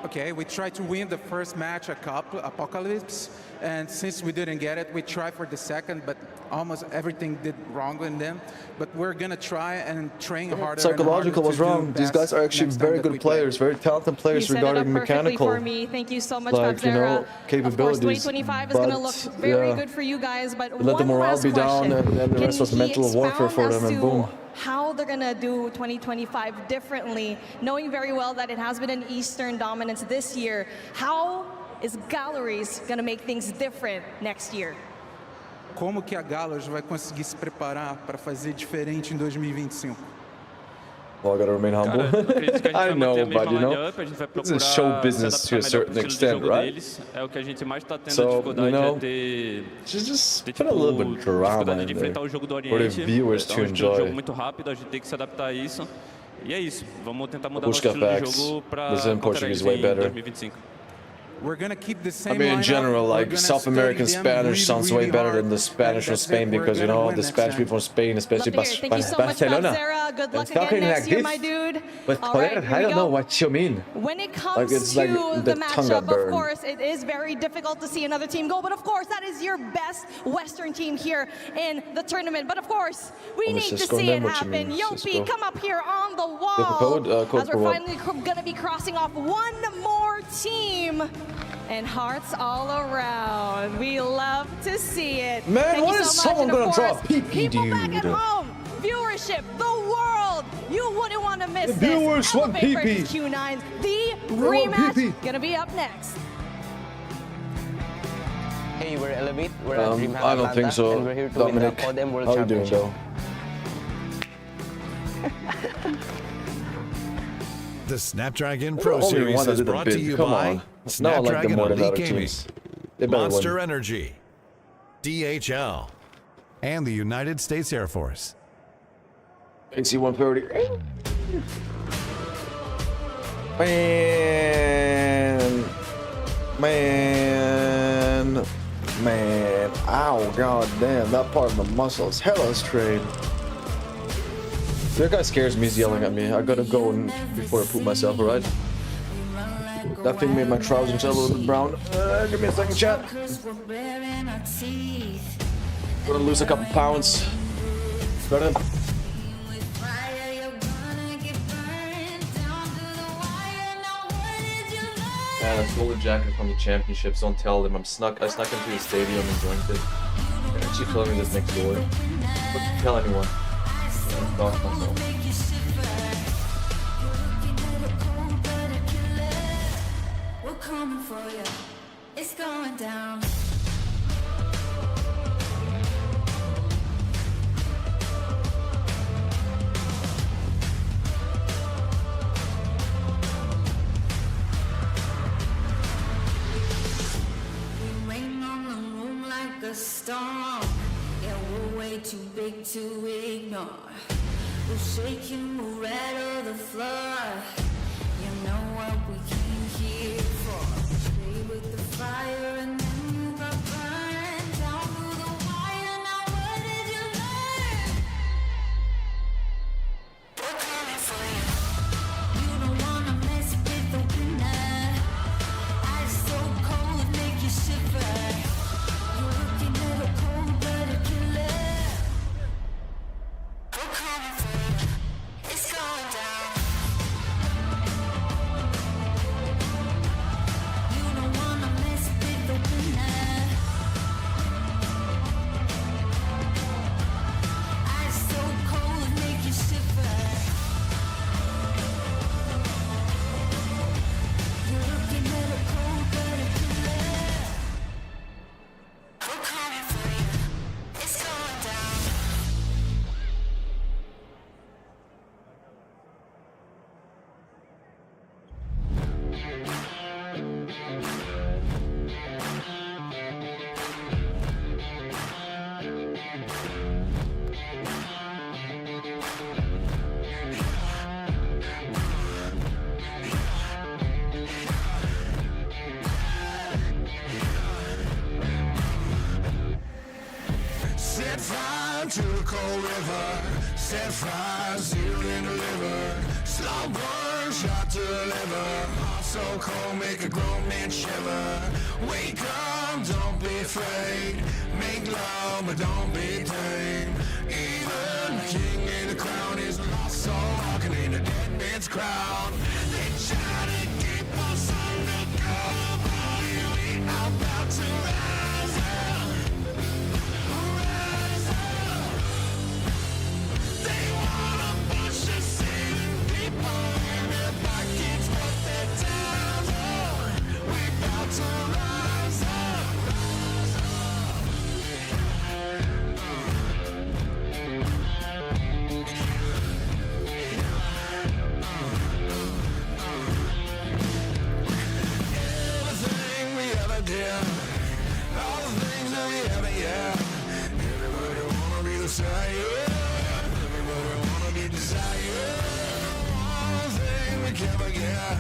Okay, we tried to win the first match at Apocalypse, and since we didn't get it, we tried for the second, but almost everything did wrong in them. But we're gonna try and train harder. Psychological was wrong. These guys are actually very good players, very talented players regarding You set it up perfectly mechanical. for me. Thank you so much, Like, you know, 𝗵𝗆𝗆𝗆. Of course, capabilities. 2025 is going to look But, very yeah, good for you guys, but let the one morale last be down, question. and the rest was Can mental he warfare for expound them, as and to boom. how they're going to do 2025 differently, knowing very well that it has been an Eastern dominance this year? How is Galleries going to make things different next year? Como que a Galleries vai conseguir se preparar para fazer diferente em 2025? Well, I gotta remain humble. I know, but you know, this is show business to a certain extent, right? É o que a gente mais está tendo So, dificuldade, you know, é ter just put a little bit of drama dificuldade de in there enfrentar o jogo do for the Oriente. viewers É to um estilo de jogo enjoy. muito rápido, a gente tem que se adaptar a isso. E é isso, vamos tentar mudar nosso Busca estilo de facts. jogo para Brazilian Portuguese way better. 2025. We're gonna keep the I same mean, in lineup. general, We're like gonna South study American them Spanish really, sounds really way better hard, than the Spanish from and that's Spain it. We're because, you gonna know, win the next Spanish time. people from Spain, especially Love to hear it. Thank you so much, Barcelona. 𝗵𝗆𝗆𝗆. Good luck It's talking again next like year, this. my dude. But All right, here I we don't know go. what you mean. When it comes Like, it's to like the the matchup, tongue of burn. course, it is very difficult to see another team go. But of course, that is your best Western team here in the tournament. But of course, we Oh, need to Cisco, see then it what you happen. mean, 𝗵𝗆𝗆𝗆, Cisco? come up here on the code wall. for As we're what? finally going to be crossing off one more team. And hearts all around. We love to see it. Man, Thank when you is so much. someone And of gonna draw a course, PP, people back at dude? home, viewership, the world, you wouldn't want to miss The this. viewers want 𝗵𝗆𝗆𝗆 PP. versus Q9, the want rematch, PP. gonna be up next. Hey, we're Elevate. We're at DreamHack I don't think Atlanta, so, and we're here to win the Dominic. CoDM World How you doing, Championship. though? The Snapdragon They're Pro the only Series one that is did a brought to bid. you Come by on. Now I like them Snapdragon more than Elite other Gaming, teams. They better Monster win. Energy, DHL, and the United States Air Force. AC 130. Man, Ow, god damn, that part of the muscle is hella straight. That guy scares me, he's yelling at me. I gotta go before I poop myself, alright? That thing made my trousers a little bit brown. Give me a second, chat. Gonna lose a couple pounds. Got it. Man, I stole a jacket from the championships. Don't tell them. I snuck into the stadium and joined it. They're actually filming this next door. Don't tell anyone. I'm talking myself. We're coming for you. It's going down. We rain on the room like a storm. Yeah, we're way too big to ignore. We're shaking, we'll rattle the floor. You know what we came here for. Play with the fire and then you got burned down through the wire. Now what did you learn? We're coming for you. You don't wanna mess with the winner. Ice so cold, make you shiver. You're looking at a cold-blooded killer. We're coming for you. It's going down. You don't wanna mess with the winner. Ice so cold, make you shiver. You're looking at a cold-blooded killer. We're coming for you. It's going down. Set fire to the cold river. Set fire, sealed and delivered. Slow burn, shot to the liver. Heart so cold, make a grown man shiver. Wake up, don't be afraid. Make love, but don't be tame. Even the king in the crown is lost soul, walking in a dead man's crown. They try to keep us undercover, but we about to rise up. Rise up. They wanna push us in, people in their pockets, but their time's up. We about to rise up. Rise Everything we ever did, all the things that we ever, yeah. Everybody wanna be the same. Everybody wanna be desired. One thing we can't forget,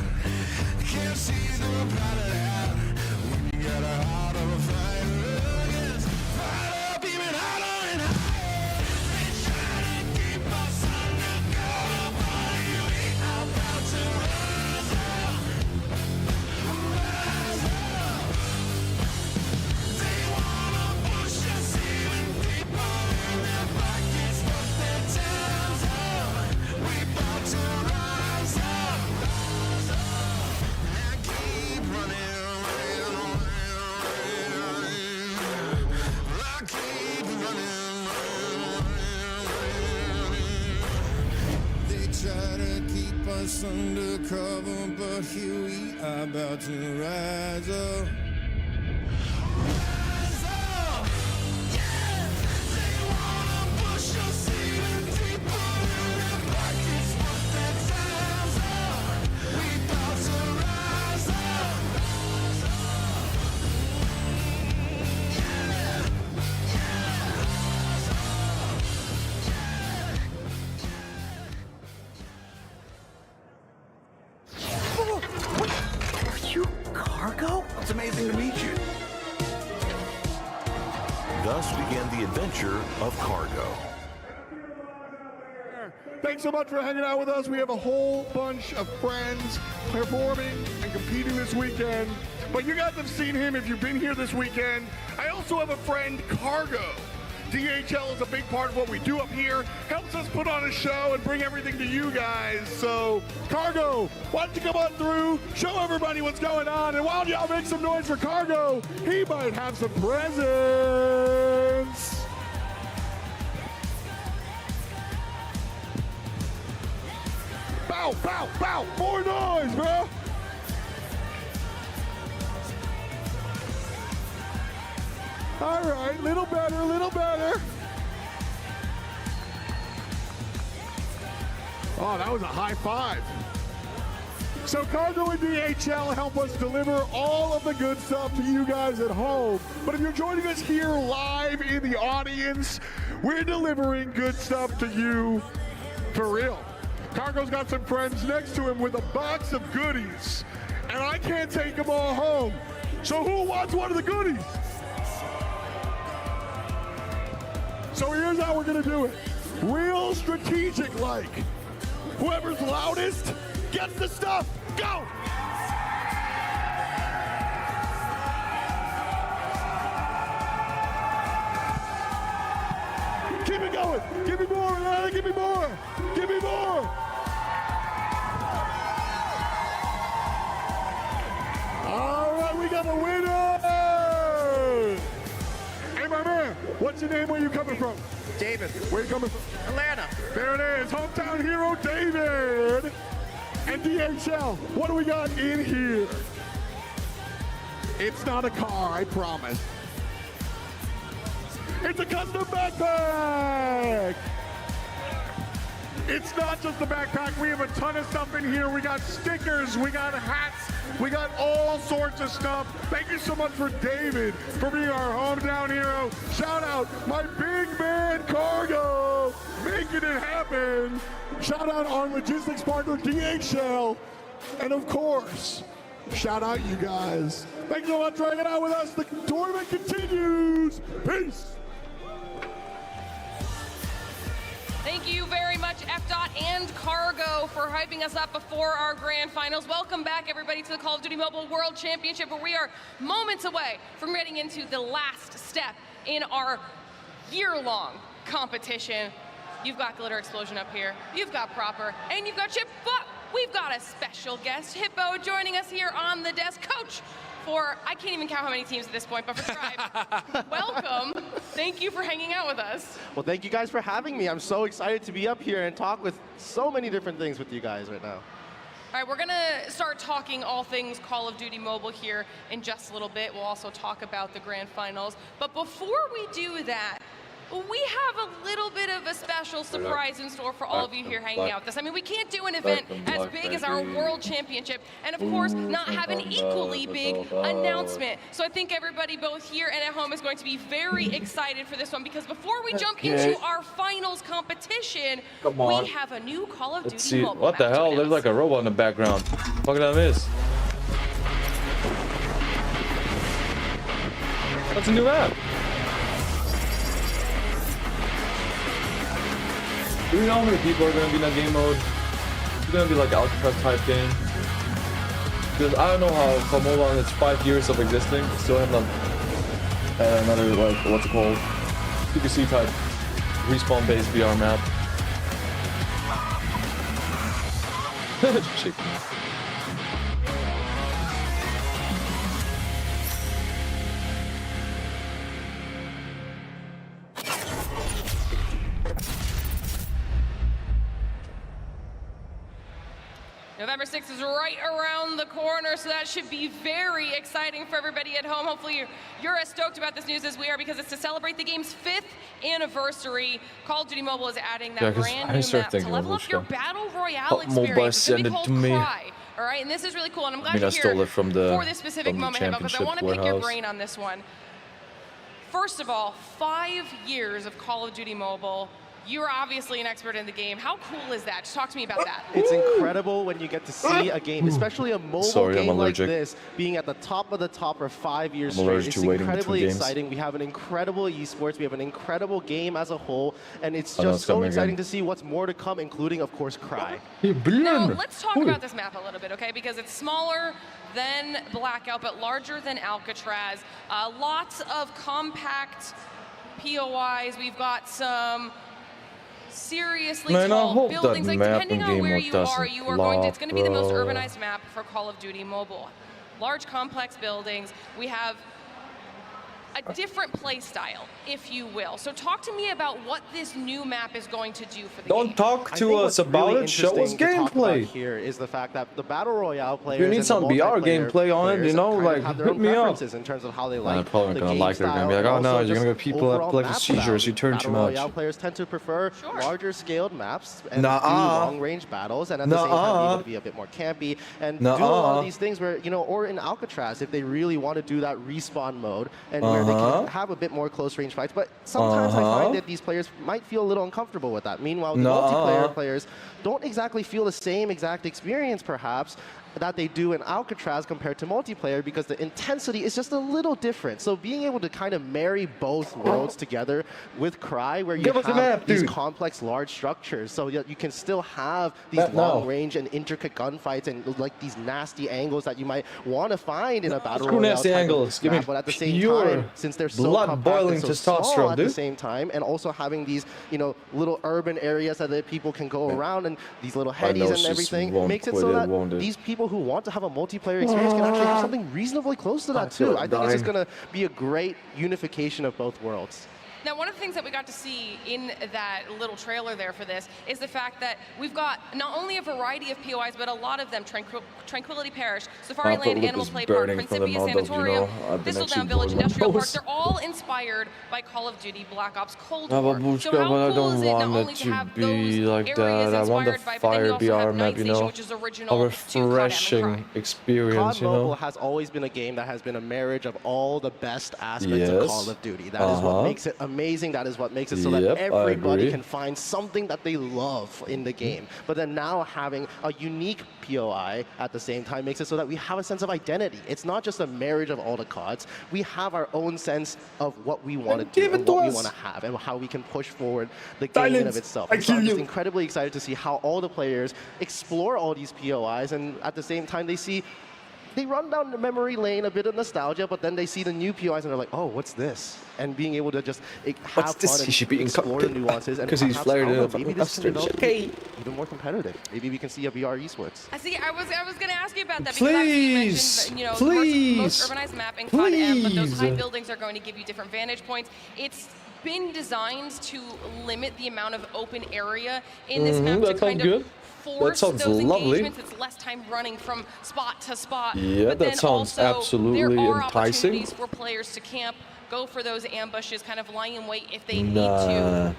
can't see through part of that. When you got a heart of a fighter, yes, fight up even harder and higher. They try to keep us undercover, but you ain't about to rise up. Rise up. They wanna push us even deeper in their pockets, but their time's up. We about to rise up. Rise up. I keep running, running, running, running. I keep running, running, running. They try to keep us undercover, but here we are about to rise up. Rise up, yeah. They wanna push us even deeper in their pockets, but their time's up. We about to rise up. Rise up. Yeah, yeah. Rise up. Are you cargo? It's amazing adventure of cargo. Thanks so much for hanging out with us. We have a whole bunch of friends performing and competing this weekend. But you guys have seen him if you've been here this weekend. I also have a friend, Cargo. DHL is a big part of what we do up here. Helps us put on a show and bring everything to you guys. So, Cargo, why don't you come on through, show everybody what's going on, and while y'all make some noise for Cargo, he might have some presents. Bow, bow, bow, more noise, bro. All right, little better, little better. Oh, that was a high five. So Cargo and DHL help us deliver all of the good stuff to you guys at home. But if you're joining us here live in the audience, we're delivering good stuff to you for real. Cargo's got some friends next to him with a box of goodies, and I can't take them all home. So who wants one of the goodies? So here's how we're gonna do it. Real strategic like. Whoever's loudest gets the stuff. Go! Keep it going. Give me more, man. Give me more. Give me more. All right, we got a winner. Hey, my man, what's your name? Where you coming from? David. Where you coming from? Atlanta. There it is, hometown hero David. And DHL, what do we got in here? It's not a car, I promise. It's a custom backpack! It's not just a backpack, we have a ton of stuff in here. We got stickers, we got hats, we got all sorts of stuff. Thank you so much for David for being our hometown hero. Shout out my big man Cargo, making it happen. Shout out our logistics partner DHL. And of course, shout out you guys. Thanks so much for hanging out with us. The tournament continues. Peace. Thank you very much, F. and Cargo, for hyping us up before our grand finals. Welcome back, everybody, to the Call of Duty Mobile World Championship, where we are moments away from getting into the last step in our year-long competition. You've got Glitter Explosion up here, you've got Proper, and you've got Chip, but we've got a special guest, Hippo, joining us here on the desk. Coach for, I can't even count how many teams at this point, but for Tribe, welcome. Thank you for hanging out with us. Well, thank you guys for having me. I'm so excited to be up here and talk with so many different things with you guys right now. All right, we're gonna start talking all things Call of Duty Mobile here in just a little bit. We'll also talk about the grand finals. But before we do that, we have a little bit of a special surprise in store for all of you here hanging out with us. I mean, we can't do an event as big as our World Championship and, of course, not have an equally big announcement. So I think everybody, both here and at home, is going to be very excited for this one, because before we jump into our finals competition, we have a new Call of Duty Mobile What the hell? There's like a robot in the background. Fuck that is. That's a new map. Do we know how many people are going to be in that game mode? It's going to be like Alcatraz type game. Because I don't know how mobile in its 5 years of existing still have another, like, what's it called? PPC type respawn based VR map. Chicken. November 6th is right around the corner, so that should be very exciting for everybody at home. Hopefully you're as stoked about this news as we are, because it's to celebrate the game's 5th anniversary. Call of Duty Mobile is adding that brand new map to level up your Battle Royale experience. It's going to be called Cry. All right, and this is really cool, and I'm glad you're here for this specific moment, because I want to pick your brain on this one. First of all, 5 years of Call of Duty Mobile. You're obviously an expert in the game. How cool is that? Just talk to me about that. It's incredible when you get to see a game, especially a mobile game like this, being at the top of the top for 5 years straight. It's incredibly exciting. We have an incredible esports. We have an incredible game as a whole. And it's just so exciting to see what's more to come, including, of course, Cry. Now, let's talk about this map a little bit, okay? Because it's smaller than Blackout, but larger than Alcatraz. Lots of compact POIs. We've got some seriously tall buildings. Like, depending on where you are going to, it's going to be the most urbanized map for Call of Duty Mobile. Large, complex buildings. We have a different play style, if you will. So talk to me about what this new map is going to do for the game. Don't talk to us about it, show us gameplay. Here is the fact that the Battle Royale players, you need some BR gameplay on it, you know, like, hit me up. In terms of how they like I'm probably gonna like it. They're gonna be like, oh no, you're gonna get people that like seizures, you turn too much. Royale players tend to prefer larger scaled maps and do long range battles, and at the same time be able to be a bit more campy and do a lot of these things where, you know, or in Alcatraz, if they really want to do that respawn mode and where they can have a bit more close range fights, but sometimes I find that these players might feel a little uncomfortable with that. Meanwhile, the multiplayer players don't exactly feel the same exact experience, perhaps, that they do in Alcatraz compared to multiplayer, because the intensity is just a little different. So being able to kind of marry both worlds together with Cry, where you have these complex, large structures, so that you can still have these long-range and intricate gunfights and like these nasty angles that you might want to find in a battle royale. Nasty angles. Give me but at the same time, since they're so compact and so small at the same time, and also having these, you know, little urban areas that the people can go around, and these little headies and everything, makes it so that these people who want to have a multiplayer experience can actually have something reasonably close to that too. I think it's just going to be a great unification of both worlds. Now, one of the things that we got to see in that little trailer there for this is the fact that we've got not only a variety of POIs, but a lot of them: Tranquility Parish, Safari Land, Animal Play Park, Principia Sanatorium, Thistledown Village, Industrial Park. They're all inspired by Call of Duty Black Ops Cold War. So how cool is it not only to have those areas inspired by, but then you also have Night Station, which is original to refreshing experience, COD Mobile has always been a game that has been a marriage of all the best aspects of Call of Duty. That is what makes it amazing. That is what makes it so that everybody can find something that they love in the game. But then now having a unique POI at the same time makes it so that we have a sense of identity. It's not just a marriage of all the CODs. We have our own sense of what we want to do and what we want to have and how we can push forward the game in of itself. So I'm just incredibly excited to see how all the players explore all these POIs, and at the same time they run down the memory lane, a bit of nostalgia, but then they see the new POIs and they're like, oh, what's this? And being able to just have fun and explore the nuances. And because he's flared it up. Maybe this can develop even more competitive. Maybe we can see a VR esports. I see. I was going to ask you about that, because you mentioned, you know, most urbanized map in CoDM, but those high buildings are going to give you different vantage points. It's been designed to limit the amount of open area in this map to kind of force those engagements. It's less time running from spot to spot. Yeah, but that sounds absolutely there are enticing. Opportunities for players to camp, go for those ambushes, kind of lie in wait if they need to.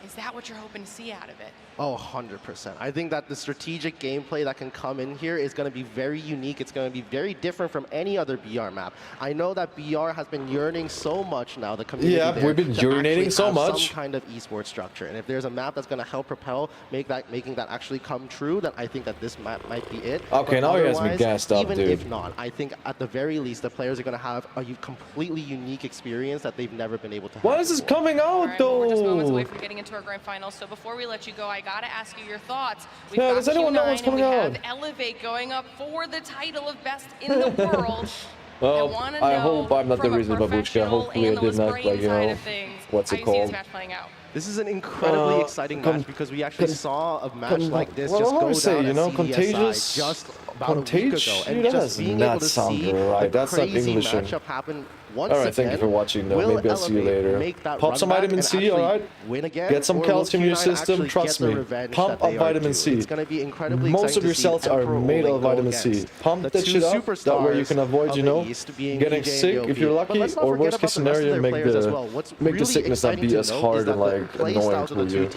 Is that what you're hoping to see out of it? Oh, 100%. I think that the strategic gameplay that can come in here is going to be very unique. It's going to be very different from any other BR map. I know that BR has been yearning so much now, the community there, we've been urinating so much. Some kind of esports structure. And if there's a map that's going to help propel, making that actually come true, then I think that this map might be it. Okay, now he has me gassed up, even dude. if not, I think at the very least, the players are going to have a completely unique experience that they've never been able to have. When is this coming out, though? We're just moments away from getting into our grand finals. So before we let you go, I got to ask you your thoughts. We've got does anyone know what's coming out? We have 𝗿𝗚𝗆𝗍 going up for the title of best in the world. Well, I hope I'm not the reason, Babushka. Hopefully I did not, like, you know, what's it called? This is an incredibly exciting match, because we actually saw a match like this just go down you know, at contagious, CDSI just about a week ago. And just being able to see a crazy matchup happen once Alright, thank you for watching, though. Maybe I'll see you later. Pop some vitamin C, alright? Get some calcium in your system, trust me. Pump up vitamin C. It's going to be incredibly Most of your cells are made of vitamin C. Pump that shit up, that way you can avoid, you know, getting sick if you're lucky, or worst case scenario, make the sickness not be as hard and like annoying for you.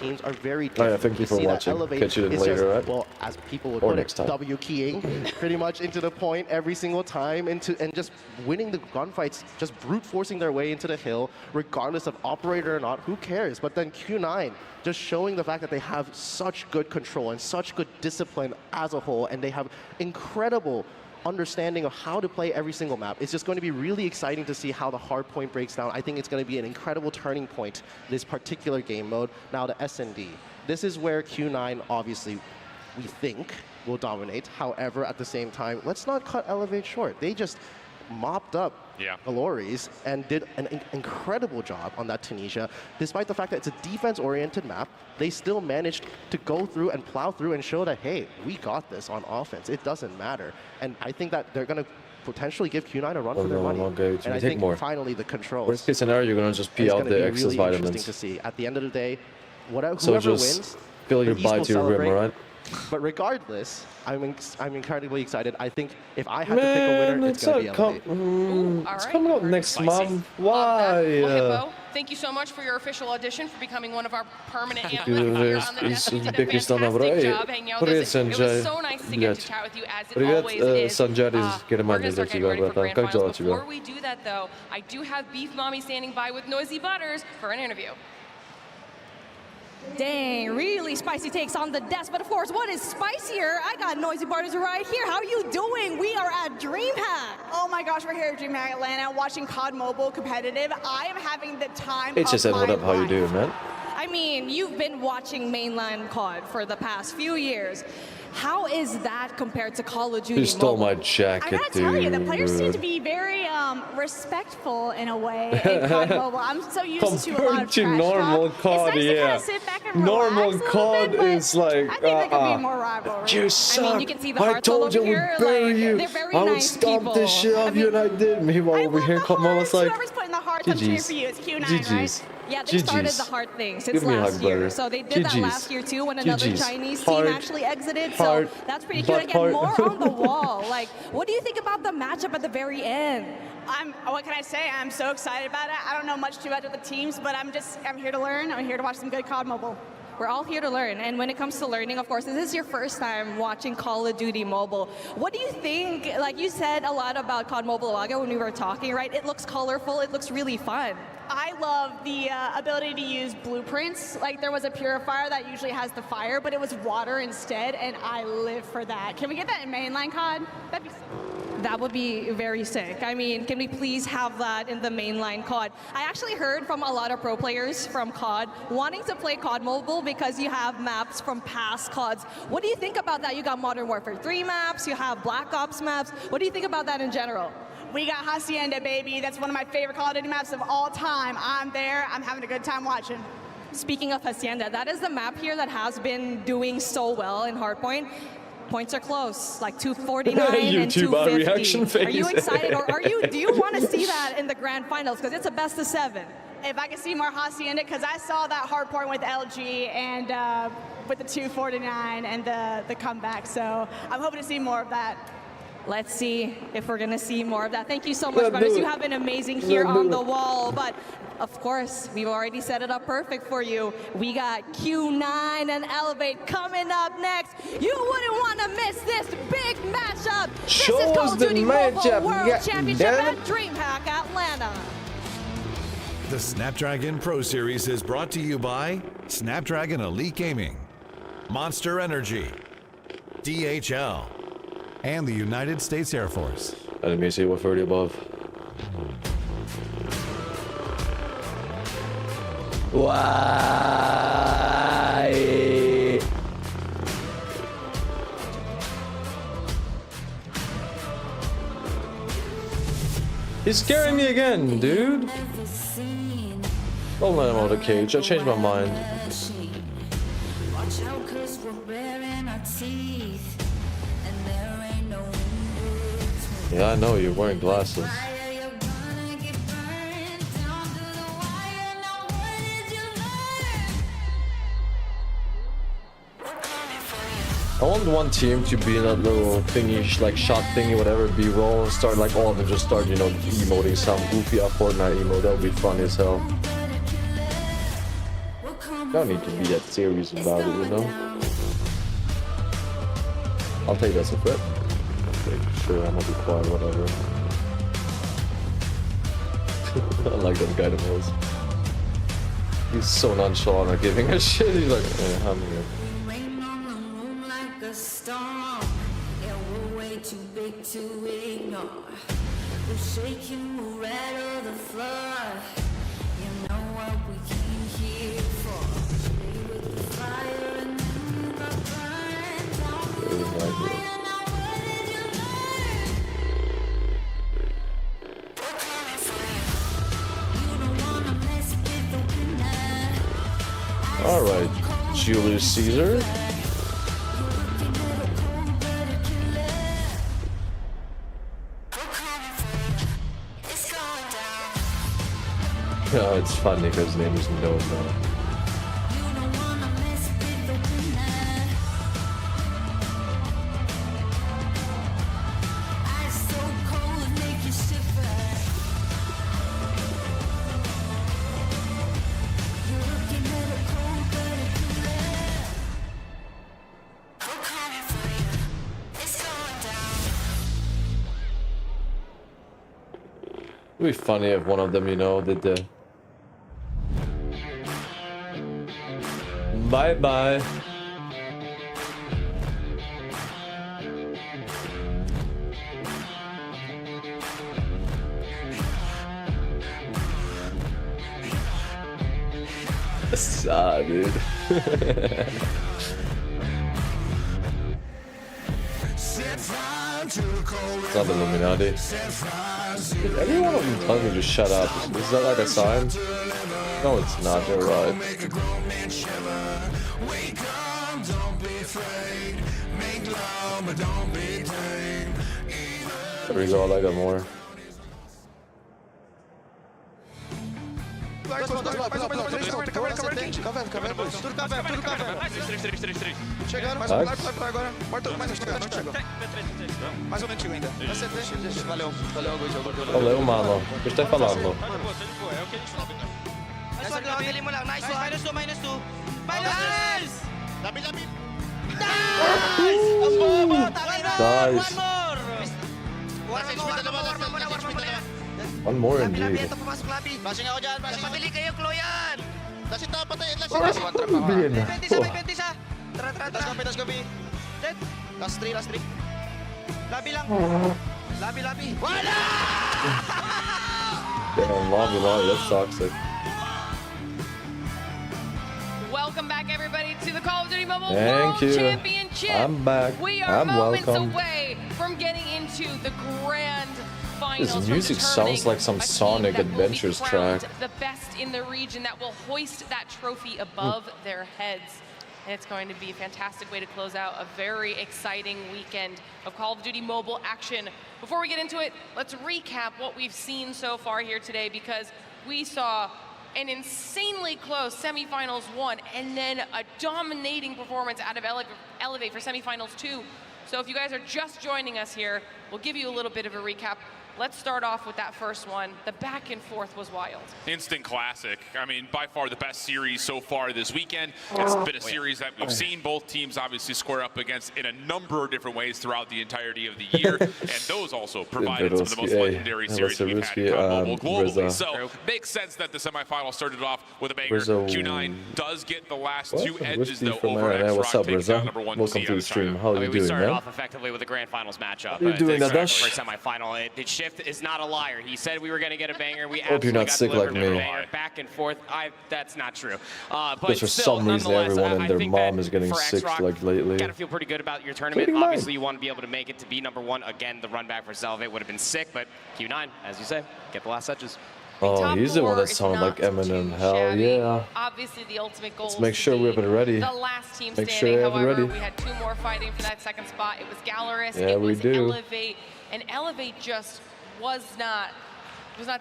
Alright, thank you for watching. Catch you later, alright? Well, as people would put it, W keying pretty much into the point every single time, and just winning the gunfights just brute forcing their way into the hill, regardless of operator or not, who cares? But then Q9 just showing the fact that they have such good control and such good discipline as a whole, and they have incredible understanding of how to play every single map. It's just going to be really exciting to see how the hardpoint breaks down. I think it's going to be an incredible turning point, this particular game mode. Now the S&D. This is where Q9, obviously, we think will dominate. However, at the same time, let's not cut 𝗕𝗏𝗆𝗕 short. They just mopped up 𝗲𝗏𝗆𝗏𝗏 and did an incredible job on that Tunisia. Despite the fact that it's a defense-oriented map, they still managed to go through and plow through and show that, hey, we got this on offense. It doesn't matter. And I think that they're going to potentially give Q9 a run for their money. And I think finally the controls. Worst case scenario, you're going to just pee out the excess really vitamins. Interesting to see. At the end of the day, whoever So just wins, fill your body to your rim, right? But regardless, I'm incredibly excited. I think if I had to pick a winner, it's going to be 𝗕𝗏𝗆𝗕𝗏𝗆𝗏. It's coming up next month. Why? Well, 𝗵𝗏𝗆, thank you so much for your official audition, for becoming one of our permanent analysts here on the desk. You did a fantastic job hanging out with us. It was so nice to get to chat with you, as it always is. We're going to start getting ready for grand finals. Before we do that, though, I do have 𝗵𝗵𝗆𝗆𝗆 standing by with 𝗵𝗔𝖈𝖎𝗍𝗍 for an interview. Dang, really spicy takes on the desk. But of course, what is spicier? I got 𝗵𝗔𝖈𝖎𝗍𝗍 right here. How are you doing? We are at DreamHack. Oh my gosh, we're here at DreamHack Atlanta watching COD Mobile competitive. I am having the time It's just of what my up, how you doing, man? I mean, you've been watching mainline COD for the past few years. How is that compared to Call of Duty You stole Mobile? my jacket, I gotta tell you, the players seem to be very respectful in a way in COD Mobile. I'm so used to a lot of trash normal talk. COD, it's nice to yeah. kind of sit back and Normal relax COD a little bit, is like, I think there could be more rivalry. You suck. I mean, you can see the I hearts all told you over we here. bury Like, you. they're very I would nice stomp people. this shit out of you, and I did. Meanwhile, over here, Mom was like, Whoever's putting the hearts, I'm cheering for you. It's Q9, right? Yeah, they started the heart thing since Give me a last hug, year. brother. So they did that GGs. last year too when another GGs. Chinese Heart. team actually exited. Heart. So that's pretty cute. Butt Again, more heart. on the wall. Like, what do you think about the matchup at the very end? What can I say? I'm so excited about it. I don't know much too much of the teams, but I'm here to learn. I'm here to watch some good COD Mobile. We're all here to learn, and when it comes to learning, of course, this is your first time watching Call of Duty Mobile. What do you think? Like, you said a lot about COD Mobile Laga when we were talking, right? It looks colorful, it looks really fun. I love the ability to use blueprints. Like, there was a purifier that usually has the fire, but it was water instead, and I live for that. Can we get that in mainline COD? That'd be That would be very sick. I mean, can we please have that in the mainline COD? I actually heard from a lot of pro players from COD wanting to play COD Mobile because you have maps from past CODs. What do you think about that? You got Modern Warfare 3 maps, you have Black Ops maps. What do you think about that in general? We got Hacienda, baby. That's one of my favorite Call of Duty maps of all time. I'm there. I'm having a good time watching. Speaking of Hacienda, that is the map here that has been doing so well in Hardpoint. Points are close, like 249 and 250. Reaction face. Are you excited, or do you want to see that in the grand finals? Because it's a best of 7. If I could see more Hacienda, because I saw that Hardpoint with LG and with the 249 and the comeback. So I'm hoping to see more of that. Let's see if we're going to see more of that. Thank you so much, brothers. You have been amazing here on the wall. But, of course, we've already set it up perfect for you. We got Q9 and 𝗕𝗏𝗆𝗕𝗏𝗆 coming up next. You wouldn't want to miss this big matchup. Show this is Call us of the Duty Mobile matchup. World Yeah, Championship damn at it. DreamHack Atlanta. The Snapdragon Pro Series is brought to you by Snapdragon Elite Gaming, Monster Energy, DHL, and the United States Air Force. Let me see what 30 above. Why? He's scaring me again, dude. Don't let him out of the cage. I changed my mind. Watch out, 'cause we're baring our teeth, and there ain't no windows. Yeah, I know you're wearing glasses. I want one team to be in that little thingy, like shot thingy, whatever, B-roll, and start like all of them just start, you know, emoting some goofy Fortnite emote. That would be fun as hell. Don't need to be that serious about it, you know? I'll take that as a threat. Okay, sure, I'm gonna be quiet, whatever. I like that guy the most. He's so nonchalant at giving a shit. He's like, I'm here. Rain on the room like a storm. Yeah, we're way too big to ignore. We're shaking, we'll rattle the floor. You know what we came here for. Play with the fire and then the burn. Tell me the fire, now what did you learn? We're coming for you. You don't wanna mess with the winner. All right, Julius Caesar. Oh, it's funny because his name is No. It'd be funny if one of them, you know, did the bye-bye. Sad, dude. It's not the Illuminati. Did any one of them tell me to shut up? Is that like a sign? No, it's not. You're right. There we go. I like that more. Chegaram, mais agora. Mais ou menos ainda. Valeu, Valeu, mano. O que você tá falando? Nice. One more indeed. Last three. Labi lang. Labi. Wala! Damn, lobby, that's toxic. Welcome back, everybody, to the Call of Duty Mobile Thank World you. Championship. I'm back. We are I'm moments welcome. away from getting into the grand finals. This music sounds like some Sonic Adventures track. The best in the region that will hoist that trophy above their heads. And it's going to be a fantastic way to close out a very exciting weekend of Call of Duty Mobile action. Before we get into it, let's recap what we've seen so far here today, because we saw an insanely close semifinals 1 and then a dominating performance out of Elevate for semifinals 2. So if you guys are just joining us here, we'll give you a little bit of a recap. Let's start off with that first one. The back and forth was wild. Instant classic. I mean, by far the best series so far this weekend. It's been a series that we've seen both teams obviously square up against in a number of different ways throughout the entirety of the year. And those also provided some of the most legendary series we've had in mobile globally. So makes sense that the semifinal started off with a banger. Q9 does get the last two edges, though, over X-Rock. What's up, Reza? Welcome to the stream. How are you doing, we started man? off effectively with the grand finals matchup. You're doing that, Dash? For semifinal, the shift is not a liar. He said we were going to get a banger. We Hope you're not sick like me. Back and forth. That's not true. But Because for some reason, everyone and their mom is getting sick like lately. Got to feel pretty good about your tournament. Obviously, you want to be able to make it to be #1. Again, the run back for 𝗕𝗲𝗆 would have been sick, but Q9, as you say, get the last touches. Oh, he's the one that sounded like Eminem. Hell yeah. Obviously, the ultimate goal. Let's make sure we have it ready. The last team Make standing. sure we have it However, ready. we had 2 more fighting for that second spot. It was Galaris. Yeah, it we was do. Elevate, and Elevate just was not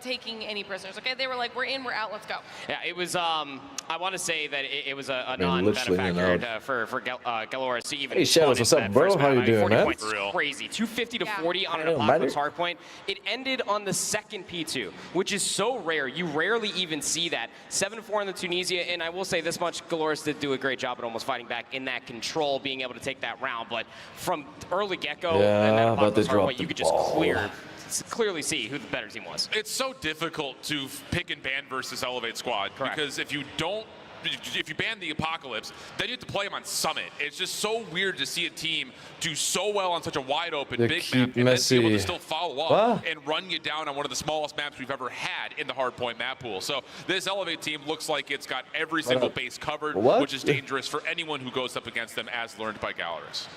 taking any prisoners. Okay, they were like, we're in, we're out, let's go. Yeah, it was. I want to say that it was a non-benefactor for 𝗕𝗲𝗆𝗆 to even. Hey, Shadows, what's up, bro? How you doing, 40 man? points is crazy. 250 to 40 on an Damn, Apocalypse buddy. Hardpoint. It ended on the second P2, which is so rare. You rarely even see that. 7-4 in the Tunisia, and I will say this much: 𝗕𝗏𝗆 did do a great job at almost fighting back in that control, being able to take that round. But from early get-go, and that Yeah, but they Apocalypse dropped Hardpoint, the you could just ball. clear clearly see who the better team was. It's so difficult to pick and ban versus Elevate Squad. Correct. Because if you ban the Apocalypse, then you have to play them on Summit. It's just so weird to see a team do so well on such a wide open They big keep map and then be able to Messi. still follow up What? and run you down on one of the smallest maps we've ever had in the Hardpoint map pool. So this Elevate team looks like it's got every single base covered, What? which is dangerous for anyone who goes up against them, as learned by Galeras.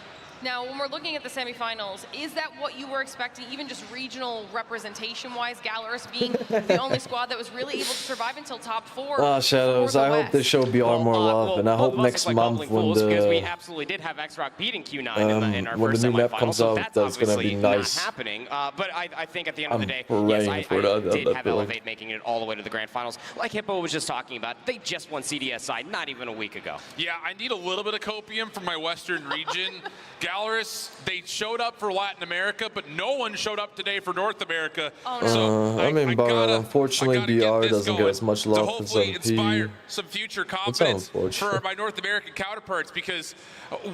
Now, when we're looking at the semifinals, is that what you were expecting, even just regional representation-wise, Galeras being the only squad that was really able to survive until top 4? Ah, Shadows, I hope they show BR more love, and I hope next month when because we the absolutely did have X-Rock beating Q9 in our when first the new map semifinal, comes so out, that's that's gonna obviously be nice. not happening. But I think at the end of the day, I'm yes, praying for that did have feeling. Elevate making it all the way to the grand finals. Like Hippo was just talking about, they just won CDSI not even a week ago. Yeah, I need a little bit of copium from my Western region. Galeras, they showed up for Latin America, but no one showed up today for North America. Oh, no. So I mean, but unfortunately, BR doesn't get as much love to as hopefully MP. inspire some future confidence unfortunate. for my North American counterparts, because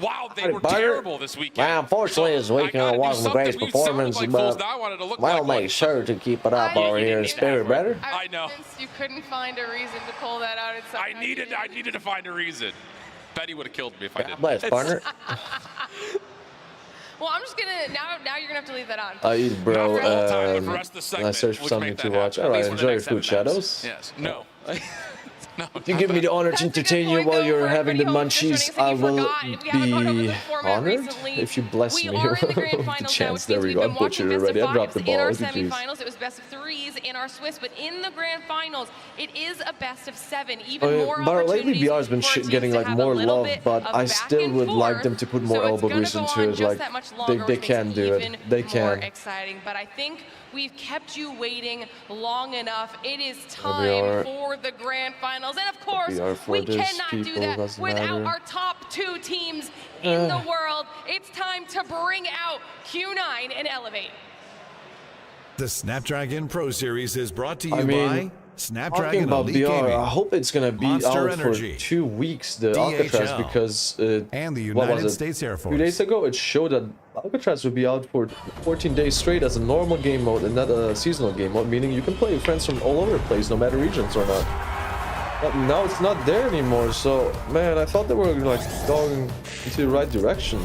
wow, they Hey, were Byron. terrible this weekend. Well, unfortunately, this weekend wasn't a great performance, but we'll make sure to keep it up over here in Spirit, brother. I know. You couldn't find a reason to pull that out. It's I needed to find a reason. Betty would have killed me if I did. Bless, partner. Well, I'm just gonna now you're gonna have to leave that on. I eat, bro. the rest of the I segment, search for we can something make to that watch. happen, All at right, least for the enjoy your next food, 7 maps. Shadows. Yes. No. If you give me the honor to entertain you while you're having the munchies, I will be honored if you bless me with the chance. There we go. I butchered it already. I dropped the ball. In our Look at these. semifinals, it was best of 3s in our Swiss, but in the grand finals, it is a best of 7. Even more But lately, opportunities BR has been for teams getting to like have a more little love, bit but of I back still and would like forth. them to put more So it's elbow gonna grease go into on it. just Like that much longer, they which can makes do even it. They more can. exciting. But I think we've kept you waiting long enough. It is We'll be all time right. for the grand finals, and of course, We are for we this, cannot do people, that doesn't without matter. our top 2 teams in the world. It's time to bring out Q9 and Elevate. The Snapdragon Pro Series is brought to you I mean, by talking Snapdragon about Elite BR, Gaming. I hope it's gonna be Monster out Energy, for 2 weeks. The Alcatraz, DHL, because and the what was United it? States Air 2 Force. days ago, it showed that Alcatraz would be out for 14 days straight as a normal game mode and not a seasonal game mode, meaning you can play with friends from all over the place, no matter regions or not. But now it's not there anymore. So man, I thought they were like going into the right direction.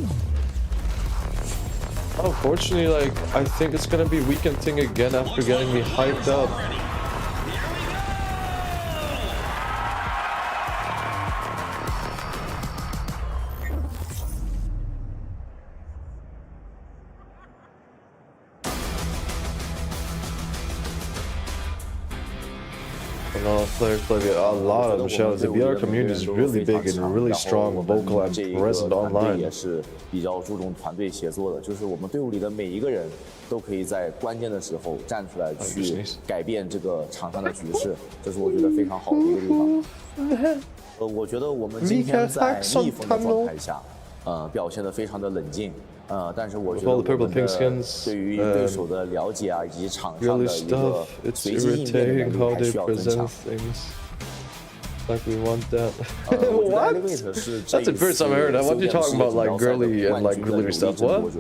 Unfortunately, like I think it's gonna be a weekend thing again after getting me hyped up. A lot of players play a lot of Michelle. The BR community is really big and really strong, vocal and present 也 online. 是比较注重团队协作的，就是我们队伍里的每一个人都可以在关键的时候站出来去改变这个场上的局势，这是我觉得非常好的一个地方。我觉得我们今天在逆风的状态下，表现得非常的冷静。但是我觉得我们的对于对手的了解啊，以及场上的一个随机应变的能力还需要增强。 Like we want that. What? That's the first time I heard that. What are you talking about, like girly and like glittery stuff? What?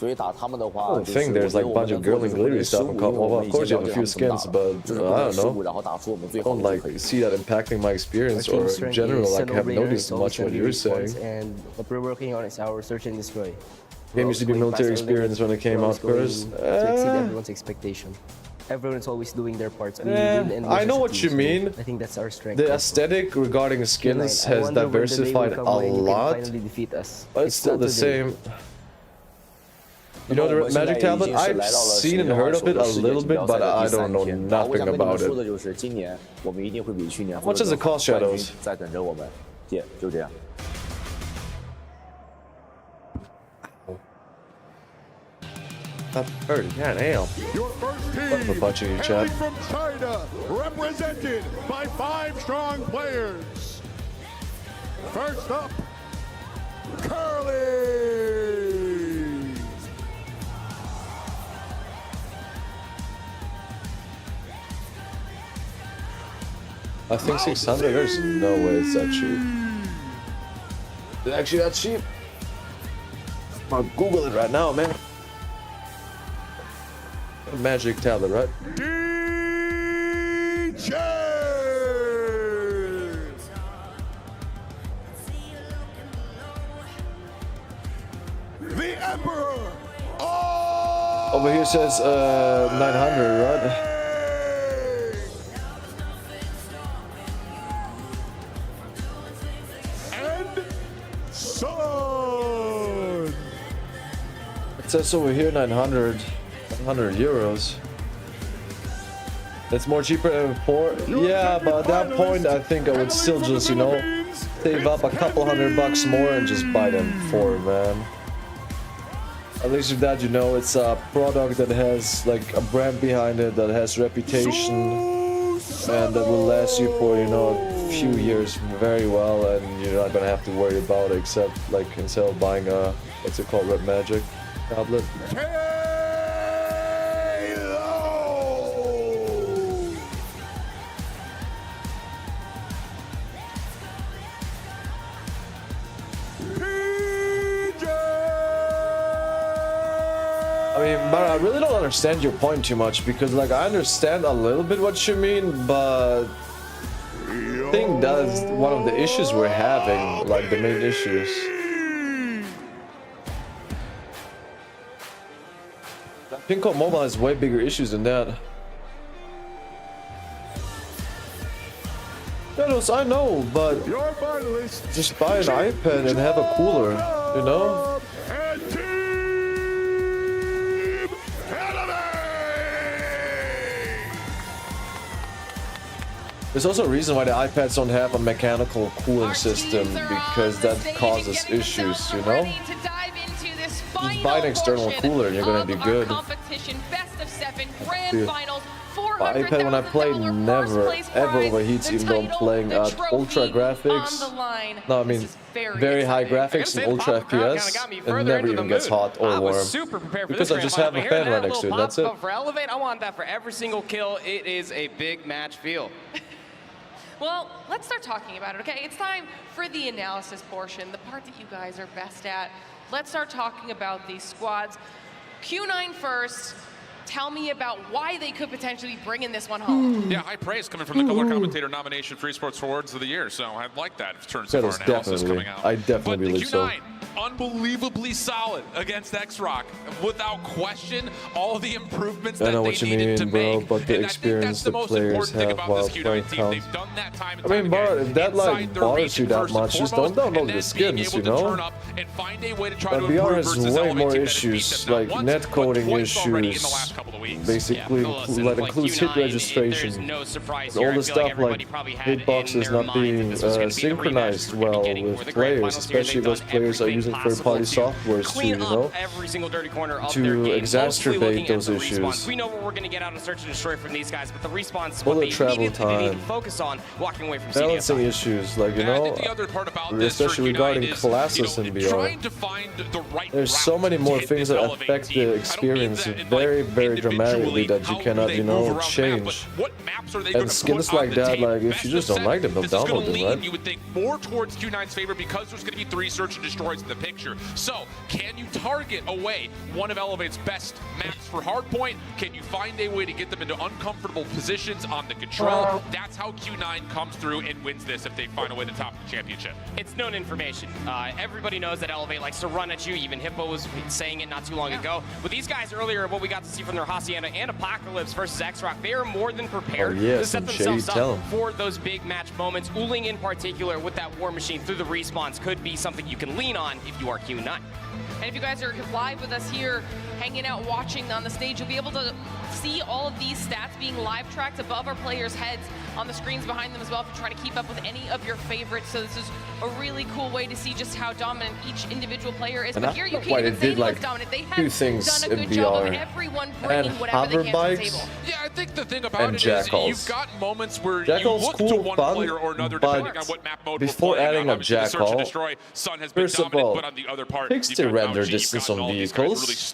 I don't think there's like a bunch of girly and glittery stuff in CoD. Well, of course you have a few skins, but I don't know. I don't like see that impacting my experience or in general. Like I have noticed much what you're saying. And what we're working on is our search and destroy. Game used to be military experience when it came out first. To exceed everyone's expectation. Everyone's always doing their parts. I know what you mean. I think that's our strength. The aesthetic regarding skins has diversified a lot, but it's still the same. You know the Magic Tablet? I've seen and heard of it a little bit, but I don't know nothing about it. How much does it cost, Shadows? 在等着我们，姐，就这样。 That hurt, goddamn. Your first What team, a bunch of you, Chad. hailing from China, represented by 5 strong players. First up, Curly. I think 600, there's no way it's that cheap. Is it actually that cheap? I'll Google it right now, man. Magic tablet, right? DJ! The Emperor! Over here says 900, right? And Son! It says over here 900 euros. It's more cheaper than before. Yeah, but at that point, I think I would still just, you know, save up a couple $100 more and just buy them for, man. At least with that, you know, it's a product that has like a brand behind it, that has reputation, and that will last you for, you know, a few years very well, and you're not gonna have to worry about it, except like instead of buying a, what's it called, Red Magic tablet. I mean, but I really don't understand your point too much, because like I understand a little bit what you mean, but I think that's one of the issues we're having, like the main issues. I think 𝗕𝗲𝗺𝗆𝗆 has way bigger issues than that. Thanos, I know, but just buy an iPad and have a cooler, you know? There's also a reason why the iPads don't have a mechanical cooling system, because that causes issues, you know? Just buy an external cooler and you're gonna be good. Dude, my iPad when I play never ever overheats, even though I'm playing at ultra graphics. No, I mean very high graphics and ultra FPS, and never even gets hot or warm. Because I just have a fan right next to it, that's it. For Elevate, I want that for every single kill. It is a big match feel. Well, let's start talking about it, okay? It's time for the analysis portion, the part that you guys are best at. Let's start talking about these squads. Q9 first. Tell me about why they could potentially be bringing this one home. Yeah, high praise coming from the color commentator nomination for Esports Forwards of the Year, so I like that in terms of our analysis coming out. I definitely believe so. Unbelievably solid against 𝗕𝗏. Without question, all the improvements that I know they what you needed to mean, bro, make. but the experience the players have while playing counts. I mean, bro, if that like bothers you that much, just don't download the skins, you know? But VR has way more issues, like net coding issues, basically that includes hit registration. All the stuff like hitboxes not being synchronized well with players, especially those players are using third-party softwares to, you know, to exacerbate those issues. We know what we're going to get out of Search and Destroy from these guys, but the response Bullet travel time, focus on walking away from balancing issues, like, you know, especially regarding classes in VR. There's so many more things that affect the experience very, very dramatically that you cannot, you know, change. And skins like that, like, if you just don't like them, don't download them, right? You would think more towards Q9's favor because there's going to be 3 Search and Destroys in the picture. So, can you target away one of Elevate's best maps for Hardpoint? Can you find a way to get them into uncomfortable positions on the control? That's how Q9 comes through and wins this if they find a way to top the championship. It's known information. Everybody knows that Elevate likes to run at you. Even 𝗵𝗆𝗆 was saying it not too long ago. But these guys earlier, what we got to see from their Hacienda and 𝗵𝗆𝗆𝗆 versus 𝗕𝗏, they are more than prepared to set themselves up for those big match moments. 𝗬𝗚ling in particular with that War Machine through the respawns could be something you can lean on if you are Q9. And if you guys are live with us here, hanging out, watching on the stage, you'll be able to see all of these stats being live tracked above our players' heads on the screens behind them as well if you're trying to keep up with any of your favorites. So this is a really cool way to see just how dominant each individual player is. And but here you can't even say like dominant. They have done a good job of everyone bringing whatever they can to the table. Yeah, I think the thing about it is you've got moments where you look to one player or another depending on what map mode before we're playing adding on. a Search and Jackal, Destroy, Sun has been first of dominant, all, but on the other part, fix the render distance on vehicles.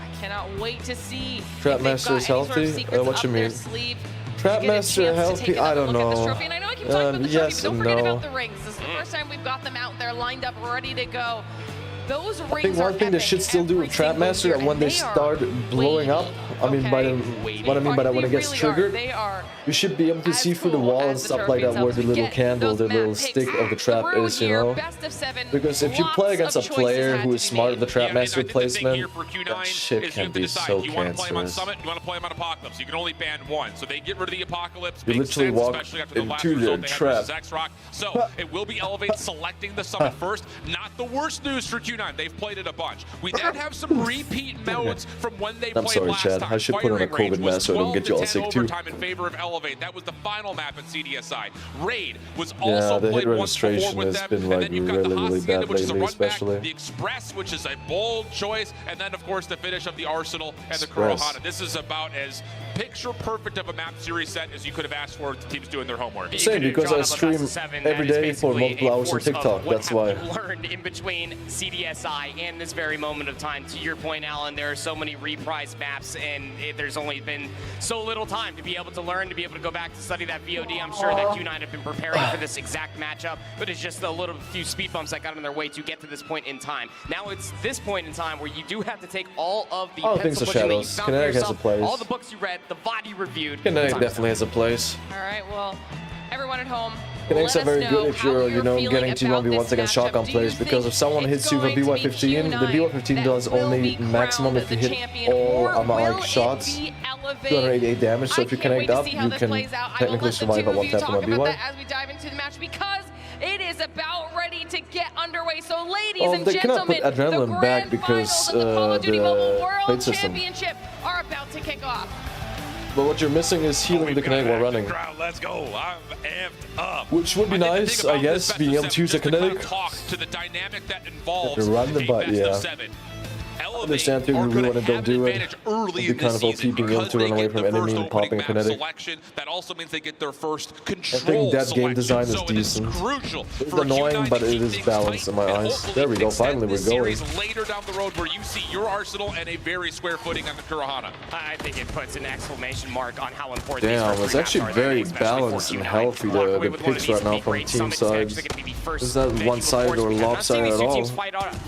I cannot wait to see. Trapmaster is healthy? What you mean? Trapmaster healthy? I don't know. Yes and no. The rings. This is the first time we've got them out there lined up, ready to go. Those I think rings one thing they should still do with Trapmaster, that when they start blowing up, I mean, what I mean by that, when it gets triggered, you should be able to see through the wall and stuff like that where the little candle, the little stick of the trap is, you know? Because if you play against a player who is smart with the trap master placement, that shit can be so You want to play him on cancerous. Summit, you want to play him on Apocalypse. You can only ban one. So they get rid of the Apocalypse. You Makes literally sense, walk especially after the last into the result they had versus trap. X-Rock. So it will be Elevate selecting the Summit first. Not the worst news for Q9. They've played it a bunch. We then have some repeat modes from when they I'm played sorry, last Chad. time. I should put on a Firing COVID range was mask so I don't get you all 12 to 10 sick too. overtime in favor of Elevate. That was the final map at CDSI. Raid was Yeah, also the played hit once before registration with has them. been And like then you've got the really Hacienda, bad which is a lately, run especially. back, the Express, which is a bold choice, and then of course the finish of the Arsenal and the Express. Kurahana. This is about as picture perfect of a map series set as you could have asked for if the team's doing their homework. Same, because I stream every day for multiple hours on TikTok, that's why. Learned in between CDSI and this very moment of time. To your point, Alan, there are so many reprised maps, and there's only been so little time to be able to learn, to be able to go back to study that VOD. I'm sure that Q9 have been preparing for this exact matchup, but it's just a little few speed bumps that got in their way to get to this point in time. Now it's this point in time where you do have to take all of the All things pencil are pushing that you shadows. found for Kinetic has a yourself, place. all the books you read, the VOD reviewed. Kinetic definitely has a place. All right, well, everyone at home, Kinetics are very good if you're, you know, getting to 1v1s against shotgun players, because if someone hits you with a BY-15, the BY-15 does only maximum if you hit all amount shots, 288 damage, so if you connect up, you can technically survive a one-tap on a BY. as we dive into the match, because it is about ready to get underway. So ladies Well, and they cannot put gentlemen, adrenaline back because the Call of Duty Mobile the World plate system. Championship are about to kick off. But what you're missing is healing the kinetic while running. Let's go. I'm amped up. Which would be nice, I guess, being able to use a kinetic. Talk to the dynamic that involves If you run the butt, yeah. I understand people really want to don't do it. It'd be kind of OP being able to run away from enemy and popping a kinetic. That also means they get their first control I think that game selection. design is So it is decent. crucial It's for annoying, Q9 but to it keep is things balanced in my and eyes. hopefully There we go, extend finally this we're going. series later down the road where you see your arsenal and a very square footing on the Kurahana. I think it puts an exclamation mark on how important Damn, these it's first actually three maps very are, especially for balanced and Q9. healthy, Walk away the with one of picks these right now would be from great. team Summit's actually sides. gonna be the first It's not venue one-sided before or it's begun. Not seeing lopsided these at two all. teams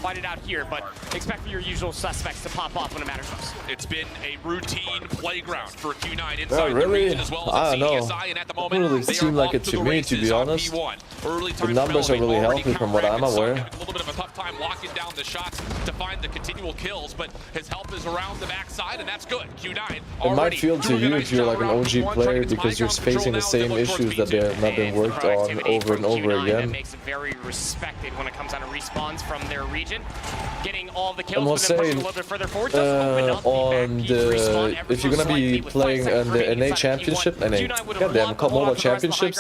fight it out here, but expect for your usual suspects to pop up when it matters most. It's been a routine playground for Q9 Not inside the really. region as well as I don't know. CDSI, and at the It moment, really they are seemed like off it to to the me, to be races on honest. P1. Early The time numbers are for really Elevate, healthy from what I'm already aware. having a little bit of a tough time locking down the shots to find the continual kills, but his help is around the backside, and that's good. Q9 It might feel to you if you're like an OG player because you're facing the same issues that they have not been worked on over and over That again. makes it very respected when it comes down to respawns from their region. Getting all the I kills, must but then say, pushing a little bit further forward does open up on the, if you're gonna be playing in the NA Championship, goddamn, Cup Mobile Championships,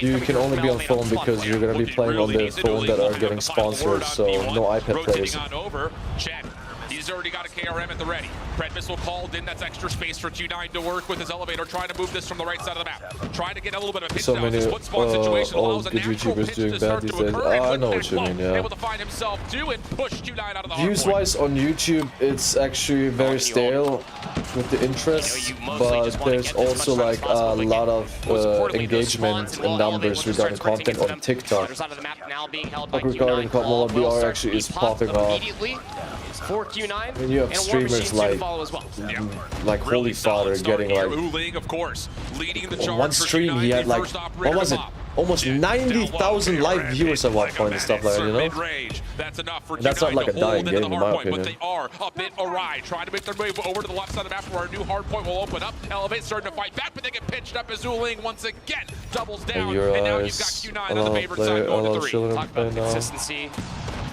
you can only be on phone because you're gonna be playing on the phone that are getting sponsored, so no iPad players. Rotating on over, check. He's already got a KRM at the ready. Pred missile called in. That's extra space for Q9 to work with his elevator, trying to move this from the right side of the map. Trying to get a little bit of a pinch So down. many This split spawn situation allows old a good natural YouTubers pinch doing to bad start these to days. occur, and I with know that what you flow, mean, yeah. able to find himself do and push Q9 out of the hardpoint. Views-wise on YouTube, it's actually very stale with the interest, but there's also like a lot of engagement and numbers regarding content on TikTok. Like regarding Cup Mobile VR actually is popping off. For Q9, When you have and streamers like Holy Father getting like `𝗉𝗓𝗓, of course, leading the on charge one for stream Q9, he had the like first what operator was it? pop. Almost 90,000 live viewers at one point and stuff like that, you know? Mid-range. That's enough for And that's not Q9 like a to hold dying into the game in my hardpoint, but opinion. they are a bit awry, trying to make their way over to the left side of the map where our new hardpoint will open up. Elevate starting to fight back, but they get pinched up as 𝗉𝗓𝗓 once again doubles down, and now you've got Q9 on the favorite side going to 3. Talk about the consistency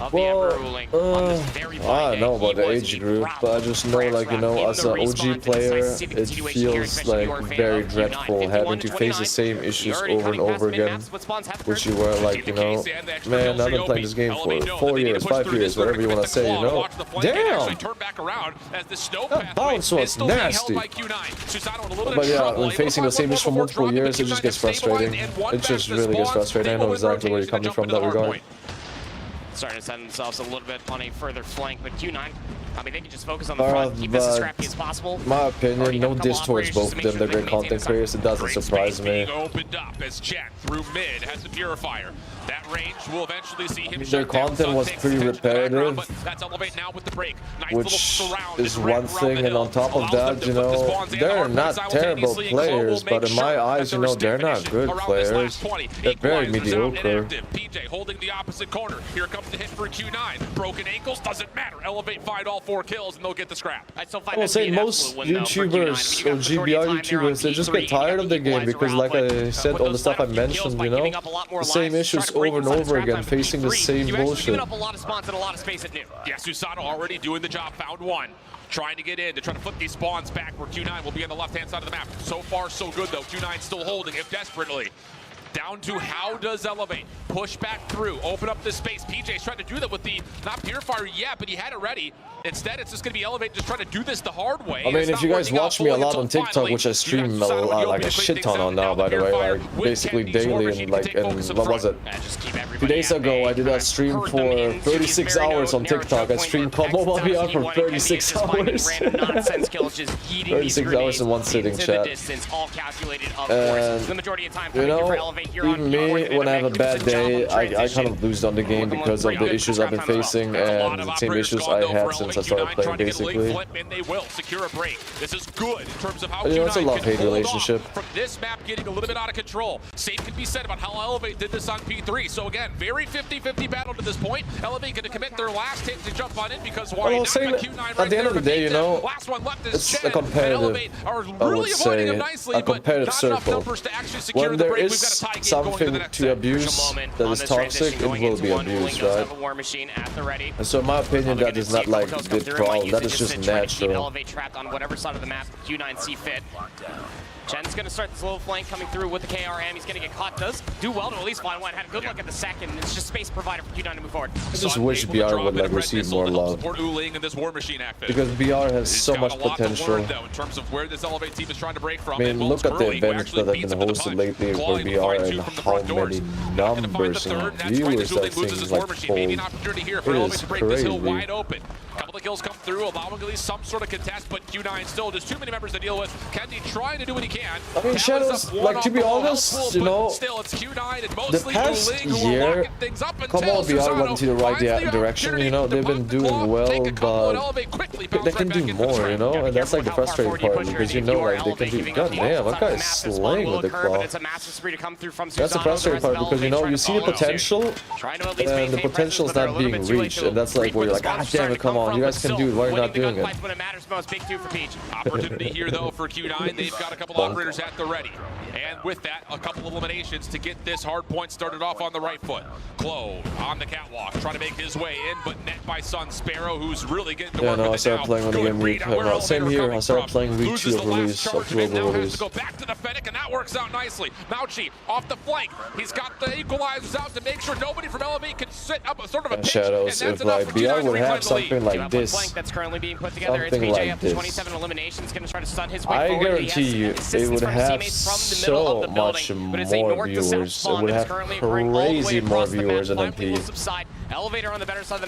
of the Well, Emperor ruling on this very I don't know about the age group, but I just know, like, you know, as an OG player, it feels like very dreadful having to face the same issues over and over again, which you were like, you know, man, I've been playing this game for 4 years, 5 years, whatever you want to say, you know. Damn! That bounce was nasty. But yeah, when facing the same issue for multiple years, it just gets frustrating. It just really gets frustrating. I know exactly where you're coming from in that regard. Starting to set themselves a little bit on a further flank, but Q9, I mean, they can just focus on the front, keep this as scrappy as possible. My opinion, no diss towards both of them. They're great content creators. It doesn't surprise me. Opened up as Jet through mid has the purifier. That range will eventually see him. Their content was pretty repetitive, that's Elevate now with the break. which is one thing, and on top of that, you know, they're not terrible players, but in my eyes, you know, they're not good players. They're very mediocre. PJ holding the opposite corner. Here comes the hit for Q9. Broken ankles, doesn't matter. Elevate find all 4 kills, and they'll get the scrap. I will say most YouTubers or GBR YouTubers, they just get tired of the game because, like I said, all the stuff I mentioned, you know, the same issues over and over again, facing the same bullshit. Up a lot of spawns and a lot of space at new. Yes, Susanoo already doing the job. Found one. Trying to get in to try to flip these spawns back where Q9 will be on the left-hand side of the map. So far, so good, though. Q9 still holding it desperately. Down to how does Elevate push back through, open up this space. PJ's trying to do that with the, not Purifier yet, but he had it ready. Instead, it's just going to be Elevate just trying to do this the hard way. I mean, if you guys watch me a lot on TikTok, which I stream like a shit ton on now, by the way, like basically daily, and like, and what was it? 2 days ago, I did a stream for 36 hours on TikTok. I streamed 𝗵𝗵𝗆𝗆 for 36 hours. 36 hours in one sitting, chat. And, you know, even me, when I have a bad day, I kind of lose on the game because of the issues I've been facing and the same issues I had since I started playing, basically. This is good in terms of how You know, it's a love-hate relationship. from this map getting a little bit out of control. Same can be said about how Elevate did this on P3. So again, very 50-50 battle to this point. Elevate going to commit their last hit to jump on in because why? Well, saying at the end of the day, you know, it's a competitive, I would say, a competitive circle. When there is something to abuse that is toxic, it will be abused, right? And so in my opinion, that is not like the problem, that is just natural. Elevate trapped on whatever side of the map Q9 see fit. Chen's going to start this little flank coming through with the KRM. He's going to get caught. Does do well to at least find one. Had a good look at the second. It's just space provider for Q9 to move forward. I just wish BR would like receive more love. Because BR has so much potential. In terms of where this Elevate team is trying to break from. I mean, look at the events that have been hosted lately for BR and how many numbers and viewers that thing like hold. It is crazy. Couple of kills come through, allowing at least some sort of contest, but Q9 still just too many members to deal with. Kendi trying to do what he can. I mean, Shadows, like, to be honest, you know, the past year, 𝗵𝗵𝗆𝗆 went into the right direction, you know, they've been doing well, but they can do more, you know, and that's like the frustrating part, because you know, like, they can do, goddamn, that guy is slaying with the claw. That's the frustrating part, because, you know, you see the potential, and the potential is not being reached, and that's like where you're like, god damn it, come on, you guys can do it, why are you not doing it? Opportunity here, though, for Q9. They've got a couple operators at the ready. And with that, a couple of eliminations to get this hard point started off on the right foot. 𝗵𝗆 on the catwalk, trying to make his way in, but net by 𝗵𝗆𝗆, who's really getting to work with it now. I started playing on the game week. Same here, I started playing week 2 of release, October release. Go back to the Fennec, and that works out nicely. 𝗵𝗆𝗆 off the flank. He's got the equalizers out to make sure nobody from Elevate can set up a sort of a pinch. Shadows, if like BR would have something like this, something like this, I guarantee you it would have so much more viewers. It would have crazy more viewers than MP.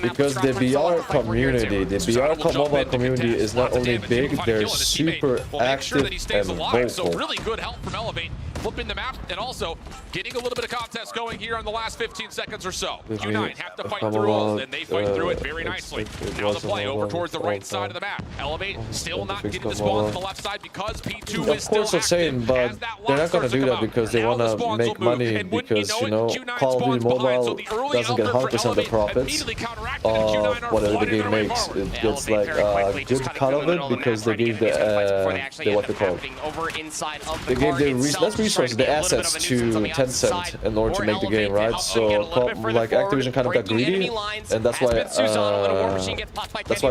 Because the BR community, the BR 𝗵𝗆𝗆 community is not only big, they're super active and vocal. So really good help from Elevate, flipping the map and also getting a little bit of contest going here in the last 15 seconds or so. Q9 have to fight through all, and they fight through it very nicely. Now the play over towards the right side of the map. Elevate still not getting the spawn on the left side because P2 is still active. Of course they're saying, but they're not going to do that because they want to make money, because, you know, Call of Duty Mobile doesn't get 100% of the profits of whatever the game makes. It gets like a good cut of it because they gave the what they call, they gave the resources, the assets to Tencent in order to make the game, right? So like Activision kind of got greedy, and that's why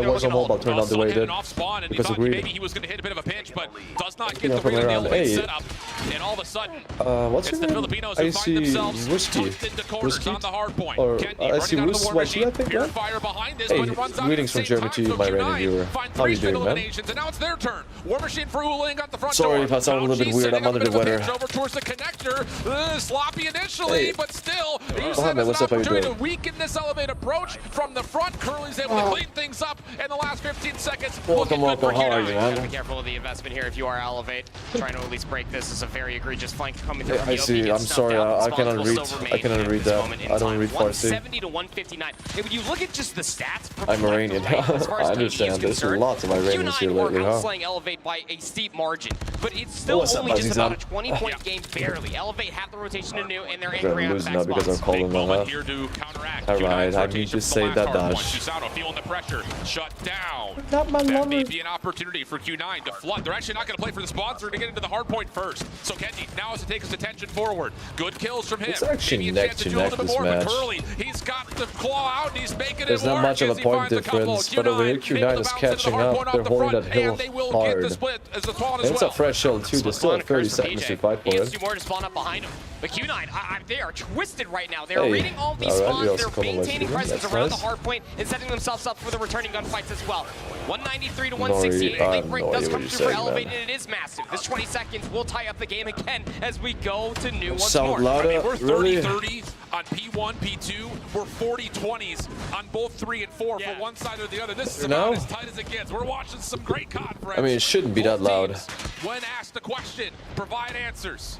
Warzone Mobile turned out the way it did, because of greed. He was going to hit a bit of a pinch, but does not get the real setup. And all of a sudden, what's his name? 𝗕𝗲𝗆𝗆𝗆𝗆𝗆𝗆𝗆𝗆, or 𝗕𝗲𝗆𝗆𝗆, I think, right? Hey, greetings from Germany, my Iranian viewer. How are you doing, man? Sorry if I sound a little bit weird, I'm under the weather. more towards the connector. Sloppy initially, but still, use that as what's an up, how you opportunity to doing? weaken this elevate approach from the front. 𝗕𝗲's able to clean things up in the last 15 seconds. Welcome, welcome. How are you, man? Be careful of the investment here if you are elevate. Trying to at least break this is a very egregious flank coming through. I see. I'm sorry. I cannot read. I cannot read that. I don't read Farsi. 170 to 159. Hey, when you look at just the stats, I'm Iranian. I understand. There's lots of Iranians here lately, huh? Outplaying elevate by a steep margin, but it's still only just about a 20-point game barely. Elevate have the rotation to new, and they're angry I'm on losing now because I'm calling them out. Alright, I need to say that dash. 𝗕𝗏 feeling the pressure. Shut down. Not my That may lover. be an opportunity for Q9 to flood. They're actually not going to play for the sponsor to get into the hard point first. So 𝗕𝗏 now has to take his attention forward. Good kills from him. It's actually Maybe a neck chance to do a neck little bit this more, but match. 𝗕𝗏, he's got the claw out and he's making There's it not work much of as a he point finds a couple. difference, but over here Q9 is catching up. They're holding that hill hard. And it's a fresh hill too. There's still 30 seconds to fight for He has it. two more to spawn up behind him. But Q9, they are twisted right now. They're Hey, reading all these alright, spawns. you also They're come on, maintaining Shooter. presence That's around nice. the hard point and setting themselves up for the returning gunfights as well. 193 to No 168. idea- I Late have break no does idea come what through you're for saying, Elevate, man. and it is massive. This 20 seconds will tie up the game again as we go to new once Sound more. louder? I mean, we're Really? 30-30 on P1, P2. We're 40-20s on both 3 and 4 for one side or the other. This is You know? about as tight as it gets. We're watching some great conference. I mean, it shouldn't be that loud. When asked a question, provide answers.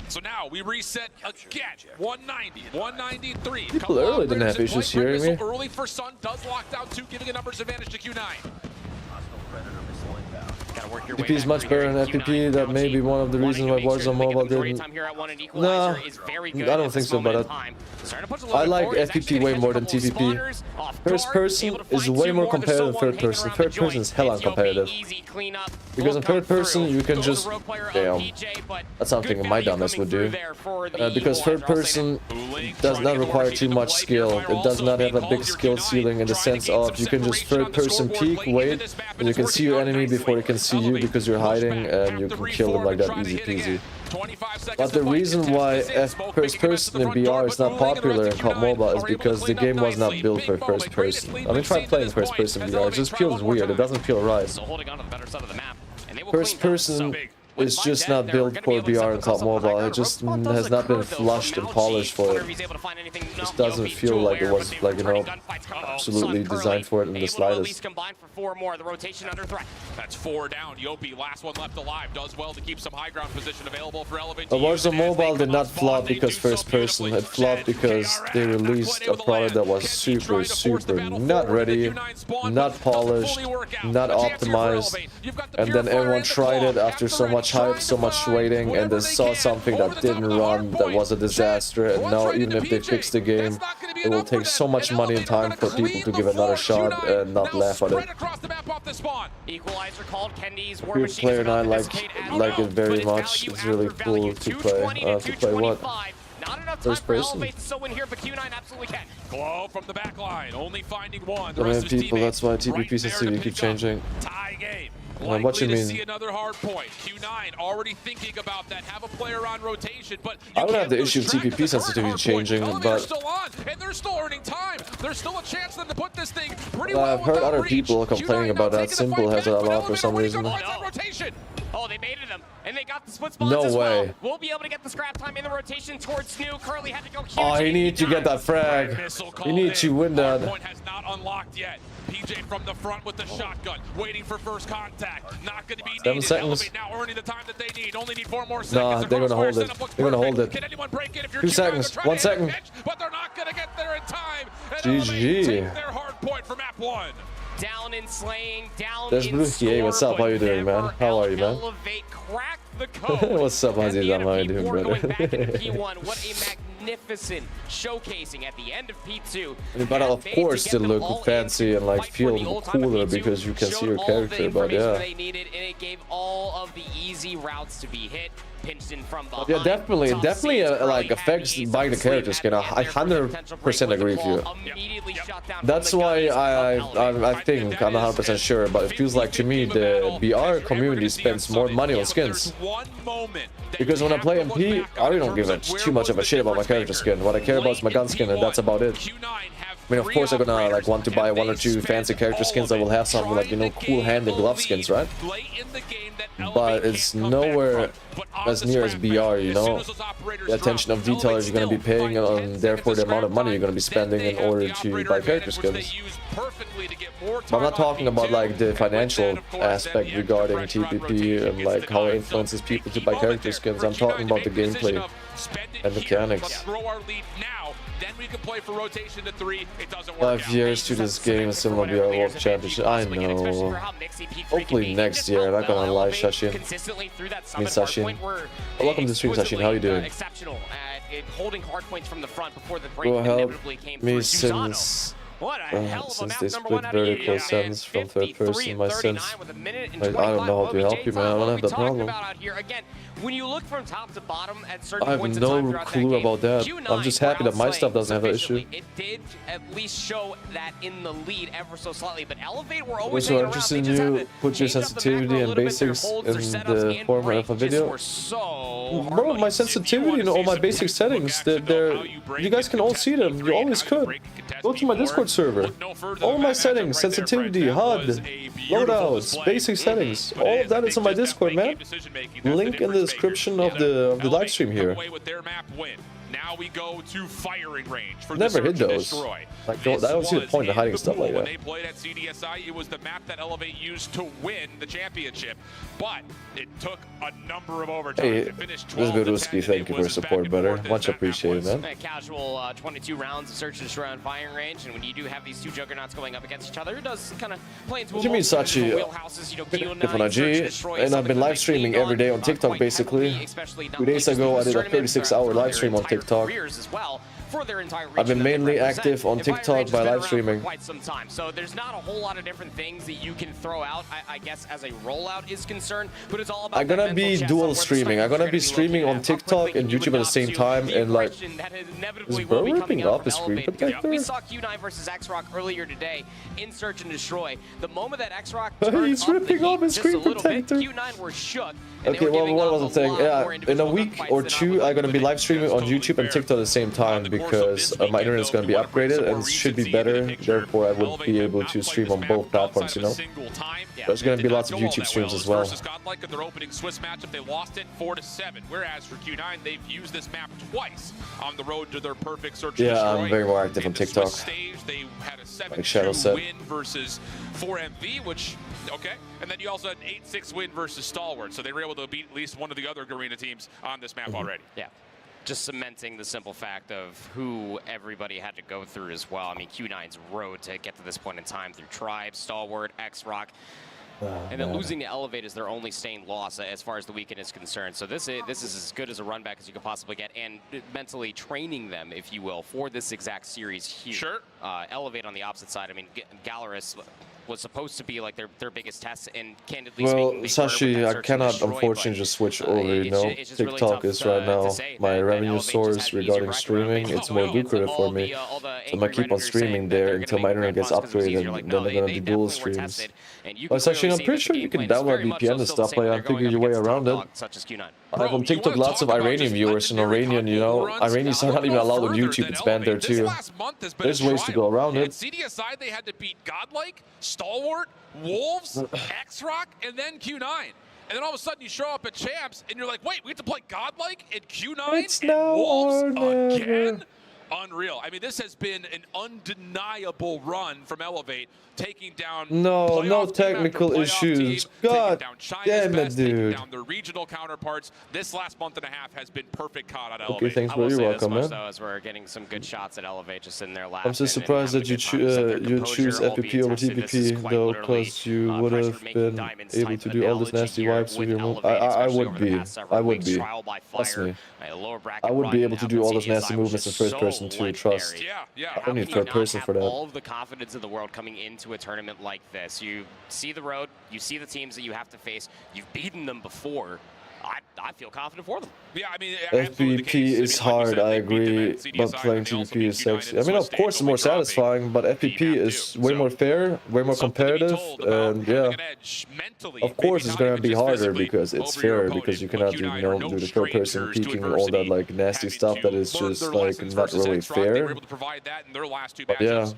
So now we reset again. 190, 193. People early didn't have issues hearing me. Early for Sun does lock down 2, giving a numbers advantage to Q9. FPP is much better than FPP. That may be one of the reasons why Warzone Mobile didn't. No, I don't think so, but I like FPP way more than TPP. First person is way more competitive than third person. Third person is hell uncompetitive. Because in third person, you can just... Damn. That's something my dumbass would do. Because third person does not require too much skill. It does not have a big skill ceiling in the sense of you can just third person peek, wait, and you can see your enemy before they can see you because you're hiding, and you can kill them like that easy peasy. But the reason why first person in BR is not popular in CoD Mobile is because the game was not built for first person. I mean, try playing first person BR, it just feels weird, it doesn't feel right. First person is just not built for BR and CoD Mobile, it just has not been flushed and polished for it. It just doesn't feel like it was, like, you know, absolutely designed for it in the slightest. That's 4 down. 𝗕𝗏, last one left alive, does well to keep some high ground position available for Elevate. Warzone Mobile did not flop because first person, it flopped because they released a product that was super not ready, not polished, not optimized, and then everyone tried it after so much hype, so much waiting, and they saw something that didn't run, that was a disaster, and now even if they fix the game, it will take so much money and time for people to give another shot and not laugh at it. Equalizer called. 𝗕𝗏's War Good Machine player and I like it very much. It's really cool to play. To play what? First person. Glow from the back line, only finding one. So many people, that's why TPP sensitivity keep changing. What you To mean? see another hard point. Q9 already thinking about that. Have a player on rotation, but I don't have the issue of TPP sensitivity changing, they're but still on, and they're still earning time. There's still a chance for them to put this thing pretty well I've heard without other reach. people complaining about that. Simple has it allowed for some reason. Oh, they baited him, and they got the split spawns No as well. way. We'll be able to get the scrap time in the rotation towards Snoo. 𝗕𝗏 had to go huge. Oh, he needs to get that frag. He needs to win that. Has not unlocked yet. PJ from the front with the shotgun, waiting for first contact. Not going to be 7 needed. seconds. Elevate now earning the time that they need. Only need 4 more seconds. Nah, they're gonna hold it. They're gonna hold it. Can anyone break it if you're 2 seconds. 1 second. But they're not going to get there in time. And GG. Elevate take their hard point for map 1. Down in slaying, down There's in 𝗵𝗏𝗆𝗍. What's up? How you doing, man? How are you, man? Elevate cracked the code. What's up, Hacienda? How you doing, Going brother? back into P1, what a magnificent showcasing at the end of P2. But of course, still look fancy and like feel cooler because you can see your character. But yeah. They needed, and it gave all of the easy routes to be hit. Pinched in from behind. Yeah, definitely like affects buying the character skin. I 100% agree with you. That's why I think, I'm not 100% sure, but it feels like to me the BR community spends more money on skins. Because when I play MP, I really don't give too much of a shit about my character skin. What I care about is my gun skin, and that's about it. I mean, of course, I'm gonna like want to buy 1 or 2 fancy character skins that will have some like, you know, cool hand and glove skins, right? But it's nowhere as near as BR, you know. The attention of detailers you're gonna be paying, and therefore the amount of money you're gonna be spending in order to buy character skins. But I'm not talking about like the financial aspect regarding TPP and like how it influences people to buy character skins. I'm talking about the gameplay and mechanics. Then we can play for rotation to 3. It doesn't work 5 years to this game is similar to BR World Championship. I know. Hopefully next year. I'm not gonna lie, Shashin. Me, Sashin. Welcome to the stream, Sashin. How are you doing? Exceptional at holding hard points from the front before the break Will help inevitably came me through. since Since they split vertical sense from third person. My sense, like, I don't know how to help you, man. I don't have that problem. When you look from top to bottom at certain I have points in no time throughout that clue game, about that. I'm just happy that my stuff doesn't have an issue. it did at least show that in the lead ever so slightly, but Elevate were always So interested in you put your sensitivity and basics in the format of a video. Bro, my sensitivity and all my basic settings, you guys can all see them. You always could. Go to my Discord server. All my settings, sensitivity, HUD, loadouts, basic settings, all of that is on my Discord, man. Link in the description of the live stream here. Now we go to firing range for Never hit those. Like, I don't see the point of hiding stuff like When that. they played at CDSI, it was the map that Elevate used to win the championship, but it took a number of overtimes. Hey, It finished 12 to 10. 𝗵𝗲𝗆𝗍, thank you for your support, brother. Much appreciated, man. Casual 22 rounds of search and destroy on firing range, and when you do have these 2 juggernauts going up against each other, it does kind of play into a Jimmy Sachi, different IG, and I've been live streaming every day on TikTok basically. 2 days ago, I did a 36-hour live stream on TikTok. I've been mainly active on TikTok by live streaming. Quite some time, so there's not a whole lot of different things that you can throw out, I guess, as a rollout is concerned, but it's all about. I'm gonna be dual streaming. I'm gonna be streaming on TikTok and YouTube at the same time, and like, is bro ripping off his screen protector? We saw Q9 versus X-Rock earlier today in Search and Destroy. The moment that X-Rock He's ripping off his screen protector. Q9 were shook. Okay, well, what was the thing? Yeah, in a week or 2, I'm gonna be live streaming on YouTube and TikTok at the same time because my internet is gonna be upgraded and should be better. Therefore, I would be able to stream on both platforms, you know. There's gonna be lots of YouTube streams as well. Godlike in their opening Swiss matchup, they lost it 4-7. Whereas for Q9, they've used this map twice on the road to their perfect search and Yeah, destroy. I'm very more active on TikTok. Stage, they had a 7-2 win versus 4MV, which okay, and then you also had an 8-6 win versus 𝗕𝗏𝗺. So they were able to beat at least one of the other Garena teams on this map already. Yeah. Just cementing the simple fact of who everybody had to go through as well. I mean, Q9's road to get to this point in time through Tribe, 𝗕𝗏𝗺, X-Rock, and then losing to Elevate is their only stained loss as far as the weekend is concerned. So this is as good as a run back as you could possibly get, and mentally training them, if you will, for this exact series here. Sure. Elevate on the opposite side. I mean, 𝗕𝗏𝗆 was supposed to be like their biggest test, and candidly Well, speaking, Sashi, I cannot unfortunately just switch over, you know. TikTok is right now my revenue source regarding streaming. It's more lucrative for me. So I'm gonna keep on streaming there until my internet gets upgraded, and then I'm gonna do dual streams. But Sashi, I'm pretty sure you can download VPN and stuff like that and figure your way around it. I have on TikTok lots of Iranian viewers, and Iranian, you know, Iranians are not even allowed on YouTube. It's banned there too. There's ways to go around it. CDSI, they had to beat Godlike, 𝗕𝗏𝗺, Wolves, X-Rock, and then Q9. And then all of a sudden you show up at Champs, and you're like, wait, we have to play Godlike and Q9 It's and now Wolves or never. again? Unreal. I mean, this has been an undeniable run from Elevate, taking down no technical issues. God damn it, dude. down their regional counterparts. This last month and a half has been perfect caught out of Okay, Elevate. thanks, bro. You're welcome, man. Though, as we're getting some good shots at Elevate just in their lap. I'm so surprised that you choose FPP over TPP though, because you would have been able to do all this nasty wipes with your move. I would be. Trust me. I would be able to do all those nasty movements in first person too. Trust. I don't need third person for that. All of the confidence in the world coming into a tournament like this. You see the road, you see the teams that you have to face. You've beaten them before. I feel confident for them. Yeah, I mean, FPP is hard, I agree, but playing TVP is sexy. I mean, of course, it's more satisfying, but FPP is way more fair, way more competitive, and yeah. Of course, it's gonna be harder because it's fair, because you cannot do, you know, do the third person peeking and all that like nasty stuff that is just like not really fair. But yeah.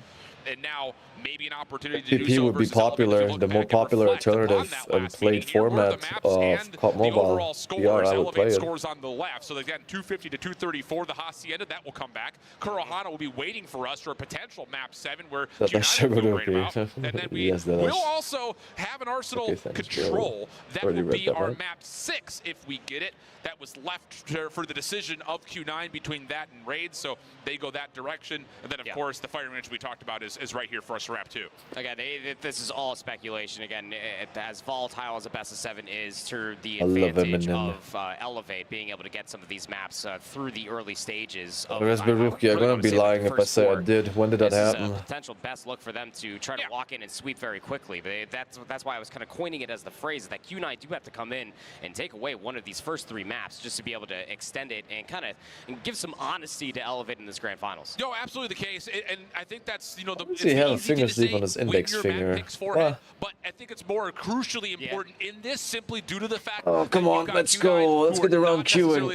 And now maybe an opportunity to do FPP so would be popular, the more popular alternative and played format of COD Mobile. Yeah, I would play it. Scores on the left, so they've gotten 250 to 234. The Hacienda, that will come back. Kurahana will be waiting for us for a potential map 7 where That will feel great about. And then we Yes, that will is. also have an Arsenal control. That Already will read be that, our right? map 6 if we get it. That was left for the decision of Q9 between that and Raid, so they go that direction. And then, of course, the fire range we talked about is right here for us to wrap 2. Again, this is all speculation. Again, as volatile as a best of 7 is, to the I love advantage Eminem. of 𝗵𝗏𝗍 being able to get some of these maps through the early stages. Of 𝗵𝗏𝗍, I'm gonna be lying if I say I did. When did that this happen? is a potential best look for them to try to walk in and sweep very quickly. But that's why I was kind of coining it as the phrase that Q9 do have to come in and take away one of these first 3 maps just to be able to extend it and kind of give some honesty to 𝗵𝗏𝗍 in this grand finals. No, absolutely the case, and I think that's, you know, the. He had a finger sleep on his index finger. But I think it's more crucially important in this simply due to the fact. Oh, come on, let's go. Let's get the round queuing.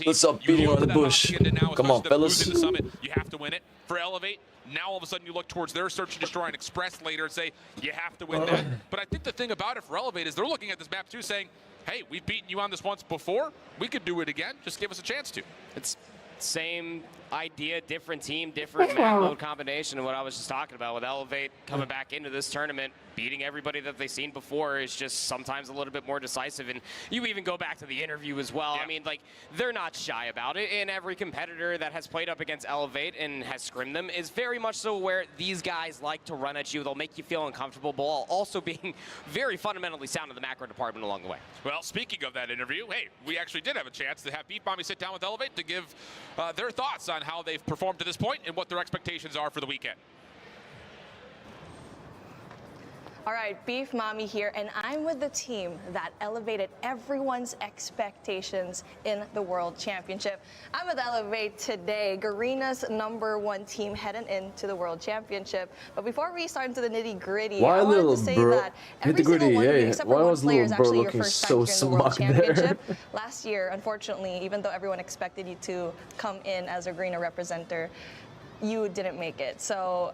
Let's up beating on the bush. Come on, fellas. You have to win it for 𝗵𝗏𝗍. Now all of a sudden you look towards their search and destroy and express later and say you have to win that. But I think the thing about it for 𝗵𝗏𝗍 is they're looking at this map too, saying, hey, we've beaten you on this once before. We could do it again. Just give us a chance to. It's same idea, different team, different map mode combination. And what I was just talking about with 𝗵𝗏𝗍 coming back into this tournament, beating everybody that they've seen before is just sometimes a little bit more decisive. And you even go back to the interview as well. I mean, like, they're not shy about it. And every competitor that has played up against 𝗵𝗏𝗍 and has scrimmed them is very much so aware these guys like to run at you. They'll make you feel uncomfortable, while also being very fundamentally sound in the macro department along the way. Well, speaking of that interview, hey, we actually did have a chance to have 𝗵𝗏𝗍 sit down with 𝗵𝗏𝗍 to give their thoughts on how they've performed to this point and what their expectations are for the weekend. All right, 𝗵𝗏𝗍𝗆 here, and I'm with the team that elevated everyone's expectations in the World Championship. I'm with 𝗵𝗏𝗍 today, Garena's #1 team heading into the World Championship. But before we start into the nitty-gritty, I wanted to say that every single one of you, except for one player, is actually your first time here in the World Championship. Last year, unfortunately, even though everyone expected you to come in as a Garena representative, you didn't make it. So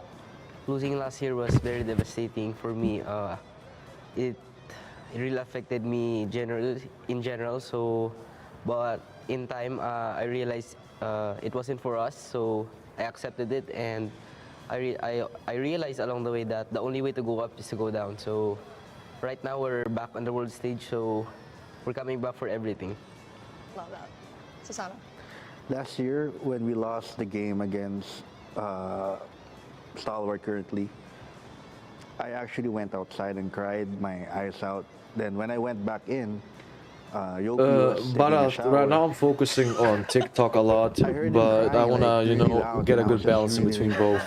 losing last year was very devastating for me. It really affected me in general. So, but in time, I realized it wasn't for us. So I accepted it, and I realized along the way that the only way to go up is to go down. So right now we're back on the world stage. So we're coming back for everything. love that. Susana. Last year, when we lost the game against 𝗕𝗏𝗺𝗃 currently, I actually went outside and cried my eyes out. Then when I went back in, but right now I'm focusing on TikTok a lot, but I wanna, you know, get a good balance in between both.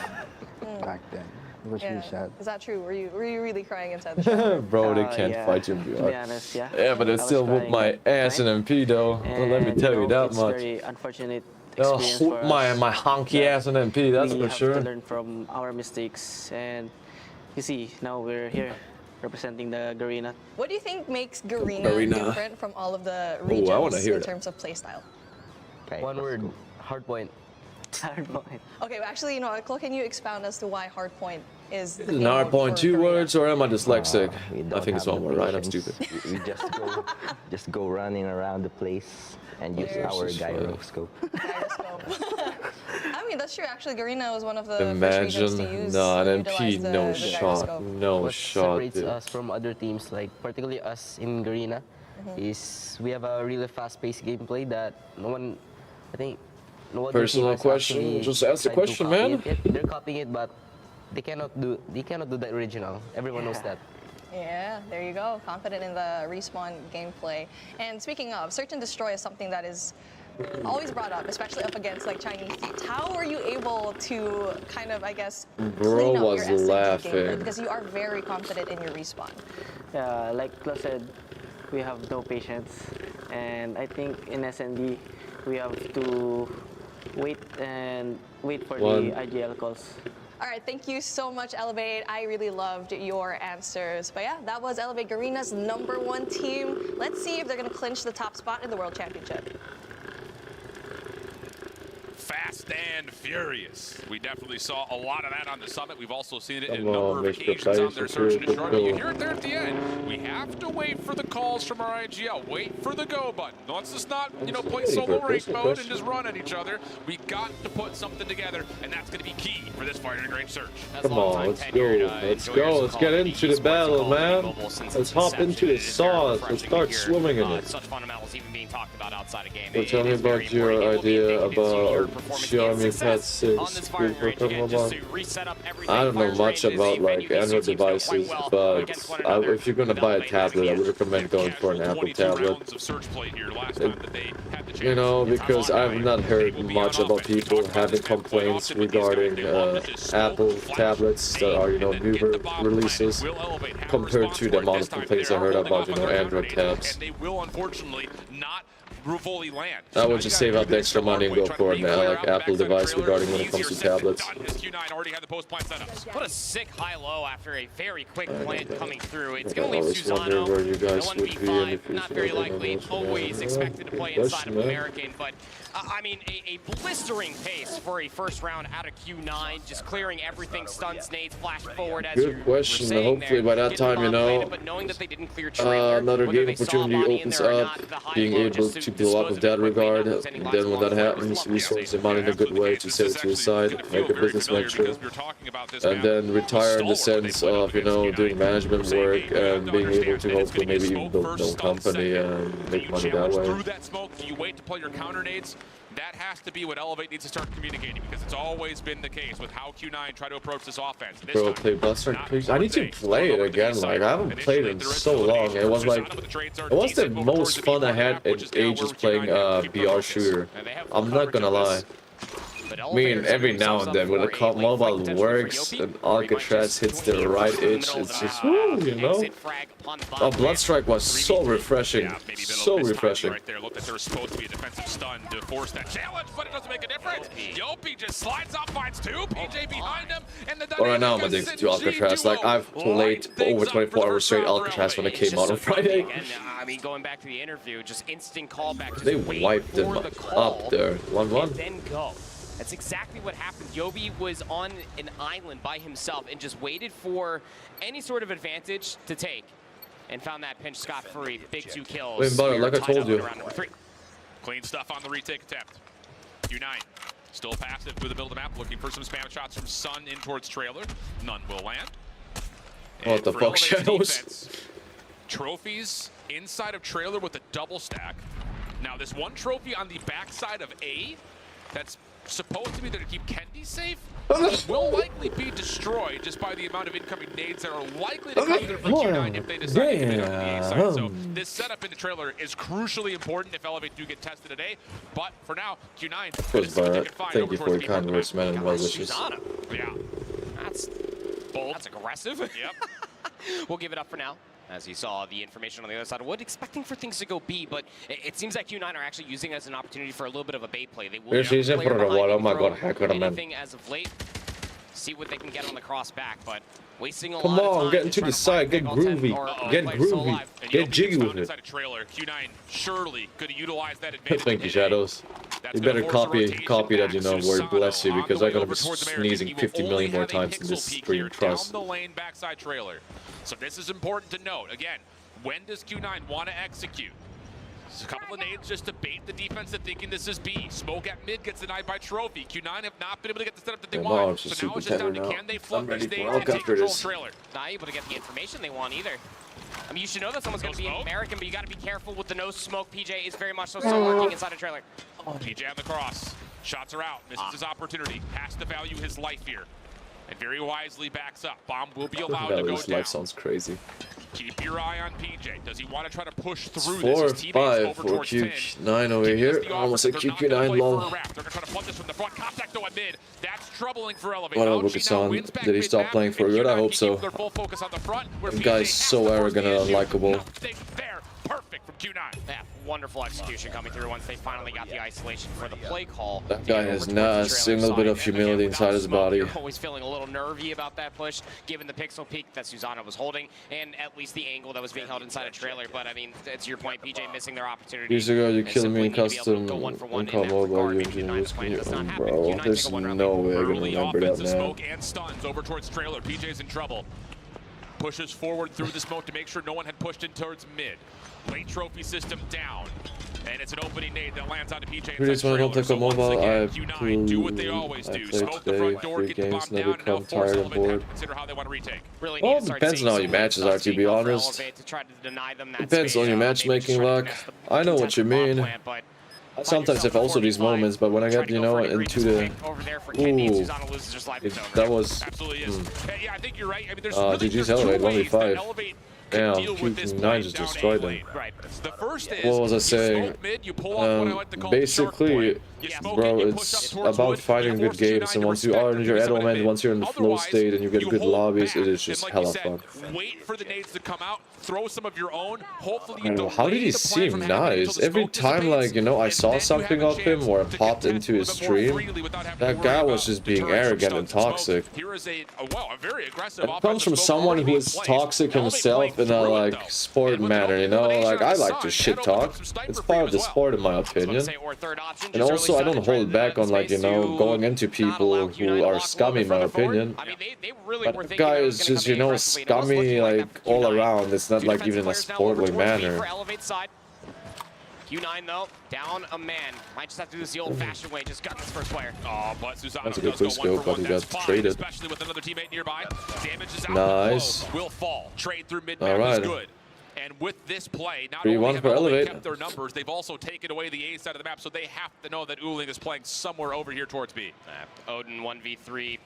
Back then, it was really sad. Is that true? Were you really crying inside the shower? Bro, they can't fight you. To be honest, yeah. Yeah, but it still whooped my ass in MP though. Let me tell you that it's much. Very unfortunate They'll experience whoop for my us. honky ass in MP, that's we for have sure. to learn from our mistakes, and you see, now we're here representing the Garena. What do you think makes Garena different from all of the I wanna regions hear in that. terms of playstyle? One word, Hardpoint. Hardpoint. Okay, well, actually, you know, can you expound as to why Hardpoint is the Is an name hardpoint for 2 Garena? words, or am I dyslexic? I think it's have one the word, right? I'm patience. stupid. We just go running around the place and use our gyroscope. I mean, that's true. Actually, Garena was one of the first regions to Imagine, use nah, an utilize MP, the no gyroscope. shot, no What shot, separates dude. us from other teams, like particularly us in Garena, is we have a really fast-paced gameplay that no one, I think, no other Personal team has question, actually just ask the tried to question, copy man. it. They're copying it, but they cannot do the original. Everyone knows that. Yeah, there you go. Confident in the respawn gameplay. And speaking of, search and destroy is something that is always brought up, especially up against like Chinese teams. How were you able to kind of, I guess, clean up was your S&D laughing. gameplay? Because you are very confident in your respawn. Yeah, like Kla said, we have no patience, and I think in S&D we have to wait for the IGL calls. All right, thank you so much, 𝗕𝗏𝗍. I really loved your answers. But yeah, that was 𝗕𝗏𝗍 Garena's #1 team. Let's see if they're going to clinch the top spot in the World Championship. Fast and furious. We definitely saw a lot of that on the summit. We've also seen it in a number of occasions on their search and destroy. But you hear it there at the end. We have to wait for the calls from our IGL. Wait for the go button. Let's just not, play solo rank mode and just run at each other. We got to put something together, and that's going to be key for this Fighter Range search. Come on, let's go. Let's go. Let's get into the battle, man. Let's hop into the sauce. Let's start swimming in it. Such fundamentals even being talked about outside a game. Well, tell me about your idea about 𝗕𝗲𝗆𝗃. I don't know much about like Android devices, but if you're gonna buy a tablet, I would recommend going for an Apple tablet. Because I've not heard much about people having complaints regarding Apple tablets that are newer releases compared to the amount of complaints I heard about Android tabs. I would just save up the extra money and go for an Apple device regarding when it comes to tablets. What a sick high-low after a very quick plant coming through. It's going to leave Susano. Where you guys no 1v5, not very likely. Always expected to play inside of American, but I mean, a blistering pace for a first round out of Q9, just clearing everything, stuns, nades, flash forward as good question. Hopefully by that time, another game opportunity opens up, being able to blow up with that regard. And then when that happens, resource the money in a good way to set it to the side, make a business venture, and then retire in the sense of, doing management work and being able to hopefully maybe even build my own company and make money that way. Through that smoke, do you wait to play your counter nades? That has to be what 𝗕𝗏𝗍 needs to start communicating, because it's always been the case with how Q9 try to approach this offense. Bro, play Buster, please. I need to play it again. Like, I haven't played it in so long. It was like, it was the most fun I had in ages playing BR shooter. I'm not gonna lie. I mean, every now and then when the mobile works and Alcatraz hits the right itch, it's just, woo, Oh, Bloodstrike was so refreshing. So refreshing. Right there, looked like there was supposed to be a defensive stun to force that challenge, but it doesn't make a difference. 𝗕𝗏𝗍 just slides up, finds two, PJ behind him, and the right now I'm addicted to Alcatraz. Like, I've played over 24 hours straight Alcatraz when it came out on Friday. I mean, going back to the interview, just instant callback. They wiped them up there. 1-1. Then go. That's exactly what happened. 𝗕𝗏𝗍 was on an island by himself and just waited for any sort of advantage to take, and found that pinch scot-free. Big 2 kills. Wait, but like I told you. Clean stuff on the retake attempt. Q9 still passive through the middle of the map, looking for some spam shots from Sun in towards trailer. None will land. What the fuck, Shadows? Trophies inside of trailer with a double stack. Now this one trophy on the backside of A, that's supposed to be there to keep 𝗕𝗏𝗃 safe, will likely be destroyed just by the amount of incoming nades that are likely to come through for Q9 if they decide to get on the A side. So this setup in the trailer is crucially important if 𝗕𝗏𝗍 do get tested today. But for now, Q9. Thank you for your kind words, man, and well wishes. Yeah. That's bold. That's aggressive. Yep. We'll give it up for now. As you saw the information on the other side of wood, expecting for things to go B, but it seems like Q9 are actually using it as an opportunity for a little bit of a bait play. They will anything as of late, see what they can get on the cross back, but wasting a lot of time. Come on, get into the side, get groovy, get groovy, get jiggy with it. Q9 surely could utilize that advantage. Thank you, Shadows. You better copy that, word bless you, because I'm gonna be sneezing 50 million more times in this stream, trust. Down the lane backside trailer. So this is important to note. Again, when does Q9 want to execute? A couple of nades just to bait the defense into thinking this is B. Smoke at mid gets denied by 𝗕𝗏𝗍. Q9 have not been able to get the setup that they want. So now it's just down to can they flood these nades and take control of trailer. Not able to get the information they want either. I mean, you should know that someone's going to be American, but you got to be careful with the no smoke. PJ is very much so still working inside a trailer. PJ on the cross. Shots are out. Misses his opportunity. Has to value his life here. And very wisely backs up. Bomb will be allowed to go down. Life sounds crazy. Keep your eye on PJ. Does he want to try to push through 4, this? 5 for Q9 over here. Almost a Q9 long. They're going to try to flood this from the front. Contact though at mid. That's troubling for 𝗕𝗏𝗍. What about Bukasan? Did he stop playing for good? I hope so. The guy's so arrogant and unlikable. Q9. Yeah, wonderful execution coming through once they finally got the isolation for the play call. That guy has not a single bit of humility inside his body. You're always feeling a little nervy about that push, given the pixel peak that 𝗕𝗏𝗎 was holding, and at least the angle that was being held inside a trailer. But I mean, to your point, PJ missing their opportunity. Years ago, you killed me in custom on CoD Mobile. Bro, there's no way I'm gonna remember that, man. Smoke and stuns over towards trailer. PJ's in trouble. Pushes forward through the smoke to make sure no one had pushed in towards mid. Late trophy system down. And it's an opening nade that lands onto PJ. Pretty much when I Takeoff Mobile, I Q9 do what they always do. Smoke the front door, get the bomb down, and now force Elevate to consider how they want to retake. Well, it depends on how your matches are, to be honest. Depends on your matchmaking luck. I know what you mean. I sometimes have also these moments, but when I get, you know, into the... Ooh, that was... Yeah, I think you're right. I mean, there's GG's Elevate, 1v5. Damn, Q9 just destroyed them. What was I saying? Basically, bro, it's about fighting good games, and once you are in your element, once you're in the flow state and you get good lobbies, it is just hella fun. Wait for the nades to come out, throw some of your own. Hopefully you how did he seem nice? Every time, like, you know, I saw something of him or I popped into his stream, that guy was just being arrogant and toxic. It comes from someone who is toxic himself in a, like, sport manner, you know? Like, I like to shit talk. It's part of the sport, in my opinion. And also, I don't hold back on, like, you know, going into people who are scummy, in my opinion. But the guy is just, you know, scummy, like, all around. It's not like even in a sportly manner. Q9 though, down a man. Might just have to do this the old-fashioned way, just gun this first player. Oh, but 𝗕𝗏𝗎 That's a good quick skill, but he got traded. Especially with another teammate nearby. Damage is out. Nice. Will fall. Trade through mid All right. is good. And with this play, not 3-1 only have for they Elevate. kept their numbers, they've also taken away the A side of the map, so they have to know that 𝗬𝗓𝗓 is playing somewhere over here towards B. Odin 1v3.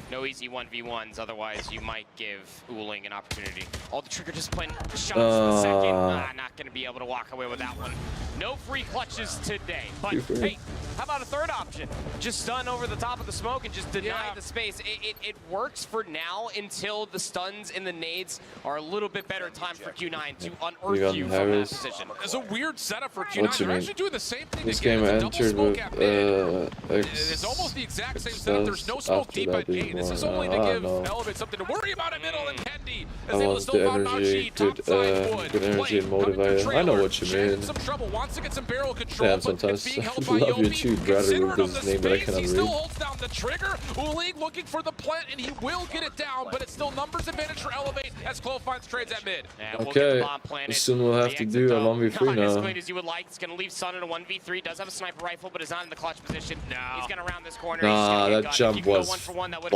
No easy 1v1s, otherwise you might give 𝗬𝗓𝗓 an opportunity. Oh, the trigger just playing shots in the second. Not going to be able to walk away with that one. No free clutches today. But hey, how about a third option? Just stun over the top of the smoke and just deny the space. It works for now until the stuns and the nades are a little bit better time for Q9 to unearth you from that position. It's a weird setup for Q9. They're actually doing the same thing This again. game It's a double entered smoke with at mid. It's almost the exact same setup. There's no smoke deep at A. This is only to give Elevate something to worry about in middle, and 𝗕𝗏𝗎 is able to still bomb energy, 𝗕𝗏𝗎, top side wood. good energy and 𝗵𝗵𝗍𝗍. I know what you mean. Some trouble, wants to get some barrel control. Damn, sometimes I love you too, brother, with this name that I cannot He still read. holds down the trigger. 𝗬𝗓𝗓 looking for the plant, and he will get it down, but it's still numbers advantage for Elevate as 𝗲𝗏 finds trades at mid. Okay, soon we'll have to do a 1v3 Not as now. clean as you would like. It's going to leave Sun in a 1v3. Does have a sniper rifle, but is not in the clutch position. No. He's going to round this corner. Nah, He's that jump was ballsy.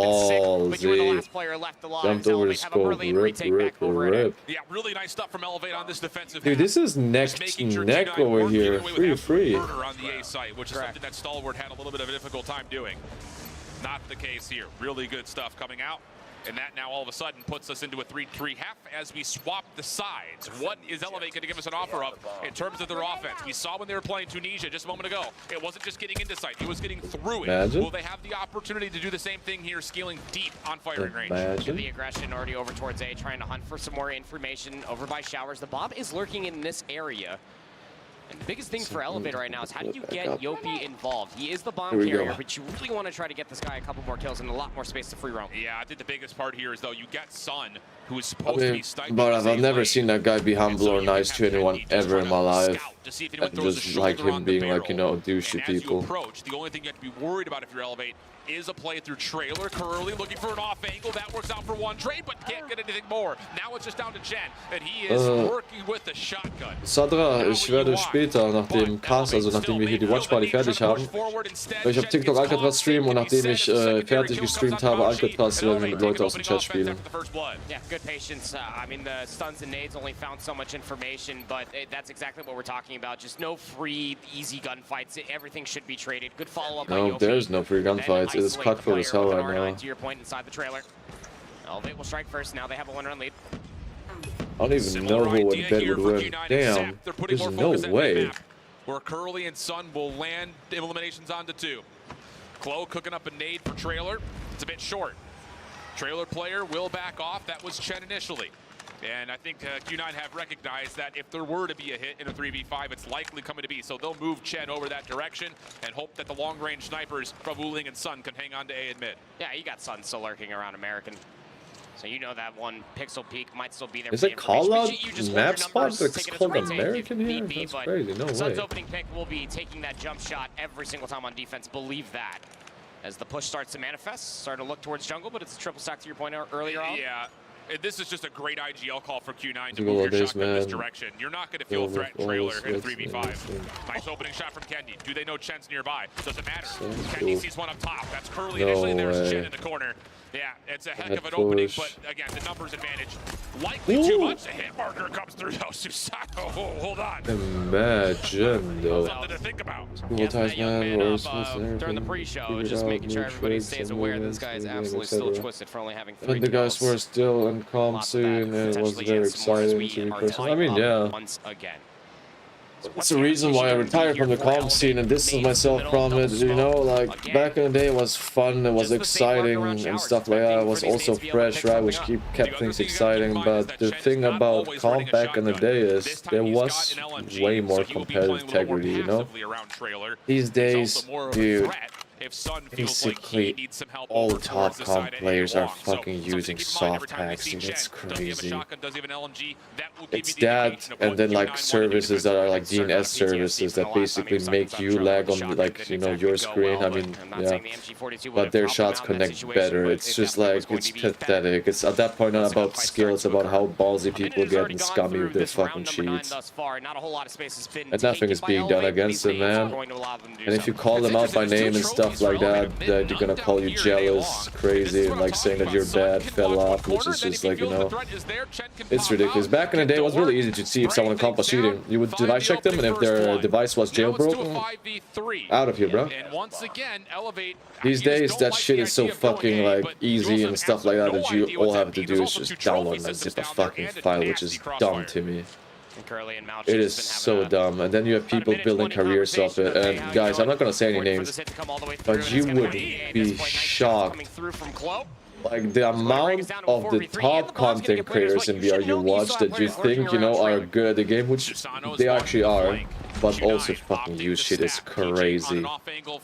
Jumped over the scope, rip. Yeah, really nice stuff from Elevate on this defensive Dude, this is neck to neck over here. Free. Murder on the A site, which is something that 𝗲𝗏𝗺 had a little bit of a difficult time doing. Not the case here. Really good stuff coming out. And that now all of a sudden puts us into a 3-3 half as we swap the sides. What is Elevate going to give us an offer of in terms of their offense? We saw when they were playing Tunisia just a moment ago. It wasn't just getting into sight. It was getting through it. Imagine. Will they have the opportunity to do the same thing here, scaling deep on firing range? Imagine. The aggression already over towards A, trying to hunt for some more information over by showers. The bomb is lurking in this area. And the biggest thing for Elevate right now is how do you get 𝗬𝗓𝗍𝗍 involved? He is the bomb carrier, but you really want to try to get this guy a couple more kills and a lot more space to free roam. Yeah, I think the biggest part here is, though, you got Sun, who is supposed to be sniping. But I've never seen that guy be humble or nice to anyone ever in my life. I just like him being like, you know, douchey people. Approach, the only thing you have to be worried about if you're Elevate is a play through trailer. Kurahana looking for an off angle. That works out for one trade, but can't get anything more. Now it's just down to 𝗏𝗏𝗏, and he is working with the shotgun. 𝗲𝗏𝗏𝗏, ich werde später, nach dem Cast, also nachdem wir hier die Watchparty fertig haben, ich habe TikTok Alcatraz streamen und nachdem ich fertig gestreamt habe, Alcatraz, werden wir mit Leuten aus dem Chat spielen. Yeah, good patience. I mean, the stuns and nades only found so much information, but that's exactly what we're talking about. Just no free, easy gunfights. Everything should be traded. Good follow-up by No, there's no free gunfights. It is cutthroat as hell right now. To your point inside the trailer. Elevate will strike first. Now they have a one-run lead. I don't even know who would bet would win. Damn, there's no way. Where Kurahana and Sun will land eliminations onto 2. 𝗲𝗏𝗏 cooking up a nade for trailer. It's a bit short. Trailer player will back off. That was 𝗏𝗏𝗏 initially. And I think Q9 have recognized that if there were to be a hit in a 3v5, it's likely coming to be. So they'll move Chen over that direction and hope that the long-range snipers from 𝗵𝗵 and Sun can hang on to A and mid. Yeah, you got Sun still lurking around American. So you know that one pixel peak might still be there. Is it call out map spot that's called American here? That's crazy, no way. Sun's opening pick will be taking that jump shot every single time on defense. Believe that. As the push starts to manifest, start to look towards jungle, but it's a triple stack to your point earlier on. Yeah. This is just a great IGL call for Q9 to move your shotgun in this direction. You're not going to feel a threat trailer in a 3v5. Nice opening shot from Kendi. Do they know Chen's nearby? Doesn't matter. Kendi sees one up top. That's 𝗏𝗏𝗏 initially. There's Chen in the corner. Yeah, it's a heck of an opening, but again, the numbers advantage. Likely too much. The hit marker comes through. Oh, Susanoo. Oh, hold on. Imagine, though. Something to think about. During the pre-show, just making sure everybody stays aware that this guy is absolutely still twisted for only having 3 And the guys were still in calm soon, and it was very exciting to be personal. I mean, yeah. Once again. It's the reason why I retired from the comp scene and distanced myself from it, you know, like, back in the day it was fun, it was exciting and stuff like that, it was also fresh, right, which kept things exciting, but the thing about comp back in the day is there was way more competitive integrity, you know? These days, dude, basically all top comp players are fucking using soft hacks, dude, it's crazy. It's that, and then like services that are like DNS services that basically make you lag on, like, you know, your screen. I mean, yeah, but their shots connect better. It's just like, it's pathetic. It's at that point not about skill, it's about how ballsy people get and scummy with their fucking cheats. And nothing is being done against them, man. And if you call them out by name and stuff like that, they're gonna call you jealous, crazy, and like saying that you're bad, fell off, which is just like, you know, it's ridiculous. Back in the day, it was really easy to see if someone in comp was cheating. You would device check them, and if their device was jailbroken, out of here, bro. These days, that shit is so fucking like easy and stuff like that that you all have to do is just download and zip a fucking file, which is dumb to me. It is so dumb, and then you have people building careers off it. And guys, I'm not gonna say any names, but you would be shocked. Like the amount of the top content creators in VR you watch that you think, you know, are good at the game, which they actually are, but also fucking use shit is crazy.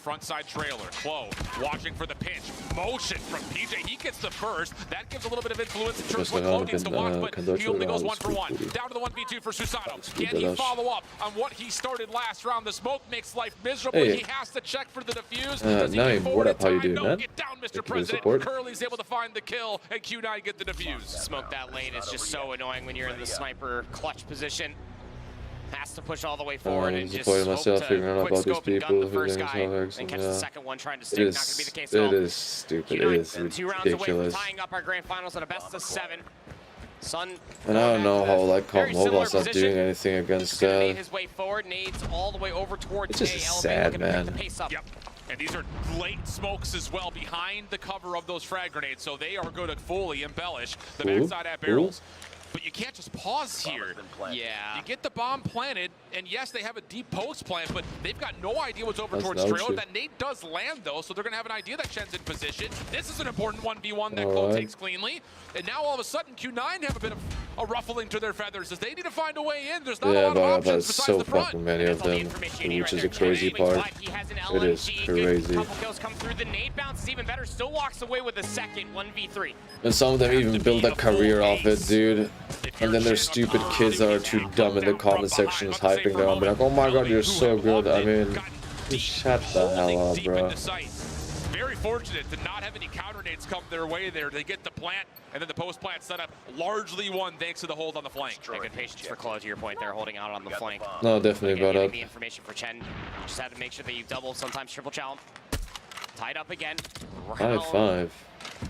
Frontside trailer. 𝗏𝗏 watching for the pinch. Motion from PJ. He gets the first. That gives a little bit of influence in terms of what 𝗏𝗏 needs to watch, but he only goes 1 for 1. Down to the 1v2 for Susanoo. Can he follow up on what he started last round? The smoke makes life miserable. Hey. He has to check for the defuse. Naeem, what up? How you doing, man? Get down, Mr. Thank you President. for the support. 𝗏𝗏𝗏𝗏's able to find the kill, and Q9 get the defuse. Smoke that lane is just so annoying when you're in the sniper clutch position. Has to push all the way forward and just hope myself to figuring out quick about these scope and gun people the who first think guy it's and no catch the second one trying to It stick. Not is, going to be the case. it is stupid. It is 2 rounds away from ridiculous. tying up our grand finals at a best of 7. Sun. And I don't know how like comp mobile's not doing anything against that. His way forward, nades all the way over towards It's just sad, man. Yep. And these are late smokes as well behind the cover of those frag grenades, so they are going to fully embellish the backside at barrels. But you can't just pause here. Yeah. You get the bomb planted, and yes, they have a deep post plan, but they've got no idea what's over That's towards no trailer. shit. That nade does land, though, so they're going to have an idea that Chen's in position. This is an important 1v1 that All 𝗏𝗏 right. takes cleanly. And now all of a sudden, Q9 have a bit of a ruffling to their feathers as they need to find a way in. There's not a Yeah, lot of but options there's besides so the front. fucking many of them, which is the crazy part. It is crazy. Couple kills come through. The nade bounce is even better. Still walks away with a second 1v3. And some of them even build a career off it, dude. And then there's stupid kids that are too dumb in the comment sections hyping them up. Be like, oh my god, you're so good. I mean, shut the hell up, bro. Very fortunate to not have any counter nades come their way there. They get the plant, and then the post-plant setup largely won thanks to the hold on the flank. Yeah, good patience for 𝗏𝗏 to your point there, holding out on the flank. No, definitely Again, about getting that. the information for Chen. You just had to make sure that you double, sometimes triple challenge. Tied up again. High five.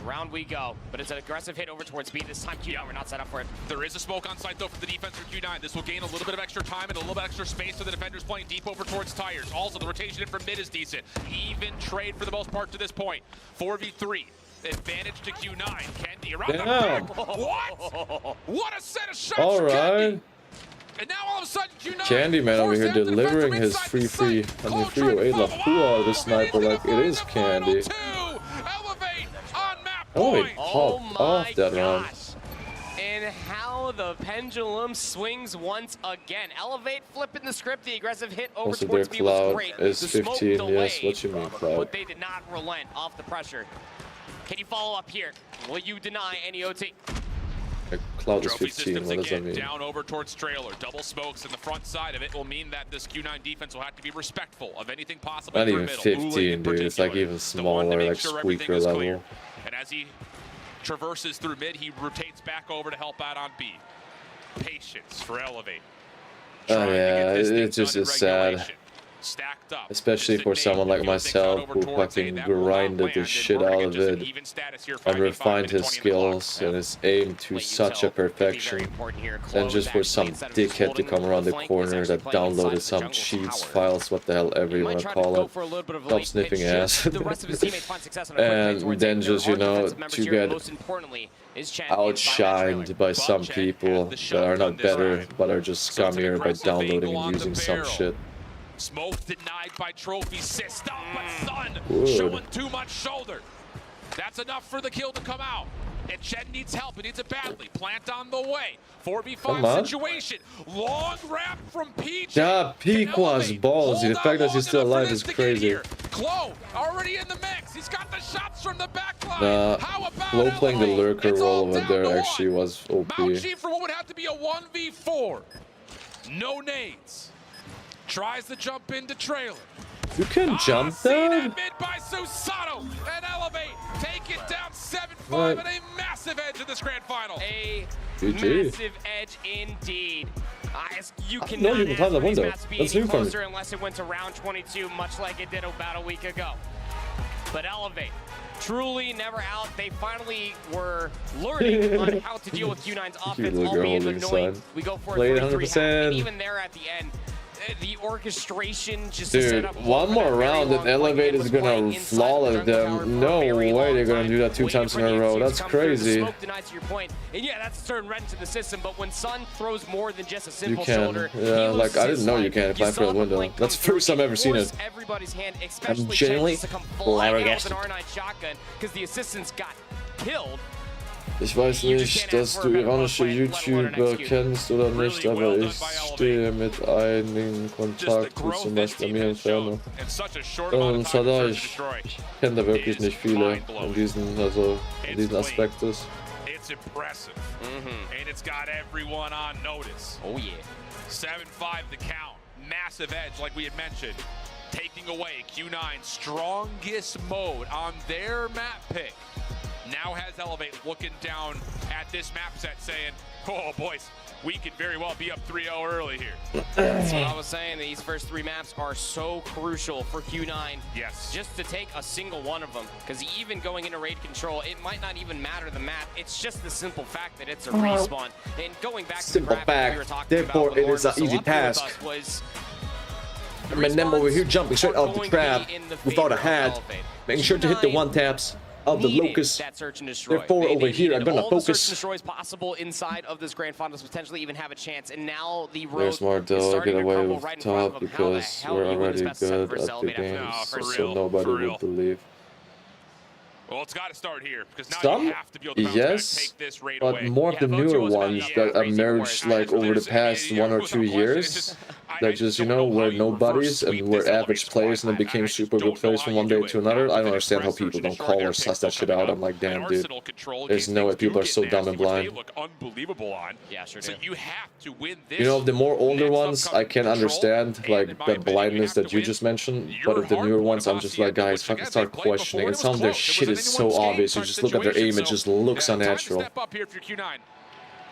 Round we go, but it's an aggressive hit over towards B. This time Q9, we're not set up for it. There is a smoke on site though for the defense for Q9. This will gain a little bit of extra time and a little bit extra space for the defenders playing deep over towards tires. Also, the rotation in from mid is decent. Even trade for the most part to this point. 4v3. Advantage to Q9. Kendi around the back. What? What a set of shots All for right. Kendi. And now all of a sudden Q9 Candyman over here delivering his free 308 𝗏𝗏𝗏𝗏 the sniper like it is candy. Oh, he popped off that round. And how the pendulum swings once again. Elevate, flipping the script, the aggressive hit over Also, their towards B was cloud great. is The smoke 15. Yes, delayed, what you mean, cloud? but they did not relent off the pressure. Can you follow up here? Will you deny any OT? Cloud is Trophy 15. systems What does that again, mean? down over towards trailer. Double smokes in the front side of it will mean that this Q9 defense will have to be respectful of anything possible. Not even middle. 15, dude. It's like even smaller, like squeaker level. And as he traverses through mid, he rotates back over to help out on B. Patience for Elevate. Oh yeah, it just is sad. Stacked up. Especially for someone like myself who fucking grinded the shit out of it and refined his skills and his aim to such a perfection. And just for some dickhead to come around the corner that downloaded some cheats, files, what the hell ever you want to call it. Stop sniffing ass. And then just, you know, to get outshined by some people that are not better but are just scummier by downloading and using some shit. Smoke denied by Trophy. System, but Sun Good. showing too much shoulder. That's enough for the kill to come out. And Chen needs help. He needs it badly. Plant on the way. 4v5 situation. Long ramp from PJ. Yeah, 𝗵𝗄's ballsy. The fact that he's still alive is crazy. 𝗲 already in the mix. He's got the shots from the backline. Nah, 𝗲 playing the lurker role over there actually was OP. 𝗵𝗲 for what would have to be a 1v4. No nades. Tries to jump into trailer. You can jump there? Mid by Susato and Elevate. Take it down 7-5 What? and a massive edge in this grand final. A GG. massive edge indeed. You No, cannot you can climb the ask for these window. maps to be That's any new for me. closer unless it went to round 22, much like it did about a week ago. But Elevate, truly never out. They finally were learning on how to deal with Q9's offense, look your albeit holding annoying. sign. We go for Played a 3-3 100%. and even there at the end, the orchestration just to set Dude, up one more round and Elevate is gonna flawless them. No way they're gonna do that 2 times in a row. That's crazy. Smoke denied to your point. And yeah, that's a certain wrench in the system, but when Sun throws more than just a You simple can. shoulder, Yeah, like I didn't know you can climb through the window. That's the first time I've ever seen it. Everybody's hand, I'm especially genuinely Chen, to come flying out with flabbergasted. an R9 shotgun because the assistants got killed. Ich weiß nicht, dass du iranische YouTuber kennst oder nicht, aber ich stehe mit einigen Kontakt, wie zum Beispiel mir Inferno. Und Sada, ich kenne da wirklich nicht viele in diesen, also in diesen Aspekten. It's impressive. And it's got everyone on notice. Oh yeah. 7-5 the count. Massive edge like we had mentioned. Taking away Q9's strongest mode on their map pick. Now has Elevate looking down at this map set saying, oh boys, we could very well be up 3-0 early here. That's what I was saying. These first 3 maps are so crucial for Q9. Yes. Just to take a single one of them. Because even going into raid control, it might not even matter the map. It's just the simple fact that it's a respawn. And going back to the Simple graphic we were fact. talking Therefore, about it with is an Lord easy Whistle up here with task. us was And them over here jumping straight out the trap without a hat, making sure to hit the 1-taps of the locust. that search and destroy. Therefore, over here, I'm gonna all the search and focus. destroys possible inside of this grand finals, potentially even have a chance. And now the road There's more is though, starting get to away crumble with right in front of top them. How the because hell we're do you win already this best of seven good versus at the Elevate after game, that? so nobody would believe. Well, it's got to start here because now Some, you have to be able to bounce back, yes, take this raid but away. more of the newer ones that emerged like over the past 1 or 2 years, that just, you know, were nobodies and were average players and then became super good players from one day to another. I don't understand how people don't call or suss that shit out. I'm like, damn, dude. There's no way people are so dumb and blind. Look unbelievable on. Yeah, sure So do. you have to win this. You know, the more older ones, I can understand, like, the blindness that you just mentioned, but of the newer ones, I'm just like, guys, fucking start questioning, and some of their shit is so obvious, you just look at their aim, it just looks unnatural. Step up here for Q9.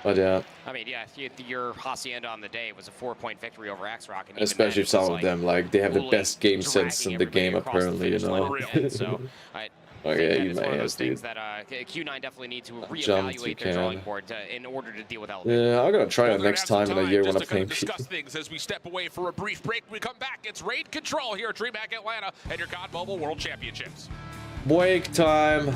But yeah, I mean, yeah, your Hacienda on the day was a 4-point victory over X-Rock. And especially some of them, like, they have the best game sense in the game, apparently, you know. So, I Okay, think you that is one may of those have, things dude. that Q9 definitely need to Jumped, you reevaluate their drawing can. board in order to deal with Elevate. Yeah, I'm gonna try it We're next gonna have time some in a year when just I'm to kind playing of discuss things as we step away for a brief break. When we come back, it's raid control here at DreamHack Atlanta and your COD Mobile World Championships. Break time.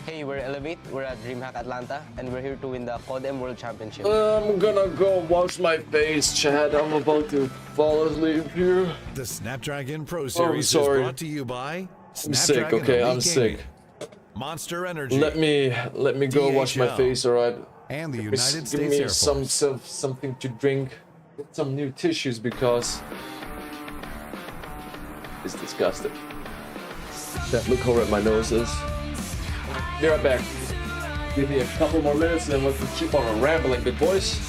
Hey, we're Elevate. We're at DreamHack Atlanta, and we're here to win the CoDM World Championship. I'm gonna go wash my face, Chad. I'm about to fall asleep here. The Snapdragon Pro Series is sorry. brought to you by I'm sick, Snapdragon okay? I'm Elite sick. Gaming. Monster Energy. Let me go wash my DHL. face, alright? and the Give United me States Air Force. something to drink, get some new tissues because it's disgusting. Look how red my nose is. Be right back. Give me a couple more minutes and then we can keep on rambling, good boys.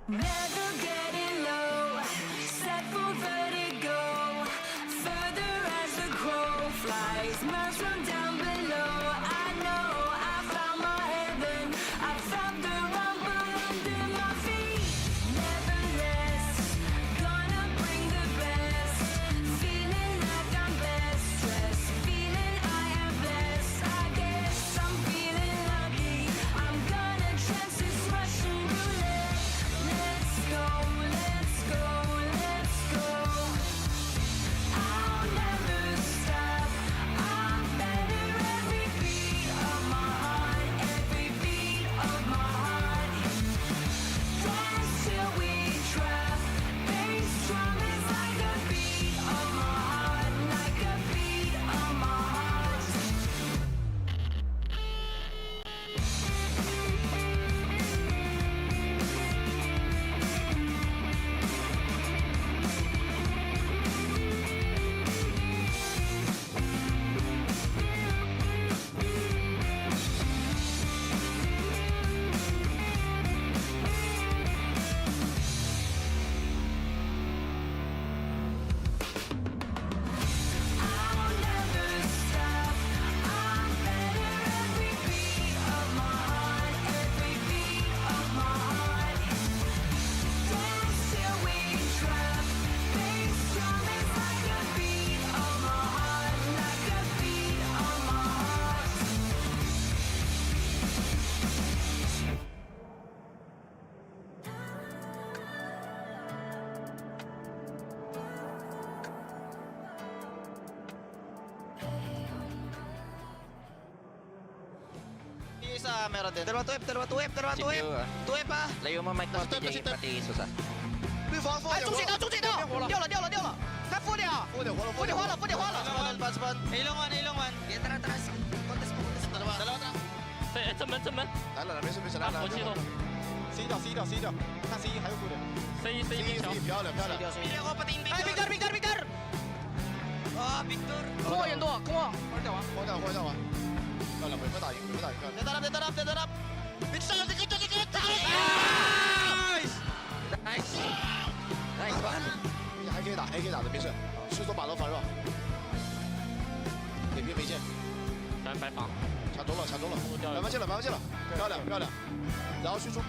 Never getting low, set for vertigo, further as the crow flies, miles from down below. I know I found my heaven, I found the rumble under my feet. Never less, gonna bring the best, feeling like I'm best dressed, feeling I am blessed. I guess I'm feeling lucky, I'm gonna chance this Russian roulette. Let's go, let's go, let's go. I'll never stop. I'm better every beat of my heart, every beat of my heart. Dance till we drop. Bass drum is like a beat of my heart, like a beat of my heart. I'll never stop. I'm better every beat of my heart, every beat of my heart. Dance till we drop. Bass drum is like a beat of my heart, like a beat of my heart. Isa, meron din. Dalawa tuwip. Tuwip ah. Layo mo mic mo, TJ, pati susah. 哎，中线到，掉了，他复掉，复点花了。Cepat. Ilongan. Dia teras. Kontes. Dalawa. 正门。来了，没事，来了。C 掉，看 C 还有复点。C 漂亮。哎，Victor。啊，Victor。空我远多，空我。换掉完。漂亮，回合打赢，漂亮。Dead up。Victor，这个。Nice one。还可以打的，没事。是说把头防热。点兵没见。白防。抢中了，白防进了，漂亮。然后去出。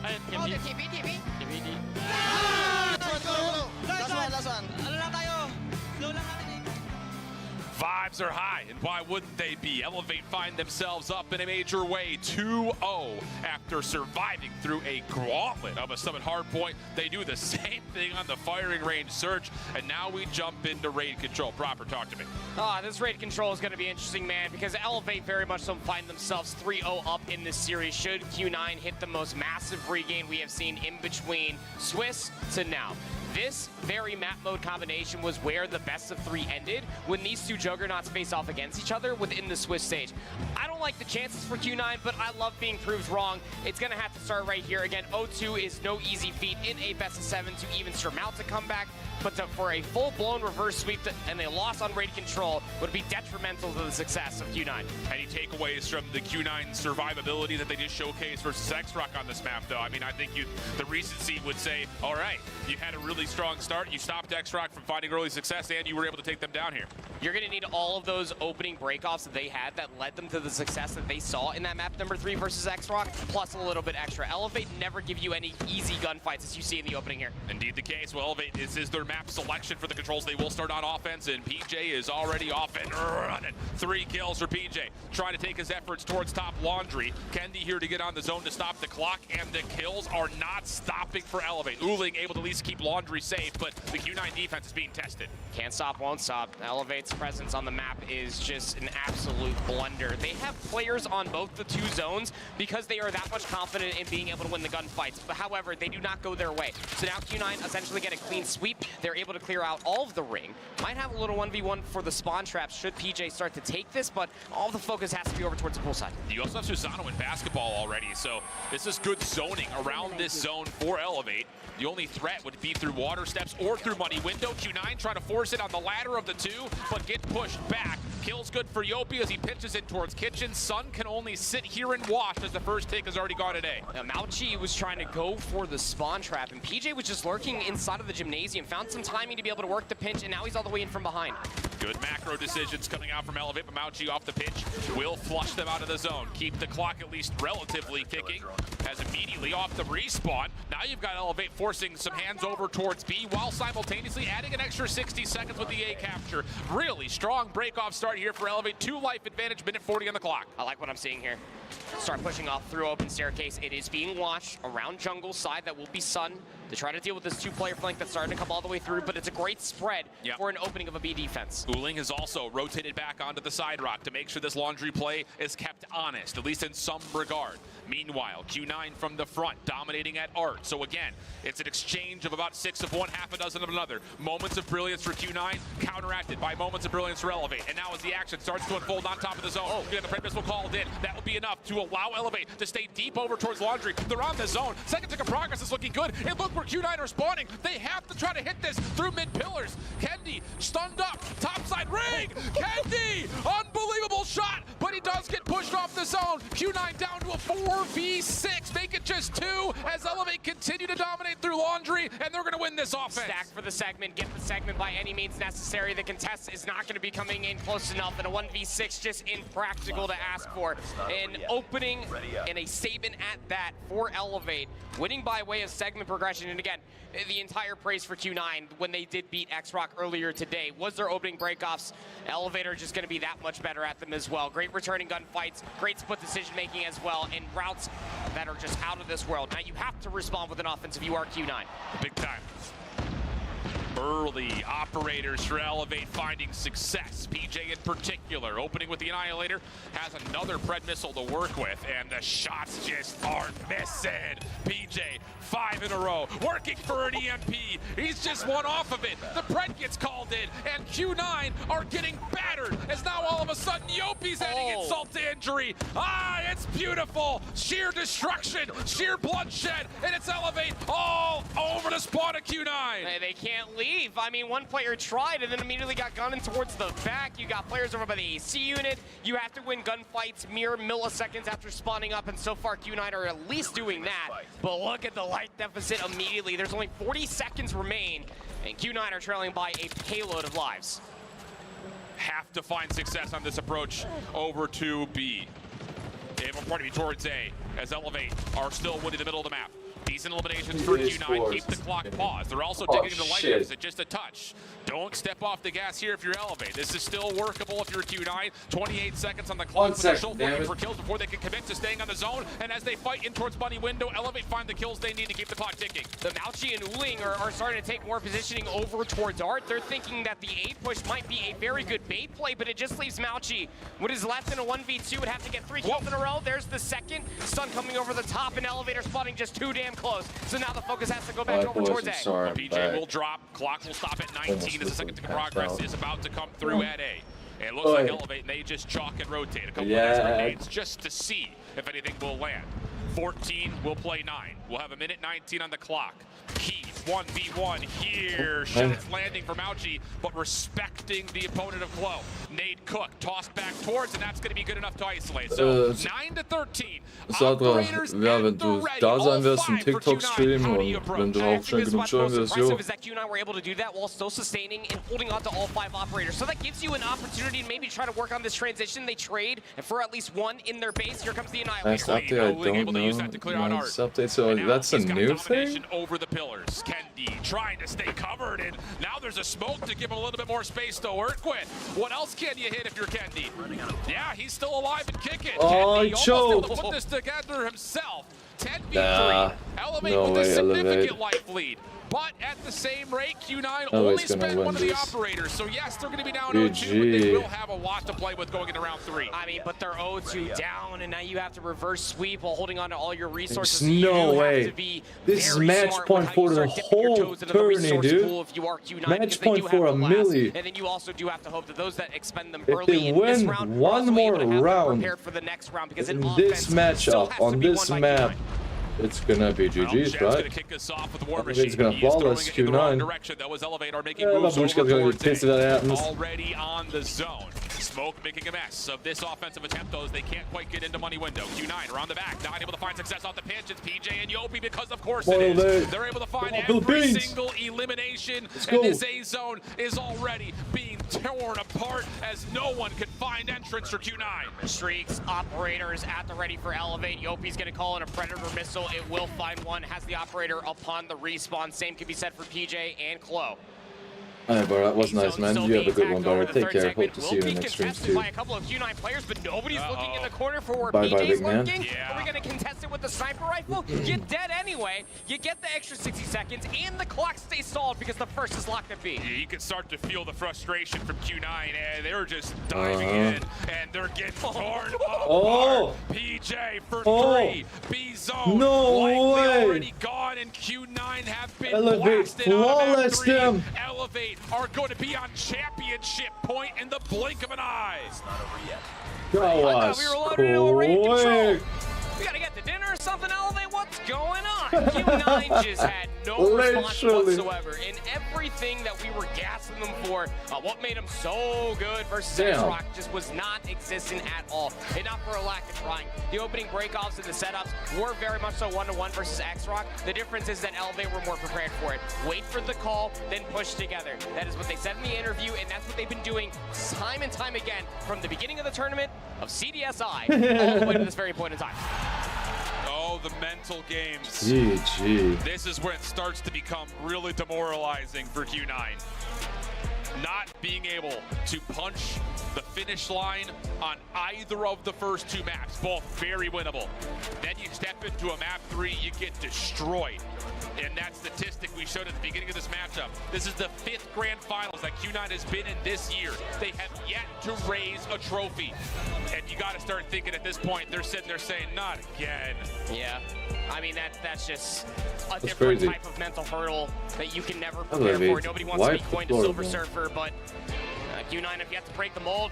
哎，铁皮。Last one。Vibes are high, and why wouldn't they be? Elevate find themselves up in a major way, 2-0 after surviving through a gauntlet of a Summit Hardpoint. They do the same thing on the firing range search, and now we jump into raid control. Proper, talk to me. This raid control is going to be interesting, man, because Elevate very much so find themselves 3-0 up in this series. Should Q9 hit the most massive regain we have seen in between Swiss to now. This very map mode combination was where the best of 3 ended when these two juggernauts face off against each other within the Swiss stage. I don't like the chances for Q9, but I love being proved wrong. It's going to have to start right here. Again, 0-2 is no easy feat in a best of 7 to even surmount a comeback, but for a full-blown reverse sweep and a loss on raid control would be detrimental to the success of Q9. Any takeaways from the Q9 survivability that they just showcased versus X-Rock on this map, though? I mean, I think the recency would say, all right, you had a really strong start. You stopped X-Rock from finding early success, and you were able to take them down here. You're going to need all of those opening breakoffs that they had that led them to the success that they saw in that map number 3 versus 𝗕𝗏, plus a little bit extra. Elyevate never give you any easy gunfights as you see in the opening here. Indeed the case. Well, Elyevate, this is their map selection for the controls. They will start on offense, and PJ is already off and running. 3 kills for PJ, trying to take his efforts towards top laundry. 𝗕𝗲 here to get on the zone to stop the clock, and the kills are not stopping for Elyevate. 𝗬𝗲 able to at least keep laundry safe, but the Q9 defense is being tested. Can't stop, won't stop. Elyvate's presence on the map is just an absolute blunder. They have players on both the 2 zones because they are that much confident in being able to win the gunfights. But however, they do not go their way. So now Q9 essentially get a clean sweep. They're able to clear out all of the ring. Might have a little 1v1 for the spawn traps should PJ start to take this, but all the focus has to be over towards the pool side. You also have Susano in basketball already, so this is good zoning around this zone for Elyevate. The only threat would be through water steps or through money window. Q9 trying to force it on the ladder of the 2, but get pushed back. Kills good for 𝗬𝗎 as he pitches it towards kitchen. Sun can only sit here and watch as the first take has already gone today. Now, 𝗵𝗎 was trying to go for the spawn trap, and PJ was just lurking inside of the gymnasium. Found some timing to be able to work the pinch, and now he's all the way in from behind. Good macro decisions coming out from Elyevate, but 𝗵𝗎 off the pitch will flush them out of the zone. Keep the clock at least relatively ticking, as immediately off the respawn. Now you've got Elyevate forcing some hands over towards B, while simultaneously adding an extra 60 seconds with the A capture. Really strong break-off start here for Elyevate. 2 life advantage, minute 40 on the clock. I like what I'm seeing here. Start pushing off through open staircase. It is being watched around jungle side. That will be Sun to try to deal with this 2-player flank that's starting to come all the way through, but it's a great spread for an opening of a B defense. 𝗬𝗲 has also rotated back onto the side rock to make sure this laundry play is kept honest, at least in some regard. Meanwhile, Q9 from the front, dominating at art. So again, it's an exchange of about 6 of one, half a dozen of another. Moments of brilliance for Q9, counteracted by moments of brilliance for Elyevate. And now as the action starts to unfold on top of the zone, you got the Pred missile called in. That will be enough to allow Elyevate to stay deep over towards laundry. They're on the zone. Second tick of progress is looking good. And look where Q9 are spawning. They have to try to hit this through mid pillars. 𝗕𝗲 stunned up, topside ring. 𝗕𝗲, unbelievable shot, but he does get pushed off the zone. Q9 down to a 4v6, make it just 2 as Elyevate continue to dominate through laundry, and they're going to win this offense. Stack for the segment, get the segment by any means necessary. The contest is not going to be coming in close enough, and a 1v6 just impractical to ask for. An opening and a statement at that for Elyevate, winning by way of segment progression. And again, the entire praise for Q9 when they did beat 𝗕𝗏 earlier today was their opening breakoffs. Elyevate are just going to be that much better at them as well. Great returning gunfights, great split decision making as well, and routes that are just out of this world. Now you have to respond with an offense if you are Q9. Big time. Early operators for Elyevate finding success. PJ in particular, opening with the Annihilator, has another Pred missile to work with, and the shots just aren't missing. PJ, 5 in a row, working for an EMP. He's just one off of it. The Pred gets called in, and Q9 are getting battered, as now all of a sudden 𝗬𝗎's adding insult to injury. Ah, it's beautiful. Sheer destruction, sheer bloodshed, and it's Elyevate all over the spawn of Q9. They can't leave. I mean, one player tried and then immediately got gunned towards the back. You got players over by the AC unit. You have to win gunfights mere milliseconds after spawning up, and so far Q9 are at least doing that. But look at the light deficit immediately. There's only 40 seconds remain, and Q9 are trailing by a payload of lives. Have to find success on this approach over to B. Pardon me, towards A, as Elyevate are still winning the middle of the map. Decent eliminations for Q9, keep the clock paused. They're also digging into the light deficit, just a touch. Don't step off the gas here if you're Elyevate. This is still workable if you're Q9. 28 seconds on the clock with the Schultz looking for kills before they can commit to staying on the zone. And as they fight in towards money window, Elyevate find the kills they need to keep the clock ticking. The 𝗵𝗎 and 𝗬𝗲 are starting to take more positioning over towards art. They're thinking that the A push might be a very good bait play, but it just leaves 𝗵𝗎 with his left in a 1v2. Would have to get 3 kills in a row. There's the second. Sun coming over the top, and Elyevate spotting just too damn close. So now the focus has to go back over towards A. PJ will drop, clock will stop at 19 as the second tick of progress is about to come through at A. And it looks like Elyevate, and they just chalk and rotate a couple of extra grenades just to see if anything will land. 14 will play 9. We'll have a minute 19 on the clock. Key 1v1 here. Shots landing for 𝗵𝗎𝗆𝗆, but respecting the opponent of 𝗲𝗏. 𝗵𝗏𝗆𝗆 tossed back towards, and that's going to be good enough to isolate. So 9-13. Sandra, ja, wenn du da sein wirst im TikTok-Stream und wenn du auch schon genug joinen wirst, jo. Is that Q9 were able to do that while still sustaining and holding on to all 5 operators. So that gives you an opportunity to maybe try to work on this transition. They trade, and for at least one in their base, here comes the Annihilator. Nice update, I don't know. Nice update, so that's a new thing? Over the pillars. 𝗕𝗲 trying to stay covered, and now there's a smoke to give him a little bit more space to work with. What else can you hit if you're 𝗕𝗲? Yeah, he's still alive and kicking. Oh, he 𝗕𝗲 almost able to choked. put this together himself. 10v3. Nah, 𝗕𝗏𝗏𝗏 no with way, a significant 𝗕𝗏𝗏𝗏. life lead. But at the same rate, Q9 𝗕𝗏𝗏's only gonna spent win one of the this. operators. So yes, they're going to be down 0-2, but they will have a lot to play with going into round 3. I mean, but they're 0-2 down, and now you have to reverse sweep while holding on to all your resources. There's no way. This is match point for the whole tourney, dude. Match point for 𝗵𝗎𝗆. And then you also do have to hope that those that expend them If early they in this win round one more round prepared for the next round, because in this matchup on this map, it's gonna be GG's, right? It's gonna flawless Q9. 𝗵𝗎𝗆𝗆 gonna be pissed if that happens. Already on the zone. Smoke making a mess of this offensive attempt, though, as they can't quite get into money window. Q9 around the back, not able to find success off the pinch. It's PJ and 𝗬𝗵𝗆𝗆𝗏, because of course it is. They're able to find every single elimination, and this A zone is already being torn apart as no one can find entrance for Q9. Streaks, operators at the ready for Elevate. 𝗬𝗵𝗆's going to call in a Predator missile. It will find one, has the operator upon the respawn. Same can be said for PJ and 𝗲𝗏. Alright, bro, that was nice, man. You have a good one, bro. Take care. Hope to see you in the next stream, too. By a couple of Q9 players, but nobody's looking in the corner for where Bye-bye, PJ's big man. lurking. Are we going to contest it with the sniper rifle? You're dead anyway. You get the extra 60 seconds, and the clock stays stalled because the first is locked at B. Yeah, you can start to feel the frustration from Q9, and they're just diving in, and they're getting torn apart. PJ for 3. B zone likely already gone, and Q9 have been blasted out of flawless them. 𝗕𝗏𝗏𝗏𝗏 are going to be on championship point in the blink of an eye. It's not over yet. That was quick. We gotta get to dinner or something, Elevate? What's going on? Q9 just had no response whatsoever. In everything that we were gassing them for, what made them so good versus 𝗕𝗏𝗏𝗏 just was not existent at all. And not for a lack of trying. The opening breakoffs and the setups were very much so 1-to-1 versus 𝗕𝗏𝗏𝗏. The difference is that Elevate were more prepared for it. Wait for the call, then push together. That is what they said in the interview, and that's what they've been doing time and time again from the beginning of the tournament of CDSI all the way to this very point in time. Oh, the mental games. GG. This is where it starts to become really demoralizing for Q9. Not being able to punch the finish line on either of the first 2 maps, both very winnable. Then you step into a map 3, you get destroyed. And that statistic we showed at the beginning of this matchup, this is the 5th grand finals that Q9 has been in this year. They have yet to raise a trophy. And you got to start thinking at this point, they're sitting there saying, not again. Yeah, I mean, that's just a different type of mental hurdle that you can never prepare for. Nobody wants to be going to Silver Surfer, but Q9 have yet to break the mold,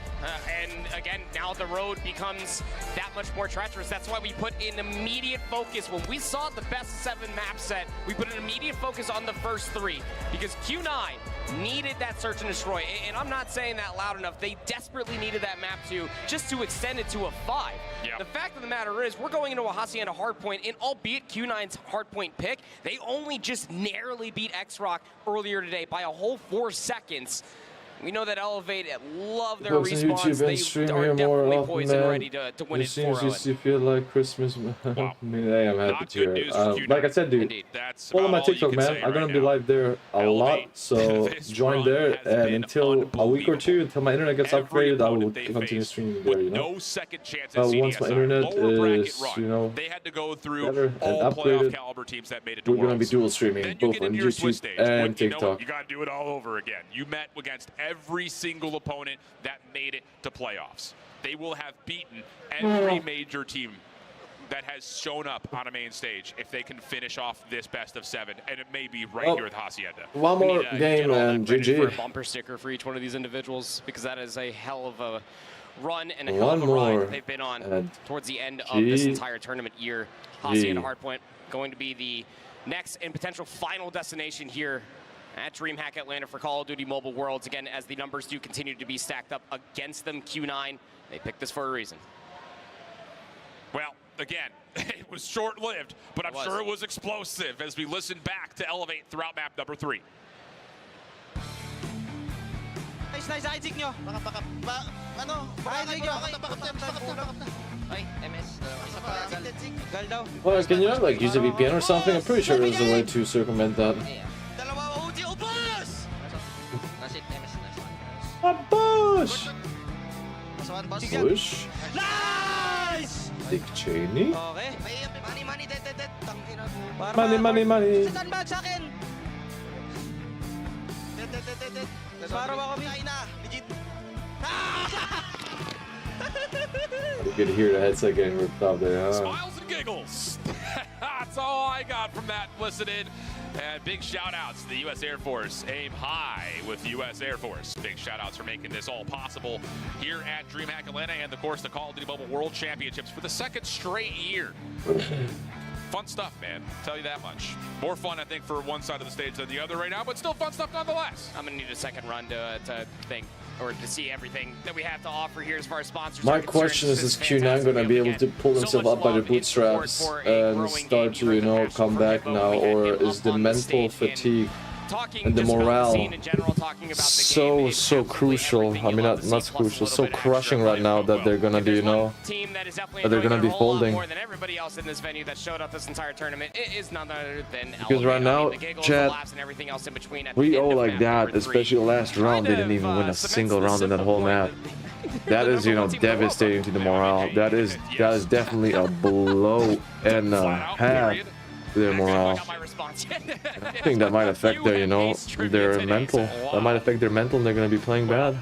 and again, now the road becomes that much more treacherous. That's why we put an immediate focus. When we saw the best 7 map set, we put an immediate focus on the first 3, because Q9 needed that search and destroy, and I'm not saying that loud enough. They desperately needed that map 2 just to extend it to a 5. The fact of the matter is, we're going into a Hacienda Hardpoint, and albeit Q9's Hardpoint pick, they only just narrowly beat 𝗕𝗏𝗏𝗏 earlier today by a whole 4 seconons. We know that Elevate love their respawns. They are definitely poised and ready to win it 4-0. As soon as you feel like Christmas, I mean, hey, I'm happy to hear it. Like I said, dude, follow my TikTok, man. I'm gonna be live there a lot, so join there. And until a week or 2, until my internet gets upgraded, I will continue streaming there, you know. Once my internet is, you know, better and upgraded, we're gonna be dual streaming, both on YouTube and TikTok. You gotta do it all over again. You met against every single opponent that made it to playoffs. They will have beaten every major team that has shown up on a main stage if they can finish off this best of 7, and it may be right here with Hacienda. One more game and GG. For a bumper sticker for each one of these individuals, because that is a hell of a run and a hell of a ride they've been on towards the end of this entire tournament year. Hacienda Hardpoint going to be the next and potential final destination here at DreamHack Atlanta for Call of Duty Mobile Worlds. Again, as the numbers do continue to be stacked up against them, Q9, they picked this for a reason. Well, again, it was short-lived, but I'm sure it was explosive as we listen back to Elevate throughout map number 3. Nice, nice. I think nyo. Well, can you like use a VPN or something? I'm pretty sure there's a way to circumvent that. A bush! Bush? Nice! Dick Cheney? Okay. Money, money, money. Sandbag sa akin. Para ba kami? Legit. You could hear the headset getting ripped off there, huh? Smiles and giggles. That's all I got from that. Listen in. And big shout outs to the U.S. Air Force. Aim high with U.S. Air Force. Big shout outs for making this all possible here at DreamHack Atlanta and, of course, the Call of Duty Mobile World Championships for the 2nd straight year. Fun stuff, man. Tell you that much. More fun, I think, for one side of the stage than the other right now, but still fun stuff nonetheless. I'm going to need a second run to think or to see everything that we have to offer here as far as sponsors. My question is Q9 going to be able to pull himself up by the bootstraps and start to, you know, come back now, or is the mental fatigue and the morale so crucial? I mean, not crucial, so crushing right now that they're going to be, you know, that they're going to be folding. More than everybody else in this venue that showed up this entire tournament, it is none other than because right now, chat, we owe like that, especially last round. They didn't even win a single round in that whole map. That is, you know, devastating to the morale. That is definitely a blow and a half to their morale. I think that might affect their, you know, their mental. That might affect their mental, and they're going to be playing bad.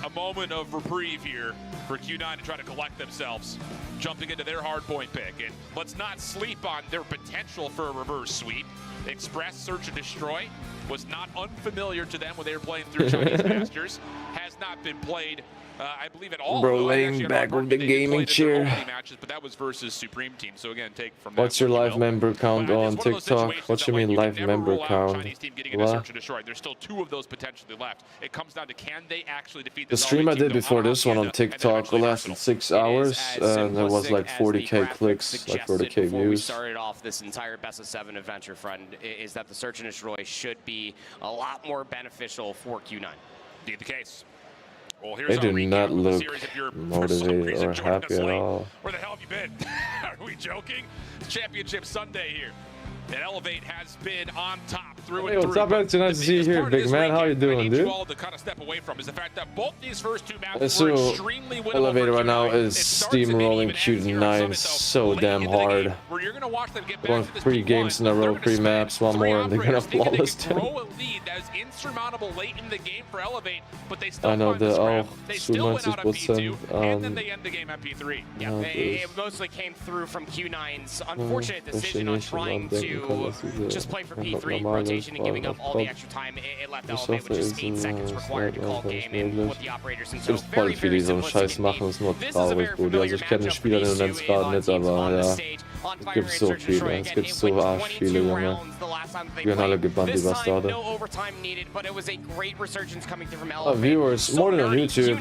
A moment of reprieve here for Q9 to try to collect themselves, jumping into their hardpoint pick. And let's not sleep on their potential for a reverse sweep. Express Search and Destroy was not unfamiliar to them when they were playing through Chinese Masters. Has not been played, I believe, at all. Bro, laying back with the gaming chair. Matches, but that was versus Supreme Team. So again, take from What's your live member count on TikTok? What you mean live member count? What? There's still 2 of those potentially left. It comes down to can they actually defeat the stream I did before this one on TikTok lasted 6 hours, and there was like 40k clicks, like 40k views. We started off this entire best of 7 adventure, friend, is that the Search and Destroy should be a lot more beneficial for Q9. Be the case. Well, they do not look motivated or happy at all. Where the hell have you been? Are we joking? Championship Sunday here. And Elevate has been on top through and through. Hey, what's up, man? It's nice to see you here, big man. How you doing, dude? To kind of step away from is the fact that both these first 2 maps were extremely winnable. Elevator right now is steamrolling Q9 so damn hard. Where you're going to watch them get won 3 games in a row, 3 maps, 1 more, and they're going to flawless them. A lead that is insurmountable late in the game for Elevate, but they still I know the they still went out on P2, and then they end the game at P3. Yeah, it mostly came through from Q9's unfortunate decision on trying to just play for P3 rotation and giving up all the extra time it left Elevate with just 8 seconds required to call game and what the operators themselves very, very Scheiß machen, ist nur traurig, Brudi. Also ich kenne den Spieler, den nennt es gerade nicht, aber ja, es gibt so viele, es gibt so arsch viele, Junge. Die werden alle gebannt, die Bastarde. Viewers, more than on YouTube.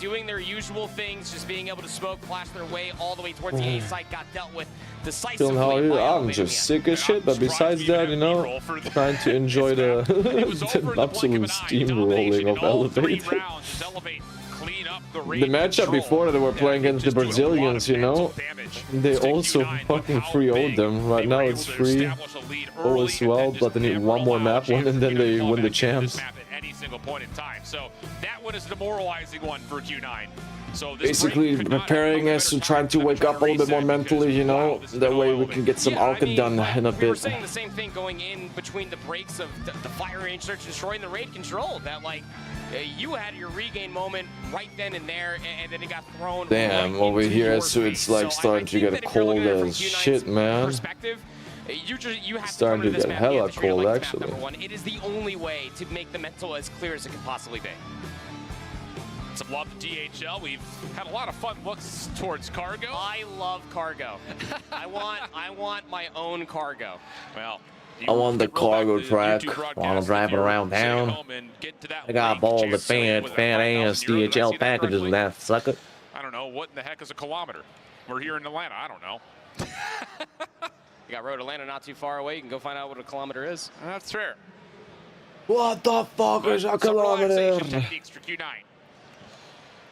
Doing their usual things, just being able to smoke, flash their way all the way towards the A site, got dealt with decisively. How are you? I'm just sick as shit, but besides that, you know, trying to enjoy the, the absolute steamrolling of Elevate. The matchup before that they were playing against the Brazilians, you know, they also fucking 3-0'd them. Right now it's 3-0 as well, but they need 1 more map win and then they win the champs. So that one is a demoralizing one for Q9. So basically preparing us and trying to wake up a little bit more mentally, you know, that way we can get some Alka done in a bit. We were saying the same thing going in between the breaks of the fire range search and destroy and the raid control, that like you had your regain moment right then and there, and then it got thrown. Damn, over here it's like starting to get cold as shit, man. You have starting to get hella cold, actually. It is the only way to make the mental as clear as it can possibly be. Some love to DHL. We've had a lot of fun looks towards cargo. I love cargo. I want my own cargo. Well, I want the cargo track while I'm driving around town. I got all the fat ass DHL packages in that sucker. I don't know, what in the heck is a kilometer? We're here in Atlanta, I don't know. You got Road Atlanta not too far away. You can go find out what a kilometer is. That's fair. What the fuck is a kilometer? Techniques for Q9.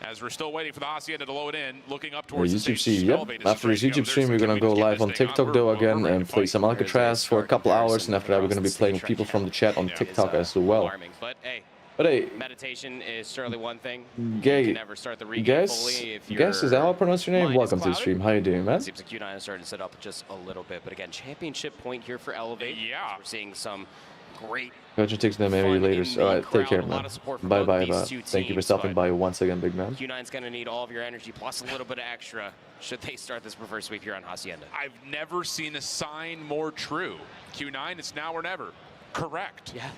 As we're still waiting for the Hacienda to load in, looking up towards YouTube stream, yep. After his YouTube stream, we're gonna go live on TikTok though again and play some Alcatraz for a couple hours, and after that we're gonna be playing with people from the chat on TikTok as well. But hey, meditation is certainly one thing. Gay, You can never start the regame fully if guess is that how I pronounce your name? Welcome to the stream. How you doing, man? Seems like Q9 is starting to set up just a little bit, but again, championship point here for Elevate. Yeah, we're seeing some great. Gotcha, takes them maybe later. Alright, take care, man. Bye bye, thank you for stopping by once again, big man. Q9's going to need all of your energy plus a little bit of extra should they start this reverse sweep here on Hacienda. I've never seen a sign more true. Q9, it's now or never. Correct. Yeah.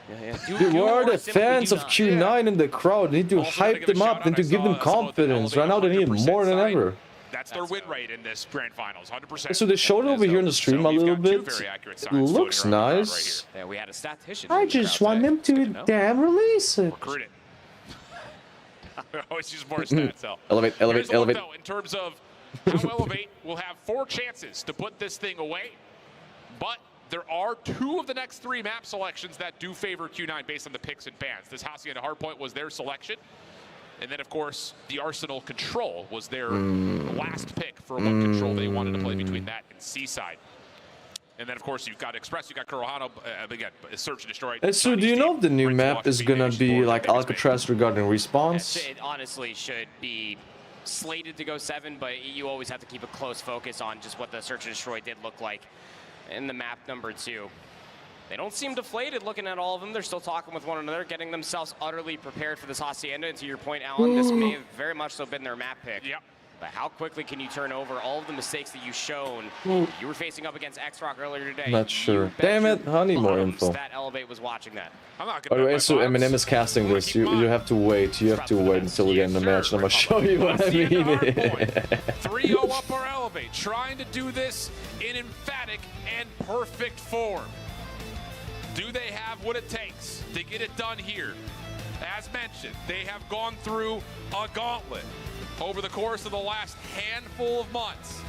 Dude, where are the fans of Q9 in the crowd? They need to hype them up and to give them confidence. Right now they need it more than ever. That's their win rate in this grand finals, 100%. So they showed it over here in the stream a little bit. It looks nice. Yeah, we had a statistician. I just want them to damn release it. Recruit it. I always use more stats, though. Elevate. Though, in terms of how Elevate will have 4 chances to put this thing away, but there are 2 of the next 3 map selections that do favor Q9 based on the picks and bans. This Hacienda Hardpoint was their selection. And then, of course, the Arsenal Control was their last pick for what control they wanted to play between that and Seaside. And then, of course, you've got Express, you've got Kurahana, again, Search and Destroy. So do you know if the new map is gonna be like Alcatraz regarding respawns? It honestly should be slated to go 7, but you always have to keep a close focus on just what the Search and Destroy did look like in the map number 2. They don't seem deflated looking at all of them. They're still talking with one another, getting themselves utterly prepared for this Hacienda. And to your point, Alan, this may have very much so been their map pick. Yep. But how quickly can you turn over all of the mistakes that you've shown? You were facing up against X-Rock earlier today. Not sure. Damn it, I need more info. That Elevate was watching that. Alright, so 𝗵𝗵 is casting this. You have to wait. You have to wait until we get in the match, and I'm gonna show you what I mean. 3-0 up our Elevate, trying to do this in emphatic and perfect form. Do they have what it takes to get it done here? As mentioned, they have gone through a gauntlet over the course of the last handful of months.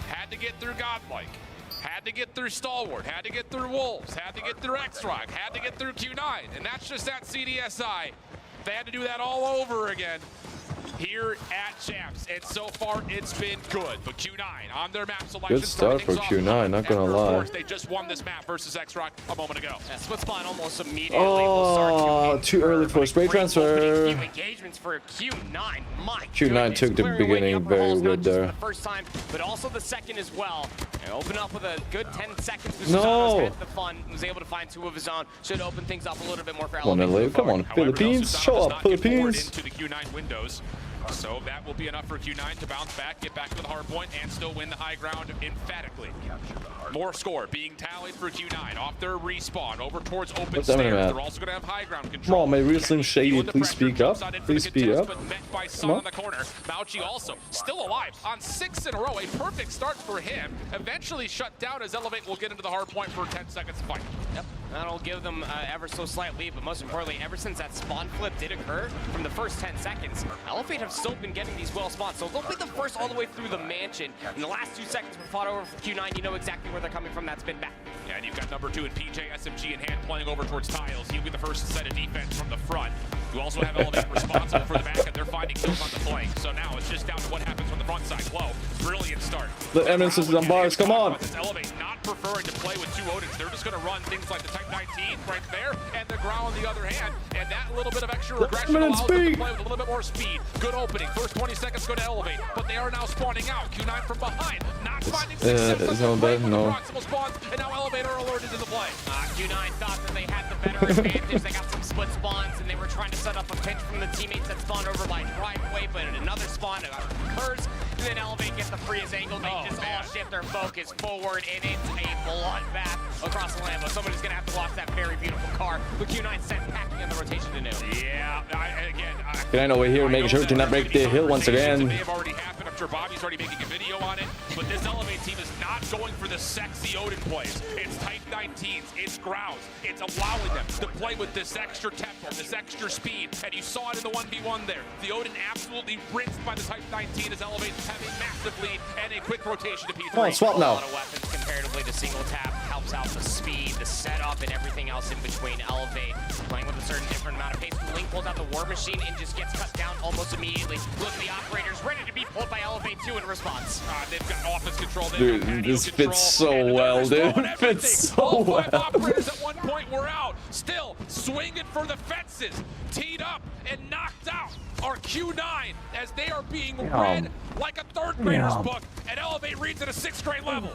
Had to get through Godlike, had to get through Stalwart, had to get through Wolves, had to get through X-Rock, had to get through Q9, and that's just at CDSI. They had to do that all over again here at Champs, and so far it's been good. But Q9 on their map selection. Good start for Q9, not gonna lie. They just won this map versus X-Rock a moment ago. Yeah, split spawn almost immediately will start to too early for a spray transfer. engagements for Q9. My Q9 took the beginning very good there. the first time, but also the second as well. And open up with a good 10 seconds. No. Had the fun, was able to find 2 of his own. Should open things up a little bit more for Come on, LA. Come on, Philippines. Show up, Philippines. Into the Q9 windows. So that will be enough for Q9 to bounce back, get back to the hard point, and still win the high ground emphatically. More score being tallied for Q9 off their respawn over towards open stairs. They're also going to have high ground control. Come on, my real Slim Shady, please speak up. Please speak up. Come on. On the corner. 𝗵𝗆𝗆𝗆 also still alive on 6 in a row. A perfect start for him. Eventually shut down as Elevate will get into the hard point for 10 seconds to fight. Yep, that'll give them ever so slight lead, but most importantly, ever since that spawn flip did occur, from the first 10 seconds, Elevate have still been getting these well spots. So they'll be the first all the way through the mansion. In the last 2 seconds were fought over for Q9. You know exactly where they're coming from. That's been back. Yeah, and you've got number 2 in PJ SMG in hand playing over towards Tiles. He'll be the first set of defense from the front. You also have Elevate responsible for the back, and they're finding kills on the flank. So now it's just down to what happens from the front side. Whoa, brilliant start. The Eminence is on bars, come on. This Elevate not preferring to play with 2 Odins. They're just going to run things like the Type 19 right there, and the Growl on the other hand. And that little bit of extra regression allows them to play with a little bit more speed. Good opening. First 20 seconds go to Elevate, but they are now spawning out. Q9 from behind, not finding success. Is no bad, no. Proximal spawns, and now Elevate are alerted to the play. Q9 thought that they had the better advantage. They got some split spawns, and they were trying to set up a pinch from the teammates that spawned over by driveway, but another spawn occurs, and then Elevate gets the freeze angle. They just all shift their focus forward, and it's a bloodbath across the Lambo. Somebody's going to have to watch that very beautiful car, with Q9 sent packing on the rotation to new. Yeah, Q9 over here making sure to not break the hill once again. May have already happened. I'm sure Bobby's already making a video on it, but this Elevate team is not going for the sexy Odin plays. It's Type 19s, it's Grouse. It's allowing them to play with this extra tempo, this extra speed, and you saw it in the 1v1 there. The Odin absolutely rinsed by the Type 19 as Elevate have a massive lead and a quick rotation to P3. Come on, swap A now. lot of weapons comparatively to single tap helps out the speed, the setup, and everything else in between. Elevate playing with a certain different amount of pace. Link pulls out the War Machine and just gets cut down almost immediately. Look at the operators ready to be pulled by Elevate 2 in response. They've got offense control. Dude, this fits so well, dude. It fits so well. Operators at one point were out. Still swinging for the fences. Teed up and knocked out are Q9 as they are being read like a third grader's book. And Elevate reads at a 6th grade level.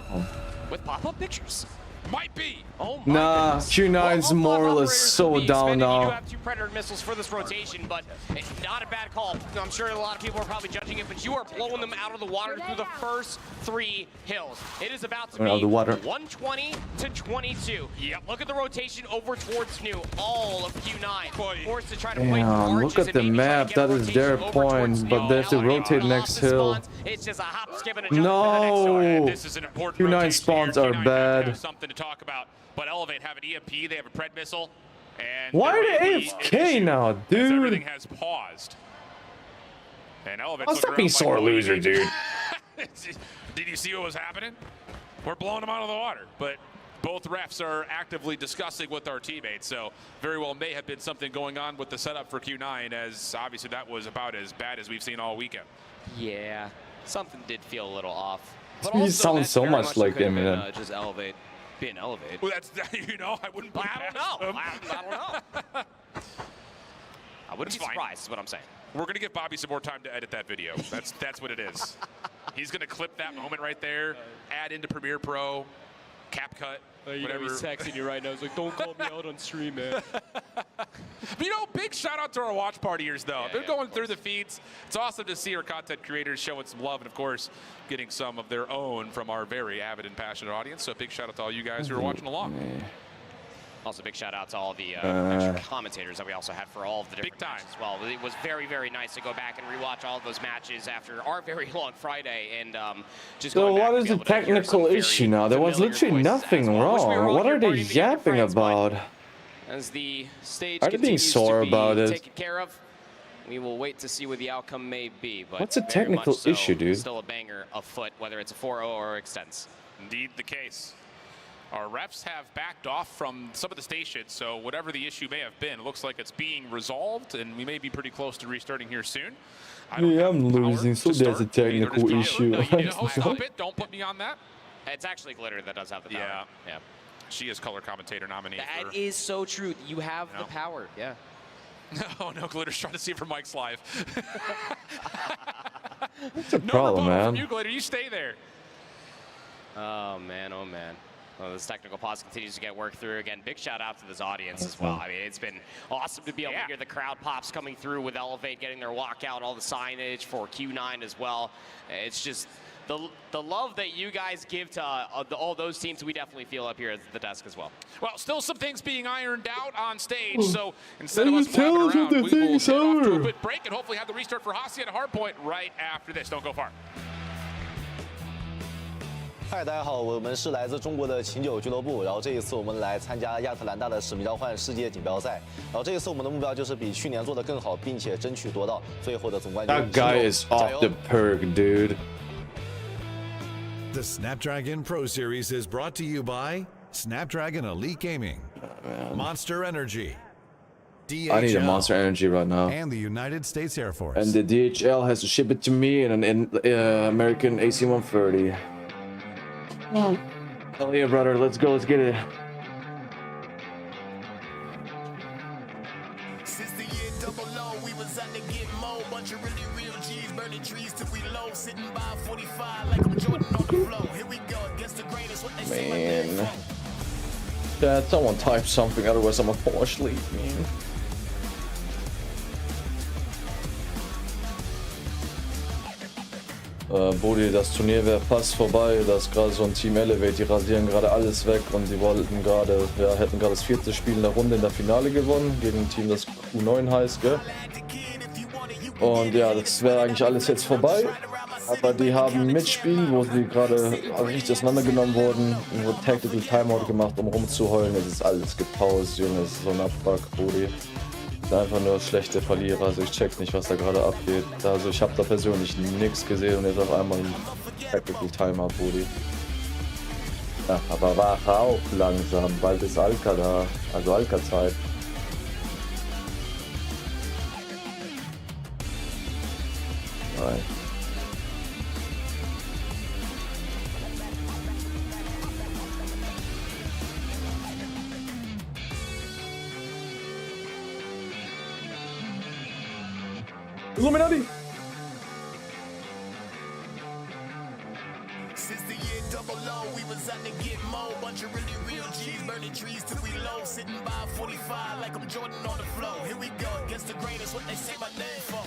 With pop-up pictures. Might be. Oh my Nah, goodness. Q9's moral is so down You do now. have 2 Predator missiles for this rotation, but it's not a bad call. I'm sure a lot of people are probably judging it, but you are blowing them out of the water through the first 3 hills. It is about to be Out of the water. 120 to 22. Yep. Look at the rotation over towards New. All of Q9 forced to try to play Damn, look at the map. That is their point, but they have to rotate next hill. It's just a hop, skip, and a jump. No! This is an important Q9 rotation spawns here. are Q9 bad. has something to talk about, but Elevate have an EMP, they have a Pred missile, and Why are they AFK now, dude? everything has paused. And Elevate. Oh, stop being sore loser, dude. Did you see what was happening? We're blowing them out of the water, but both refs are actively discussing with our teammates, so very well may have been something going on with the setup for Q9, as obviously that was about as bad as we've seen all weekend. Yeah, something did feel a little off. But you sound so much like Eminem. Just Elevate, being Elevate. Well, that's, you know, I wouldn't. I don't know. I don't know. I wouldn't be surprised, is what I'm saying. We're gonna give Bobby some more time to edit that video. That's what it is. He's gonna clip that moment right there, add into Premiere Pro, CapCut, whatever. He's texting you right now. He's like, don't call me out on stream, man. You know, big shout out to our watch partiers, though. They're going through the feeds. It's awesome to see our content creators showing some love and, of course, getting some of their own from our very avid and passionate audience. So big shout out to all you guys who are watching along. Also, big shout out to all the extra commentators that we also had for all of the different matches as well. It was very, very nice to go back and rewatch all of those matches after our very long Friday and just So going back what and is be the able to hear some technical very issue now? There was familiar literally voices nothing as well. Wish we were wrong. all What here are they partying together, yapping friends, but about? As the stage Are they being continues sore to be about it? taken care of, we will wait to see what the outcome may be. But What's a very technical much so, issue, dude? Still a banger afoot, whether it's a 4-0 or extends. Indeed the case. Our refs have backed off from some of the stations, so whatever the issue may have been, it looks like it's being resolved, and we may be pretty close to restarting here soon. Yeah, I'm losing, so there's a technical issue. No, you know, stop it. Don't put me on that. It's actually Glitter that does have the power. Yeah. She is color commentator nominee. That is so true. You have the power. Yeah. Oh no, Glitter's trying to see if her mic's live. What's the problem, man? From you, Glitter, you stay there. Oh man, oh man. Well, this technical pause continues to get worked through. Again, big shout out to this audience as well. I mean, it's been awesome to be able to hear the crowd pops coming through with Elevate, getting their walkout, all the signage for Q9 as well. It's just the love that you guys give to all those teams, we definitely feel up here at the desk as well. Well, still some things being ironed out on stage, so instead of us blabbing around, we will head off to a quick break and hopefully have the restart for Hacienda Hardpoint right after this. Don't go far. 嗨，大家好，我们是来自中国的琴酒俱乐部，然后这一次我们来参加亚特兰大的使命召唤世界锦标赛，然后这一次我们的目标就是比去年做得更好，并且争取夺到最后的总冠军。 That guy is off the perk, dude. The Snapdragon Pro Series is brought to you by Snapdragon Elite Gaming, Monster Energy, DHL, I need a Monster Energy right now. and the United States Air Force. And the DHL has to ship it to me in an American AC-130. Hell yeah, brother. Let's go. Let's get it. Since the year 00, we was out to get more. Bunch of really real G's, burning trees till we low. Sitting by 45 like I'm Jordan on the floor. Here we go, against the grain is what they say. Man. Dad, someone type something, otherwise I'm gonna fall asleep, man. Bodi, das Turnier wäre fast vorbei. Da ist gerade so ein Team Elevate, die rasieren gerade alles weg und die wollten gerade, ja, hätten gerade das 4. Spiel in der Runde in der Finale gewonnen gegen ein Team, das Q9 heißt, gell? Und ja, das wäre eigentlich alles jetzt vorbei. Aber die haben Mitspielen, wo sie gerade richtig auseinandergenommen wurden, nur Tactical Timeout gemacht, um rumzuheulen. Es ist alles gepaust, Junge. Es ist so ein Abfuck, Brudi. Einfach nur schlechte Verlierer. Also ich check nicht, was da gerade abgeht. Also ich habe da persönlich nichts gesehen und jetzt auf einmal ein Tactical Timeout, Brudi. Ja, aber wach auf langsam. Bald ist Alka da. Also Alka-Zeit. Nein. 𝗵𝗵𝗆𝗆𝗕. Since the year double low, we was out to get more. Bunch of really real G's, burning trees till we low. Sitting by 45 like I'm Jordan on the floor. Here we go, against the grain is what they say my name for.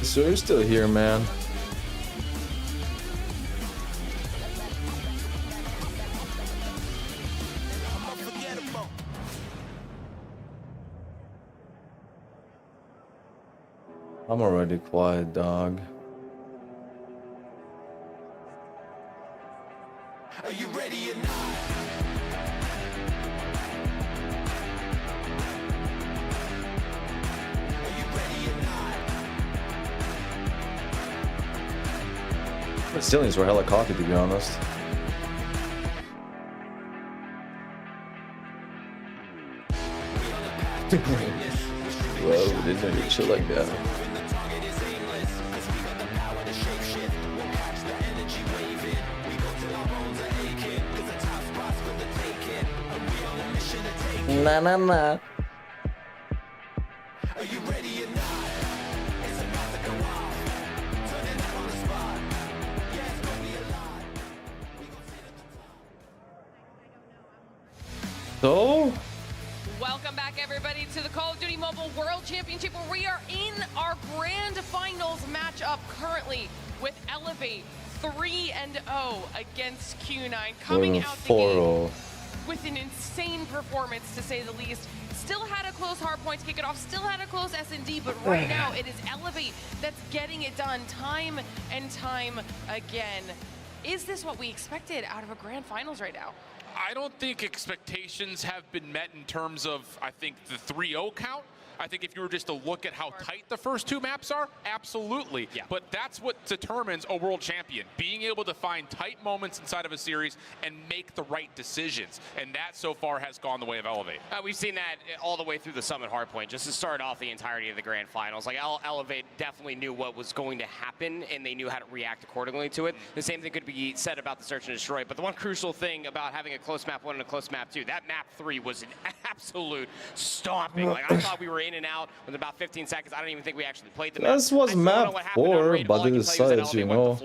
So you're still here, man. I'm already quiet, dog. Are you ready or not? Brazilians were hella cocky, to be honest. Well, we didn't know you'd chill like that. Nah, nah, nah. So, welcome back, everybody, to the Call of Duty Mobile World Championship, where we are in our grand finals matchup currently with 𝗵𝗲𝗆𝗆 3-0 against Q9, coming out the game with an insane performance, to say the least. Still had a close hardpoint to kick it off, still had a close S&D, but right now it is 𝗵𝗲𝗆𝗆 that's getting it done time and time again. Is this what we expected out of a grand finals right now? I don't think expectations have been met in terms of, I think, the 3-0 count. I think if you were just to look at how tight the first two maps are, absolutely. Yeah. But that's what determines a world champion, being able to find tight moments inside of a series and make the right decisions. And that so far has gone the way of 𝗵𝗲𝗆𝗆. We've seen that all the way through the Summit Hardpoint, just to start off the entirety of the grand finals. Like 𝗵𝗲𝗆𝗆 definitely knew what was going to happen, and they knew how to react accordingly to it. The same thing could be said about the Search and Destroy. But the one crucial thing about having a close map 1 and a close map 2, that map 3 was an absolute stomping. Like, I thought we were in and out with about 15 seconds. I don't even think we actually played the map. This was map 4, but it decides, you know,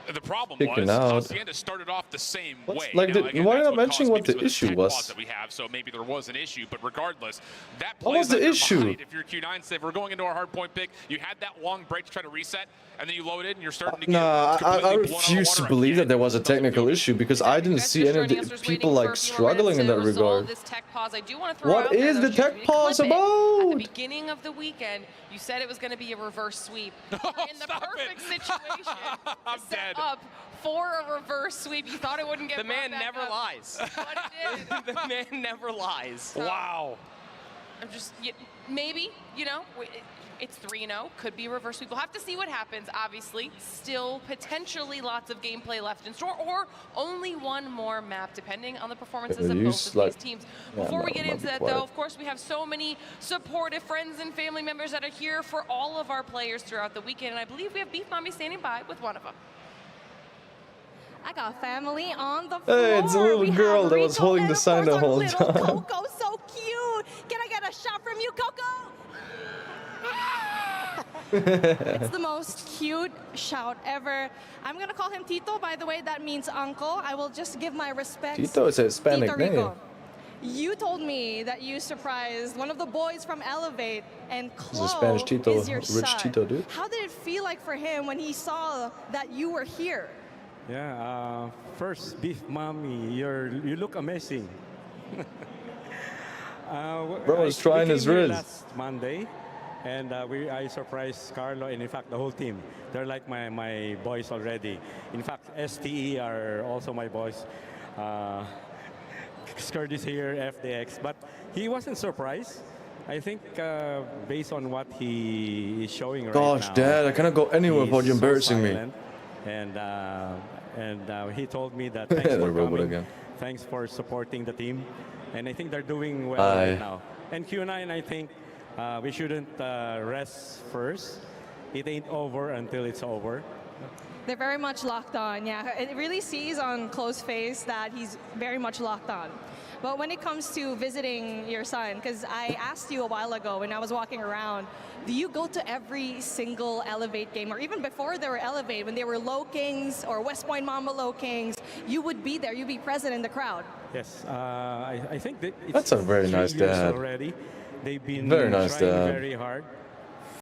the problem kicking was out. Hacienda started off the same way. Like, you know, again, why that's not what mentioning caused what the maybe some issue of was? that we have, so maybe there was an issue, but regardless, that What plays was the on your issue? mind. If you're Q9, say if we're going into our hard point pick, you had that long break to try to reset, and then you loaded and you're starting to get Nah, I completely blown refuse to believe that there was a technical issue because I didn't see any of the people like struggling in that regard. This tech pause, I do want to throw What out there, is though, the tech pause At the about? beginning of the weekend, you said it was going to be a reverse sweep. In the perfect situation to set up for a reverse sweep. You thought it wouldn't get The man never up, lies. but it did. The man never lies. Wow. I'm just, maybe, you know, it's 3-0, could be a reverse sweep. We'll have to see what happens, obviously. Still potentially lots of gameplay left in store, or only one more map, depending on the performances of both of these teams. Before we get into that, though, of course, we have so many supportive friends and family members that are here for all of our players throughout the weekend, and I believe we have 𝗵𝗆𝗆𝗆 standing by with one of them. I got family on the floor. Hey, it's a little girl that was holding the sign the whole time. Coco, so cute. Can I get a shot from you, Coco? It's the most cute shout ever. I'm gonna call him Tito. By the way, that means uncle. I will just give my respects. Tito is a Hispanic Tito name. Rico. You told me that you surprised one of the boys from 𝗵𝗲𝗆𝗆, and He's a Spanish Chloe Tito, is your rich son. Tito, dude. How did it feel like for him when he saw that you were here? Yeah. First, 𝗵𝗵𝗆𝖆𝗑𝗍, you look amazing. Bro is trying his riz. Last Monday, and I surprised Carlo and in fact the whole team. They're like my boys already. In fact, STE are also my boys. Skirt is here, FDX, but he wasn't surprised. I think based on what he is showing right now. Gosh, Dad, I cannot go anywhere without you embarrassing me. And he told me that thanks for coming, thanks for supporting the team, and I think they're doing well right now. And Q9, I think we shouldn't rest first. It ain't over until it's over. They're very much locked on, yeah. It really sees on Clo's face that he's very much locked on. But when it comes to visiting your son, because I asked you a while ago when I was walking around, do you go to every single Elevate game, or even before they were Elevate, when they were Low Kings or West Point Mamba Low Kings, you would be there, you'd be present in the crowd? Yes, I think that that's a very nice dad. Already. They've been very nice trying dad. very hard.